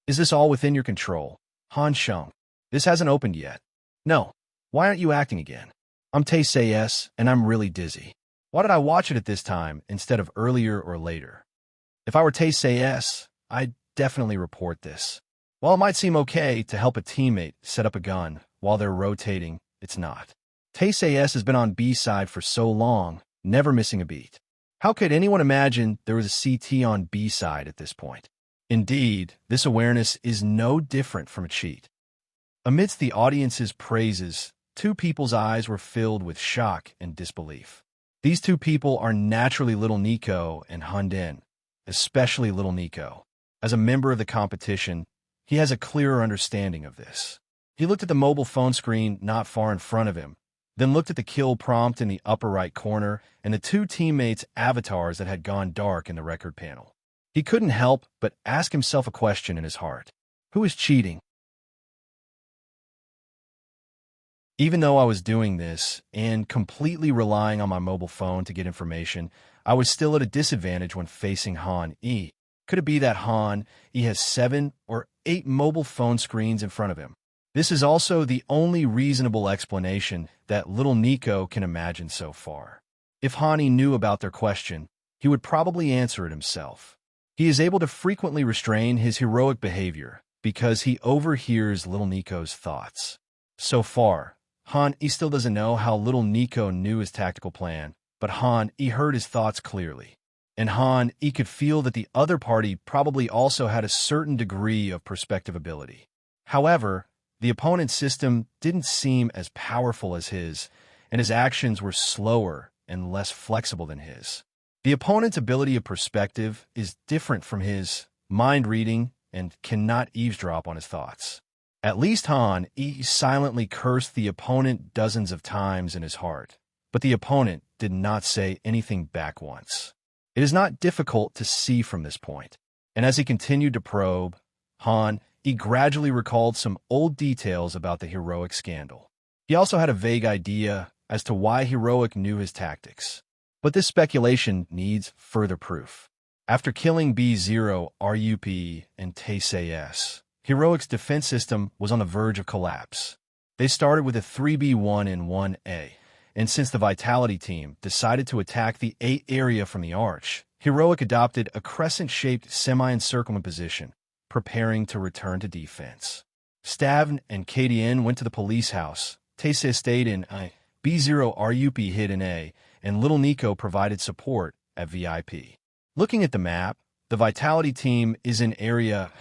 Is this all within your control? Han Sheng, this hasn't opened yet. No, why aren't you acting again? I'm TCS and I'm really dizzy. Why did I watch it at this time instead of earlier or later? If I were TCS, I'd definitely report this. While it might seem okay to help a teammate set up a gun while they're rotating, it's not. TCS has been on B side for so long, never missing a beat. How could anyone imagine there was a CT on B side at this point? Indeed, this awareness is no different from a cheat. Amidst the audience's praises, 2 people's eyes were filled with shock and disbelief. These 2 people are naturally Little Nico and Hundin, especially Little Nico. As a member of the competition, he has a clearer understanding of this. He looked at the mobile phone screen not far in front of him, then looked at the kill prompt in the upper right corner and the 2 teammates' avatars that had gone dark in the record panel. He couldn't help but ask himself a question in his heart. Who is cheating? Even though I was doing this and completely relying on my mobile phone to get information, I was still at a disadvantage when facing Han E. Could it be that Han E has 7 or 8 mobile phone screens in front of him? This is also the only reasonable explanation that little Nico can imagine so far. If Han E knew about their question, he would probably answer it himself. He is able to frequently restrain his heroic behavior because he overhears little Nico's thoughts. So far, Han E still doesn't know how little Nico knew his tactical plan, but Han E heard his thoughts clearly. And Han E could feel that the other party probably also had a certain degree of perspective ability. However, the opponent's system didn't seem as powerful as his, and his actions were slower and less flexible than his. The opponent's ability of perspective is different from his mind reading and cannot eavesdrop on his thoughts. At least Han E silently cursed the opponent dozens of times in his heart, but the opponent did not say anything back once. It is not difficult to see from this point, and as he continued to probe, Han E gradually recalled some old details about the heroic scandal. He also had a vague idea as to why Heroic knew his tactics, but this speculation needs further proof. After killing B0, RUP, and TCS, Heroic's defense system was on the verge of collapse. They started with a 3B1 and 1A, and since the Vitality team decided to attack the A area from the arch, Heroic adopted a crescent-shaped semi-encirclement position, preparing to return to defense. Stavn and KDN went to the police house, TCS stayed in I, B0 RUP hid in A, and Little Nico provided support at VIP. Looking at the map, the Vitality team is in area,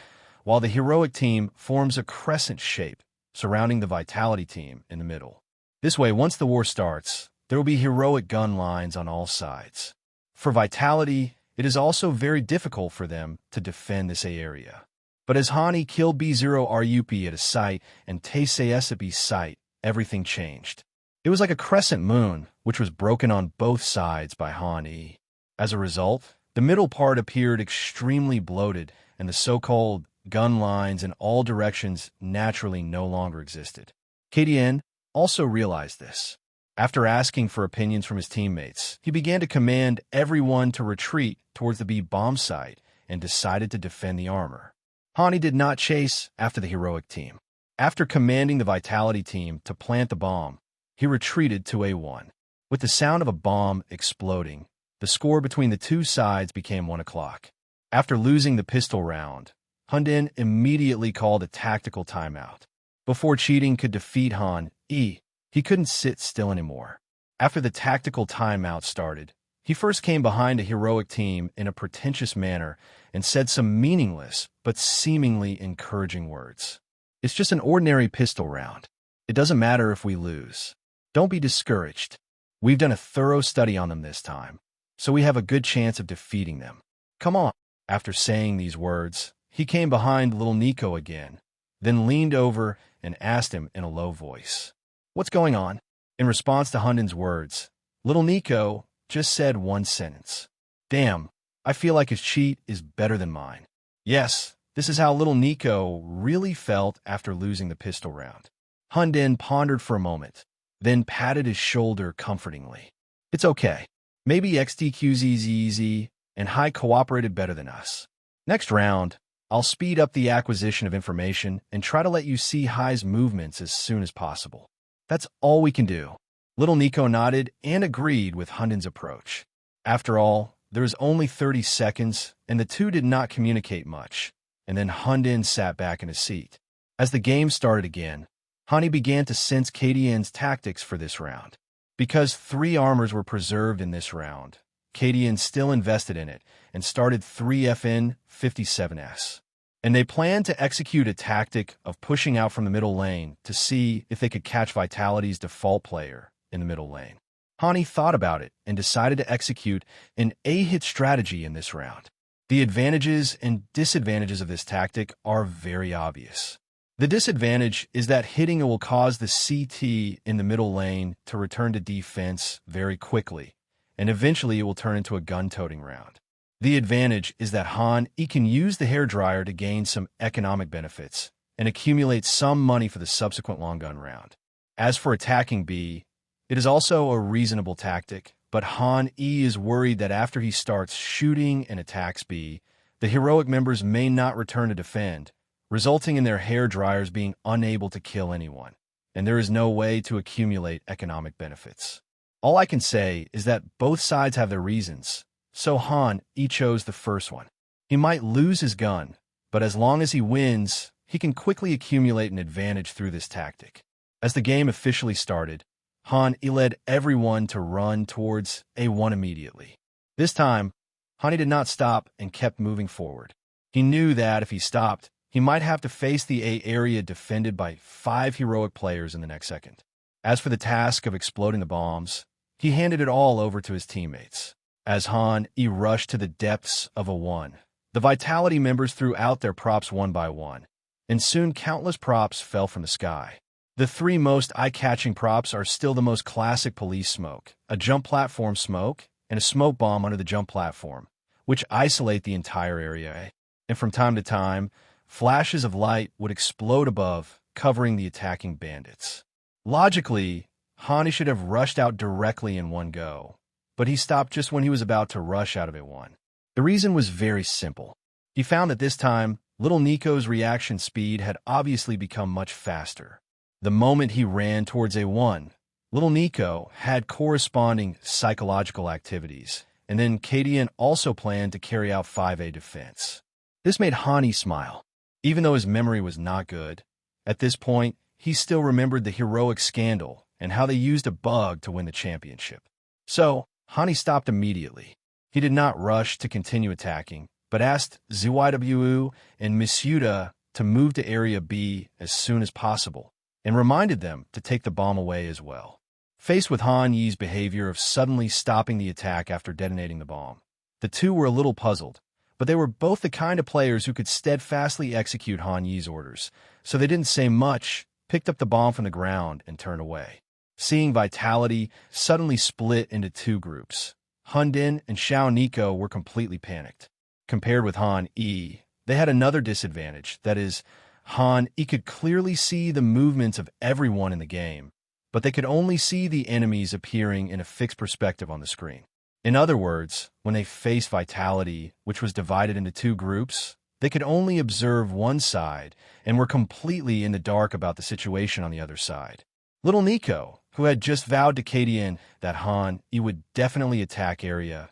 while the Heroic team forms a crescent shape, surrounding the Vitality team in the middle. This way, once the war starts, there will be Heroic gun lines on all sides. For Vitality, it is also very difficult for them to defend this A area. But as Hani killed B0 RUP at a site and TCS at B site, everything changed. It was like a crescent moon, which was broken on both sides by Han E. As a result, the middle part appeared extremely bloated, and the so-called gun lines in all directions naturally no longer existed. KDN also realized this. After asking for opinions from his teammates, he began to command everyone to retreat towards the B bomb site and decided to defend the armor. Hani did not chase after the Heroic team. After commanding the Vitality team to plant the bomb, he retreated to A1. With the sound of a bomb exploding, the score between the two sides became 1 o'clock. After losing the pistol round, Hundin immediately called a tactical timeout. Before cheating could defeat Han E, he couldn't sit still anymore. After the tactical timeout started, he first came behind a Heroic team in a pretentious manner and said some meaningless but seemingly encouraging words. It's just an ordinary pistol round. It doesn't matter if we lose. Don't be discouraged. We've done a thorough study on them this time, so we have a good chance of defeating them. Come on. After saying these words, he came behind little Nico again, then leaned over and asked him in a low voice, "What's going on?" In response to Hundin's words, little Nico just said one sentence. "Damn, I feel like his cheat is better than mine." Yes, this is how little Nico really felt after losing the pistol round. Hundin pondered for a moment, then patted his shoulder comfortingly. "It's okay. Maybe XDQZZZ and Hai cooperated better than us. Next round, I'll speed up the acquisition of information and try to let you see Hai's movements as soon as possible. That's all we can do." Little Nico nodded and agreed with Hundin's approach. After all, there was only 30 seconds, and the two did not communicate much, and then Hundin sat back in his seat. As the game started again, Hani began to sense KDN's tactics for this round. Because 3 armors were preserved in this round, KDN still invested in it and started 3FN 57S. And they planned to execute a tactic of pushing out from the middle lane to see if they could catch Vitality's default player in the middle lane. Hani thought about it and decided to execute an A-hit strategy in this round. The advantages and disadvantages of this tactic are very obvious. The disadvantage is that hitting it will cause the CT in the middle lane to return to defense very quickly, and eventually it will turn into a gun-toting round. The advantage is that Han E can use the hairdryer to gain some economic benefits and accumulate some money for the subsequent long gun round. As for attacking B, it is also a reasonable tactic, but Han E is worried that after he starts shooting and attacks B, the heroic members may not return to defend, resulting in their hairdryers being unable to kill anyone, and there is no way to accumulate economic benefits. All I can say is that both sides have their reasons, so Han E chose the first one. He might lose his gun, but as long as he wins, he can quickly accumulate an advantage through this tactic. As the game officially started, Han E led everyone to run towards A1 immediately. This time, Han E did not stop and kept moving forward. He knew that if he stopped, he might have to face the A area defended by 5 heroic players in the next second. As for the task of exploding the bombs, he handed it all over to his teammates. As Han E rushed to the depths of A1, the Vitality members threw out their props one by one, and soon countless props fell from the sky. The 3 most eye-catching props are still the most classic police smoke, a jump platform smoke, and a smoke bomb under the jump platform, which isolate the entire area. And from time to time, flashes of light would explode above, covering the attacking bandits. Logically, Han E should have rushed out directly in one go, but he stopped just when he was about to rush out of A1. The reason was very simple. He found that this time, little Nico's reaction speed had obviously become much faster. The moment he ran towards A1, little Nico had corresponding psychological activities, and then KDN also planned to carry out 5A defense. This made Han E smile. Even though his memory was not good, at this point, he still remembered the heroic scandal and how they used a bug to win the championship. So, Han E stopped immediately. He did not rush to continue attacking, but asked ZYWU and Miss Yuta to move to Area B as soon as possible, and reminded them to take the bomb away as well. Faced with Han Yi's behavior of suddenly stopping the attack after detonating the bomb, the two were a little puzzled, but they were both the kind of players who could steadfastly execute Han Yi's orders, so they didn't say much, picked up the bomb from the ground, and turned away. Seeing Vitality suddenly split into 2 groups, Hundin and Xiao Nico were completely panicked. Compared with Han E, they had another disadvantage, that is, Han E could clearly see the movements of everyone in the game, but they could only see the enemies appearing in a fixed perspective on the screen. In other words, when they faced Vitality, which was divided into 2 groups, they could only observe one side and were completely in the dark about the situation on the other side. Little Nico, who had just vowed to KDN that Han E would definitely attack area,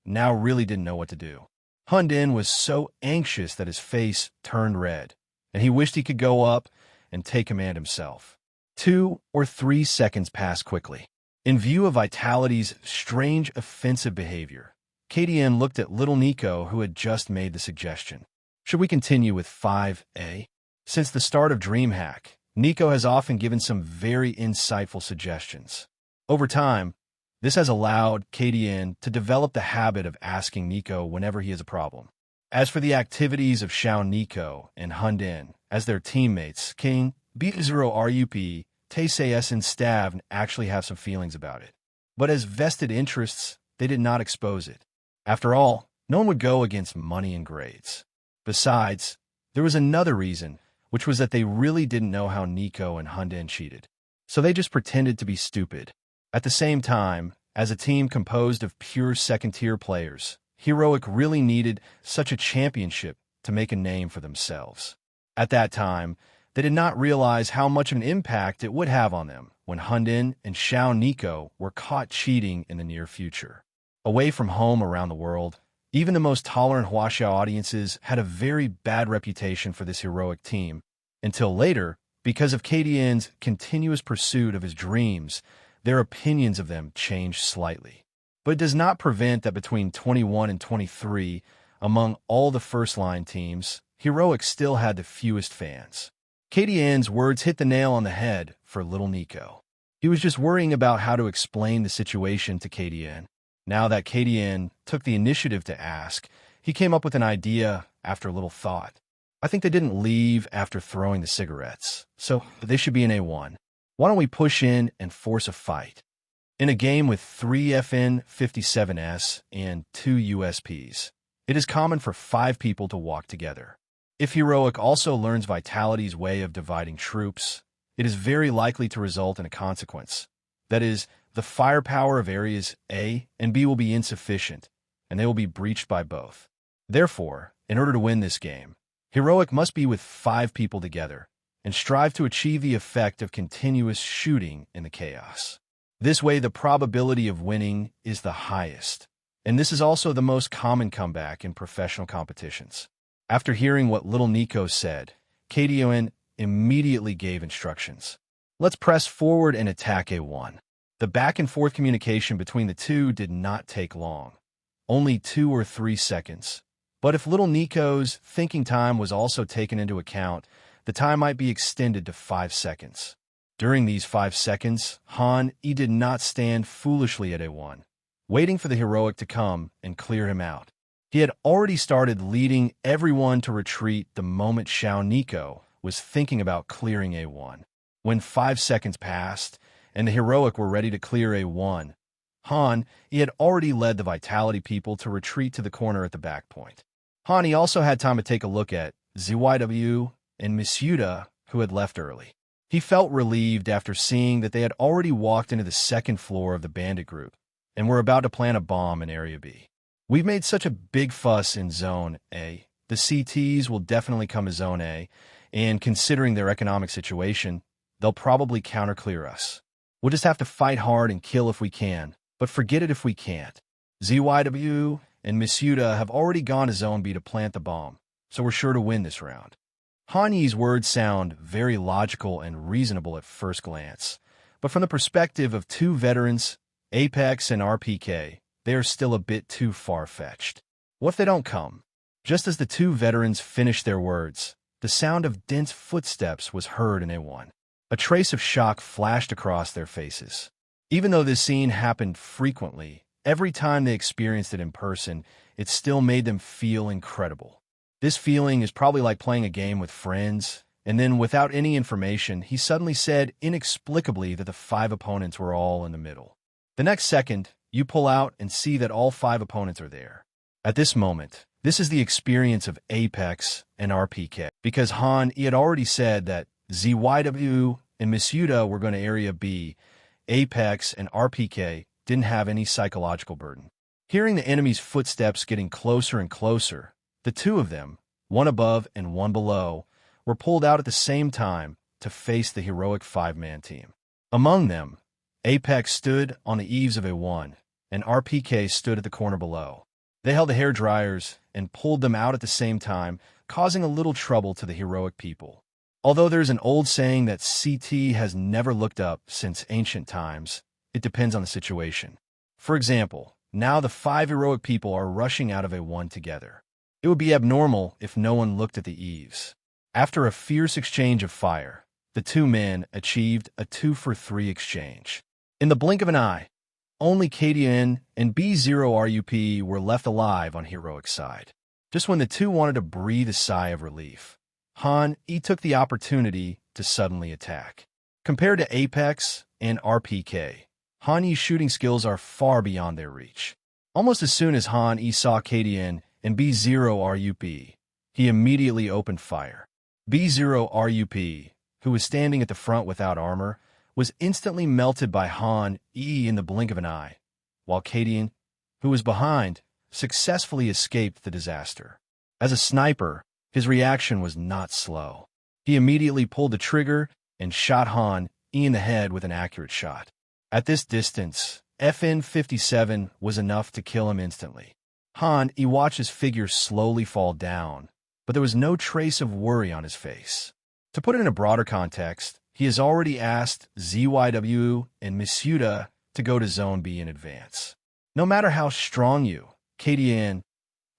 now really didn't know what to do. Hundin was so anxious that his face turned red, and he wished he could go up and take command himself. 2 or 3 seconds passed quickly. In view of Vitality's strange offensive behavior, KDN looked at little Nico, who had just made the suggestion. Should we continue with 5A? Since the start of DreamHack, Nico has often given some very insightful suggestions. Over time, this has allowed KDN to develop the habit of asking Nico whenever he has a problem. As for the activities of Xiao Nico and Hundin as their teammates, King, B0RUP, Taeseus, and Stav actually have some feelings about it. But as vested interests, they did not expose it. After all, no one would go against money and grades. Besides, there was another reason, which was that they really didn't know how Nico and Hundin cheated. So they just pretended to be stupid. At the same time, as a team composed of pure second-tier players, Heroic really needed such a championship to make a name for themselves. At that time, they did not realize how much of an impact it would have on them when Hundin and Xiao Nico were caught cheating in the near future. Away from home around the world, even the most tolerant Huaxiao audiences had a very bad reputation for this heroic team, until later, because of KDN's continuous pursuit of his dreams, their opinions of them changed slightly. But it does not prevent that between 21 and 23, among all the first-line teams, Heroic still had the fewest fans. KDN's words hit the nail on the head for little Nico. He was just worrying about how to explain the situation to KDN. Now that KDN took the initiative to ask, he came up with an idea after a little thought. I think they didn't leave after throwing the cigarettes, so they should be in A1. Why don't we push in and force a fight? In a game with 3 FN-57s and 2 USPs, it is common for 5 people to walk together. If Heroic also learns Vitality's way of dividing troops, it is very likely to result in a consequence. That is, the firepower of areas A and B will be insufficient, and they will be breached by both. Therefore, in order to win this game, Heroic must be with 5 people together and strive to achieve the effect of continuous shooting in the chaos. This way, the probability of winning is the highest, and this is also the most common comeback in professional competitions. After hearing what little Nico said, KDON immediately gave instructions. Let's press forward and attack A1. The back-and-forth communication between the two did not take long, only 2 or 3 seconds. But if little Nico's thinking time was also taken into account, the time might be extended to 5 seconds. During these 5 seconds, Han E did not stand foolishly at A1, waiting for the Heroic to come and clear him out. He had already started leading everyone to retreat the moment Xiao Nico was thinking about clearing A1. When 5 seconds passed, and the Heroic were ready to clear A1, Han E had already led the Vitality people to retreat to the corner at the back point. Han E also had time to take a look at ZYW and Miss Yuta, who had left early. He felt relieved after seeing that they had already walked into the second floor of the bandit group and were about to plant a bomb in Area B. We've made such a big fuss in Zone A. The CTs will definitely come to Zone A, and considering their economic situation, they'll probably counter-clear us. We'll just have to fight hard and kill if we can, but forget it if we can't. ZYW and Miss Yuta have already gone to Zone B to plant the bomb, so we're sure to win this round. Han Yi's words sound very logical and reasonable at first glance, but from the perspective of 2 veterans, Apex and RPK, they are still a bit too far-fetched. What if they don't come? Just as the 2 veterans finished their words, the sound of dense footsteps was heard in A1. A trace of shock flashed across their faces. Even though this scene happened frequently, every time they experienced it in person, it still made them feel incredible. This feeling is probably like playing a game with friends, and then without any information, he suddenly said inexplicably that the 5 opponents were all in the middle. The next second, you pull out and see that all 5 opponents are there. At this moment, this is the experience of Apex and RPK, because Han E had already said that ZYW and Miss Yuta were going to Area B. Apex and RPK didn't have any psychological burden. Hearing the enemy's footsteps getting closer and closer, the 2 of them, one above and one below, were pulled out at the same time to face the Heroic 5-man team. Among them, Apex stood on the eaves of A1, and RPK stood at the corner below. They held the hair dryers and pulled them out at the same time, causing a little trouble to the Heroic people. Although there's an old saying that CT has never looked up since ancient times, it depends on the situation. For example, now the 5 Heroic people are rushing out of A1 together. It would be abnormal if no one looked at the eaves. After a fierce exchange of fire, the 2 men achieved a 2-for-3 exchange. In the blink of an eye, only KDN and B0RUP were left alive on Heroic's side. Just when the 2 wanted to breathe a sigh of relief, Han E took the opportunity to suddenly attack. Compared to Apex and RPK, Han E's shooting skills are far beyond their reach. Almost as soon as Han E saw KDN and B0RUP, he immediately opened fire. B0RUP, who was standing at the front without armor, was instantly melted by Han E in the blink of an eye, while KDN, who was behind, successfully escaped the disaster. As a sniper, his reaction was not slow. He immediately pulled the trigger and shot Han E in the head with an accurate shot. At this distance, FN-57 was enough to kill him instantly. Han E watched his figure slowly fall down, but there was no trace of worry on his face. To put it in a broader context, he has already asked ZYW and Miss Yuta to go to Zone B in advance. No matter how strong you, KDN,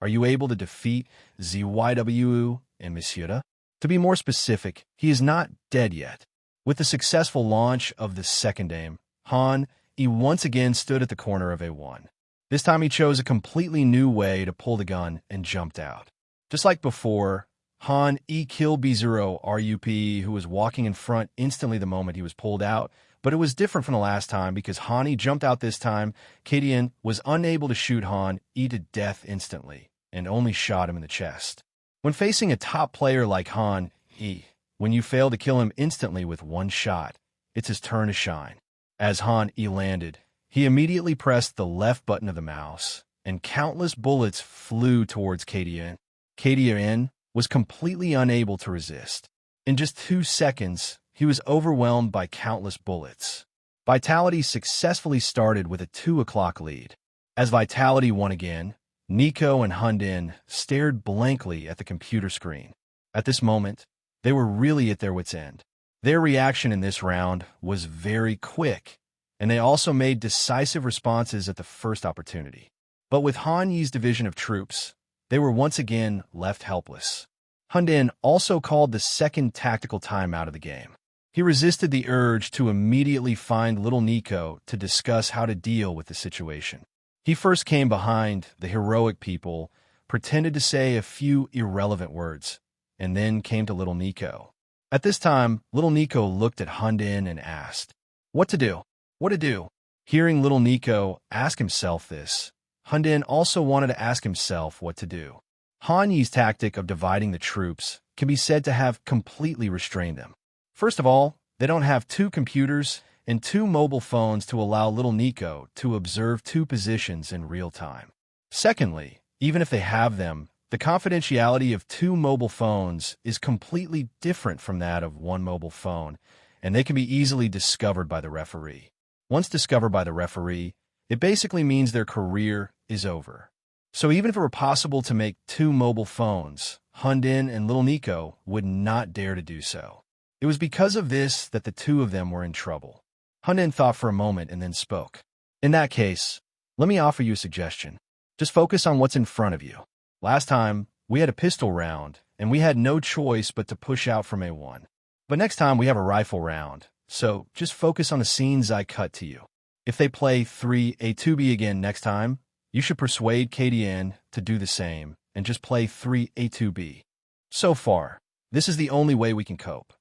are you able to defeat ZYW and Miss Yuta? To be more specific, he is not dead yet. With the successful launch of the second aim, Han E once again stood at the corner of A1. This time he chose a completely new way to pull the gun and jumped out. Just like before, Han E killed B0RUP, who was walking in front instantly the moment he was pulled out, But it was different from the last time because Han E jumped out this time. KDN was unable to shoot Han E to death instantly and only shot him in the chest. When facing a top player like Han E, when you fail to kill him instantly with one shot, it's his turn to shine. As Han E landed, he immediately pressed the left button of the mouse, and countless bullets flew towards KDN. KDN was completely unable to resist. In just 2 seconds, he was overwhelmed by countless bullets. Vitality successfully started with a 2 o'clock lead. As Vitality won again, Nico and Hundin stared blankly at the computer screen. At this moment, they were really at their wits' end. Their reaction in this round was very quick, and they also made decisive responses at the first opportunity. But with Han Yi's division of troops, they were once again left helpless. Hundin also called the second tactical timeout of the game. He resisted the urge to immediately find little Nico to discuss how to deal with the situation. He first came behind the heroic people, pretended to say a few irrelevant words, and then came to little Nico. At this time, little Nico looked at Hundin and asked, "What to do? What to do?" Hearing little Nico ask himself this, Hundin also wanted to ask himself what to do. Han Yi's tactic of dividing the troops can be said to have completely restrained them. First of all, they don't have 2 computers and 2 mobile phones to allow little Nico to observe 2 positions in real time. Secondly, even if they have them, the confidentiality of 2 mobile phones is completely different from that of 1 mobile phone, and they can be easily discovered by the referee. Once discovered by the referee, it basically means their career is over. So even if it were possible to make 2 mobile phones, Hundin and little Nico would not dare to do so. It was because of this that the 2 of them were in trouble. Hundin thought for a moment and then spoke. "In that case, let me offer you a suggestion. Just focus on what's in front of you. Last time, we had a pistol round, and we had no choice but to push out from A1. But next time we have a rifle round, so just focus on the scenes I cut to you. If they play 3A2B again next time, you should persuade KDN to do the same and just play 3A2B. So far, this is the only way we can cope."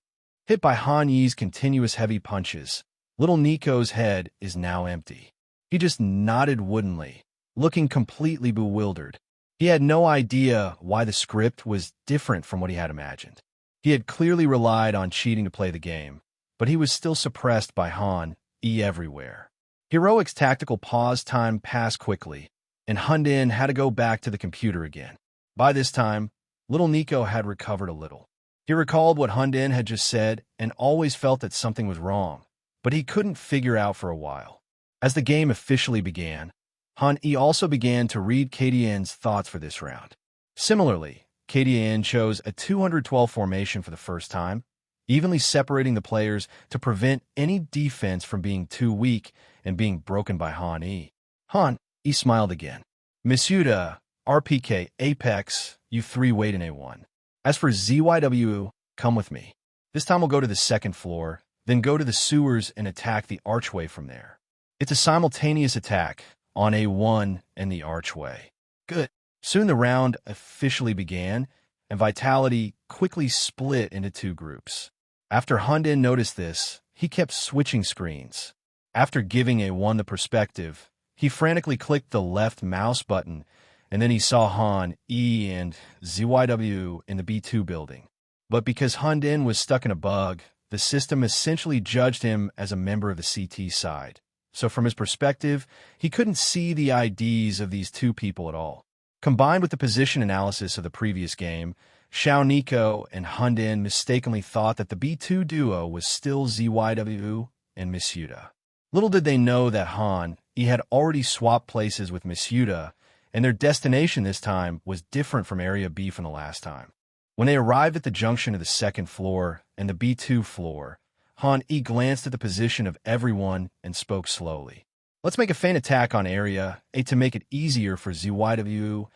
Hit by Han Yi's continuous heavy punches, little Nico's head is now empty. He just nodded woodenly, looking completely bewildered. He had no idea why the script was different from what he had imagined. He had clearly relied on cheating to play the game, but he was still suppressed by Han E everywhere. Heroic's tactical pause time passed quickly, and Hundin had to go back to the computer again. By this time, little Nico had recovered a little. He recalled what Hundin had just said and always felt that something was wrong, but he couldn't figure out for a while. As the game officially began, Han E also began to read KDN's thoughts for this round. Similarly, KDN chose a 212 formation for the first time, evenly separating the players to prevent any defense from being too weak and being broken by Han E. Han E smiled again. "Misuda, RPK, Apex, you 3 wait in A1. As for ZYW, come with me. This time we'll go to the 2nd floor, then go to the sewers and attack the archway from there. It's a simultaneous attack on A1 and the archway." Good. Soon the round officially began, and Vitality quickly split into 2 groups. After Hundin noticed this, he kept switching screens. After giving A1 the perspective, he frantically clicked the left mouse button, and then he saw Han E and ZYW in the B2 building. But because Hundin was stuck in a bug, the system essentially judged him as a member of the CT side. So from his perspective, he couldn't see the IDs of these 2 people at all. Combined with the position analysis of the previous game, Xiao Nico and Hundin mistakenly thought that the B2 duo was still ZYW and Misuda. Little did they know that Han E had already swapped places with Misuda, and their destination this time was different from Area B from the last time. When they arrived at the junction of the 2nd floor and the B2 floor, Han E glanced at the position of everyone and spoke slowly. "Let's make a feint attack on Area A to make it easier for ZYW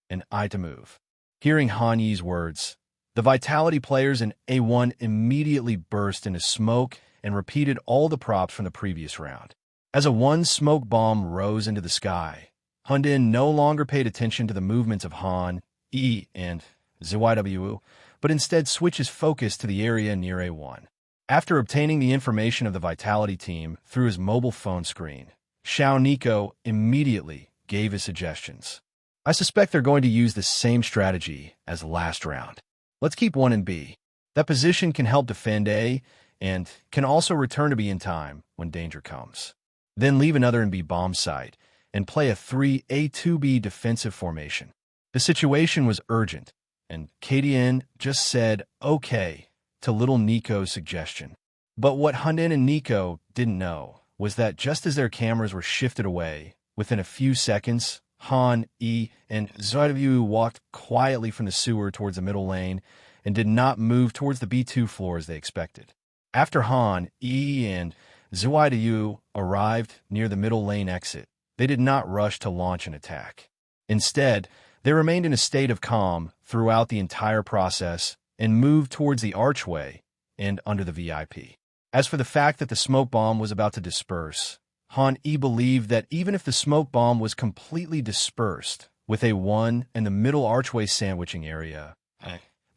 and I to move." Hearing Han Yi's words, the Vitality players in A1 immediately burst into smoke and repeated all the props from the previous round. As a 1 smoke bomb rose into the sky, Hundin no longer paid attention to the movements of Han E and ZYW, but instead switched his focus to the area near A1. After obtaining the information of the Vitality team through his mobile phone screen, Xiao Nico immediately gave his suggestions. I suspect they're going to use the same strategy as the last round. Let's keep one in B. That position can help defend A and can also return to B in time when danger comes. Then leave another in B bomb site and play a 3A2B defensive formation. The situation was urgent, and KDN just said okay to little Nico's suggestion. But what Hunin and Nico didn't know was that just as their cameras were shifted away, within a few seconds, Han, E, and Zuidavu walked quietly from the sewer towards the middle lane and did not move towards the B2 floor as they expected. After Han, E, and Zuidavu arrived near the middle lane exit, they did not rush to launch an attack. Instead, they remained in a state of calm throughout the entire process and moved towards the archway and under the VIP. As for the fact that the smoke bomb was about to disperse, Han E believed that even if the smoke bomb was completely dispersed with A1 and the middle archway sandwiching area,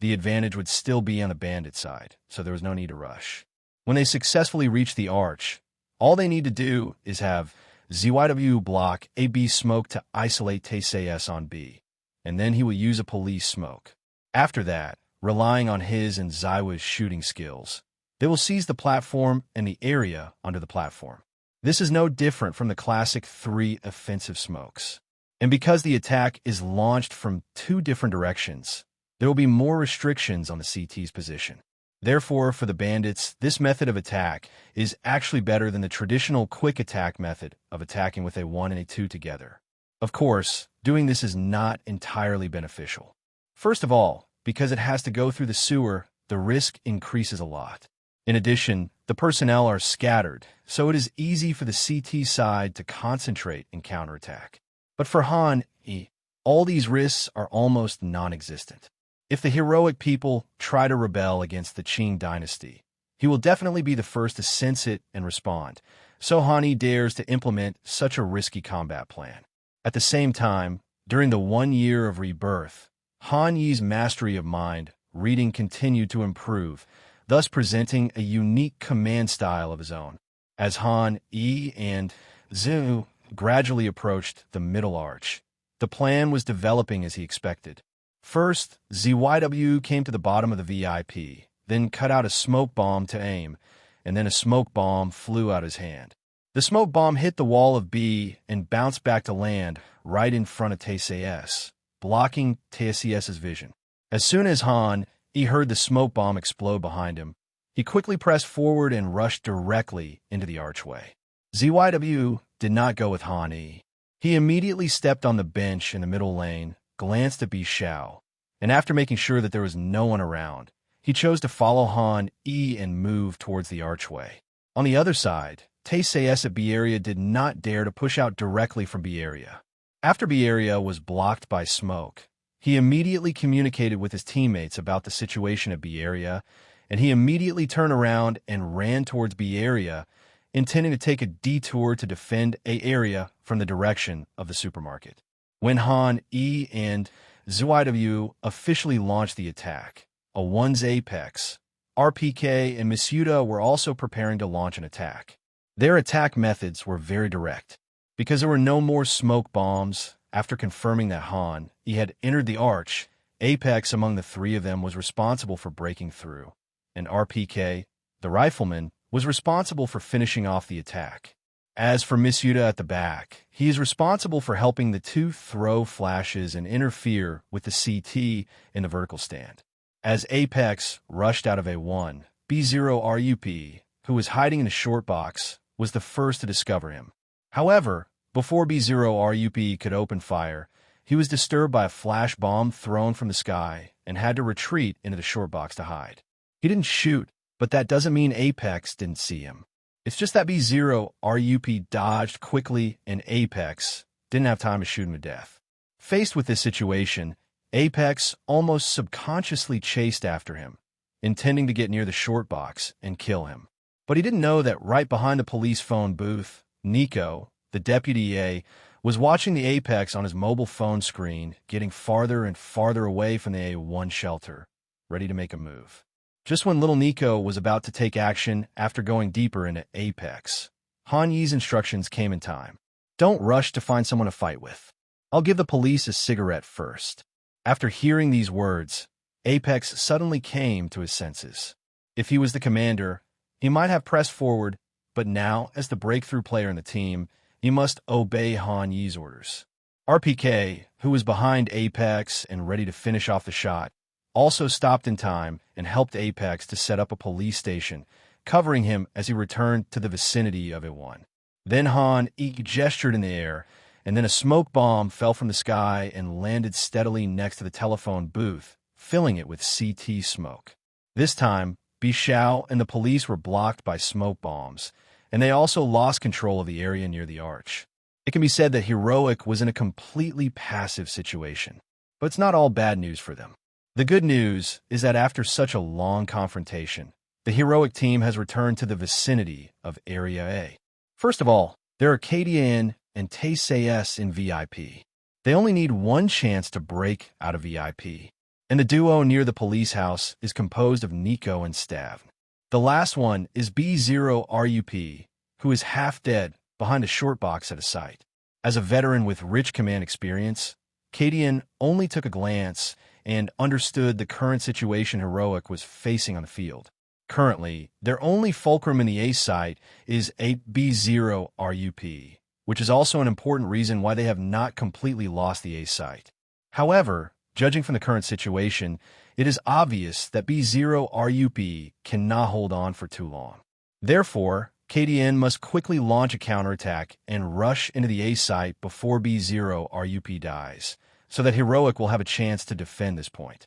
the advantage would still be on the bandit side, so there was no need to rush. When they successfully reach the arch, all they need to do is have ZYW block a B smoke to isolate TCS on B, and then he will use a police smoke. After that, relying on his and Zywa's shooting skills, they will seize the platform and the area under the platform. This is no different from the classic 3 offensive smokes. And because the attack is launched from 2 different directions, there will be more restrictions on the CT's position. Therefore, for the bandits, this method of attack is actually better than the traditional quick attack method of attacking with A1 and A2 together. Of course, doing this is not entirely beneficial. First of all, because it has to go through the sewer, the risk increases a lot. In addition, the personnel are scattered, so it is easy for the CT side to concentrate and counterattack. But for Han E, all these risks are almost non-existent. If the heroic people try to rebel against the Qing dynasty, he will definitely be the first to sense it and respond, so Han E dares to implement such a risky combat plan. At the same time, during the 1 year of rebirth, Han Yi's mastery of mind reading continued to improve, thus presenting a unique command style of his own. As Han, E, and Zhu gradually approached the middle arch, the plan was developing as he expected. First, ZYW came to the bottom of the VIP, then cut out a smoke bomb to aim, and then a smoke bomb flew out his hand. The smoke bomb hit the wall of B and bounced back to land right in front of TCS, blocking TCS's vision. As soon as Han E heard the smoke bomb explode behind him, he quickly pressed forward and rushed directly into the archway. ZYW did not go with Han E. He immediately stepped on the bench in the middle lane, glanced at B Xiao, and after making sure that there was no one around, he chose to follow Han E and move towards the archway. On the other side, TCS at B area did not dare to push out directly from B area. After B area was blocked by smoke, he immediately communicated with his teammates about the situation at B area, and he immediately turned around and ran towards B area, intending to take a detour to defend A area from the direction of the supermarket. When Han E and ZYW officially launched the attack, a 1's Apex, RPK and Misuda were also preparing to launch an attack. Their attack methods were very direct. Because there were no more smoke bombs, after confirming that Han E had entered the arch, Apex among the 3 of them was responsible for breaking through, and RPK, the rifleman, was responsible for finishing off the attack. As for Misuda at the back, he is responsible for helping the 2 throw flashes and interfere with the CT in the vertical stand. As Apex rushed out of A1, B0RUP, who was hiding in a short box, was the first to discover him. However, before B0RUP could open fire, he was disturbed by a flash bomb thrown from the sky and had to retreat into the short box to hide. He didn't shoot, but that doesn't mean Apex didn't see him. It's just that B0RUP dodged quickly and Apex didn't have time to shoot him to death. Faced with this situation, Apex almost subconsciously chased after him, intending to get near the short box and kill him. But he didn't know that right behind the police phone booth, Nico, the deputy A, was watching the Apex on his mobile phone screen, getting farther and farther away from the A1 shelter, ready to make a move. Just when little Nico was about to take action after going deeper into Apex, Han Yi's instructions came in time. Don't rush to find someone to fight with. I'll give the police a cigarette first. After hearing these words, Apex suddenly came to his senses. If he was the commander, he might have pressed forward, but now, as the breakthrough player in the team, he must obey Han Yi's orders. RPK, who was behind Apex and ready to finish off the shot, also stopped in time and helped Apex to set up a police station, covering him as he returned to the vicinity of A1. Then Han gestured in the air, and then a smoke bomb fell from the sky and landed steadily next to the telephone booth, filling it with CT smoke. This time, Bishao and the police were blocked by smoke bombs, and they also lost control of the area near the arch. It can be said that Heroic was in a completely passive situation, but it's not all bad news for them. The good news is that after such a long confrontation, the Heroic team has returned to the vicinity of Area A. First of all, there are KDN and TCS in VIP. They only need one chance to break out of VIP, and the duo near the police house is composed of Nico and Stav. The last one is B0RUP, who is half dead behind a short box at a site. As a veteran with rich command experience, KDN only took a glance and understood the current situation Heroic was facing on the field. Currently, their only fulcrum in the A site is B0RUP, which is also an important reason why they have not completely lost the A site. However, judging from the current situation, it is obvious that B0RUP cannot hold on for too long. Therefore, KDN must quickly launch a counterattack and rush into the A site before B0RUP dies, so that Heroic will have a chance to defend this point.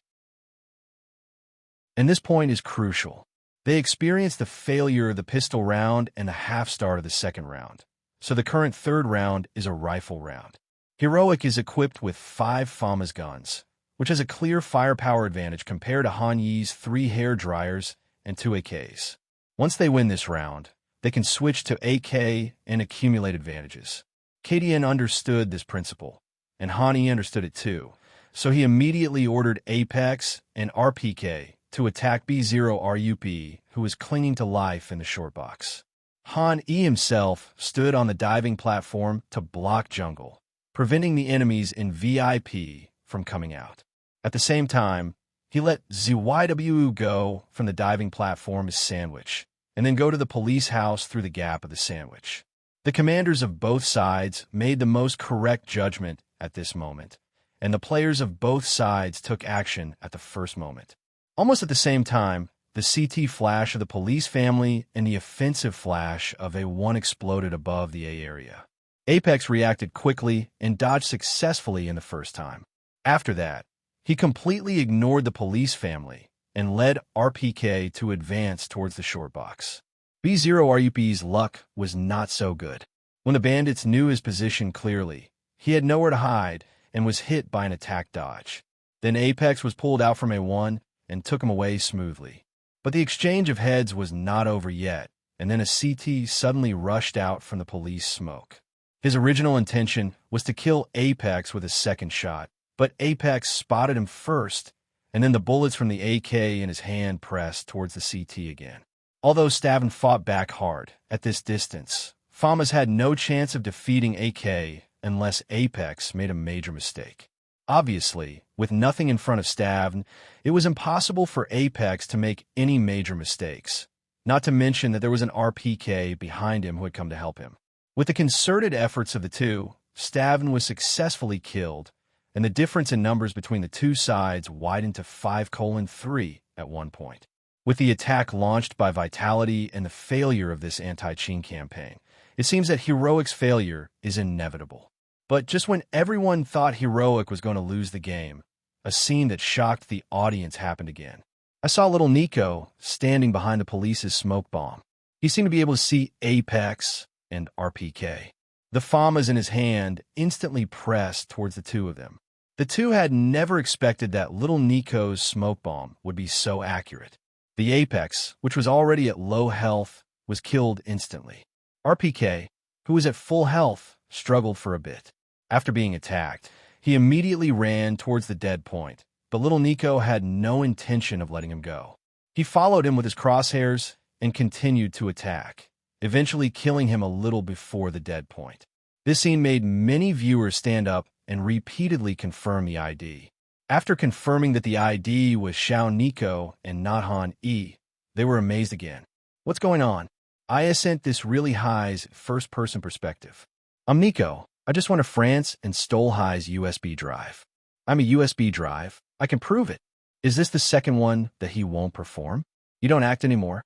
And this point is crucial. They experienced the failure of the pistol round and the half start of the second round, so the current third round is a rifle round. Heroic is equipped with 5 FAMAS guns, which has a clear firepower advantage compared to Han Yi's 3 hair dryers and 2 AKs. Once they win this round, they can switch to AK and accumulate advantages. KDN understood this principle, and Han Yi understood it too, so he immediately ordered Apex and RPK to attack B0RUP, who was clinging to life in the short box. Han Yi himself stood on the diving platform to block jungle, preventing the enemies in VIP from coming out. At the same time, he let ZYWU go from the diving platform as sandwich, and then go to the police house through the gap of the sandwich. The commanders of both sides made the most correct judgment at this moment, and the players of both sides took action at the first moment. Almost at the same time, the CT flash of the police family and the offensive flash of A1 exploded above the A area. Apex reacted quickly and dodged successfully in the first time. After that, he completely ignored the police family and led RPK to advance towards the short box. B0RUP's luck was not so good. When the bandits knew his position clearly, he had nowhere to hide and was hit by an attack dodge. Then Apex was pulled out from A1 and took him away smoothly. But the exchange of heads was not over yet, and then a CT suddenly rushed out from the police smoke. His original intention was to kill Apex with a second shot, but Apex spotted him first, and then the bullets from the AK in his hand pressed towards the CT again. Although Staven fought back hard, at this distance, FAMAS had no chance of defeating AK unless Apex made a major mistake. Obviously, with nothing in front of Staven, it was impossible for Apex to make any major mistakes, not to mention that there was an RPK behind him who had come to help him. With the concerted efforts of the two, Staven was successfully killed, and the difference in numbers between the two sides widened to 5:3 at one point. With the attack launched by Vitality and the failure of this anti-cheat campaign, it seems that Heroic's failure is inevitable. But just when everyone thought Heroic was going to lose the game, a scene that shocked the audience happened again. I saw little Nico standing behind the police's smoke bomb. He seemed to be able to see Apex and RPK. The FAMAS in his hand instantly pressed towards the two of them. The two had never expected that little Nico's smoke bomb would be so accurate. The Apex, which was already at low health, was killed instantly. RPK, who was at full health, struggled for a bit. After being attacked, he immediately ran towards the dead point, but little Nico had no intention of letting him go. He followed him with his crosshairs and continued to attack, eventually killing him a little before the dead point. This scene made many viewers stand up and repeatedly confirm the ID. After confirming that the ID was Xiao Nico and not Han E, they were amazed again. What's going on? I sent this really High's first-person perspective. I'm Nico. I just went to France and stole High's USB drive. I'm a USB drive. I can prove it. Is this the second one that he won't perform? You don't act anymore?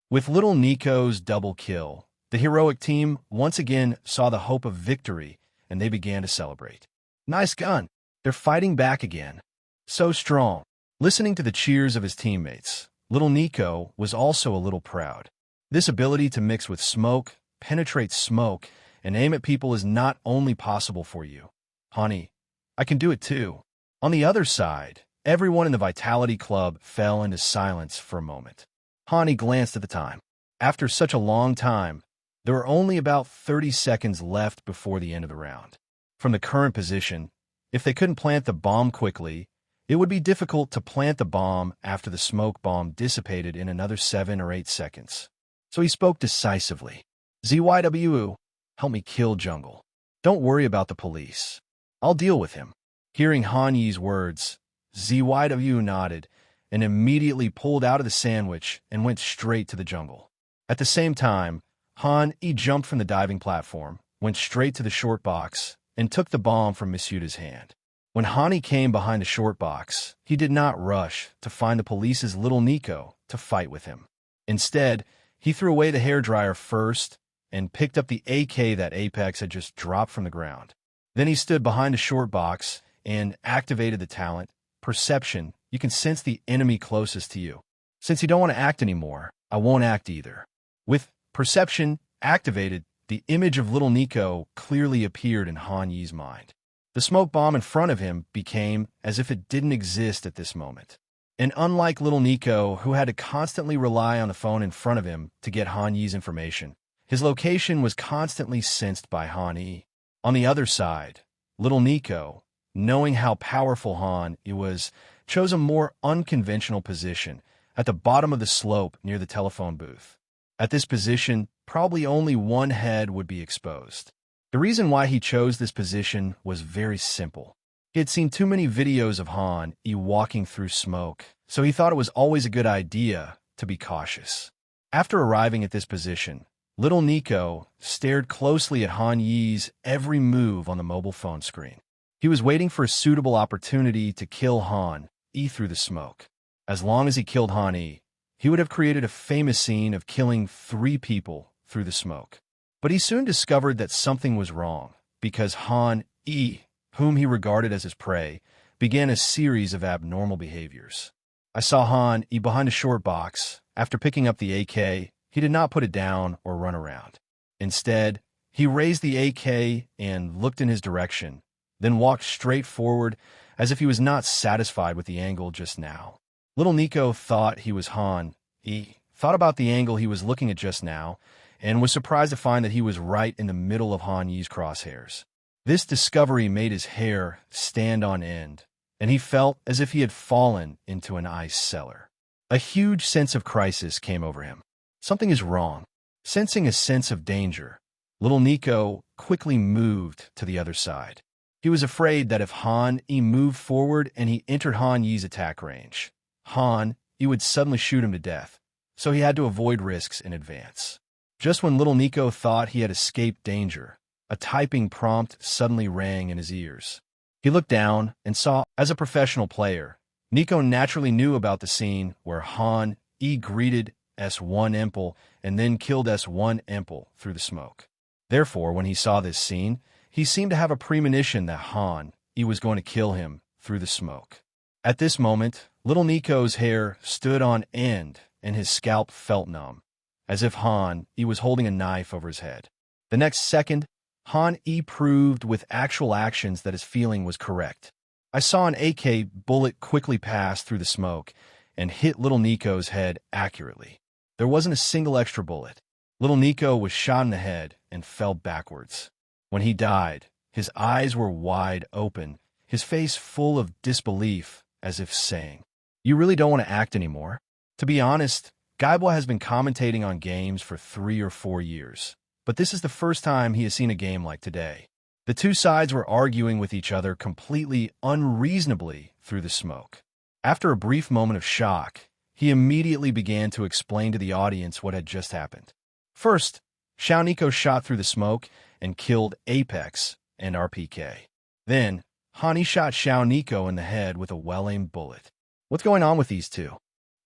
With little Nico's double kill, the heroic team once again saw the hope of victory and they began to celebrate. Nice gun. They're fighting back again. So strong. Listening to the cheers of his teammates, little Nico was also a little proud. This ability to mix with smoke, penetrate smoke, and aim at people is not only possible for you. Honey, I can do it too. On the other side, everyone in the Vitality Club fell into silence for a moment. Hani glanced at the time. After such a long time, there were only about 30 seconds left before the end of the round. From the current position, if they couldn't plant the bomb quickly, it would be difficult to plant the bomb after the smoke bomb dissipated in another 7 or 8 seconds. So he spoke decisively. ZYW, help me kill Jungle. Don't worry about the police. I'll deal with him. Hearing Han Yi's words, ZYW nodded and immediately pulled out of the sandwich and went straight to the jungle. At the same time, Han Yi jumped from the diving platform, went straight to the short box, and took the bomb from Masuda's hand. When Hani came behind the short box, he did not rush to find the police's little Nico to fight with him. Instead, he threw away the hairdryer first and picked up the AK that Apex had just dropped from the ground. Then he stood behind a short box and activated the talent, Perception. You can sense the enemy closest to you. Since you don't want to act anymore, I won't act either. With Perception activated, the image of little Nico clearly appeared in Han Yi's mind. The smoke bomb in front of him became as if it didn't exist at this moment. And unlike little Nico, who had to constantly rely on the phone in front of him to get Han Yi's information, his location was constantly sensed by Han Yi. On the other side, little Nico, knowing how powerful Han Yi was, chose a more unconventional position at the bottom of the slope near the telephone booth. At this position, probably only one head would be exposed. The reason why he chose this position was very simple. He had seen too many videos of Han Yi walking through smoke, so he thought it was always a good idea to be cautious. After arriving at this position, little Nico stared closely at Han Yi's every move on the mobile phone screen. He was waiting for a suitable opportunity to kill Han Yi through the smoke. As long as he killed Han Yi, he would have created a famous scene of killing 3 people through the smoke. But he soon discovered that something was wrong, because Han Yi, whom he regarded as his prey, began a series of abnormal behaviors. I saw Han Yi behind a short box. After picking up the AK, he did not put it down or run around. Instead, he raised the AK and looked in his direction, then walked straight forward as if he was not satisfied with the angle just now. Little Nico thought he was Han Yi, thought about the angle he was looking at just now, and was surprised to find that he was right in the middle of Han Yi's crosshairs. This discovery made his hair stand on end, and he felt as if he had fallen into an ice cellar. A huge sense of crisis came over him. Something is wrong. Sensing a sense of danger, little Nico quickly moved to the other side. He was afraid that if Han Yi moved forward and he entered Han Yi's attack range, Han Yi would suddenly shoot him to death, so he had to avoid risks in advance. Just when little Nico thought he had escaped danger, a typing prompt suddenly rang in his ears. He looked down and saw, as a professional player, Nico naturally knew about the scene where Han Yi greeted S1 Impel and then killed S1 Impel through the smoke. Therefore, when he saw this scene, he seemed to have a premonition that Han Yi was going to kill him through the smoke. At this moment, little Nico's hair stood on end and his scalp felt numb, as if Han Yi was holding a knife over his head. The next second, Han Yi proved with actual actions that his feeling was correct. I saw an AK bullet quickly pass through the smoke and hit little Nico's head accurately. There wasn't a single extra bullet. Little Nico was shot in the head and fell backwards. When he died, his eyes were wide open, his face full of disbelief, as if saying, "You really don't want to act anymore?" To be honest, Gaibwa has been commentating on games for 3 or 4 years, but this is the first time he has seen a game like today. The two sides were arguing with each other completely unreasonably through the smoke. After a brief moment of shock, he immediately began to explain to the audience what had just happened. First, Xiao Nico shot through the smoke and killed Apex and RPK. Then, Hani shot Xiao Nico in the head with a well-aimed bullet. What's going on with these two?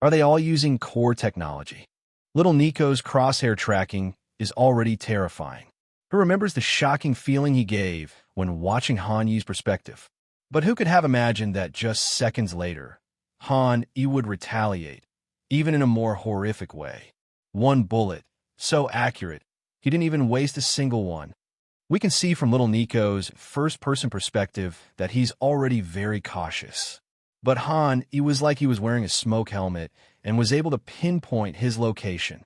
Are they all using core technology? Little Nico's crosshair tracking is already terrifying. Who remembers the shocking feeling he gave when watching Han Yi's perspective? But who could have imagined that just seconds later, Han Yi would retaliate, even in a more horrific way? One bullet, so accurate, he didn't even waste a single one. We can see from little Nico's first-person perspective that he's already very cautious. But Han, it was like he was wearing a smoke helmet and was able to pinpoint his location.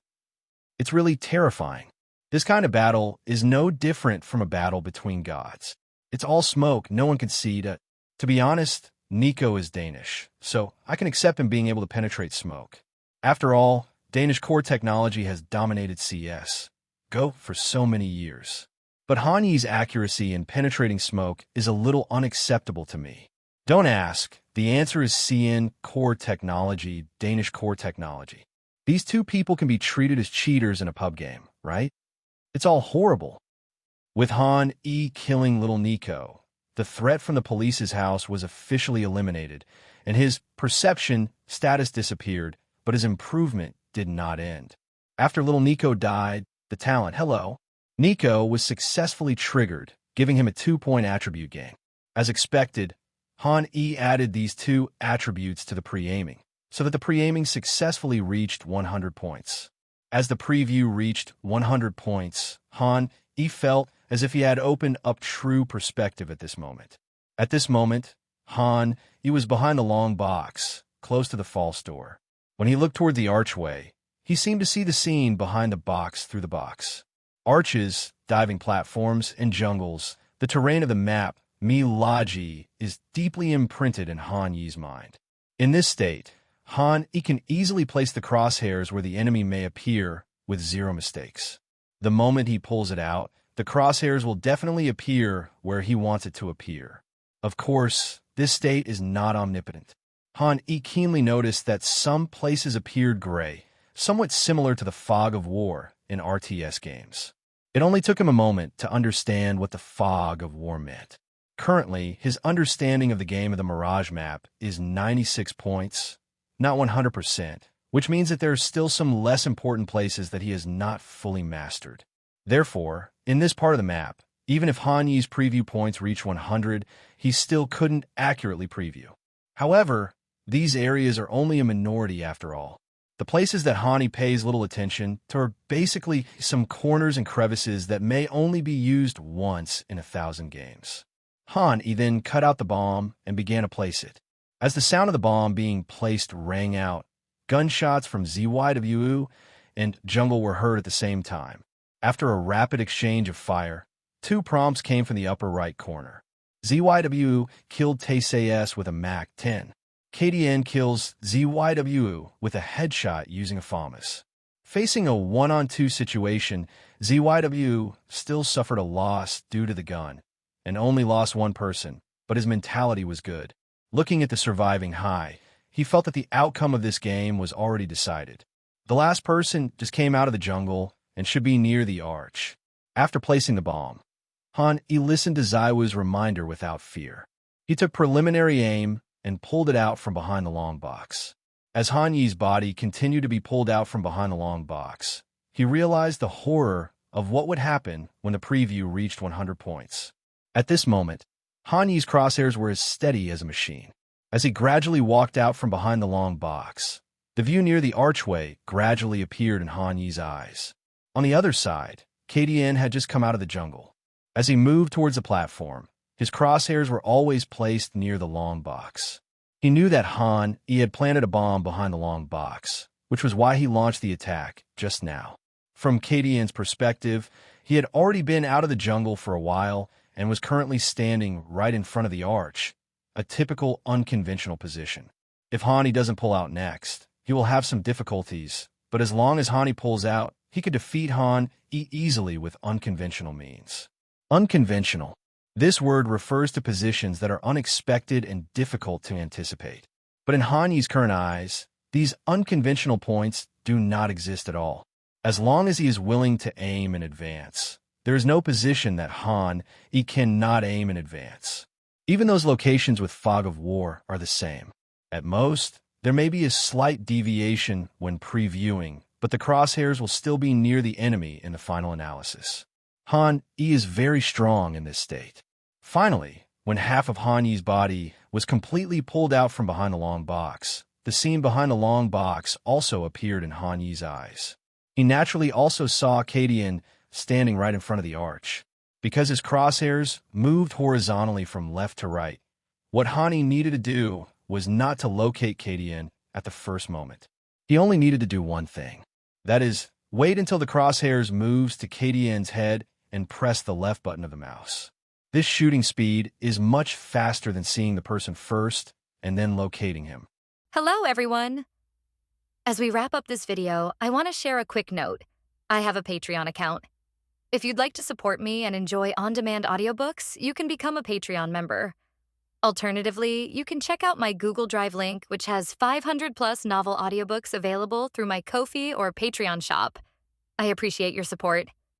It's really terrifying. This kind of battle is no different from a battle between gods. It's all smoke, no one can see to be honest, Nico is Danish, so I can accept him being able to penetrate smoke. After all, Danish core technology has dominated CSGO for so many years. But Han Yi's accuracy in penetrating smoke is a little unacceptable to me. Don't ask. The answer is CN core technology, Danish core technology. These two people can be treated as cheaters in a pub game, right? It's all horrible. With Han Yi killing little Nico, the threat from the police's house was officially eliminated, and his perception status disappeared, but his improvement did not end. After little Nico died, the talent, Nico was successfully triggered, giving him a 2-point attribute gain. As expected, Han Yi added these 2 attributes to the pre-aiming, so that the pre-aiming successfully reached 100 points. As the preview reached 100 points, Han Yi felt as if he had opened up true perspective at this moment. At this moment, Han Yi was behind the long box, close to the false door. When he looked toward the archway, he seemed to see the scene behind the box through the box. Arches, diving platforms, and jungles, the terrain of the map, Milaji, is deeply imprinted in Han Yi's mind. In this state, Han Yi can easily place the crosshairs where the enemy may appear with 0 mistakes. The moment he pulls it out, the crosshairs will definitely appear where he wants it to appear. Of course, this state is not omnipotent. Han Yi keenly noticed that some places appeared gray, somewhat similar to the fog of war in RTS games. It only took him a moment to understand what the fog of war meant. Currently, his understanding of the game of the Mirage map is 96 points, not 100%, which means that there are still some less important places that he has not fully mastered. Therefore, in this part of the map, even if Han Yi's preview points reach 100, he still couldn't accurately preview. However, these areas are only a minority after all. The places that Han Yi pays little attention to are basically some corners and crevices that may only be used once in 1,000 games. Han Yi then cut out the bomb and began to place it. As the sound of the bomb being placed rang out, gunshots from ZYWU and Jungle were heard at the same time. After a rapid exchange of fire, 2 prompts came from the upper right corner. ZYWU killed TCS with a MAC-10. KDN kills ZYWU with a headshot using a FAMAS. Facing a 1-on-2 situation, ZYWU still suffered a loss due to the gun, and only lost 1 person, but his mentality was good. Looking at the surviving High, he felt that the outcome of this game was already decided. The last person just came out of the jungle and should be near the arch. After placing the bomb, Han Yi listened to Zaiwu's reminder without fear. He took preliminary aim and pulled it out from behind the long box. As Han Yi's body continued to be pulled out from behind the long box, he realized the horror of what would happen when the preview reached 100 points. At this moment, Han Yi's crosshairs were as steady as a machine. As he gradually walked out from behind the long box, the view near the archway gradually appeared in Han Yi's eyes. On the other side, KDN had just come out of the jungle. As he moved towards the platform, his crosshairs were always placed near the long box. He knew that Han Yi had planted a bomb behind the long box, which was why he launched the attack just now. From KDN's perspective, he had already been out of the jungle for a while and was currently standing right in front of the arch, a typical unconventional position. If Han Yi doesn't pull out next, He will have some difficulties, but as long as Hani pulls out, he could defeat Han easily with unconventional means. Unconventional. This word refers to positions that are unexpected and difficult to anticipate. But in Hani's current eyes, these unconventional points do not exist at all. As long as he is willing to aim in advance, there is no position that he cannot aim in advance. Even those locations with fog of war are the same. At most, there may be a slight deviation when previewing, but the crosshairs will still be near the enemy in the final analysis. He is very strong in this state. Finally, when half of Hani's body was completely pulled out from behind the long box, the scene behind the long box also appeared in Hani's eyes. He naturally also saw Kadian standing right in front of the arch. Because his crosshairs moved horizontally from left to right, what Hani needed to do was not to locate Kadian at the first moment. He only needed to do one thing. That is, wait until the crosshairs moves to Kadian's head and press the left button of the mouse. This shooting speed is much faster than seeing the person first and then locating him. Hello, everyone. As we wrap up this video, I want to share a quick note. I have a Patreon account. If you'd like to support me and enjoy on-demand audiobooks, you can become a Patreon member. Alternatively, you can check out my Google Drive link, which has 500+ novel audiobooks available through my Ko-fi or Patreon shop. I appreciate your support.